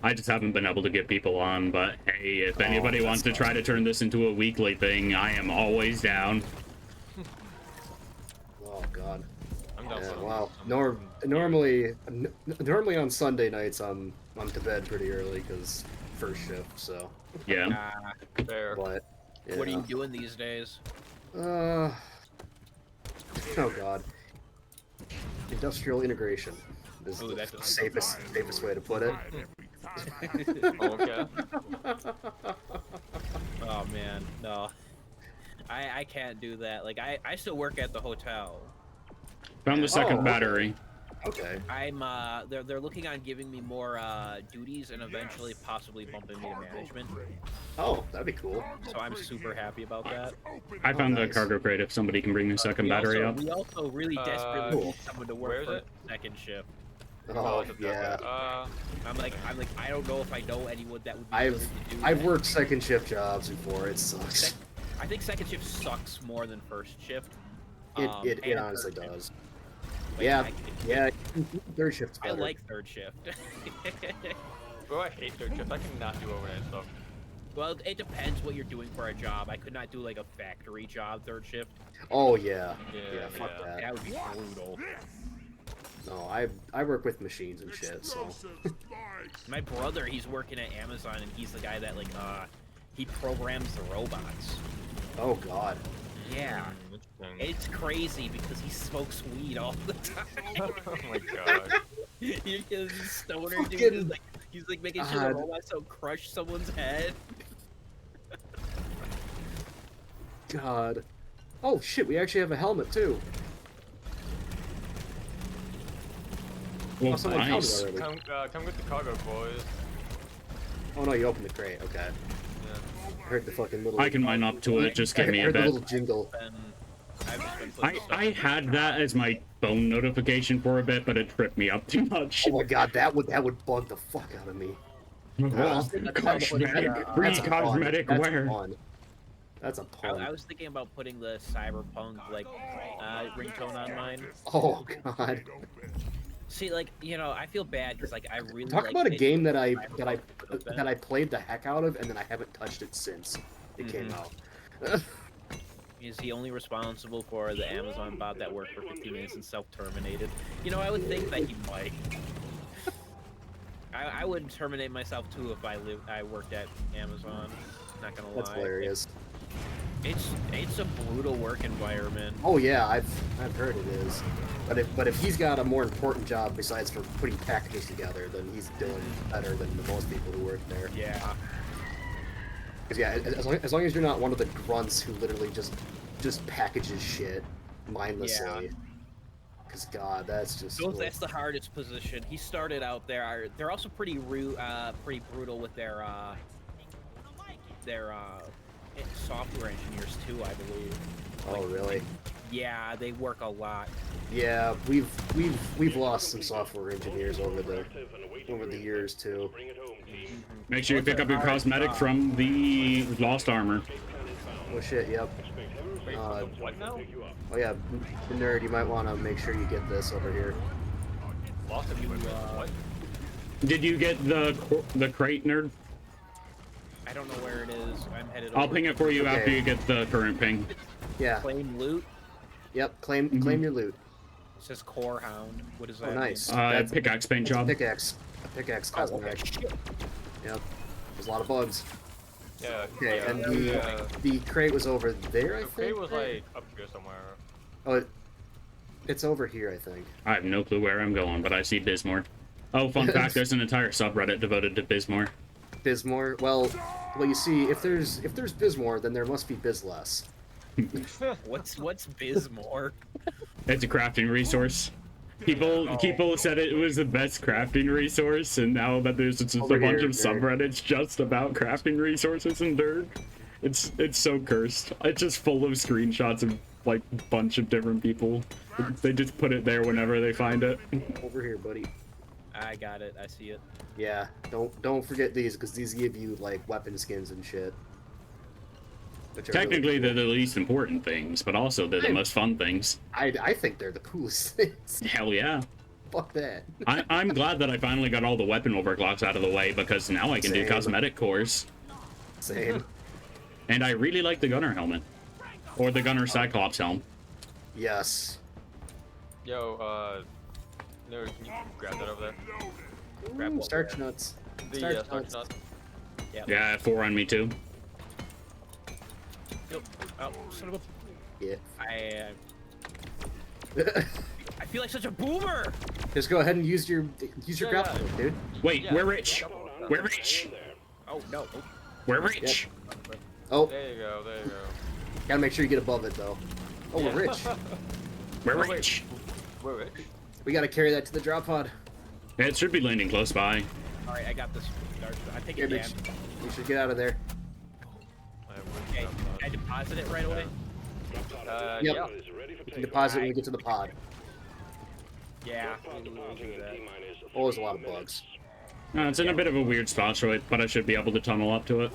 S2: I just haven't been able to get people on, but hey, if anybody
S10: that's
S2: wants to try to turn this into a weekly thing, I am always down.
S10: Oh God.
S8: I'm down
S10: Yeah,
S8: for
S10: wow.
S8: some-
S10: Normally on Sunday nights I'm to bed pretty early because first shift. So,
S2: Yeah.
S8: Fair.
S10: but yeah.
S11: What are you doing these days?
S10: Oh God. Industrial integration is
S11: Ooh,
S10: the
S11: that doesn't
S10: safest way to put it.
S8: Okay.
S11: Oh man, no. I can't do that. Like I still work at the hotel.
S2: Found the second
S10: okay.
S2: battery.
S10: Okay.
S11: I'm they're looking on giving me more duties and eventually possibly bumping me to management.
S10: Oh, that'd be cool.
S11: So I'm super happy about that.
S2: I found the
S10: nice.
S2: cargo crate if somebody can bring the second battery up.
S11: We also really desperately
S10: Cool.
S11: need someone to
S8: Where
S11: work
S8: is
S11: for
S8: it?
S11: second shift.
S10: Oh yeah.
S11: I'm like I don't know if I know anyone that would be
S10: I've
S11: willing to do
S10: I've
S11: that.
S10: worked second shift jobs before. It sucks.
S11: I think second shift sucks more than first shift.
S10: It
S11: and
S10: honestly
S11: third shift.
S10: does.
S11: Like,
S10: Yeah,
S11: I-
S10: yeah. Third shift's
S11: I
S10: better.
S11: like third shift.
S8: Bro, I hate third shift. I cannot do overnight stuff.
S11: Well, it depends what you're doing for a job. I could not do like a factory job third shift.
S10: Oh yeah.
S8: Yeah,
S10: Fuck
S8: yeah.
S10: that.
S11: That would be brutal.
S10: No, I work with machines and shit, so.
S11: My brother, he's working at Amazon, and he's the guy that like he programs the robots.
S10: Oh God.
S11: Yeah,
S8: Interesting.
S11: it's crazy because he smokes weed all the time.
S8: Oh my god.
S11: He's a stoner dude.
S10: Fucking-
S11: Is like, he's like making sure the
S10: God.
S11: robots don't crush someone's head.
S10: God. Oh shit, we actually have a helmet too.
S2: Well,
S10: Oh, someone found it
S2: nice.
S10: already.
S8: Come get the cargo, boys.
S10: Oh no, you opened the crate. Okay.
S8: Yeah.
S10: I heard the fucking little.
S2: I can mine up to it, just give me
S10: I
S2: a
S10: heard the
S2: bit.
S10: little jingle.
S11: And I've just been putting stuff
S2: I
S11: in
S2: had that as my phone notification for a bit, but it tripped me up too much.
S10: Oh my God, that would bug the fuck out of me.
S2: Cosmetic, free
S10: That's a pun.
S2: cosmetic
S10: That's a
S2: wear.
S10: pun. That's a
S11: I
S10: pun.
S11: was thinking about putting the cyberpunk like ringtone on mine.
S10: Oh God.
S11: See, like I feel bad because like I really
S10: Talk
S11: like
S10: about a
S11: it.
S10: game that I
S11: Cyberpunk.
S10: that I played the heck out of, and then I haven't touched it since it came out.
S11: Is he only responsible for the Amazon bot that worked for 15 minutes and self-terminated? I would think that he might. I would terminate myself too if I worked at Amazon. Not gonna
S10: That's
S11: lie.
S10: hilarious.
S11: It's a brutal work environment.
S10: Oh yeah, I've heard it is. But if he's got a more important job besides for putting packages together, then he's doing better than the most people who work there.
S11: Yeah.
S10: Because yeah, as long as you're not one of the grunts who literally just packages shit mindlessly. Because God, that's just.
S11: That's the hardest position. He started out there. They're also pretty pretty brutal with their software engineers too, I believe.
S10: Oh really?
S11: Yeah, they work a lot.
S10: Yeah, we've lost some software engineers over the years too.
S2: Make sure you pick up your cosmetic from the Lost Armor.
S10: Oh shit, yep.
S8: What now?
S10: Oh yeah, nerd, you might want to make sure you get this over here.
S8: Lost equipment. What?
S2: Did you get the crate, nerd?
S11: I don't know where it is. I'm headed
S2: I'll
S11: over.
S2: ping it for you after
S10: Okay.
S2: you get the current ping.
S10: Yeah.
S11: Claim loot.
S10: Yep. Claim your loot.
S11: It says core hound. What is that?
S10: Oh, nice.
S2: Pickaxe paint
S10: That's a
S2: job.
S10: pickaxe. A pickaxe cosmetic. Yep. There's a lot of bugs.
S8: Yeah.
S10: Okay,
S8: yeah,
S10: and
S8: the
S10: the crate was over there, I
S8: the
S10: think.
S8: crate was like up here somewhere.
S10: Oh, it's over here, I think.
S2: I have no clue where I'm going, but I see Bismore. Oh, fun fact, there's an entire subreddit devoted to Bismore.
S10: Bismore. Well, you see, if there's Bismore, then there must be Bizless.
S11: What's Bismore?
S2: It's a crafting resource. People said it was the best crafting resource, and now that there's just
S10: Over
S2: a bunch
S10: here,
S2: of subreddits just about crafting resources in Dirt, it's so cursed. It's just full of screenshots of like a bunch of different people. They just put it there whenever they find it.
S10: Over here, buddy.
S11: I got it. I see it.
S10: Yeah, don't forget these, because these give you like weapon skins and shit. Which are
S2: Technically,
S10: really
S2: they're
S10: cool.
S2: the least important things, but also they're the most fun things.
S10: I think they're the coolest things.
S2: Hell yeah.
S10: Fuck that.
S2: I'm glad that I finally got all the weapon overclocks out of the way, because now I can do
S10: Same.
S2: cosmetic cores.
S10: Same.
S2: And I really like the gunner helmet. Or the gunner cyclops helm.
S10: Yes.
S8: Yo, no, can you grab that over there?
S11: Grab
S10: Ooh,
S11: what
S10: starch nuts.
S8: The
S10: Starch
S8: starch
S10: nuts.
S8: nut.
S2: Yeah, I have 4 on me too.
S11: Yep. Oh, son of a.
S10: Yeah.
S11: I feel like such a boomer.
S10: Just go ahead and use your grapple hook, dude.
S2: Wait,
S8: Yeah.
S2: we're rich. We're rich.
S11: Oh no.
S2: We're rich.
S10: Oh,
S8: There you go, there you go.
S10: gotta make sure you get above it though. Oh, we're rich.
S2: We're
S8: wait.
S2: rich.
S8: We're rich.
S10: We gotta carry that to the drop pod.
S2: It should be landing close by.
S11: All right, I got this. I think
S10: Here,
S11: it
S10: Mitch.
S11: can.
S10: We should get out of there.
S11: Okay, I deposit it right away.
S10: Yep.
S8: Yeah.
S10: We can deposit when we get to the pod.
S11: Yeah.
S10: Oh, there's a lot of bugs.
S2: It's in a bit of a weird spot, but I should be able to tunnel up to it.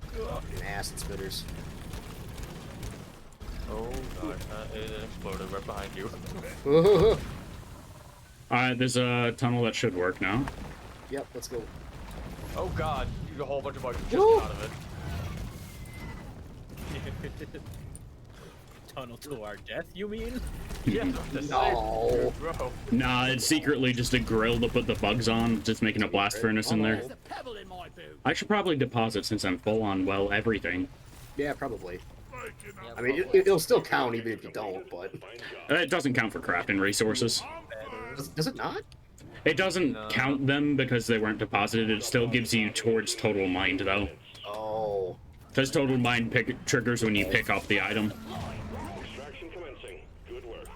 S10: Fucking acid spitters.
S8: Oh gosh, it exploded right behind you.
S2: Alright, there's a tunnel that should work now.
S10: Yep, let's go.
S8: Oh god, you a whole bunch of bugs just
S10: Woo!
S8: out of it.
S11: Tunnel to our death, you mean?
S8: Yeah,
S10: No.
S8: bro.
S2: Nah, it's secretly just a grill to put the bugs on, just making a blast furnace in there.
S4: There's a pebble in my boot.
S2: I should probably deposit since I'm full on, well, everything.
S10: Yeah, probably.
S8: Yeah,
S10: I mean,
S8: probably.
S10: it'll still count even if you don't, but...
S2: It doesn't count for crafting resources.
S10: Does it not?
S2: It doesn't
S8: No.
S2: count them because they weren't deposited. It still gives you towards total mind, though.
S10: Oh.
S2: Because total mind triggers when you pick up the item.
S5: Extraction commencing. Good work.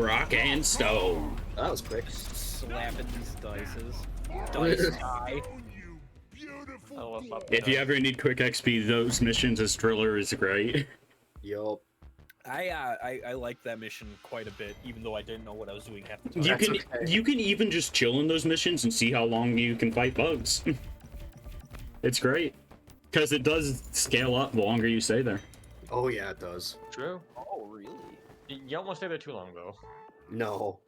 S2: Rock and stone.
S10: That was quick.
S11: Slapping these dices. Dice die.
S8: I love my
S2: If you ever need quick XP, those missions as Driller is great.
S10: Yup.
S11: I like that mission quite a bit, even though I didn't know what I was doing half the time.
S2: You
S10: That's
S2: can
S10: okay.
S2: you can even just chill in those missions and see how long you can fight bugs. It's great. Because it does scale up the longer you stay there.
S10: Oh, yeah, it does.
S8: True.
S11: Oh, really?
S8: You almost stay there too long though.
S10: No.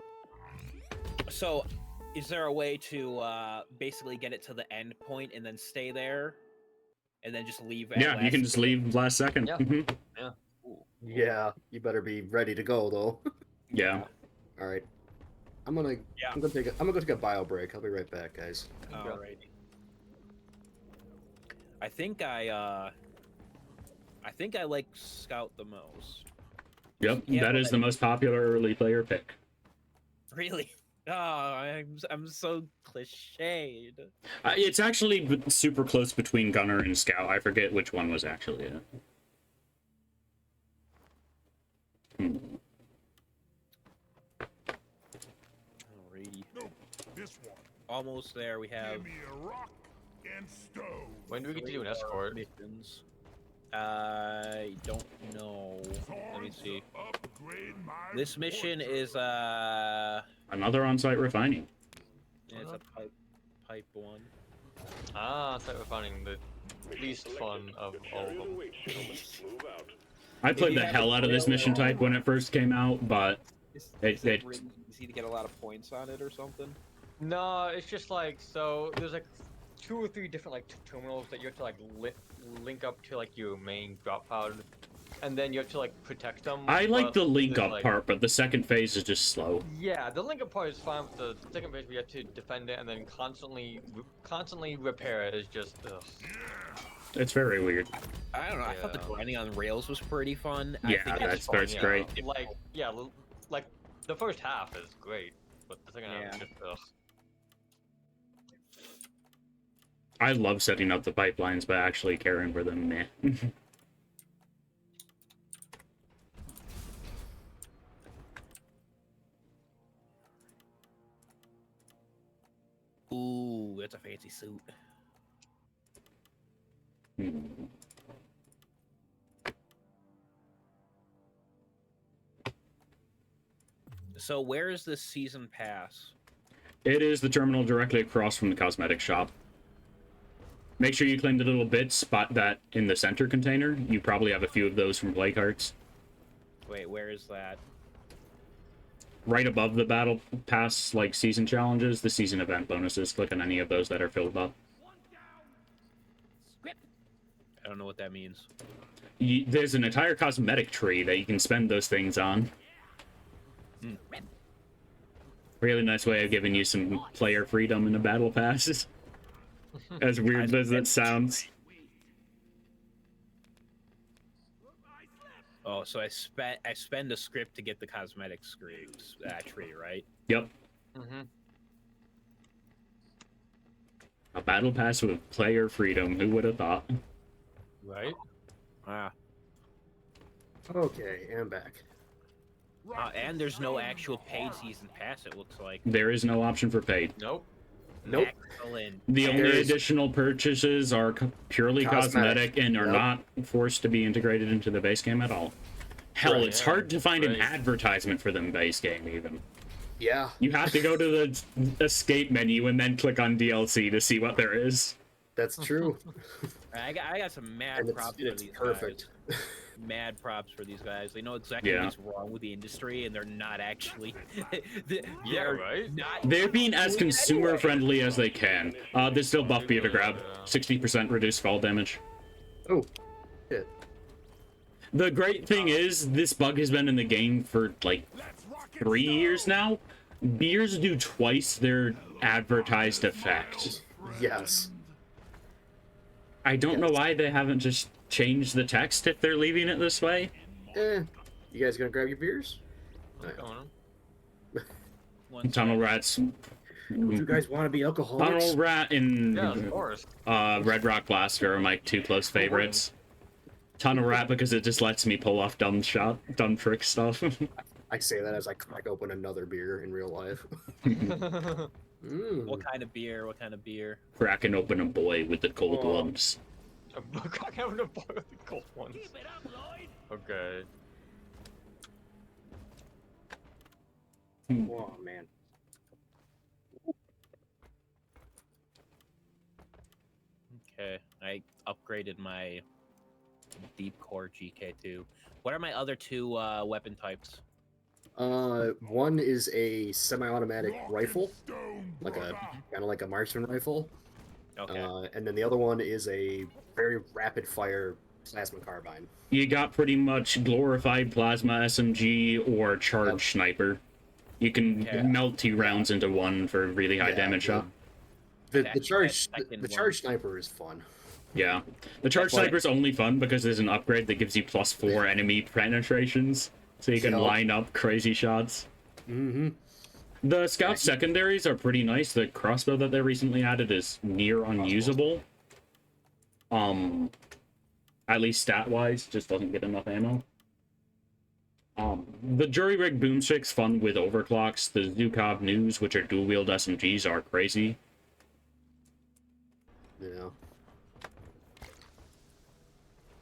S11: So, is there a way to basically get it to the end point and then stay there, and then just leave? At
S2: Yeah, you
S11: last
S2: can just leave last second.
S8: Yeah.
S2: Mhm.
S10: Yeah, you better be ready to go, though.
S2: Yeah.
S10: All right. I'm gonna go take a bio break. I'll be right back, guys.
S11: Alrighty. I think I like Scout the most.
S2: Yep,
S11: Yeah,
S2: that is the most popular early player pick.
S11: Really? Oh, I'm so cliched.
S2: It's actually super close between Gunner and Scout. I forget which one was actually it.
S11: Alrighty.
S7: No, this one.
S11: Almost there. We have
S7: Give me a rock and stone.
S8: When do we get to do an escort?
S11: missions. I don't know. Let me see.
S7: Upgrade my
S11: This mission
S7: fortress.
S11: is
S2: Another on-site refining.
S11: it's a pipe one.
S8: Ah, site refining, the least fun of all of them.
S5: Move out.
S2: I
S11: If
S2: played
S11: you
S2: the
S11: have
S2: hell
S11: a
S2: out of this mission
S11: railroad-
S2: type when it first came out, but
S11: Is
S2: It-
S11: it
S2: it-
S11: really easy to get a lot of points on it or something?
S8: No, it's just like, so there's like 2 or 3 different like terminals that you have to like link up to like your main drop pod, and then you have to like protect them.
S2: I like
S8: but
S2: the link
S8: there's,
S2: up
S8: like-
S2: part, but the second phase is just slow.
S8: Yeah, the link up part is fine, but the second phase we have to defend it and then constantly repair it is just ugh.
S2: It's very weird.
S11: I don't know. I thought the
S8: Yeah.
S11: grinding on rails was pretty fun. I
S2: Yeah,
S11: think
S2: that's
S8: fun,
S2: that's
S8: yeah.
S2: great.
S8: Like like the first half is great, but the second half is just ugh.
S2: I love setting up the pipelines, but actually caring for them, meh.
S11: Ooh, that's a fancy suit. So where is this season pass?
S2: It is the terminal directly across from the cosmetic shop. Make sure you claim the little bit spot that in the center container. You probably have a few of those from play carts.
S11: Wait, where is that?
S2: Right above the battle pass, like season challenges, the season event bonuses. Click on any of those that are filled up.
S11: I don't know what that means.
S2: There's an entire cosmetic tree that you can spend those things on. Really nice way of giving you some player freedom in the battle passes. As weird as that sounds.
S11: Oh, so I spend a script to get the cosmetic tree, right?
S2: Yep.
S8: Mm-hmm.
S2: A battle pass with player freedom. Who would have thought?
S8: Right?
S11: Ah.
S10: Okay, I'm back.
S11: And there's no actual paid season pass, it looks like.
S2: There is no option for paid.
S8: Nope.
S10: Nope.
S11: Excellent.
S2: The only
S10: There's-
S2: additional purchases are purely cosmetic and are
S10: Yep.
S2: not forced to be integrated into the base game at all. Hell,
S10: Right.
S2: it's hard to find an
S8: Right.
S2: advertisement for them base game even.
S10: Yeah.
S2: You have to go to the escape menu and then click on DLC to see what there is.
S10: That's true.
S11: I got some mad
S10: and
S11: props
S10: it's
S11: for these
S10: perfect.
S11: guys. Mad props for these guys. They know exactly
S2: Yeah.
S11: what's wrong with the industry, and they're not actually. they're
S8: Yeah, right?
S11: Not
S2: They're being as
S11: doing it
S2: consumer
S11: anyway.
S2: friendly as they can. There's still buff B to grab. 60% reduced fall damage.
S10: Oh, shit.
S2: The great thing is, this bug has been in the game for like 3 years now. Beers do twice their advertised effect.
S10: Yes.
S2: I don't know why they haven't just changed the text if they're leaving it this way.
S10: You guys gonna grab your beers?
S8: What's going on?
S11: One
S2: Tunnel
S11: sec.
S2: Rats.
S10: Would you guys want to be alcoholics?
S2: Tunnel Rat and
S8: Yeah, of course.
S2: Red Rock Blaster are my 2 close favorites. Tunnel Rat because it just lets me pull off dumb trick stuff.
S10: I say that as I crack open another beer in real life.
S11: What kind of beer? What kind of beer?
S2: Cracking open a boy with the cold
S10: Whoa.
S2: ones.
S8: I'm having a boy with the cold ones. Okay.
S10: Oh man.
S11: Okay, I upgraded my deep core GK2. What are my other 2 weapon types?
S10: One is a semi-automatic rifle, like a kind of like a marksman rifle.
S11: Okay.
S10: And then the other one is a very rapid-fire plasma carbine.
S2: You got pretty much glorified plasma SMG or charge sniper. You can
S11: Okay.
S2: melt 2 rounds into one for a really high
S10: Yeah,
S2: damage
S10: yeah.
S2: shot.
S10: The
S11: That
S10: charge
S11: second
S10: the
S11: one.
S10: charge sniper is fun.
S2: Yeah. The charge
S10: But-
S2: sniper's only fun because there's an upgrade that gives you +4 enemy penetrations. So you can
S10: Yep.
S2: line up crazy shots.
S10: Mm-hmm.
S2: The scout secondaries are pretty nice. The crossbow that they recently added is near unusable. At least stat-wise, just doesn't get enough ammo. The jury rig boomstick's fun with overclocks. The Zukov News, which are dual-wield SMGs, are crazy.
S10: Yeah.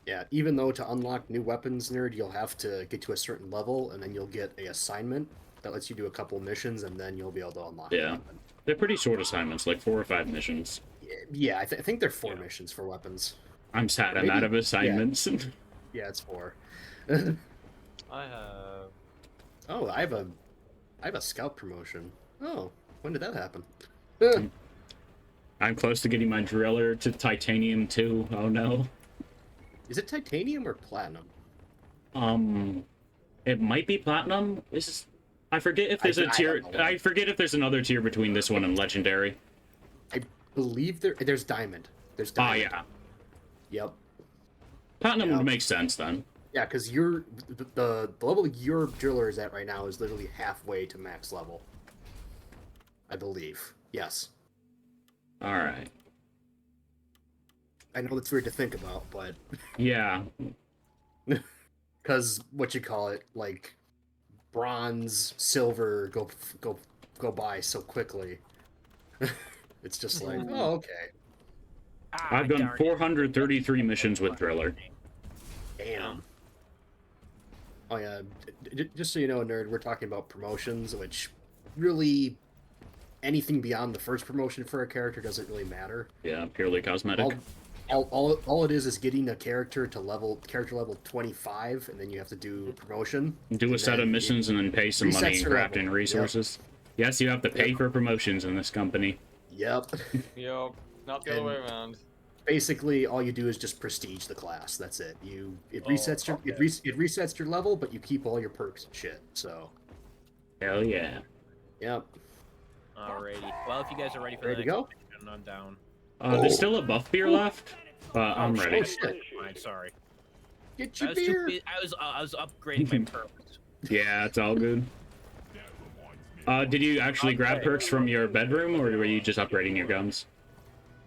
S10: Yeah, even though to unlock new weapons, nerd, you'll have to get to a certain level, and then you'll get a assignment that lets you do a couple missions, and then you'll be able to unlock
S2: Yeah.
S10: a weapon.
S2: They're pretty short assignments, like 4 or 5 missions.
S10: Yeah, I think they're 4 missions for weapons.
S2: I'm sad I'm
S10: Maybe-
S2: out of assignments.
S10: Yeah, it's 4.
S8: I have.
S10: Oh, I have a scout promotion. Oh, when did that happen?
S2: I'm close to getting my driller to titanium too. Oh no.
S10: Is it titanium or platinum?
S2: It might be platinum. I forget if there's a tier. I forget if there's another tier between this one and legendary.
S10: I believe there's diamond. There's diamond.
S2: Oh yeah.
S10: Yep.
S2: Platinum would make sense then.
S10: Yeah, because the level your driller is at right now is literally halfway to max level. I believe. Yes.
S2: All right.
S10: I know that's weird to think about, but
S2: yeah.
S10: Because what you call it, like bronze, silver go by so quickly. It's just like, oh, okay.
S2: I've done 433 missions with driller.
S10: Damn. Oh yeah, just so you know, nerd, we're talking about promotions, which really anything beyond the first promotion for a character doesn't really matter.
S2: Yeah, purely cosmetic.
S10: All it is getting a character to character level 25, and then you have to do a promotion.
S2: Do a set of missions and then pay some money and craft in resources. Yep. Yes, you have to pay for promotions in this company.
S10: Yep.
S8: Yep. Not the other way around.
S10: Basically, all you do is just prestige the class. That's it. It resets it resets your level, but you keep all your perks and shit. So.
S2: Hell yeah.
S10: Yep.
S11: Alrighty. Well, if you guys are ready for
S10: Ready
S11: the
S10: to
S11: next
S10: go?
S11: mission, I'm down.
S2: There's still a buff beer left. I'm ready.
S10: Oh shit!
S11: Fine, sorry.
S10: Get your beer.
S11: I was upgrading my perks.
S2: Yeah, it's all good. Did you actually grab perks from your bedroom, or were you just upgrading your guns?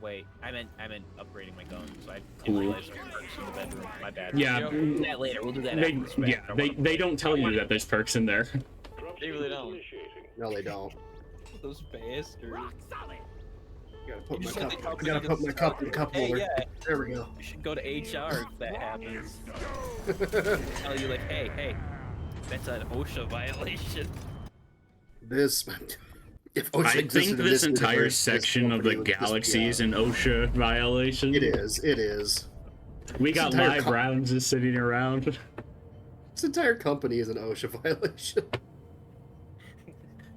S11: Wait, I meant upgrading my guns. I didn't realize there were perks in the bedroom. My bad.
S2: Yeah.
S11: We'll do that later. We'll do that after.
S2: They don't tell you that there's perks in there.
S8: They really don't.
S10: No, they don't.
S11: Those bastards.
S10: Gotta put my cup in the cup holder.
S11: Yeah.
S10: There we go.
S11: You should go to HR if that happens. Tell you like, hey, that's an OSHA violation.
S10: This. If OSHA
S2: I think this entire
S10: universe,
S2: section of the galaxy is an OSHA violation.
S10: It is. It is.
S2: We got live rounds just sitting around.
S10: This entire company is an OSHA violation.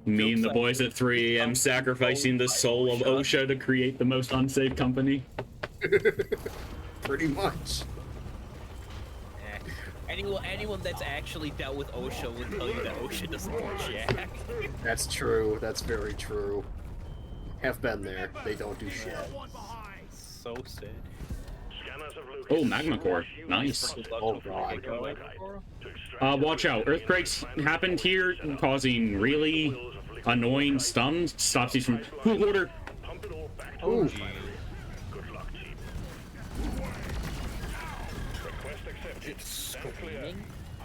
S2: Me and the boys at 3 AM sacrificing the soul of OSHA to create the most unsafe company.
S10: Pretty much.
S11: Anyone that's actually dealt with OSHA will tell you that OSHA doesn't do jack.
S10: That's true. That's very true. Have been there. They don't do shit.
S11: So sad.
S2: Oh, magma core. Nice.
S10: Oh god.
S2: Watch out. Earthquakes happened here, causing really annoying stuns. Stops these from... Cool order.
S10: Ooh.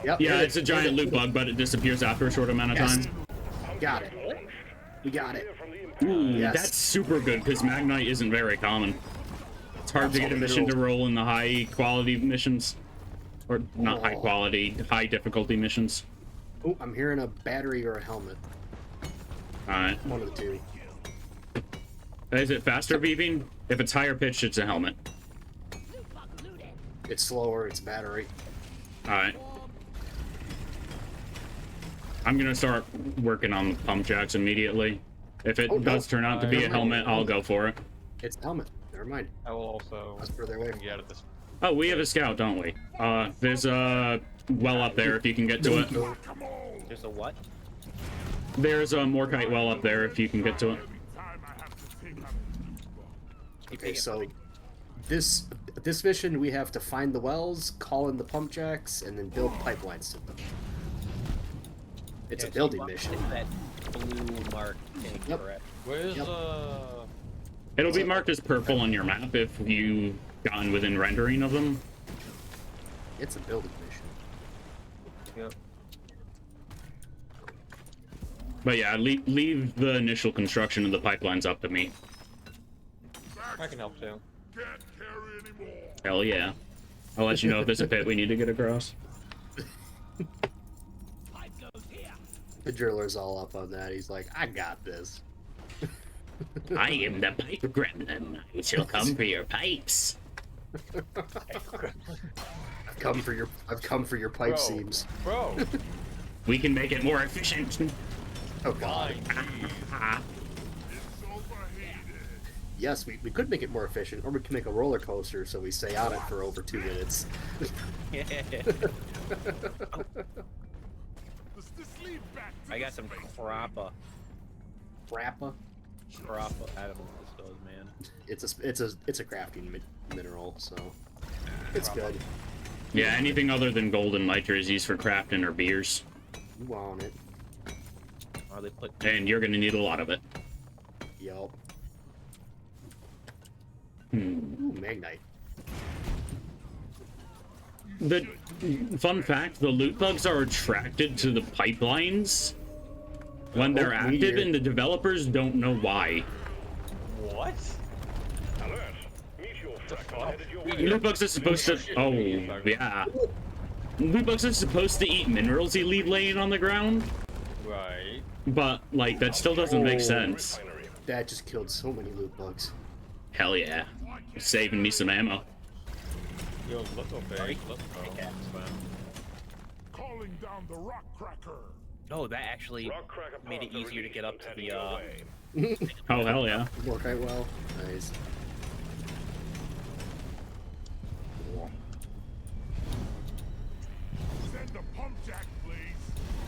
S10: Yep,
S2: yeah, it's a giant loot bug, but it disappears after a short amount of time.
S10: Got it. We got it.
S2: Ooh,
S10: Yes.
S2: that's super good, because Magnite isn't very common. It's hard to get a mission to roll in the high quality missions. Or not high quality, high difficulty missions.
S10: Oh, I'm hearing a battery or a helmet.
S2: Alright.
S10: One of the two.
S2: Is it faster beeping? If it's higher pitched, it's a helmet.
S10: It's slower, it's battery.
S2: Alright. I'm gonna start working on the pump jacks immediately. If it does turn out to be a helmet, I'll go for it.
S10: It's a helmet. Never mind.
S8: I will also
S10: That's further away.
S8: get out of this.
S2: Oh, we have a scout, don't we? There's a well up there if you can get to it.
S11: There's a what?
S2: There's a Morkite well up there if you can get to it.
S10: Okay, so this mission we have to find the wells, call in the pump jacks, and then build pipelines to them. It's a building mission.
S11: That blue mark thing, correct?
S8: Where's
S2: It'll be marked as purple on your map if you've gotten within rendering of them.
S10: It's a building mission.
S8: Yep.
S2: But yeah, leave the initial construction of the pipelines up to me.
S8: I can help too.
S2: Hell yeah. I'll let you know if there's a pit we need to get across.
S10: The driller's all up on that. He's like, I got this.
S2: I am the pipe gremlin. I shall come for your pipes.
S10: I've come for your pipe seams.
S8: Bro.
S2: We can make it more efficient.
S10: Oh god. yes, we could make it more efficient, or we can make a roller coaster so we stay on it for over 2 minutes.
S11: I got some crappa.
S10: Rappa?
S11: Crappa. I don't know what this does, man.
S10: It's a crafting mineral, so it's good.
S2: Yeah, anything other than gold and niter is used for crafting or beers.
S10: You want it?
S11: Oh, they put.
S2: And you're gonna need a lot of it.
S10: Yup.
S2: Hmm.
S10: Ooh, Magnite.
S2: The fun fact, the loot bugs are attracted to the pipelines when they're active,
S10: meteor.
S2: and the developers don't know why.
S8: What?
S5: Alert! Meteor fragment headed your way.
S2: Loot bugs are supposed to... Oh, yeah. Loot bugs are supposed to eat minerals you leave laying on the ground,
S8: Right.
S2: but, like, that still doesn't make sense.
S10: That just killed so many loot bugs.
S2: Hell yeah. Saving me some ammo.
S8: Yo, look okay. Look
S7: Calling down the rock cracker.
S11: Oh, that actually
S5: Rock cracker
S11: made it
S5: pods are
S11: easier to get up
S5: released
S11: to
S5: and
S11: the
S5: heading your way.
S2: Oh, hell yeah.
S10: Work quite well. Nice.
S7: Send a pump jack, please.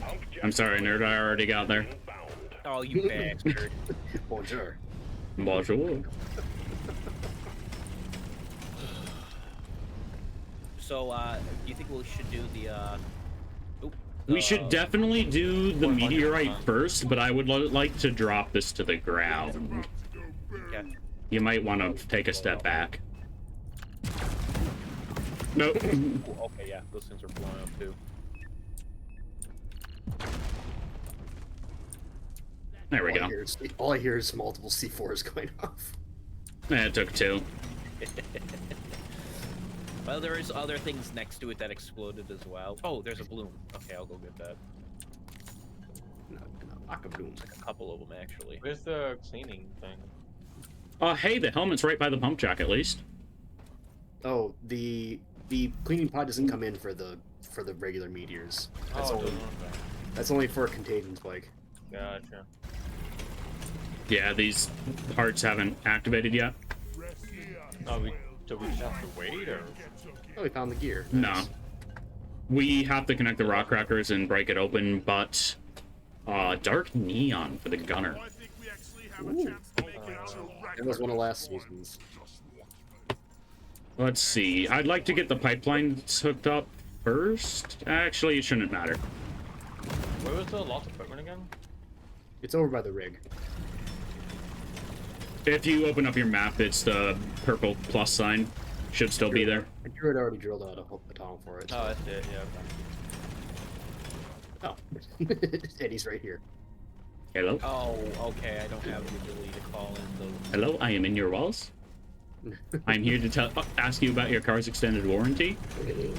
S5: Pump jack
S2: I'm sorry, nerd, I already got there.
S5: inbound.
S11: Oh, you bastard.
S10: Bonjour.
S2: Bonjour.
S11: So, do you think we should do the,
S2: We should definitely do the
S8: 100%.
S2: meteorite first, but I would like to drop this to the ground.
S11: yeah.
S2: You might want to take a step back. Nope.
S11: Oh, okay, yeah, those things are blowing up too.
S2: There we go.
S10: All I hear is multiple C4s going off.
S2: It took 2.
S11: Well, there is other things next to it that exploded as well. Oh, there's a bloom. Okay, I'll go get that.
S10: Akabloom.
S11: Like a couple of them, actually.
S8: Where's the cleaning thing?
S2: Hey, the helmet's right by the pump jack at least.
S10: Oh, the cleaning pod doesn't come in for the regular meteors. That's
S8: Oh,
S10: only that's only for a contagion spike.
S8: Gotcha.
S2: Yeah, these parts haven't activated yet.
S8: Oh, do we just have to wait, or?
S10: Oh, we found the gear.
S2: No.
S10: Nice.
S2: We have to connect the rock crackers and break it open, but dark neon for the gunner.
S10: It was one of last season's.
S2: Let's see. I'd like to get the pipelines hooked up first. Actually, it shouldn't matter.
S8: Where was the lost equipment again?
S10: It's over by the rig.
S2: If you open up your map, it's the purple plus sign. Should still be there.
S10: Druid already drilled out a tunnel for it.
S8: Oh, that's it, yeah.
S10: Oh. Eddie's right here.
S2: Hello?
S11: Oh, okay, I don't have the ability to call in the...
S2: Hello, I am in your walls. I'm here to ask you about your car's extended warranty.
S10: We've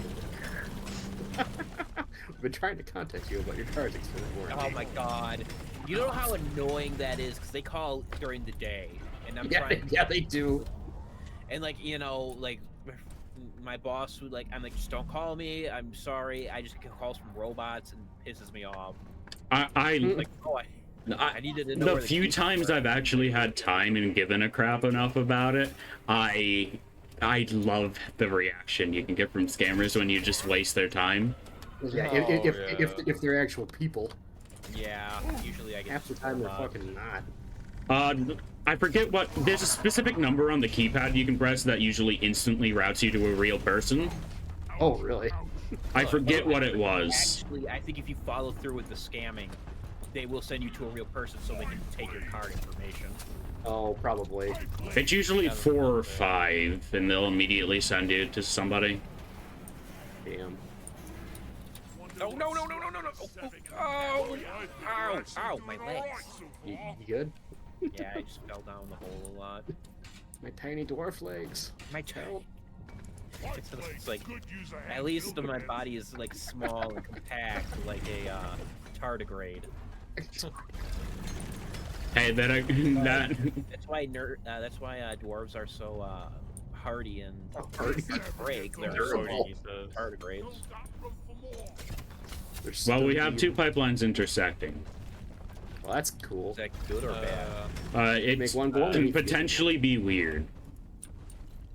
S10: been trying to contact you about your car's extended warranty.
S11: Oh my god. You know how annoying that is, because they call during the day, and I'm
S10: Yeah,
S11: trying...
S10: yeah, they do.
S11: And, like, you know, like, my boss would, like, I'm like, just don't call me, I'm sorry, I just get calls from robots, and pisses me off. Like, oh, I needed to know
S2: The
S11: where
S2: few
S11: keys
S2: times
S11: were.
S2: I've actually had time and given a crap enough about it, I love the reaction you can get from scammers when you just waste their time.
S10: Yeah, if they're actual people.
S11: Yeah, usually I get
S10: Half the time they're fucking not.
S2: I forget what. There's a specific number on the keypad you can press that usually instantly routes you to a real person.
S10: Oh, really?
S2: I forget what it was.
S11: Actually, I think if you follow through with the scamming, they will send you to a real person so they can take your card information.
S10: Oh, probably.
S2: It's usually 4 or 5, and they'll immediately send you to somebody.
S10: Damn.
S11: No, no, no, no, no, no, no! Oh, ow, ow, my legs.
S10: You good?
S11: Yeah, I just fell down the hole a lot.
S10: My tiny dwarf legs.
S11: My toe. It's like, at least my body is like small and compact, like a tardigrade.
S2: Hey, that.
S11: That's why dwarves are so hardy and break. They're
S10: Durable.
S11: tardigrades.
S2: Well, we have 2 pipelines intersecting.
S10: Well, that's cool.
S1: Is that good or bad?
S2: It
S10: Make one goal.
S2: can potentially be weird.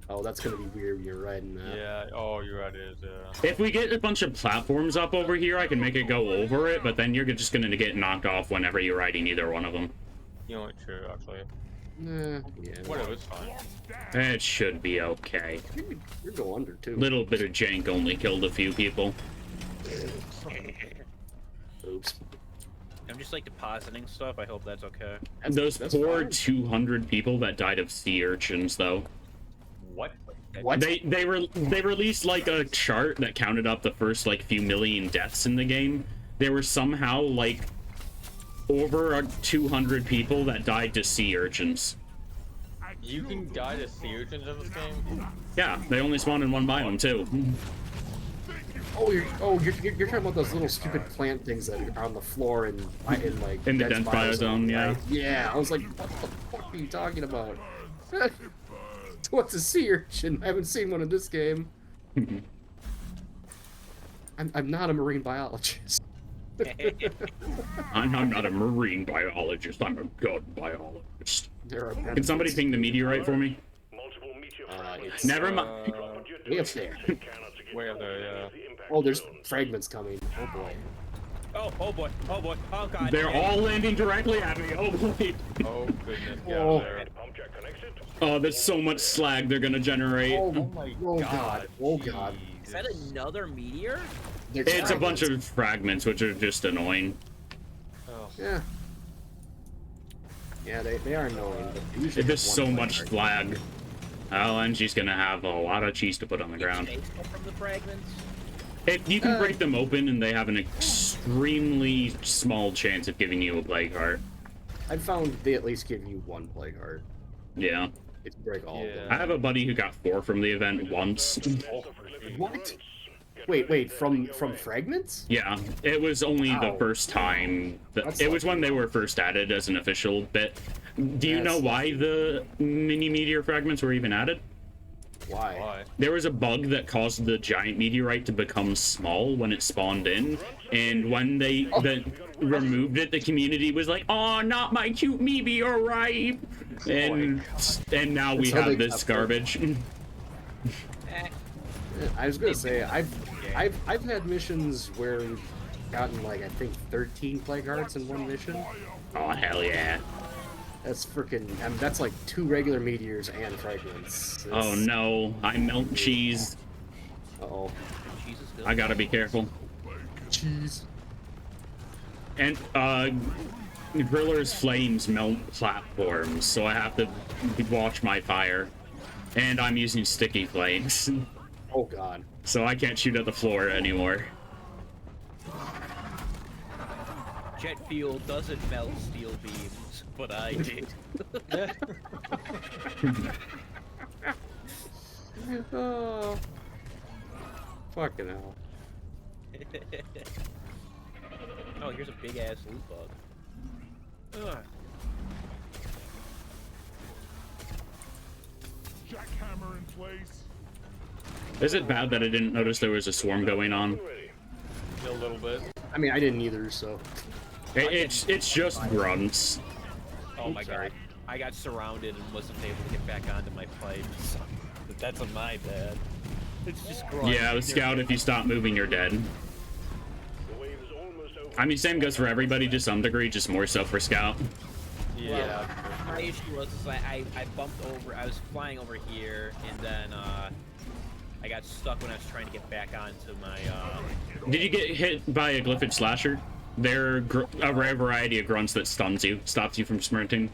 S10: Oh, that's gonna be weird. You're right in that.
S8: Yeah. Oh, you're right. It is. Yeah.
S2: If we get a bunch of platforms up over here, I can make it go over it, but then you're just gonna get knocked off whenever you're riding either one of them.
S8: You know what? True, actually.
S10: Yeah.
S8: Whatever, it's fine.
S2: It should be okay.
S10: You're go under too.
S2: Little bit of jank only killed a few people.
S10: Oops.
S1: I'm just like depositing stuff. I hope that's okay.
S2: Those
S10: that's
S2: poor
S10: fine.
S2: 200 people that died of sea urchins, though.
S8: What?
S10: What?
S2: They released like a chart that counted up the first like few million deaths in the game. There were somehow like over 200 people that died to sea urchins.
S8: You can die to sea urchins in this game?
S2: Yeah, they only spawn in one biome too.
S10: Oh, you're talking about those little stupid plant things that are on the floor in like
S2: In the dense biozone, yeah.
S10: right? Yeah, I was like, what the fuck are you talking about? What's a sea urchin? I haven't seen one in this game. I'm not a marine biologist.
S2: I'm not a marine biologist. I'm a good biologist.
S10: There are
S2: Can somebody ping the meteorite for me?
S5: Multiple meteor
S10: it's,
S2: Never mind.
S10: way up there.
S8: Way up there, yeah.
S10: Oh, there's fragments coming. Oh boy.
S1: Oh boy. Oh boy. Oh god.
S2: They're all landing directly at me. Oh boy.
S8: Oh goodness, get
S10: Oh.
S8: out there.
S5: Pump jack connected.
S2: Oh, there's so much slag they're gonna generate.
S10: Oh,
S8: my
S10: oh god. Oh god.
S1: Is that another meteor?
S10: They're
S2: It's a bunch
S10: fragments.
S2: of fragments, which are just annoying.
S8: Oh.
S10: Yeah. Yeah, they are annoying, but they usually
S2: There's
S10: have
S2: so
S10: one
S2: much
S10: player.
S2: slag. Oh, and she's gonna have a lot of cheese to put on the ground.
S1: From the fragments?
S2: If you can break them open, and they have an extremely small chance of giving you a plague heart.
S10: I've found they at least give you one plague heart.
S2: Yeah.
S10: If you break all of them.
S2: I have a buddy who got 4 from the event once.
S10: What? Wait, from fragments?
S2: Yeah, it was only the
S10: Ow.
S2: first time.
S10: That's
S2: It was
S10: lucky.
S2: when they were first added as an official bit. Do you know
S10: That's
S2: why the mini meteor fragments were even added?
S10: Why?
S8: Why?
S2: There was a bug that caused the giant meteorite to become small when it spawned in, and when they removed it, the community was like, "Oh, not my cute meteorite!" And now we
S10: That's how
S2: have
S10: they
S2: this
S10: got
S2: garbage.
S10: I was gonna say I've had missions where we've gotten like I think 13 plague hearts in one mission.
S2: Oh hell yeah!
S10: That's freaking. I mean, that's like 2 regular meteors and fragments.
S2: Oh no, I melt cheese.
S10: Oh.
S1: Cheese is good.
S2: I gotta be careful.
S10: Cheese.
S2: And Griller's flames melt platforms, so I have to watch my fire. And I'm using sticky flames,
S10: Oh god.
S2: so I can't shoot at the floor anymore.
S1: Jet fuel doesn't melt steel beams, but I did.
S10: Oh. Fucking hell.
S1: Oh, here's a big ass loot bug. Ugh.
S7: Jackhammer in place.
S2: Is it bad that I didn't notice there was a swarm going on?
S8: A little bit.
S10: I mean, I didn't either, so.
S2: It's just grunts.
S1: Oh my god. I got surrounded and wasn't able to get back onto my plane. So, that's on my bad. It's just grunts.
S2: Yeah, the scout, if you stop moving, you're dead.
S5: The wave is almost over.
S2: I mean, same goes for everybody to some degree, just more so for scout.
S8: Yeah.
S1: My issue was is I bumped over. I was flying over here, and then I got stuck when I was trying to get back onto my.
S2: Did you get hit by a Glyphid Slasher? They're a rare variety of grunts that stuns you, stops you from sprinting.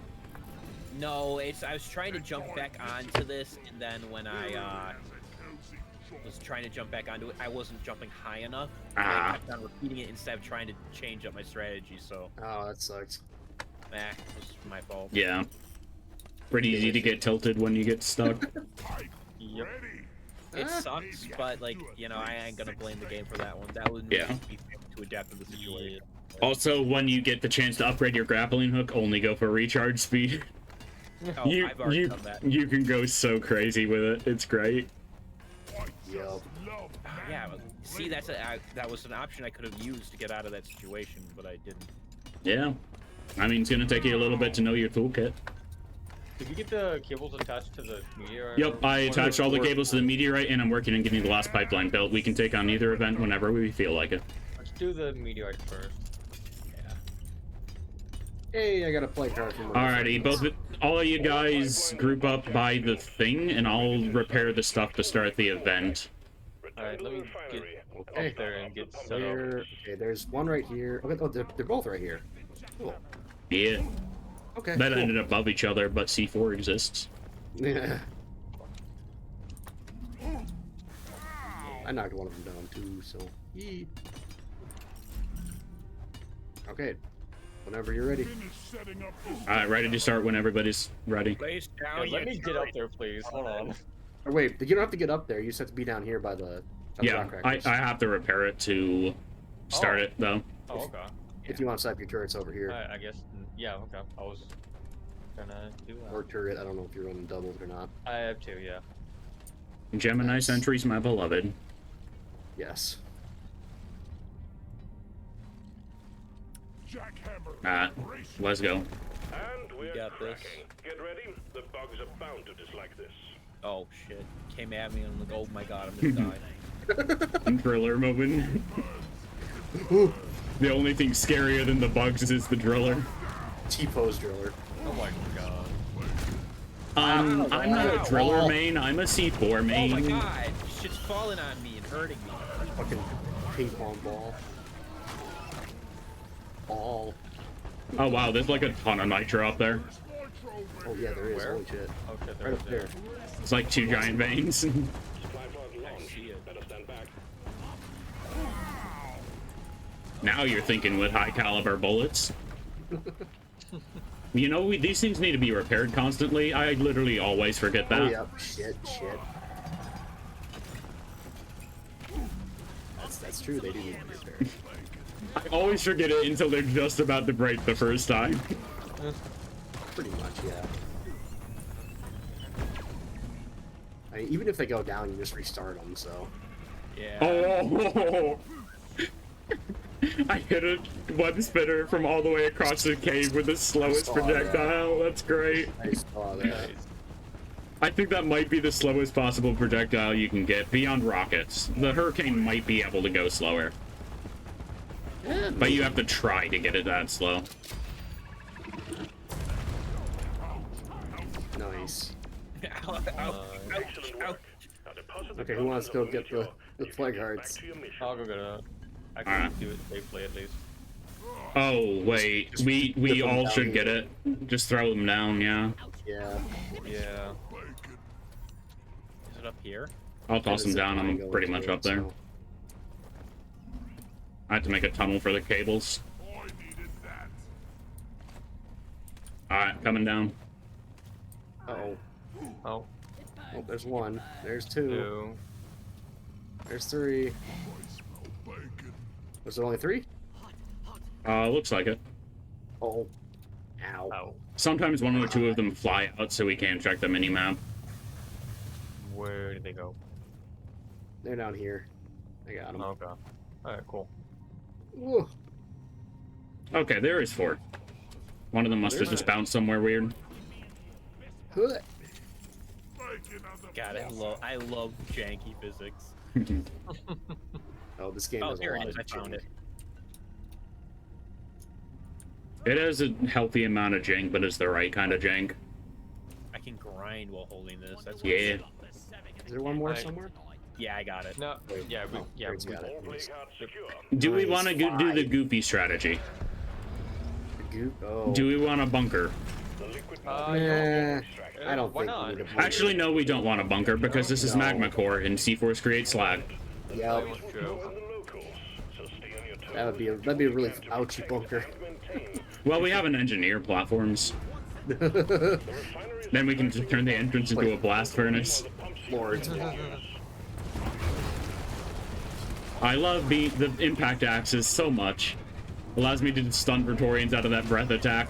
S1: No, I was trying to jump back onto this, and then when I was trying to jump back onto it, I wasn't jumping high enough. I kept on repeating it instead of trying to change up my strategy. So.
S10: Oh, that sucks.
S1: Nah, it was my fault.
S2: Yeah. Pretty easy to get tilted when you get stuck.
S8: Yep.
S1: It sucks, but like, you know, I ain't gonna blame the game for that one. That would be to adapt to the situation.
S2: Also, when you get the chance to upgrade your grappling hook, only go for recharge speed.
S1: Oh, I've already done that.
S2: You can go so crazy with it. It's great.
S10: Yep.
S1: Yeah, see, that was an option I could have used to get out of that situation, but I didn't.
S2: Yeah. I mean, it's gonna take you a little bit to know your toolkit.
S8: Did you get the cables attached to the meteorite?
S2: Yep, I attached all the cables to the meteorite, and I'm working on getting the last pipeline built. We can take on either event whenever we feel like it.
S8: Let's do the meteorite first.
S10: Hey, I got a play card from.
S2: Alrighty, all of you guys group up by the thing, and I'll repair the stuff to start the event.
S8: Alright, let me get
S10: Okay.
S8: up there and get set up.
S10: There, okay, there's one right here. Okay, oh, they're both right here. Cool.
S2: Yeah.
S10: Okay.
S2: That
S10: cool.
S2: ended above each other, but C4 exists.
S10: Yeah. I knocked one of them down too, so. Yee. Okay. Whenever you're ready.
S7: Finish setting up this.
S2: Alright, ready to start when everybody's ready.
S11: Place
S8: Yeah,
S11: down
S8: let
S11: your
S8: me get up there, please. Hold on.
S10: Or wait, you don't have to get up there. You just have to be down here by the.
S2: Yeah,
S10: rock
S2: I
S10: crackers.
S2: have to repair it to start
S8: Oh.
S2: it, though.
S8: Oh, okay.
S10: If you want to set up your turrets over here.
S8: I guess. Yeah, okay. I was gonna do that.
S10: Or turret. I don't know if you're running doubles or not.
S8: I have two, yeah.
S2: Gemini Sentries, my beloved.
S10: Yes.
S2: Alright, let's go.
S5: And we're
S11: got this.
S5: cracking. Get ready. The bugs are bound to dislike this.
S11: Oh shit! Came at me and I'm like, oh my god, I'm gonna die.
S2: Driller moment. The only thing scarier than the bugs is the driller.
S10: T-pose driller.
S8: Oh my god.
S2: I'm not a driller main, I'm a C4
S11: Oh
S2: main.
S11: my god! Shit's falling on me and hurting me.
S10: Fucking ping pong ball. Ball.
S2: Oh wow, there's like a ton of nitro up there.
S10: Oh yeah, there is.
S8: Where?
S10: Holy shit.
S8: Oh shit,
S10: Right up there.
S2: It's like two giant veins.
S5: Supply pod launch. Better stand back.
S2: Now you're thinking with high caliber bullets. You know, these things need to be repaired constantly. I literally always forget that.
S10: Oh yeah. Shit. That's true. They do need to be repaired.
S2: I always forget it until they're just about to break the first time.
S10: Pretty much, yeah. I mean, even if they go down, you just restart them. So.
S11: Yeah.
S2: Oh! I hit a one spinner from all the way across the cave with the slowest
S10: saw that.
S2: projectile. That's great.
S10: I saw that.
S2: I think that might be the slowest possible projectile you can get beyond rockets. The Hurricane might be able to go slower, but you have to try to get it that slow.
S10: Nice.
S5: Excellent work. Now deposit the
S10: Okay, who wants to go get the flag hearts?
S5: back to your mission.
S8: I'll go get it. I can
S2: Alright.
S8: do it safely at least.
S2: Oh wait, we
S10: put them
S2: all
S10: down
S2: should
S10: here.
S2: get it. Just throw them down, yeah.
S10: Yeah.
S8: Yeah.
S11: Is it up here?
S2: I'll toss them
S10: There's a
S2: down.
S10: line
S2: I'm
S10: going
S2: pretty
S10: to
S2: much
S10: it,
S2: up there.
S10: so-
S2: I had to make a tunnel for the cables.
S7: I needed that.
S2: Alright, coming down.
S10: Uh-oh.
S8: Oh.
S10: Oh, there's one. There's two.
S8: Two.
S10: There's three.
S7: I smell bacon.
S10: Was there only three?
S2: Looks like it.
S10: Oh. Ow.
S8: Oh.
S2: Sometimes one or two of them fly out so we can check the mini-map.
S8: Where did they go?
S10: They're down here. I got them.
S8: Okay. Alright, cool.
S10: Whoa.
S2: Okay, there is four. One of them must have just bounced somewhere weird.
S10: Huh.
S7: Bacon on the
S11: God, I love janky physics.
S10: Oh, this game
S11: Oh,
S10: has a
S11: here it
S10: lot
S11: is.
S10: of
S11: I found
S10: junk.
S11: it.
S2: It has a healthy amount of jank, but it's the right kind of jank.
S11: I can grind while holding this. That's
S2: Yeah.
S10: Is there one more
S8: Right.
S10: somewhere?
S11: Yeah, I got it.
S8: No. Yeah. We,
S10: Oh,
S8: yeah.
S10: Grace
S8: We,
S10: got it.
S5: All plague
S10: Nice.
S5: hearts secure.
S2: Do we
S10: Nice.
S2: want to do the goofy strategy?
S10: Goop. Oh.
S2: Do we want a bunker?
S5: The liquid
S10: Nah,
S5: yeah.
S10: I don't
S8: Why
S10: think
S8: not?
S10: we need a bunker.
S2: Actually, no, we don't want a bunker because this is
S10: No.
S2: magma core and C4s create slag.
S10: Yep.
S8: True.
S5: And the locals. So stay on your toes.
S10: That'd be a really ouchy bunker.
S5: Maintain.
S2: Well, we have an engineer platforms. Then we can just turn the entrance into a blast furnace.
S10: Lords.
S2: I love the impact axes so much. Allows me to stun Praetorians out of that breath attack.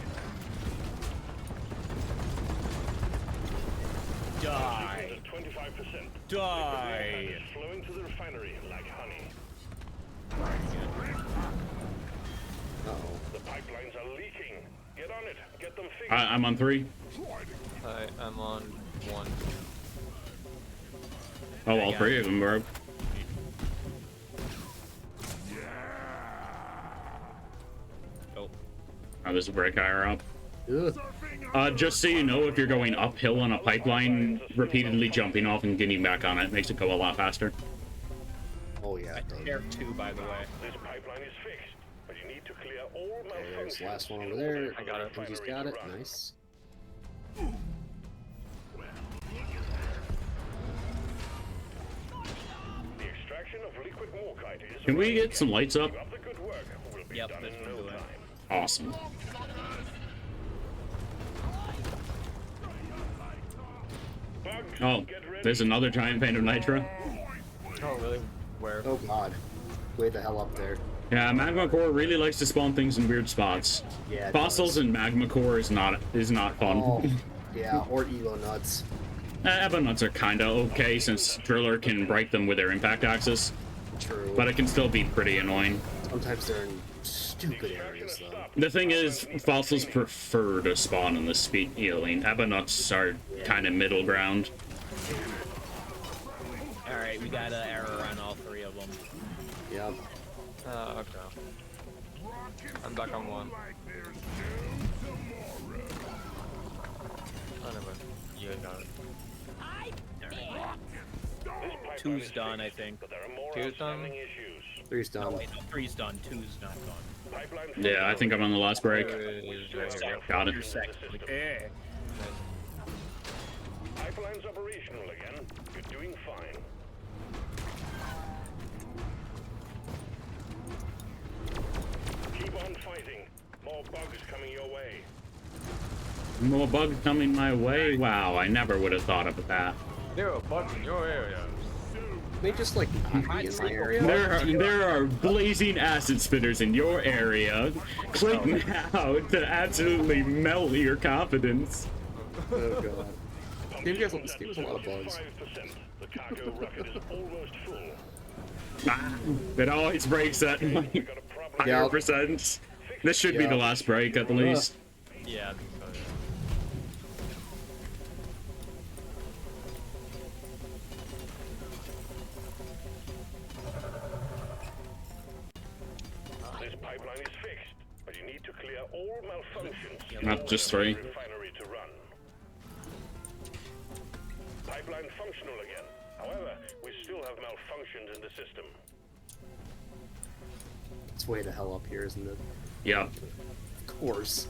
S11: Die.
S5: 25%.
S11: Die.
S5: It's flowing to the refinery like honey.
S10: Uh-oh.
S5: The pipelines are leaking.
S2: I'm on 3.
S8: I'm on 1.
S2: Oh, all 3 of them broke.
S11: Oh.
S2: Oh, there's a break higher up.
S10: Ugh.
S2: Just so you know, if you're going uphill on a pipeline, repeatedly jumping off and getting back on it makes it go a lot faster.
S10: Oh yeah. it does.
S11: Tier 2, by the way.
S5: This pipeline is fixed, but you need to clear all
S10: Okay, there's the
S5: malfunctions.
S10: last one over there.
S8: I got it.
S10: He's got it. Nice.
S5: The extraction of liquid morkite is
S2: Can we get some lights up?
S5: Keep up the good work. Will be
S11: Yep,
S5: done
S11: that's
S5: in
S11: what
S5: no
S11: we're doing.
S5: time.
S2: Awesome.
S5: Bugs,
S2: Oh,
S5: get ready.
S2: there's another giant vein of nitro.
S8: Oh, really? Where?
S10: Oh god. Way the hell up there.
S2: Yeah, magma core really likes to spawn things in weird spots.
S10: Yeah. it
S2: Fossils
S10: does.
S2: and magma core is not fun.
S10: Oh, yeah, or ego nuts.
S2: Ebon are kinda okay since Driller can break them with their impact axis,
S10: True.
S2: but it can still be pretty annoying.
S10: Sometimes they're in stupid areas though.
S2: The thing is, fossils prefer to spawn in the speed healing. Ebonuts are kind of middle ground.
S11: Alright, we got an error on all 3 of them.
S10: Yep.
S8: Okay. I'm back on 1. Oh, never mind. You got it.
S5: This pipeline
S11: 2's
S5: is
S11: done, I
S5: fixed,
S11: think.
S5: but there are more
S8: 2's done?
S5: outstanding issues.
S10: 3's
S11: No,
S10: done.
S11: wait, no, 3's done, 2's not done.
S5: Pipeline
S2: Yeah, I think I'm on the last break. Got
S11: You're
S2: it.
S11: second. Like, eh.
S5: Pipeline's operational again. You're doing fine. Keep on fighting. More bugs coming your way.
S2: More bugs coming my way? Wow, I never would have thought of that.
S8: There are bugs in your area.
S10: They just like not be in my area.
S2: There are blazing acid spitters in your area. Click now to absolutely melt your confidence.
S10: Oh god. This game has a lot of bugs.
S5: 5%. The cargo rocket is almost full.
S2: Ah, it always breaks at like
S5: We got a problem.
S10: Yeah.
S2: 100%. This should be
S10: Yeah.
S2: the last break at the least.
S8: Yeah, I think so, yeah.
S5: This pipeline is fixed, but you need to clear all malfunctions.
S2: Not just 3.
S5: Refinery to run. Pipeline functional again. However, we still have malfunctions in the system.
S10: It's way the hell up here, isn't it?
S2: Yeah.
S10: Of course.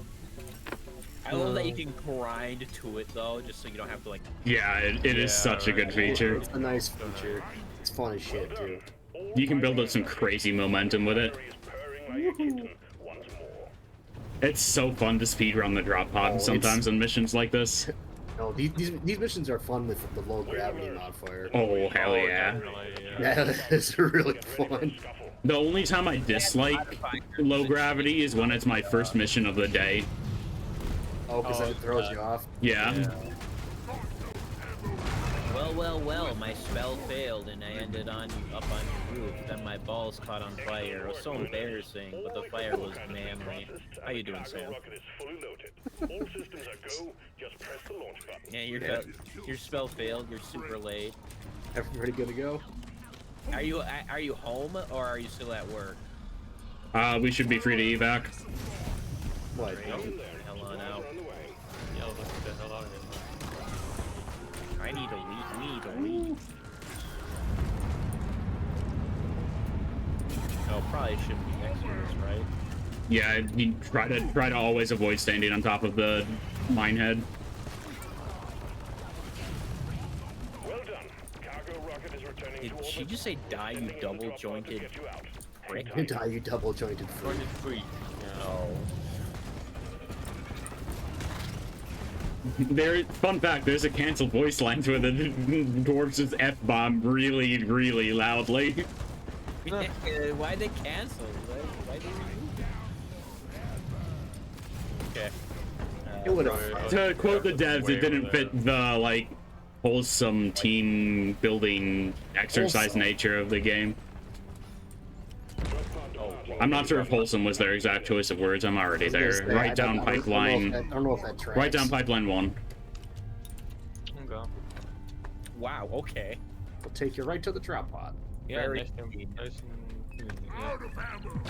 S11: I love that you can grind to it, though, just so you don't have to, like...
S2: Yeah, it is such a good feature.
S10: It's a nice feature. It's fun as shit too.
S2: You can build up some crazy momentum with it.
S5: Is purring like a kitten once more.
S2: It's so fun to speedrun the drop pod
S10: Oh,
S2: sometimes on missions like this.
S10: No, these missions are fun with the low gravity modifier.
S2: Oh, hell yeah.
S8: Definitely, yeah.
S10: Yeah, it's really fun.
S5: Scuffle.
S2: The only time I dislike low gravity is when it's my first mission of the day.
S10: Oh, because then it throws you off.
S2: Yeah.
S11: Well, my spell failed and I ended up on your roof. Then my balls caught on fire. It was so embarrassing, but the fire was manly. How you doing, Sam?
S5: Rocket is fully loaded. All systems are go. Just press the launch button.
S11: Yeah, your spell failed. You're super late.
S10: Everybody good to go?
S11: Are you home or are you still at work?
S2: We should be free to evac.
S10: What?
S11: Hell on out.
S5: On the way.
S8: Yeah, let's get the hell out of here.
S11: I need to leave. We need to leave. Oh, probably shouldn't be next to us, right?
S2: Yeah, you try to always avoid standing on top of the mine head.
S5: Well done. Cargo rocket is returning
S11: Did
S5: to orbit.
S11: she just say die, you
S5: Sending in the
S11: double
S5: drop pod to
S11: jointed
S5: get you out.
S11: prick?
S10: You die, you double jointed freak.
S8: Jointed freak.
S11: No.
S2: Fun fact, there's a canceled voice line where the dwarves just F-bomb really, really loudly.
S11: Why'd they cancel? Why did they remove that? Okay.
S10: It would have.
S2: To quote the devs, it didn't fit the, like, wholesome team building exercise nature of the game.
S5: Drop pod
S11: Oh,
S5: departed.
S2: I'm not sure if wholesome was their exact choice of words. I'm already there. Right down pipeline.
S10: I don't know if that tracks.
S2: Right down pipeline 1.
S8: Okay.
S11: Wow. Okay.
S10: We'll take you right to the drop pod.
S8: Yeah,
S11: Very
S8: nice and, nice and, yeah.
S7: Out of ammo.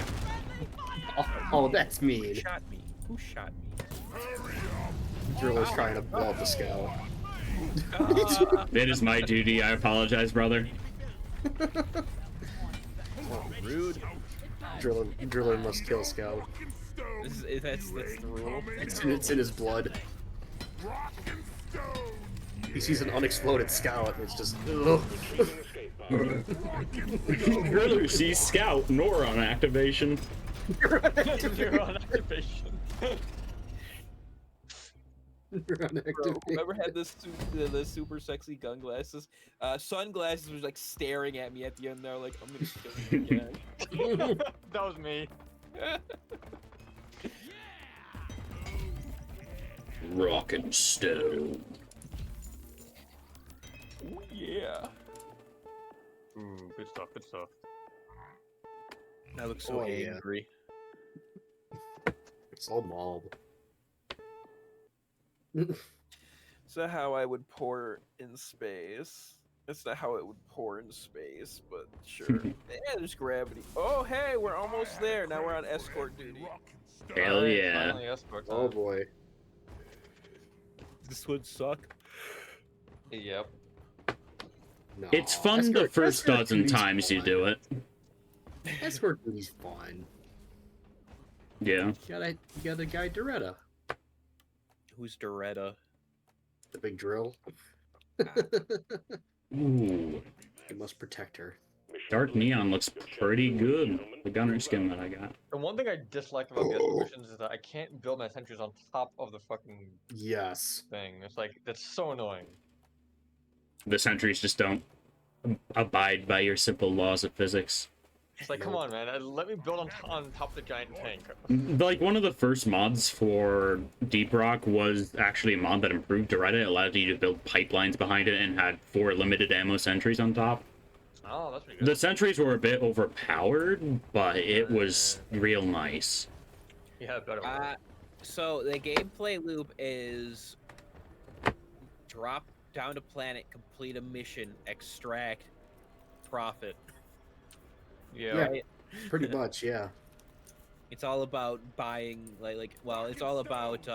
S10: Oh, that's mean.
S11: Who shot me? Who shot me?
S7: Hurry up.
S10: Driller's trying to blow up the scout.
S2: It is my duty. I apologize, brother.
S11: Rude.
S10: Driller must kill scout.
S11: That's the rule.
S10: It's in his blood.
S7: Rock and stone.
S10: He sees an unexploded scout, and it's just. Ugh.
S2: Driller sees Scout, Neuron activation.
S8: You're on activation.
S10: Neuron
S11: Bro,
S10: activation.
S11: whoever had the super sexy gun glasses, sunglasses was like staring at me at the end there, like I'm gonna kill you again.
S8: That was me.
S2: Rock and stone.
S11: Ooh, yeah.
S8: Ooh, good stuff. Good stuff.
S11: I look so
S10: Oh, yeah.
S11: angry.
S10: It's all mauled.
S11: It's not how I would pour in space. It's not how it would pour in space, but sure. Yeah, there's gravity. Oh, hey, we're almost there. Now we're on escort duty.
S7: Rock and stone.
S2: Hell yeah.
S8: Finally, escort
S10: Oh
S8: time.
S10: boy.
S11: This would suck.
S8: Yep.
S10: No.
S2: It's fun the first
S10: escort
S2: dozen
S10: duty's
S2: times you
S10: fun.
S2: do it.
S10: Escort duty's fun.
S2: Yeah.
S10: You got a guy Doretta,
S11: Who's Doretta?
S10: the big drill.
S2: Ooh.
S10: You must protect her.
S2: Dark Neon looks pretty good. The gunner skin that I got.
S8: The one thing I dislike about the escort missions is that I can't build my sentries on top of the fucking
S10: Yes.
S8: thing. It's like, that's so annoying.
S2: The sentries just don't abide by your simple laws of physics.
S8: It's like, come on, man. Let me build on top of the giant tank.
S2: Like, one of the first mods for Deep Rock was actually a mod that improved Doretta. It allowed you to build pipelines behind it and had 4 limited ammo sentries on top.
S8: Oh, that's pretty good.
S2: The sentries were a bit overpowered, but it was real nice.
S8: Yeah, better.
S11: So the gameplay loop is drop down to planet, complete a mission, extract, profit.
S8: Yeah.
S10: Yeah. Pretty much, yeah.
S11: It's all about buying, it's all about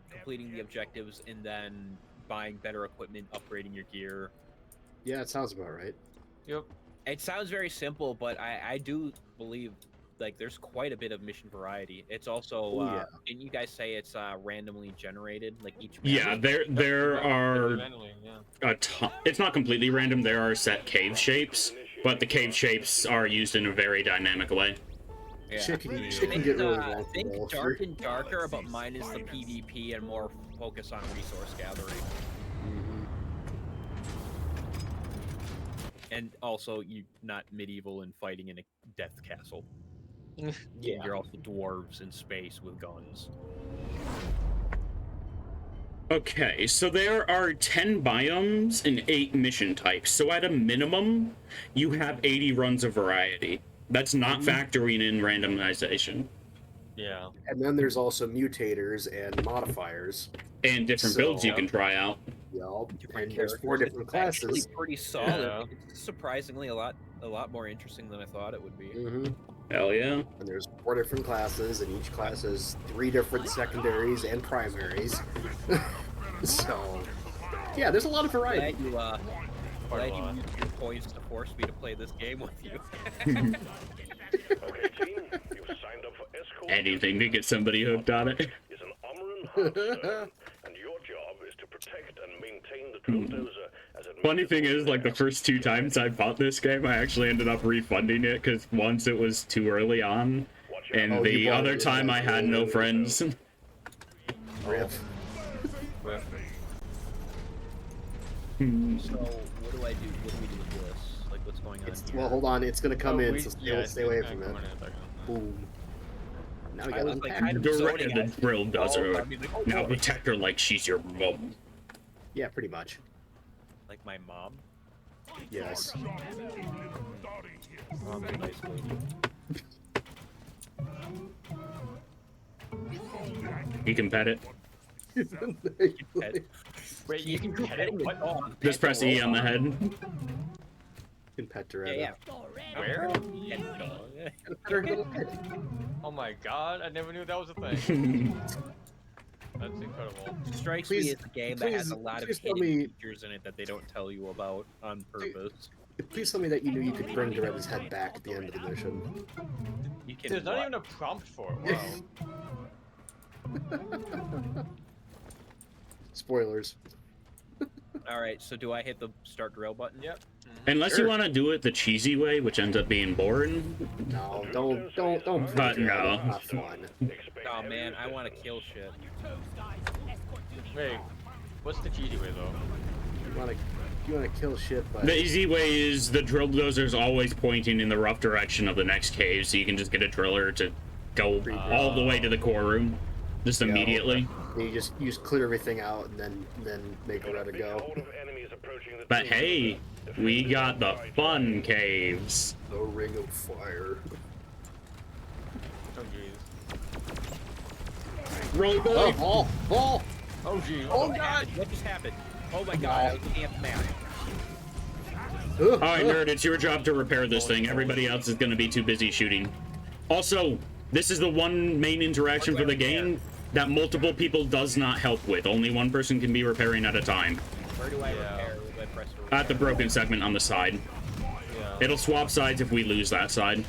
S11: completing the objectives and then buying better equipment, upgrading your gear.
S10: Yeah, it sounds about right.
S8: Yep.
S11: It sounds very simple, but I do believe like there's quite a bit of mission variety. It's also
S10: yeah.
S11: didn't you guys say it's randomly generated, like each
S2: Yeah, there are
S8: Randomly, yeah.
S2: a ton. It's not completely random. There are set cave shapes, but the cave shapes are used in a very dynamic way.
S11: Yeah.
S10: Shit can
S11: Think,
S10: get really
S11: think
S10: wonky.
S11: dark and darker, but minus the PvP and more focus on resource gathering. And also, you not medieval and fighting in a death castle.
S10: Yeah.
S11: You're also dwarves in space with guns.
S2: Okay, so there are 10 biomes and 8 mission types. So at a minimum, you have 80 runs of variety. That's not factoring in randomization.
S8: Yeah.
S10: And then there's also mutators and modifiers.
S2: And different builds you can try out.
S10: Yup.
S11: Different
S10: And there's 4 different
S11: It's actually
S10: classes.
S11: pretty solid.
S8: Yeah.
S11: It's surprisingly a lot more interesting than I thought it would be.
S2: Hell yeah.
S10: And there's 4 different classes, and each class has 3 different secondaries and primaries. So, yeah, there's a lot of variety.
S11: Glad you
S8: Quite a
S11: glad you
S8: lot.
S11: used your points to force me to play this game with you.
S5: Okay, team, you've signed up for escort.
S2: Anything to get somebody hooked on it.
S5: Is an Omoran Hearthstone, and your job is to protect and maintain the Trolldozer as it
S2: Funny thing is, like, the first 2 times I bought this game, I actually ended up refunding it, because once it was too early on, and
S10: Oh, you
S2: the
S10: bought
S2: other
S10: it,
S2: time I had no friends.
S10: Rip.
S11: So what do I do? What do we do with this? Like, what's going on here?
S10: Well, hold on, it's gonna come in,
S8: we-
S10: so
S8: yeah,
S10: stay away
S8: it's
S10: from
S8: gonna
S10: it.
S8: come in a second.
S10: Boom. Now we
S11: I
S10: got
S11: was, like,
S10: unpacked.
S11: kind of
S2: Direct
S11: zoning
S2: the
S11: at-
S2: drill does
S11: Oh,
S2: her.
S11: I mean, like, oh,
S2: Now
S11: boy.
S2: protect her like she's your mom.
S10: Yeah, pretty much.
S11: Like my mom.
S10: Yes.
S11: Mom's a nice lady.
S2: You can pet it.
S8: Wait, you can pet it? What?
S2: Just press E on the head.
S10: You can pet Doretta.
S1: Yeah.
S8: Where?
S10: Pet her little pet.
S8: Oh my god, I never knew that was a thing. That's incredible.
S1: Strikes
S10: Please-
S1: me as a game that has a lot of
S10: please tell
S1: hidden
S10: me-
S1: features in it that they don't tell you about on purpose.
S10: Please tell me that you knew you could bring Doretta's head back at the end of the mission.
S1: You can
S8: There's not
S1: what?
S8: even a prompt for it. Wow.
S10: Spoilers.
S1: All right, so do I hit the start drill button?
S8: Yep.
S2: Unless you want to do it the cheesy way, which ends up being boring.
S10: No, don't.
S2: But no.
S10: Not fun.
S1: Oh man, I want to kill shit.
S8: Wait, what's the cheesy way though?
S10: You wanna kill shit, but
S2: The easy way is the drill dozer's always pointing in the rough direction of the next cave, so you can just get a driller to go all the way to the core room, just
S10: Yeah,
S2: immediately.
S10: you just clear everything out and then make Doretta go.
S2: But hey, we got the fun caves.
S10: The Ring of Fire.
S8: Oh jeez.
S2: Roll boy.
S10: Oh.
S8: Oh jeez.
S1: Oh god! What just happened? Oh my god! I was looking at the map.
S2: All right, nerd, it's your job to repair this thing. Everybody else is going to be too busy shooting. Also, this is the one main interaction for the game that multiple people does not help with. Only one person can be repairing at a time.
S1: Where do I repair? Where do I press to repair?
S2: At the broken segment on the side.
S8: Yeah.
S2: It'll swap sides if we lose that side.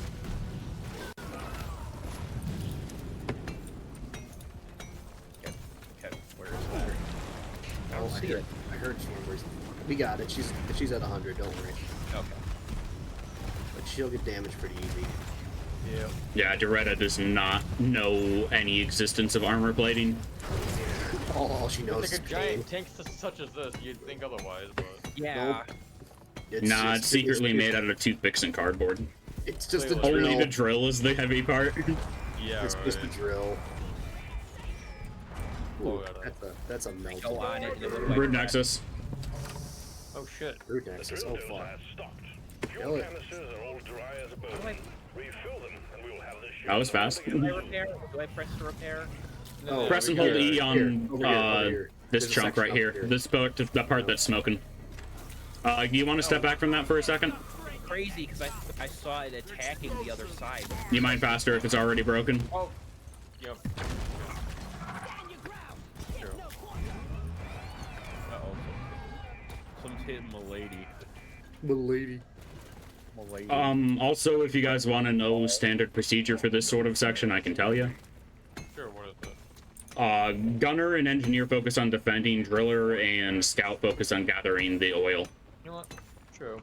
S1: Okay, where is that? I don't see it.
S10: I heard numbers. We got it. She's at 100. Don't worry.
S1: Okay.
S10: But she'll get damaged pretty easy.
S8: Yeah.
S2: Yeah, Doretta does not know any existence of armor plating.
S10: All she knows
S8: It's
S10: is
S8: like a
S10: pain.
S8: giant tank such as this, you'd think otherwise, but
S1: Yeah.
S2: It's secretly made out of toothpicks and cardboard.
S10: It's just a
S8: Clearly.
S10: drill.
S2: Only the drill is the heavy part.
S8: yeah,
S10: It's just a
S8: right.
S10: drill.
S8: Oh,
S10: Ooh,
S8: yeah,
S10: that's a melt.
S1: Go on it. And then what do I
S2: Brood
S1: press?
S2: Nexus.
S8: Oh shit.
S10: Root Nexus. Oh fuck. Kill
S5: Fuel
S10: it.
S5: canisters are all dry as a bone. Refill them, and we will have this ship
S2: That was fast.
S1: Do I repair? Do I press to repair?
S10: Oh,
S2: Press and
S10: over
S2: hold
S10: here.
S2: E on
S10: Here, over here.
S2: this
S10: There's a
S2: chunk
S10: section
S2: right
S10: up
S2: here. This part, the part that's smoking. You want to step back from that for a second?
S1: Crazy, because I saw it attacking the other side.
S2: You mind faster if it's already broken?
S8: Oh. Yep. Sure.
S1: Uh-oh. Someone's hitting Milady.
S10: Milady.
S1: Milady.
S2: Also, if you guys want to know standard procedure for this sort of section, I can tell you.
S8: Sure, what is it?
S2: Gunner and engineer focus on defending, driller and scout focus on gathering the oil.
S8: You know what? True.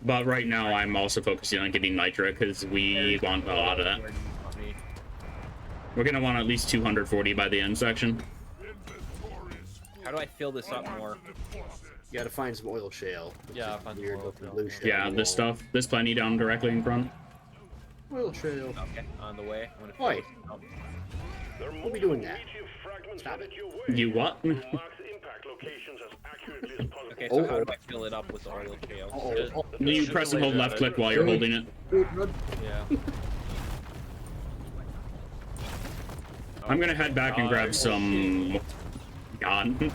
S2: But right now, I'm also focusing on getting nitra because we want a lot of that.
S1: Where do you want me?
S2: We're gonna want at least 240 by the end section.
S1: How do I fill this up more?
S10: You gotta find some oil shale. which
S8: Yeah,
S10: is
S8: find some
S10: weird
S8: oil
S10: looking
S8: shale.
S10: blue shale
S2: Yeah,
S10: on the
S2: this
S10: wall.
S2: stuff. There's plenty down directly in front.
S10: Oil shale.
S1: Okay, on the way. I'm gonna fill
S10: Oi.
S1: this up.
S10: We'll be doing that. Stop it.
S2: You what?
S5: Mark the impact locations as accurately as possible.
S1: Okay, so how do I fill it up with oil shale?
S10: Uh-oh.
S2: You press and hold left click while you're holding it.
S8: Yeah.
S2: I'm gonna head back and grab some... God.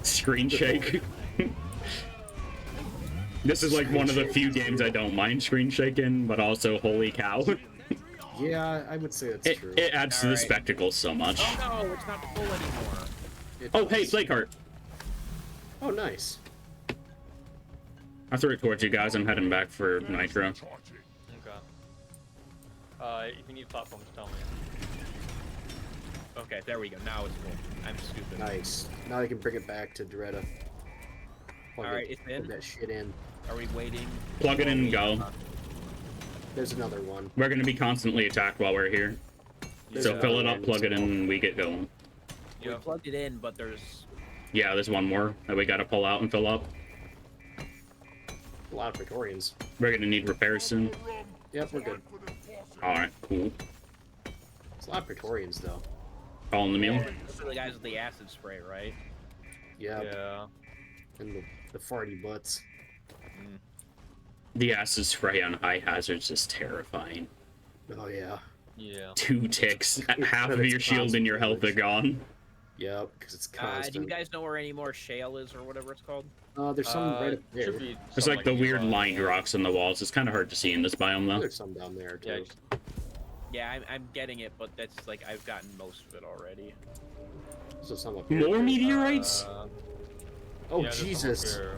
S2: Screen shake. This is like one of the few games I don't mind screen shaking, but also holy cow.
S10: Yeah, I would say that's
S2: It,
S10: true.
S2: it adds to the
S1: Alright.
S2: spectacle so much.
S1: Oh no, it's not full anymore.
S10: It
S2: Oh, hey,
S10: does.
S2: play cart.
S10: Oh, nice.
S2: I threw it towards you guys. I'm heading back for nitro.
S8: Okay. If you need platforms, tell me.
S1: Okay, there we go. Now it's full. I'm stupid.
S10: Nice. Now you can bring it back to Doretta.
S1: Alright, it's in.
S10: Plug that shit in.
S1: Are we waiting?
S2: Plug it in and go.
S10: There's another one.
S2: We're gonna be constantly attacked while we're here.
S10: There's
S2: So fill it
S10: another
S2: up,
S10: one
S2: plug it
S10: as
S2: in,
S10: well.
S2: and we get going.
S1: We plugged it in, but there's...
S2: Yeah, there's one more that we gotta pull out and fill up.
S10: A lot of Praetorians.
S2: We're gonna need repairs soon.
S10: Yep, we're good.
S2: Alright, cool.
S10: It's a lot of Praetorians, though.
S2: Calling the meal.
S1: Those are the guys with the acid spray, right?
S10: Yeah.
S8: Yeah.
S10: And the farty butts.
S2: The acid spray on high hazards is terrifying.
S10: Oh, yeah.
S8: Yeah.
S2: 2 ticks. Half of
S10: It's
S2: your shield and your health are gone.
S10: Yep, because it's
S11: Do
S10: constant.
S11: you guys know where any more shale is or whatever it's called?
S10: There's some right up there.
S8: Should be
S2: There's
S8: some,
S2: like the weird
S8: nearby.
S2: lined rocks in the walls. It's kind of hard to see in this biome though.
S10: There's some down there too.
S8: Yeah,
S11: Yeah, I'm getting it, but that's like I've gotten most of it already.
S10: So some up here.
S2: More meteorites?
S10: Oh
S8: yeah, there's some up
S10: Jesus!
S8: here.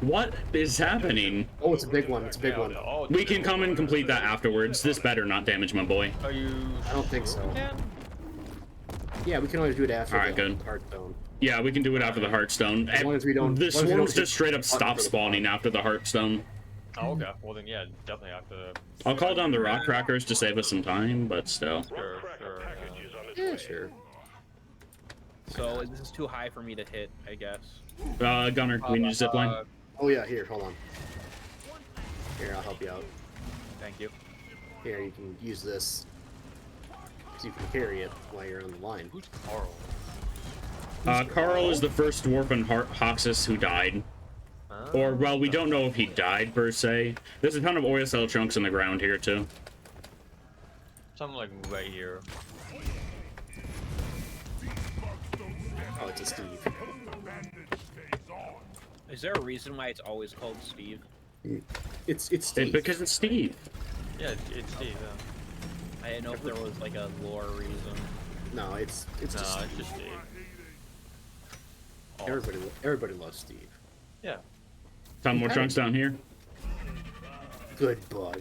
S2: What is happening?
S10: Oh, it's a big one. It's a big
S8: Yeah,
S10: one.
S8: oh,
S2: We can come and complete that afterwards. This better not damage my boy.
S8: Are you?
S10: I don't think
S8: sure
S10: so.
S8: we can?
S10: Yeah, we can always do it after
S2: Alright,
S10: the
S2: good.
S10: Hearthstone.
S2: Yeah, we can do it after the Hearthstone.
S10: As long as we don't-
S2: The
S10: as long as we
S2: swarms
S10: don't
S2: just straight up
S10: hit the button
S2: stop
S10: for the
S2: spawning after the Hearthstone.
S8: Oh, okay. Well then, yeah, definitely have to.
S2: I'll call down the rock crackers to save us some time, but still.
S8: Sure, sure.
S10: Yeah, sure.
S11: So this is too high for me to hit, I guess.
S2: Gunner, we need a zip line.
S10: Oh yeah, here, hold on. Here, I'll help you out.
S11: Thank you.
S10: Here, you can use this. So you can carry it while you're on the line.
S8: Who's Carl?
S2: Carl is the first dwarf in Hoxus who died. Or, well, we don't know if he died, per se. There's a ton of oil cell chunks in the ground here, too.
S8: Something like right here.
S10: Oh, it's a Steve.
S11: Is there a reason why it's always called Steve?
S10: It's
S2: It's
S10: Steve.
S2: because it's Steve.
S8: Yeah, it's Steve.
S11: I didn't know if there was like a lore reason.
S10: No, it's
S8: No,
S10: just
S8: it's
S10: Steve.
S8: just Steve.
S10: Everybody loves Steve.
S8: Yeah.
S2: Ton more chunks down here.
S10: Good bug.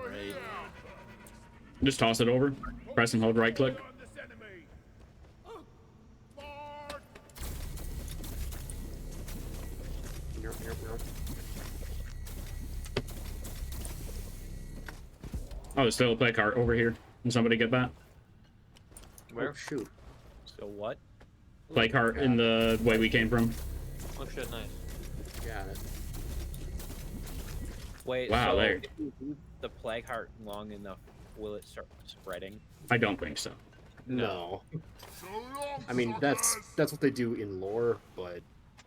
S11: Right.
S2: Just toss it over. Press and hold right click. Oh, there's still a play cart over here. Can somebody get that?
S10: Where? Oh, shoot.
S11: So what?
S2: Play cart in the way we came from.
S8: Oh shit, nice.
S10: Got it.
S11: Wait,
S2: Wow,
S11: so
S2: there.
S11: if you leave the plague heart long enough, will it start spreading?
S2: I don't think so.
S10: No. I mean, that's what they do in lore, but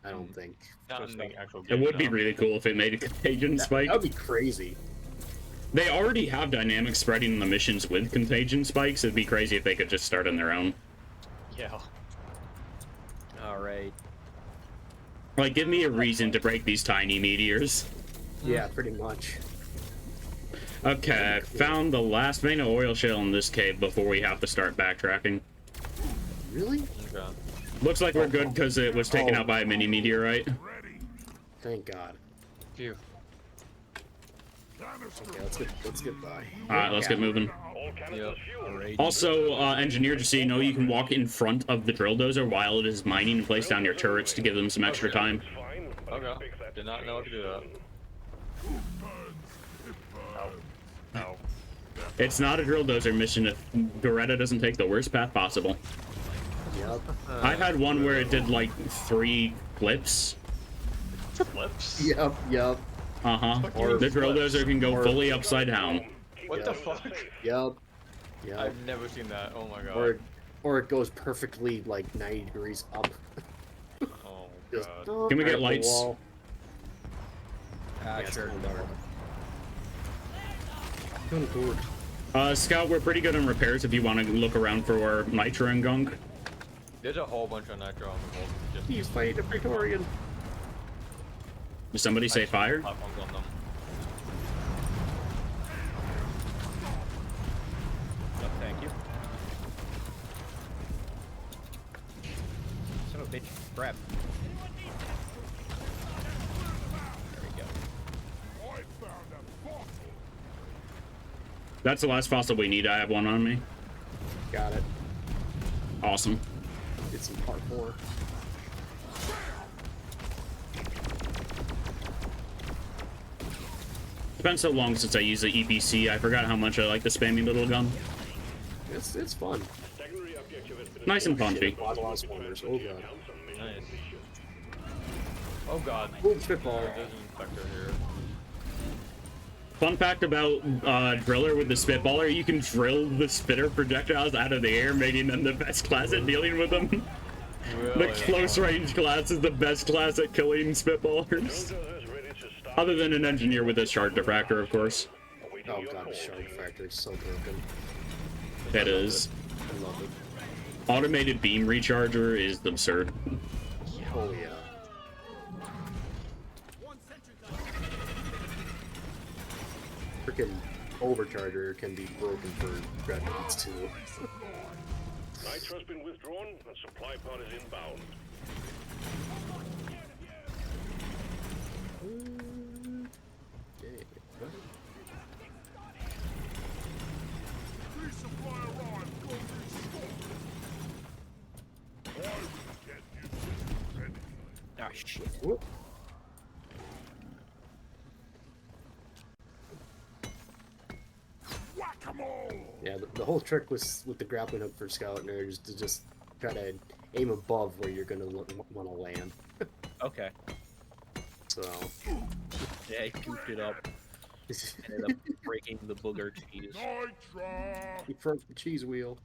S10: I don't think.
S8: Not in the actual
S2: It
S8: game.
S2: would be
S8: no.
S2: really cool if it made a contagion spike.
S10: That would be crazy.
S2: They already have dynamic spreading in the missions with contagion spikes. It'd be crazy if they could just start on their own.
S8: Yeah.
S11: All right.
S2: Like, give me a reason to break these tiny meteors.
S10: Yeah, pretty much.
S2: Okay, found the last vein of oil shale in this cave before we have to start backtracking.
S10: Really?
S8: Okay.
S2: Looks like we're good because it was taken out by a mini meteorite.
S10: Thank God.
S8: Phew.
S10: Okay, let's get by.
S2: Alright, let's get moving.
S8: Yep.
S2: Also, engineer, just so you know, you can walk in front of the drill dozer while it is mining and place down your turrets to give them some extra time.
S8: Okay. Did not know how to do that. Ow.
S2: It's not a drill dozer mission if Goretta doesn't take the worst path possible.
S10: Yep.
S2: I've had one where it did like 3 flips.
S8: Flips?
S10: Yep. Yep.
S2: Uh-huh.
S10: Or
S2: The drill dozer can go
S10: Or-
S2: fully upside down.
S8: What the fuck?
S10: Yep. Yep.
S8: I've never seen that. Oh my god.
S10: Or it goes perfectly like 90 degrees up.
S8: Oh
S10: Just
S8: god.
S2: Can we
S10: right
S2: get
S10: up the
S2: lights?
S10: wall.
S11: Ah,
S10: Yeah,
S11: sure.
S2: Scout, we're pretty good on repairs if you want to look around for nitro and gunk.
S8: There's a whole bunch of nitro on the boat. Just
S10: He's fighting a Praetorian.
S2: Did somebody say fire?
S8: platforms on them.
S11: Oh, thank you. Son of a bitch. Grab. There we go.
S2: That's the last fossil we need. I have one on me.
S10: Got it.
S2: Awesome.
S10: Did some parkour.
S2: It's been so long since I used the EPC, I forgot how much I like the spammy little gun.
S10: It's fun.
S2: Nice and punchy.
S10: A lot of spawners. Oh god.
S8: Nice. Oh god.
S10: Boom, spitball.
S8: There's an infector here.
S2: Fun fact about Driller with the Spitballer, you can drill the spitter projectiles out of the air, making them the best class at dealing with them. The
S8: Really?
S2: close range class is the best class at killing Spitballers. Other than an engineer with a shard diffractor, of course.
S10: Oh god, the shark factor is so broken.
S2: It is.
S10: I love it.
S2: Automated beam recharger is absurd.
S10: Oh yeah. Freaking overcharger can be broken for Dreadnoughts too.
S5: Nitro's been withdrawn and supply pod is inbound.
S10: Okay. What?
S7: Resupply arrived. Go restore. I will get you systems anything.
S1: Ah, shit.
S10: Whoop.
S7: Whack-a-mole.
S10: Yeah, the whole trick with the grappling hook for Scout Nerd is to just try to aim above where you're gonna want to land.
S1: Okay.
S10: So.
S1: Yeah, he goofed it up. Ended up breaking the booger cheese.
S7: Nitra.
S10: He broke the cheese wheel.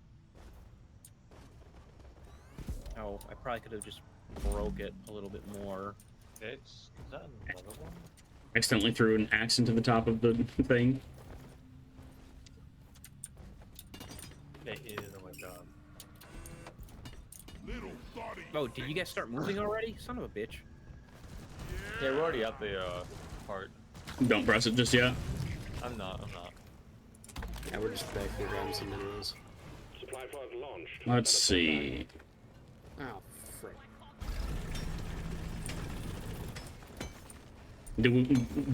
S1: Oh, I probably could have just broke it a little bit more.
S8: Is that another one?
S2: Accidentally threw an axe into the top of the thing.
S8: It is, oh my god.
S7: Little thotty.
S1: Oh, did you guys start moving already? Son of a bitch.
S8: Yeah, we're already at the part.
S2: Don't press it just yet.
S8: I'm not.
S10: Yeah, we're just back here grabbing some minerals.
S5: Supply pod launched.
S2: Let's see.
S10: Oh, frick.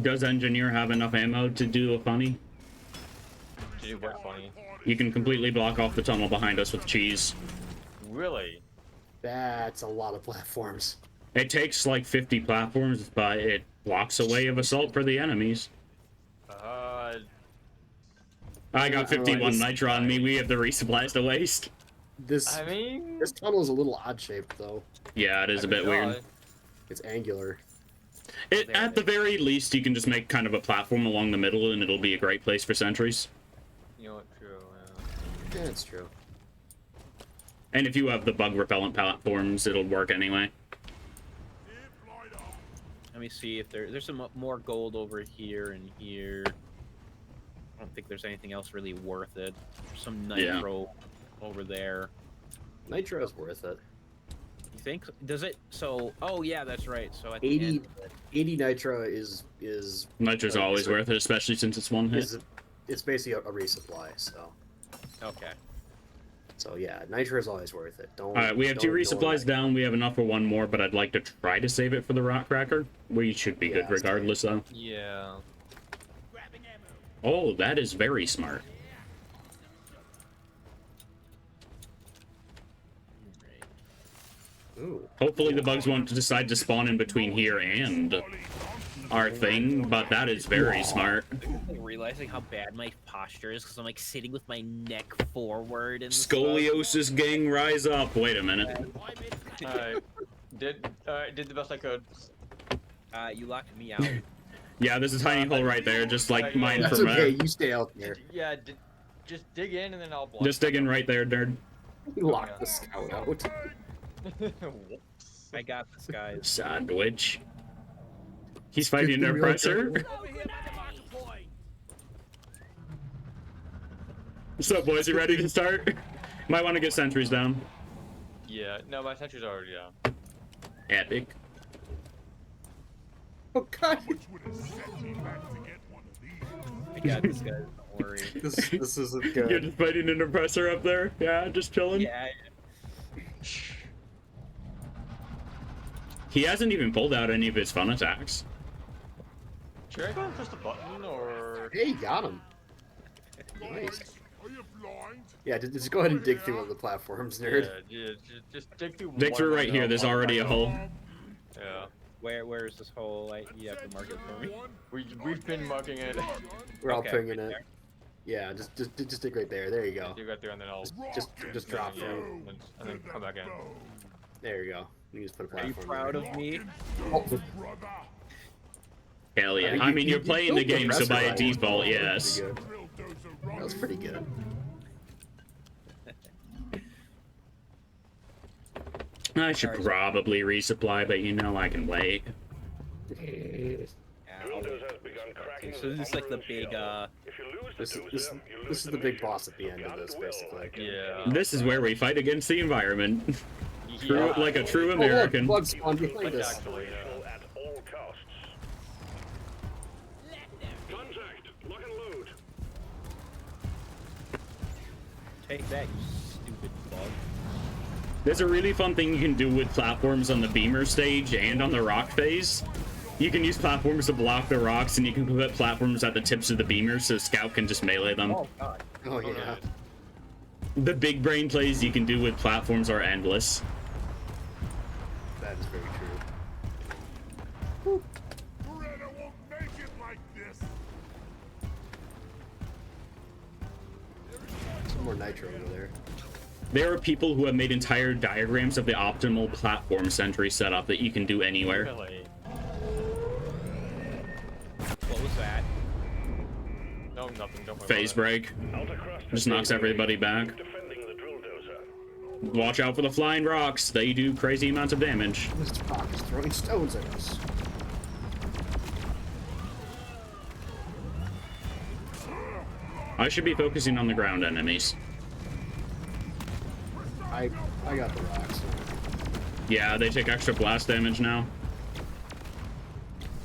S2: Does engineer have enough ammo to do a funny?
S8: Did it work funny?
S2: You can completely block off the tunnel behind us with cheese.
S8: Really?
S10: That's a lot of platforms.
S2: It takes like 50 platforms, but it blocks a way of assault for the enemies. I got 51 nitro on me. We have the resupplies to waste.
S10: This tunnel is a little odd shaped though.
S2: Yeah, it is a bit weird.
S10: It's angular.
S2: At the very least, you can just make kind of a platform along the middle, and it'll be a great place for sentries.
S8: You know what? True.
S10: Yeah, that's true.
S2: And if you have the bug repellent platforms, it'll work anyway.
S1: Let me see if there's some more gold over here and here. I don't think there's anything else really worth it. There's some nitro over there.
S10: Nitro is worth it.
S1: You think? Does it? So, oh yeah, that's right. So at
S10: 80,
S1: the end of it,
S10: 80 nitro is
S2: Nitro's always worth it, especially since it's one hit.
S10: It's basically a resupply, so.
S1: Okay.
S10: So yeah, nitro is always worth it. Don't.
S2: Alright, we have 2
S10: don't
S2: resupplies down. We have enough for 1 more, but I'd like to try to save it for the rock cracker. We should be good regardless, though.
S8: Yeah.
S2: Oh, that is very smart.
S10: Ooh.
S2: Hopefully the bugs won't decide to spawn in between here and our thing, but that is very smart.
S1: I'm realizing how bad my posture is because I'm like sitting with my neck forward and
S2: Scoliosis gang, rise up. Wait a minute.
S8: Alright. Did the best I could.
S1: You locked me out.
S2: Yeah, there's a tiny hole right there, just like mine
S10: That's
S2: from
S10: okay. You stay out there.
S8: Yeah, just dig in and then I'll block.
S2: Just digging right there, nerd.
S10: Lock the scout out.
S1: I got this, guys.
S2: Sandwich. He's fighting an oppressor. What's up, boys? You ready to start? Might want to get sentries down.
S8: Yeah, no, my sentry's already down.
S2: Epic.
S10: Oh god.
S1: I got this, guys. Don't worry.
S10: This isn't good.
S2: You're just fighting an oppressor up there? Yeah, just chilling?
S1: Yeah.
S2: He hasn't even pulled out any of his fun attacks.
S8: Should I go and push the button or?
S10: Hey, got him. Nice.
S7: Are you blind?
S10: Yeah, just go ahead and dig through one of the platforms, nerd.
S8: Yeah, just dig through.
S2: Dig
S8: one
S2: through
S8: of
S2: right
S8: them,
S2: here. There's
S8: I'll
S2: already a
S8: block
S2: hole.
S8: it. Yeah.
S1: Where is this hole? You have to mark it for me.
S8: We've been marking it.
S10: We're all
S1: Okay,
S10: pinging
S1: right
S10: it. Yeah, just dig right there. There you go.
S8: You got there and then I'll
S10: Just drop
S8: yeah,
S10: through.
S8: and then come back in.
S10: There you go. You just put a
S1: Are you
S10: platform.
S1: proud of me?
S10: Oh,
S2: Hell yeah.
S10: mean,
S2: I mean, you're playing the
S10: built
S2: game, so by
S10: restaurant.
S2: default, yes.
S10: That was pretty good.
S2: I should probably resupply, but you know I can wait.
S5: Windows has begun cracking.
S1: So this is like the big,
S5: If you lose
S10: This is the big boss at the end of this, basically.
S8: Yeah.
S2: This is where we fight against the environment.
S8: Yeah.
S2: Like a true
S10: Oh, look,
S2: American.
S10: bug spawn behind us.
S8: Actually,
S5: At all costs. Contact. Lock and load.
S11: Take that, you stupid bug.
S2: There's a really fun thing you can do with platforms on the beamer stage and on the rock phase. You can use platforms to block the rocks, and you can put platforms at the tips of the beamers so Scout can just melee them.
S8: Oh god.
S10: Oh yeah.
S2: The big brain plays you can do with platforms are endless.
S10: That is very true.
S7: Beretta won't make it like this.
S10: Some more nitro over there.
S2: There are people who have made entire diagrams of the optimal platform sentry setup that you can do anywhere.
S8: Really?
S11: What was that?
S8: No, nothing. Don't worry
S2: Phase
S8: about
S2: break.
S5: Out across the
S2: Just knocks everybody back.
S5: defending the drill dozer.
S2: Watch out for the flying rocks. They do crazy amounts of damage.
S10: This rock is throwing stones at us.
S2: I should be focusing on the ground enemies.
S10: I got the rocks.
S2: Yeah, they take extra blast damage now.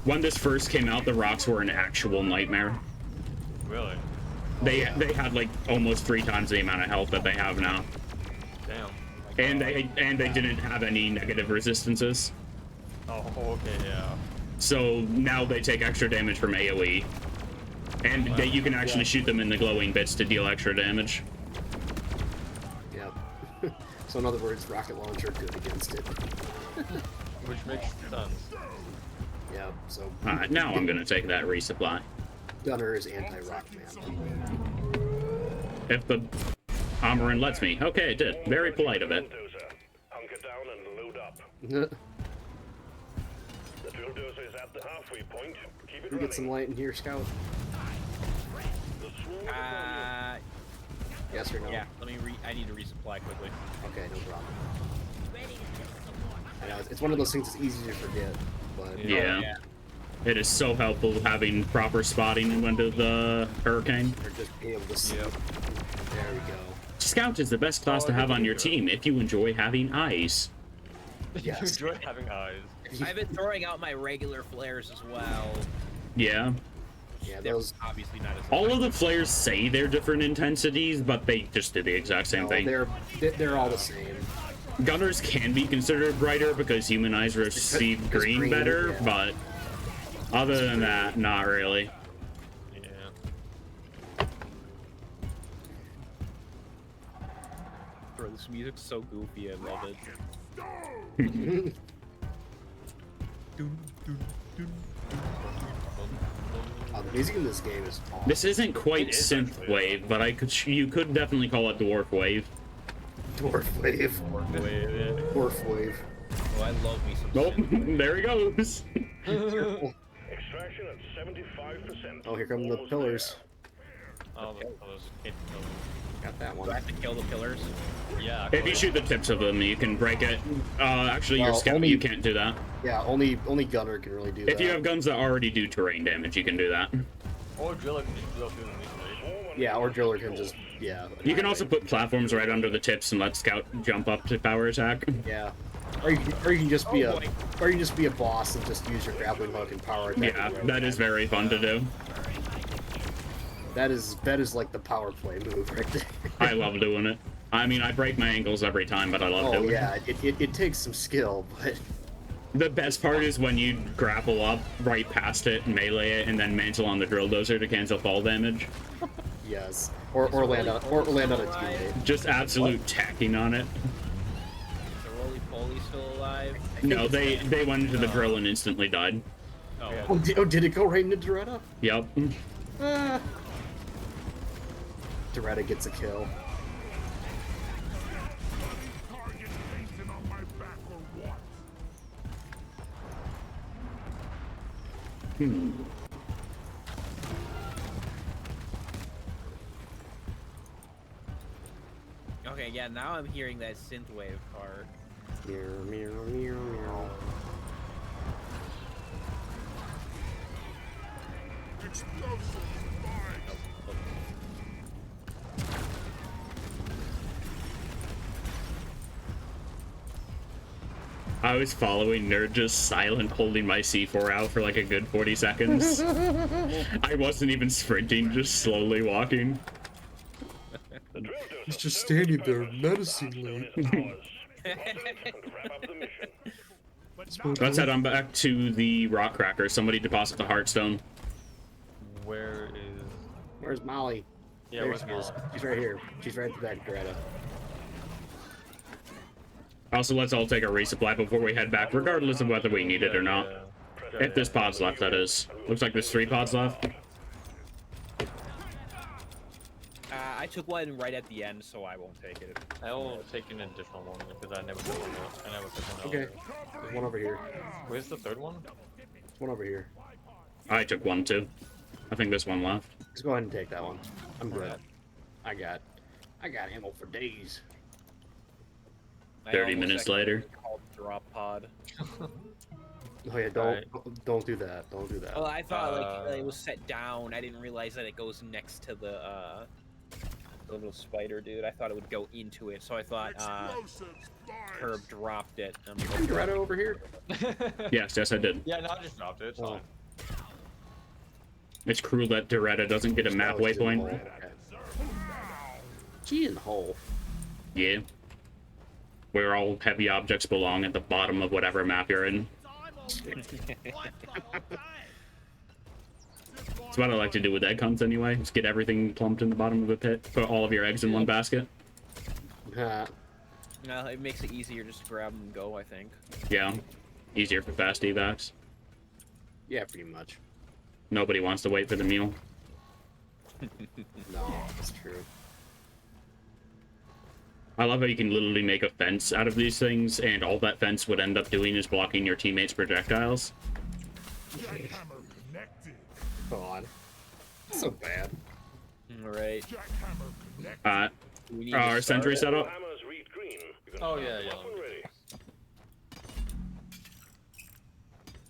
S2: When this first came out, the rocks were an actual nightmare.
S8: it. Really?
S2: They had like almost 3 times the amount of health that they have now,
S8: Damn.
S2: and they didn't have any negative resistances.
S8: Oh, okay, yeah.
S2: So now they take extra damage from AoE, and you can actually shoot them in the glowing bits to deal extra damage.
S10: Yep. So in other words, rocket launcher good against it.
S8: Which makes sense.
S10: Yeah. So
S2: Now I'm gonna take that resupply.
S10: Gunner is anti-rock man.
S2: If the Amarin lets me. Okay, it did. Very polite of it.
S5: Drill dozer. Hunker down and load up. The drill dozer is at the halfway point. Keep it
S10: We get some
S5: running.
S10: light in here, Scout.
S5: The swarm is on
S10: Yes or no?
S11: Yeah, I need to resupply quickly.
S10: Okay, no problem. I know it's one of those things that's easy to forget, but
S2: Yeah. It is so helpful having proper spotting into the hurricane.
S10: or just be able to see.
S8: Yep.
S10: There we go.
S2: Scout is the best class to have on your team if you enjoy having eyes.
S10: Yes.
S8: You enjoy having eyes.
S11: I've been throwing out my regular flares as well.
S2: Yeah.
S10: Yeah,
S11: They're
S10: those.
S11: obviously not as
S2: All of the flares say they're different intensities, but they just do the exact same
S10: No,
S2: thing.
S10: they're all the same.
S2: Gunners can be considered brighter because human eyes receive
S10: Because
S2: green
S10: green,
S2: better,
S10: yeah.
S2: but other than that, not really.
S8: Yeah.
S11: Bro, this music's so goofy, I love it.
S10: The music in this game is awesome.
S2: This isn't quite
S5: It is
S2: synth
S5: actually.
S2: wave, but you could definitely call it dwarf wave.
S10: Dwarf wave. Dwarf wave.
S11: Oh, I love me some
S2: Nope,
S11: synth.
S2: there he goes.
S5: extraction at 75%.
S10: Oh, here come the
S5: Almost
S10: pillars.
S8: Oh, the colors. Can't kill them.
S10: Got that
S11: Do I
S10: one.
S11: have to kill the pillars?
S8: Yeah.
S2: If you shoot the tips of them, you can break it. Actually, your
S10: Well,
S2: scout,
S10: only-
S2: you can't do that.
S10: Yeah, only Gunner can really do that.
S2: If you have guns that already do terrain damage, you can do that.
S8: Or driller can just drill through them easily.
S10: Yeah, or Driller can just
S2: You can also put platforms right under the tips and let Scout jump up to power attack.
S10: Yeah. Or you can just be
S11: Oh,
S10: a
S11: boy.
S10: or you can just be a boss and just use your grappling hook and power attack.
S2: Yeah, that is very fun to do.
S10: That is like the power play move right there.
S2: I love doing it. I mean, I break my ankles every time, but I love
S10: Oh
S2: doing
S10: yeah,
S2: it.
S10: it takes some skill, but
S2: The best part is when you grapple up right past it, melee it, and then mantle on the drill dozer to cancel fall damage.
S10: yes. Or land on a teammate.
S2: Just absolute tacking on it.
S11: Is the roly-poly still alive?
S2: No, they went into the drill and instantly died.
S11: Oh,
S10: Oh, did it go right into Doretta?
S2: Yep.
S10: Ah. Doretta gets a kill.
S7: Target facing on my back or what?
S11: okay, yeah, now I'm hearing that synthwave part.
S10: Meow, meow, meow, meow.
S7: Explosive fire.
S2: I was following Nerd just silent, holding my C4 out for like a good 40 seconds. I wasn't even sprinting, just slowly walking.
S10: He's just standing there menacingly.
S2: Let's head on back to the rock cracker. Somebody deposit the Heartstone.
S10: Where's Molly?
S8: Yeah,
S10: There
S8: where's
S10: she is.
S8: Molly?
S10: She's right here. She's right at the back, Greta.
S2: Also, let's all take a resupply before we head back, regardless of whether we need it or not. If there's pods left, that is. Looks like there's 3 pods left.
S11: I took one right at the end, so I won't take it.
S8: I will take an additional one because I never took one else. I never took one
S10: Okay.
S8: else.
S10: There's one over here.
S8: Where's the third one?
S10: There's one over here.
S2: I took one too. I think there's one left.
S10: Let's go ahead and take that one. I'm good. I got ammo for days.
S2: 30 minutes later.
S11: Called drop pod.
S10: Oh yeah, don't do that. Don't do that.
S11: Well, I thought like it was set down. I didn't realize that it goes next to the little spider dude. I thought it would go into it, so I thought Herb dropped it.
S10: Is Greta over here?
S2: Yes, I did.
S8: Yeah, no, I just dropped it. It's fine.
S2: It's cruel that Doretta doesn't get a map waypoint.
S10: She in the hole.
S2: Yeah. Where all heavy objects belong at the bottom of whatever map you're in. That's what I like to do with egg hunts anyway. Just get everything plumped in the bottom of a pit. Put all of your eggs in one basket.
S11: No, it makes it easier just to grab them and go, I think.
S2: Yeah. Easier for fast evacs.
S10: Yeah, pretty much.
S2: Nobody wants to wait for the meal.
S10: No, that's true.
S2: I love how you can literally make a fence out of these things, and all that fence would end up doing is blocking your teammates' projectiles.
S10: God. So bad.
S11: Alright.
S2: Our sentry setup?
S8: Oh, yeah,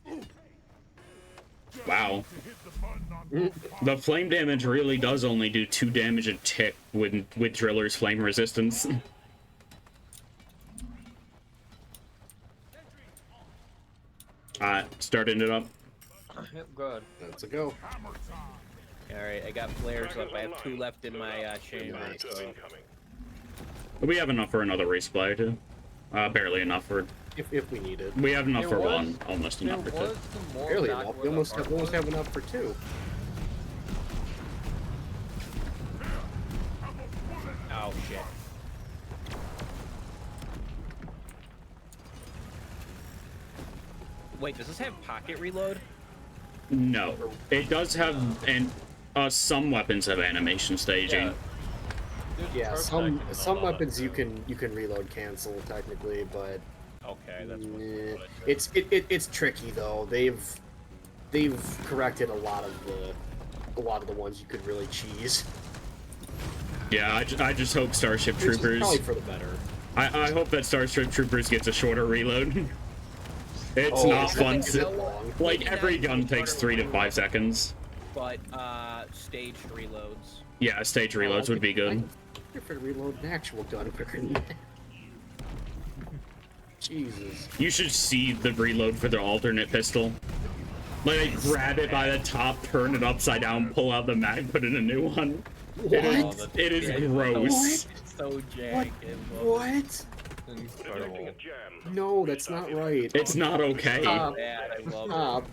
S8: yeah.
S2: Wow. The flame damage really does only do 2 damage a tick with Driller's flame resistance. Starting it up.
S8: Yep, good.
S10: Let's go.
S11: Alright, I got flares up. I have 2 left in my chamber. So.
S2: We have enough for another resupply too. Barely enough for.
S10: If we need it.
S2: We have enough for one. Almost enough for 2.
S10: Barely enough. We almost have enough for 2.
S11: Oh shit. Wait, does this have pocket reload?
S2: No, it does have some weapons have animation staging.
S10: Yeah, some weapons you can reload cancel technically, but
S11: okay, that's
S10: it's tricky though. They've corrected a lot of the ones you could really cheese.
S2: Yeah, I just hope Starship
S10: Which is
S2: Troopers.
S10: probably for the better.
S2: I hope that Starship Troopers gets a shorter reload. It's
S10: Oh,
S2: not
S10: is it-
S2: fun.
S10: is it long?
S2: Like every gun takes 3 to 5 seconds.
S11: But staged reloads.
S2: Yeah, stage reloads would be good.
S10: If I reload an actual gun quicker than that. Jesus.
S2: You should see the reload for the alternate pistol. Like, grab it by the top, turn it upside down, pull out the mag, put in a new one.
S10: What?
S2: It is gross.
S11: So jank.
S10: What?
S8: Incredible.
S10: No, that's not right.
S2: It's not okay.
S10: Stop.
S11: I love
S10: Stop.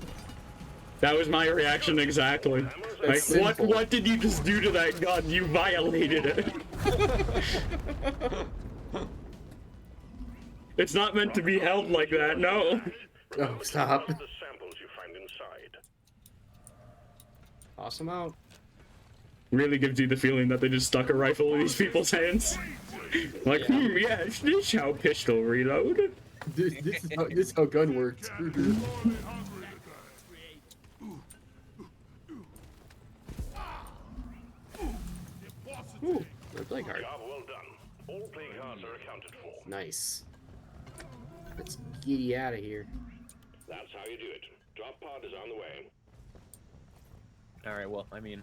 S2: That was my reaction exactly. Like,
S10: That's sinful.
S2: what did you just do to that gun? You violated it. It's not meant to be held like that, no.
S10: No, stop.
S5: The samples you find inside.
S10: Toss them out.
S2: Really gives you the feeling that they just stuck a rifle in these people's hands. Like, yeah, this is how pistol reload.
S10: This is how gun works. Ooh, my play card.
S5: Job well done. All play cards are accounted for.
S10: Nice. Let's get out of here.
S5: That's how you do it. Drop pod is on the way.
S11: Alright, well, I mean,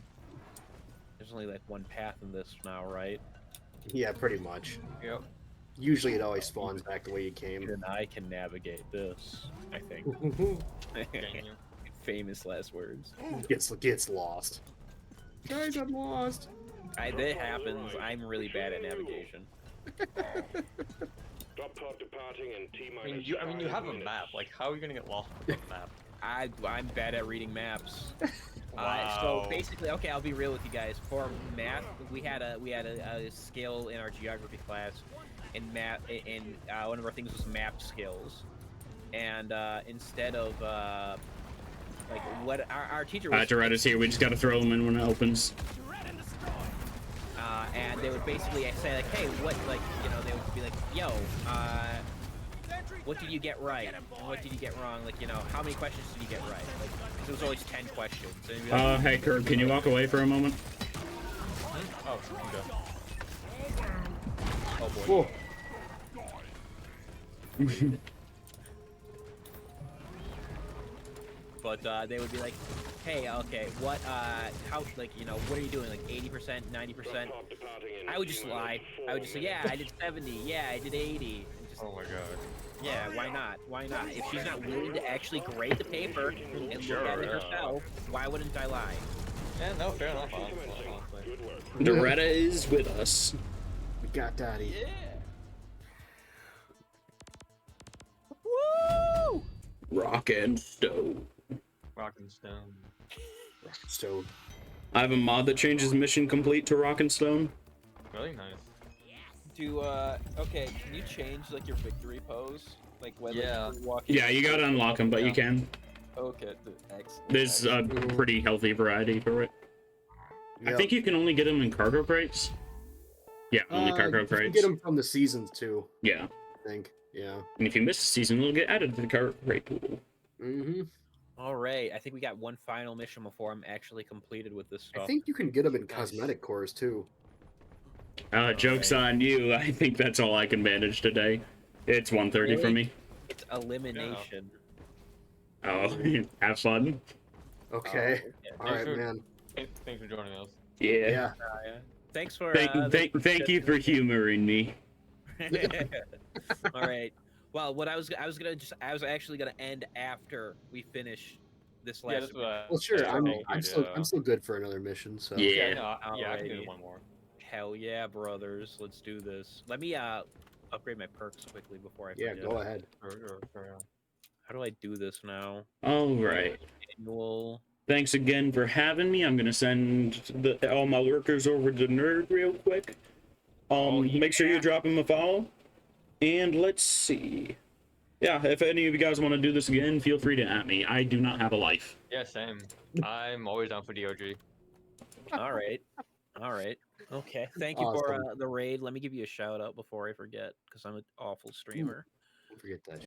S11: there's only like one path in this now, right?
S10: Yeah, pretty much.
S8: Yep.
S10: Usually it always spawns back the way you came.
S1: Even I can navigate this. I think.
S8: Can you?
S1: Famous last words.
S10: Gets lost. Guys, I'm lost.
S1: That happens. I'm really bad at navigation.
S5: Drop pod departing in T
S8: I mean,
S5: minus.
S8: you have a
S5: 5 minutes.
S8: map. Like, how are you gonna get lost on the map?
S1: I'm bad at reading maps.
S8: Wow.
S1: So basically, okay, I'll be real with you guys. For math, we had a skill in our geography class, in math, in one of our things was map skills, and instead of like what our teacher was,
S2: Toretta's here. We just gotta throw them in when it opens.
S1: and they would basically say like, hey, what, like, you know, they would be like, yo, what did you get right? And what did you get wrong? Like, you know, how many questions did you get right? Like, 'cause it was always 10 questions. And it'd be like,
S2: Hey, Kurt, can you walk away for a moment?
S8: Oh, okay.
S1: oh boy.
S10: Whoa.
S1: But they would be like, hey, okay, what, how, like, you know, what are you doing? Like 80%, 90%?
S5: Drop pod departing in
S1: I would just
S5: T
S1: lie.
S5: minus
S1: I would just say,
S5: 4
S1: yeah, I did 70. Yeah, I did 80. And just,
S8: Oh my god.
S1: yeah, why not? Why not? If she's not willing to actually grade the paper and look
S8: Sure,
S1: at it
S8: yeah.
S1: herself, why wouldn't I lie?
S8: Yeah, no, fair enough.
S5: minutes.
S8: Honestly.
S5: Good work.
S2: Doretta is with us.
S10: We got Daddy.
S1: Woo!
S2: Rock and stone.
S8: Rock and stone.
S10: So
S2: I have a mod that changes mission complete to rock and stone.
S8: Really nice.
S1: Do okay, can you change like your victory pose? Like when
S8: Yeah.
S1: you're walking.
S2: Yeah, you gotta unlock them, but you can.
S1: Okay, excellent.
S2: There's a pretty healthy variety for it. I think you can only get them in cargo crates. Yeah, only cargo
S10: you can
S2: crates.
S10: get them from the seasons too.
S2: Yeah,
S10: I think. Yeah.
S2: and if you miss a season, it'll get added to the cargo crate pool.
S10: Mm-hmm.
S1: All right, I think we got one final mission before I'm actually completed with this stuff.
S10: I think you can get them in cosmetic cores too.
S2: Joke's on you. I think that's all I can manage today. It's 1:30 for
S1: Really?
S2: me.
S1: It's elimination.
S2: Oh, have fun.
S10: Okay.
S1: Oh,
S10: All right, man.
S8: Thanks for joining us.
S2: Yeah.
S10: Yeah.
S1: Thanks for
S2: Thank you for humoring me.
S1: All right. Well, what I was actually gonna end after we finish this
S8: Yeah,
S1: last.
S8: that's what I.
S10: Well, sure.
S8: that's what I
S10: I'm
S8: figured,
S10: I'm still good for another mission. So
S2: Yeah.
S8: No, yeah, I can do
S1: Alrighty.
S8: one more.
S1: Hell yeah, brothers! Let's do this. Let me upgrade my perks quickly before I
S10: yeah,
S1: forget.
S10: go ahead.
S1: How do I do this now?
S2: All right.
S1: Annual.
S2: Thanks again for having me. I'm gonna send all my workers over to Nerd real quick. Make sure you drop him a follow. And let's see. Yeah, if any of you guys want to do this again, feel free to at me. I do not have a life.
S8: Yeah, same. I'm always down for DOG.
S1: All right. All right. Okay. Thank you for
S10: Awesome.
S1: the raid. Let me give you a shout out before I forget, because I'm an awful streamer.
S10: Don't forget that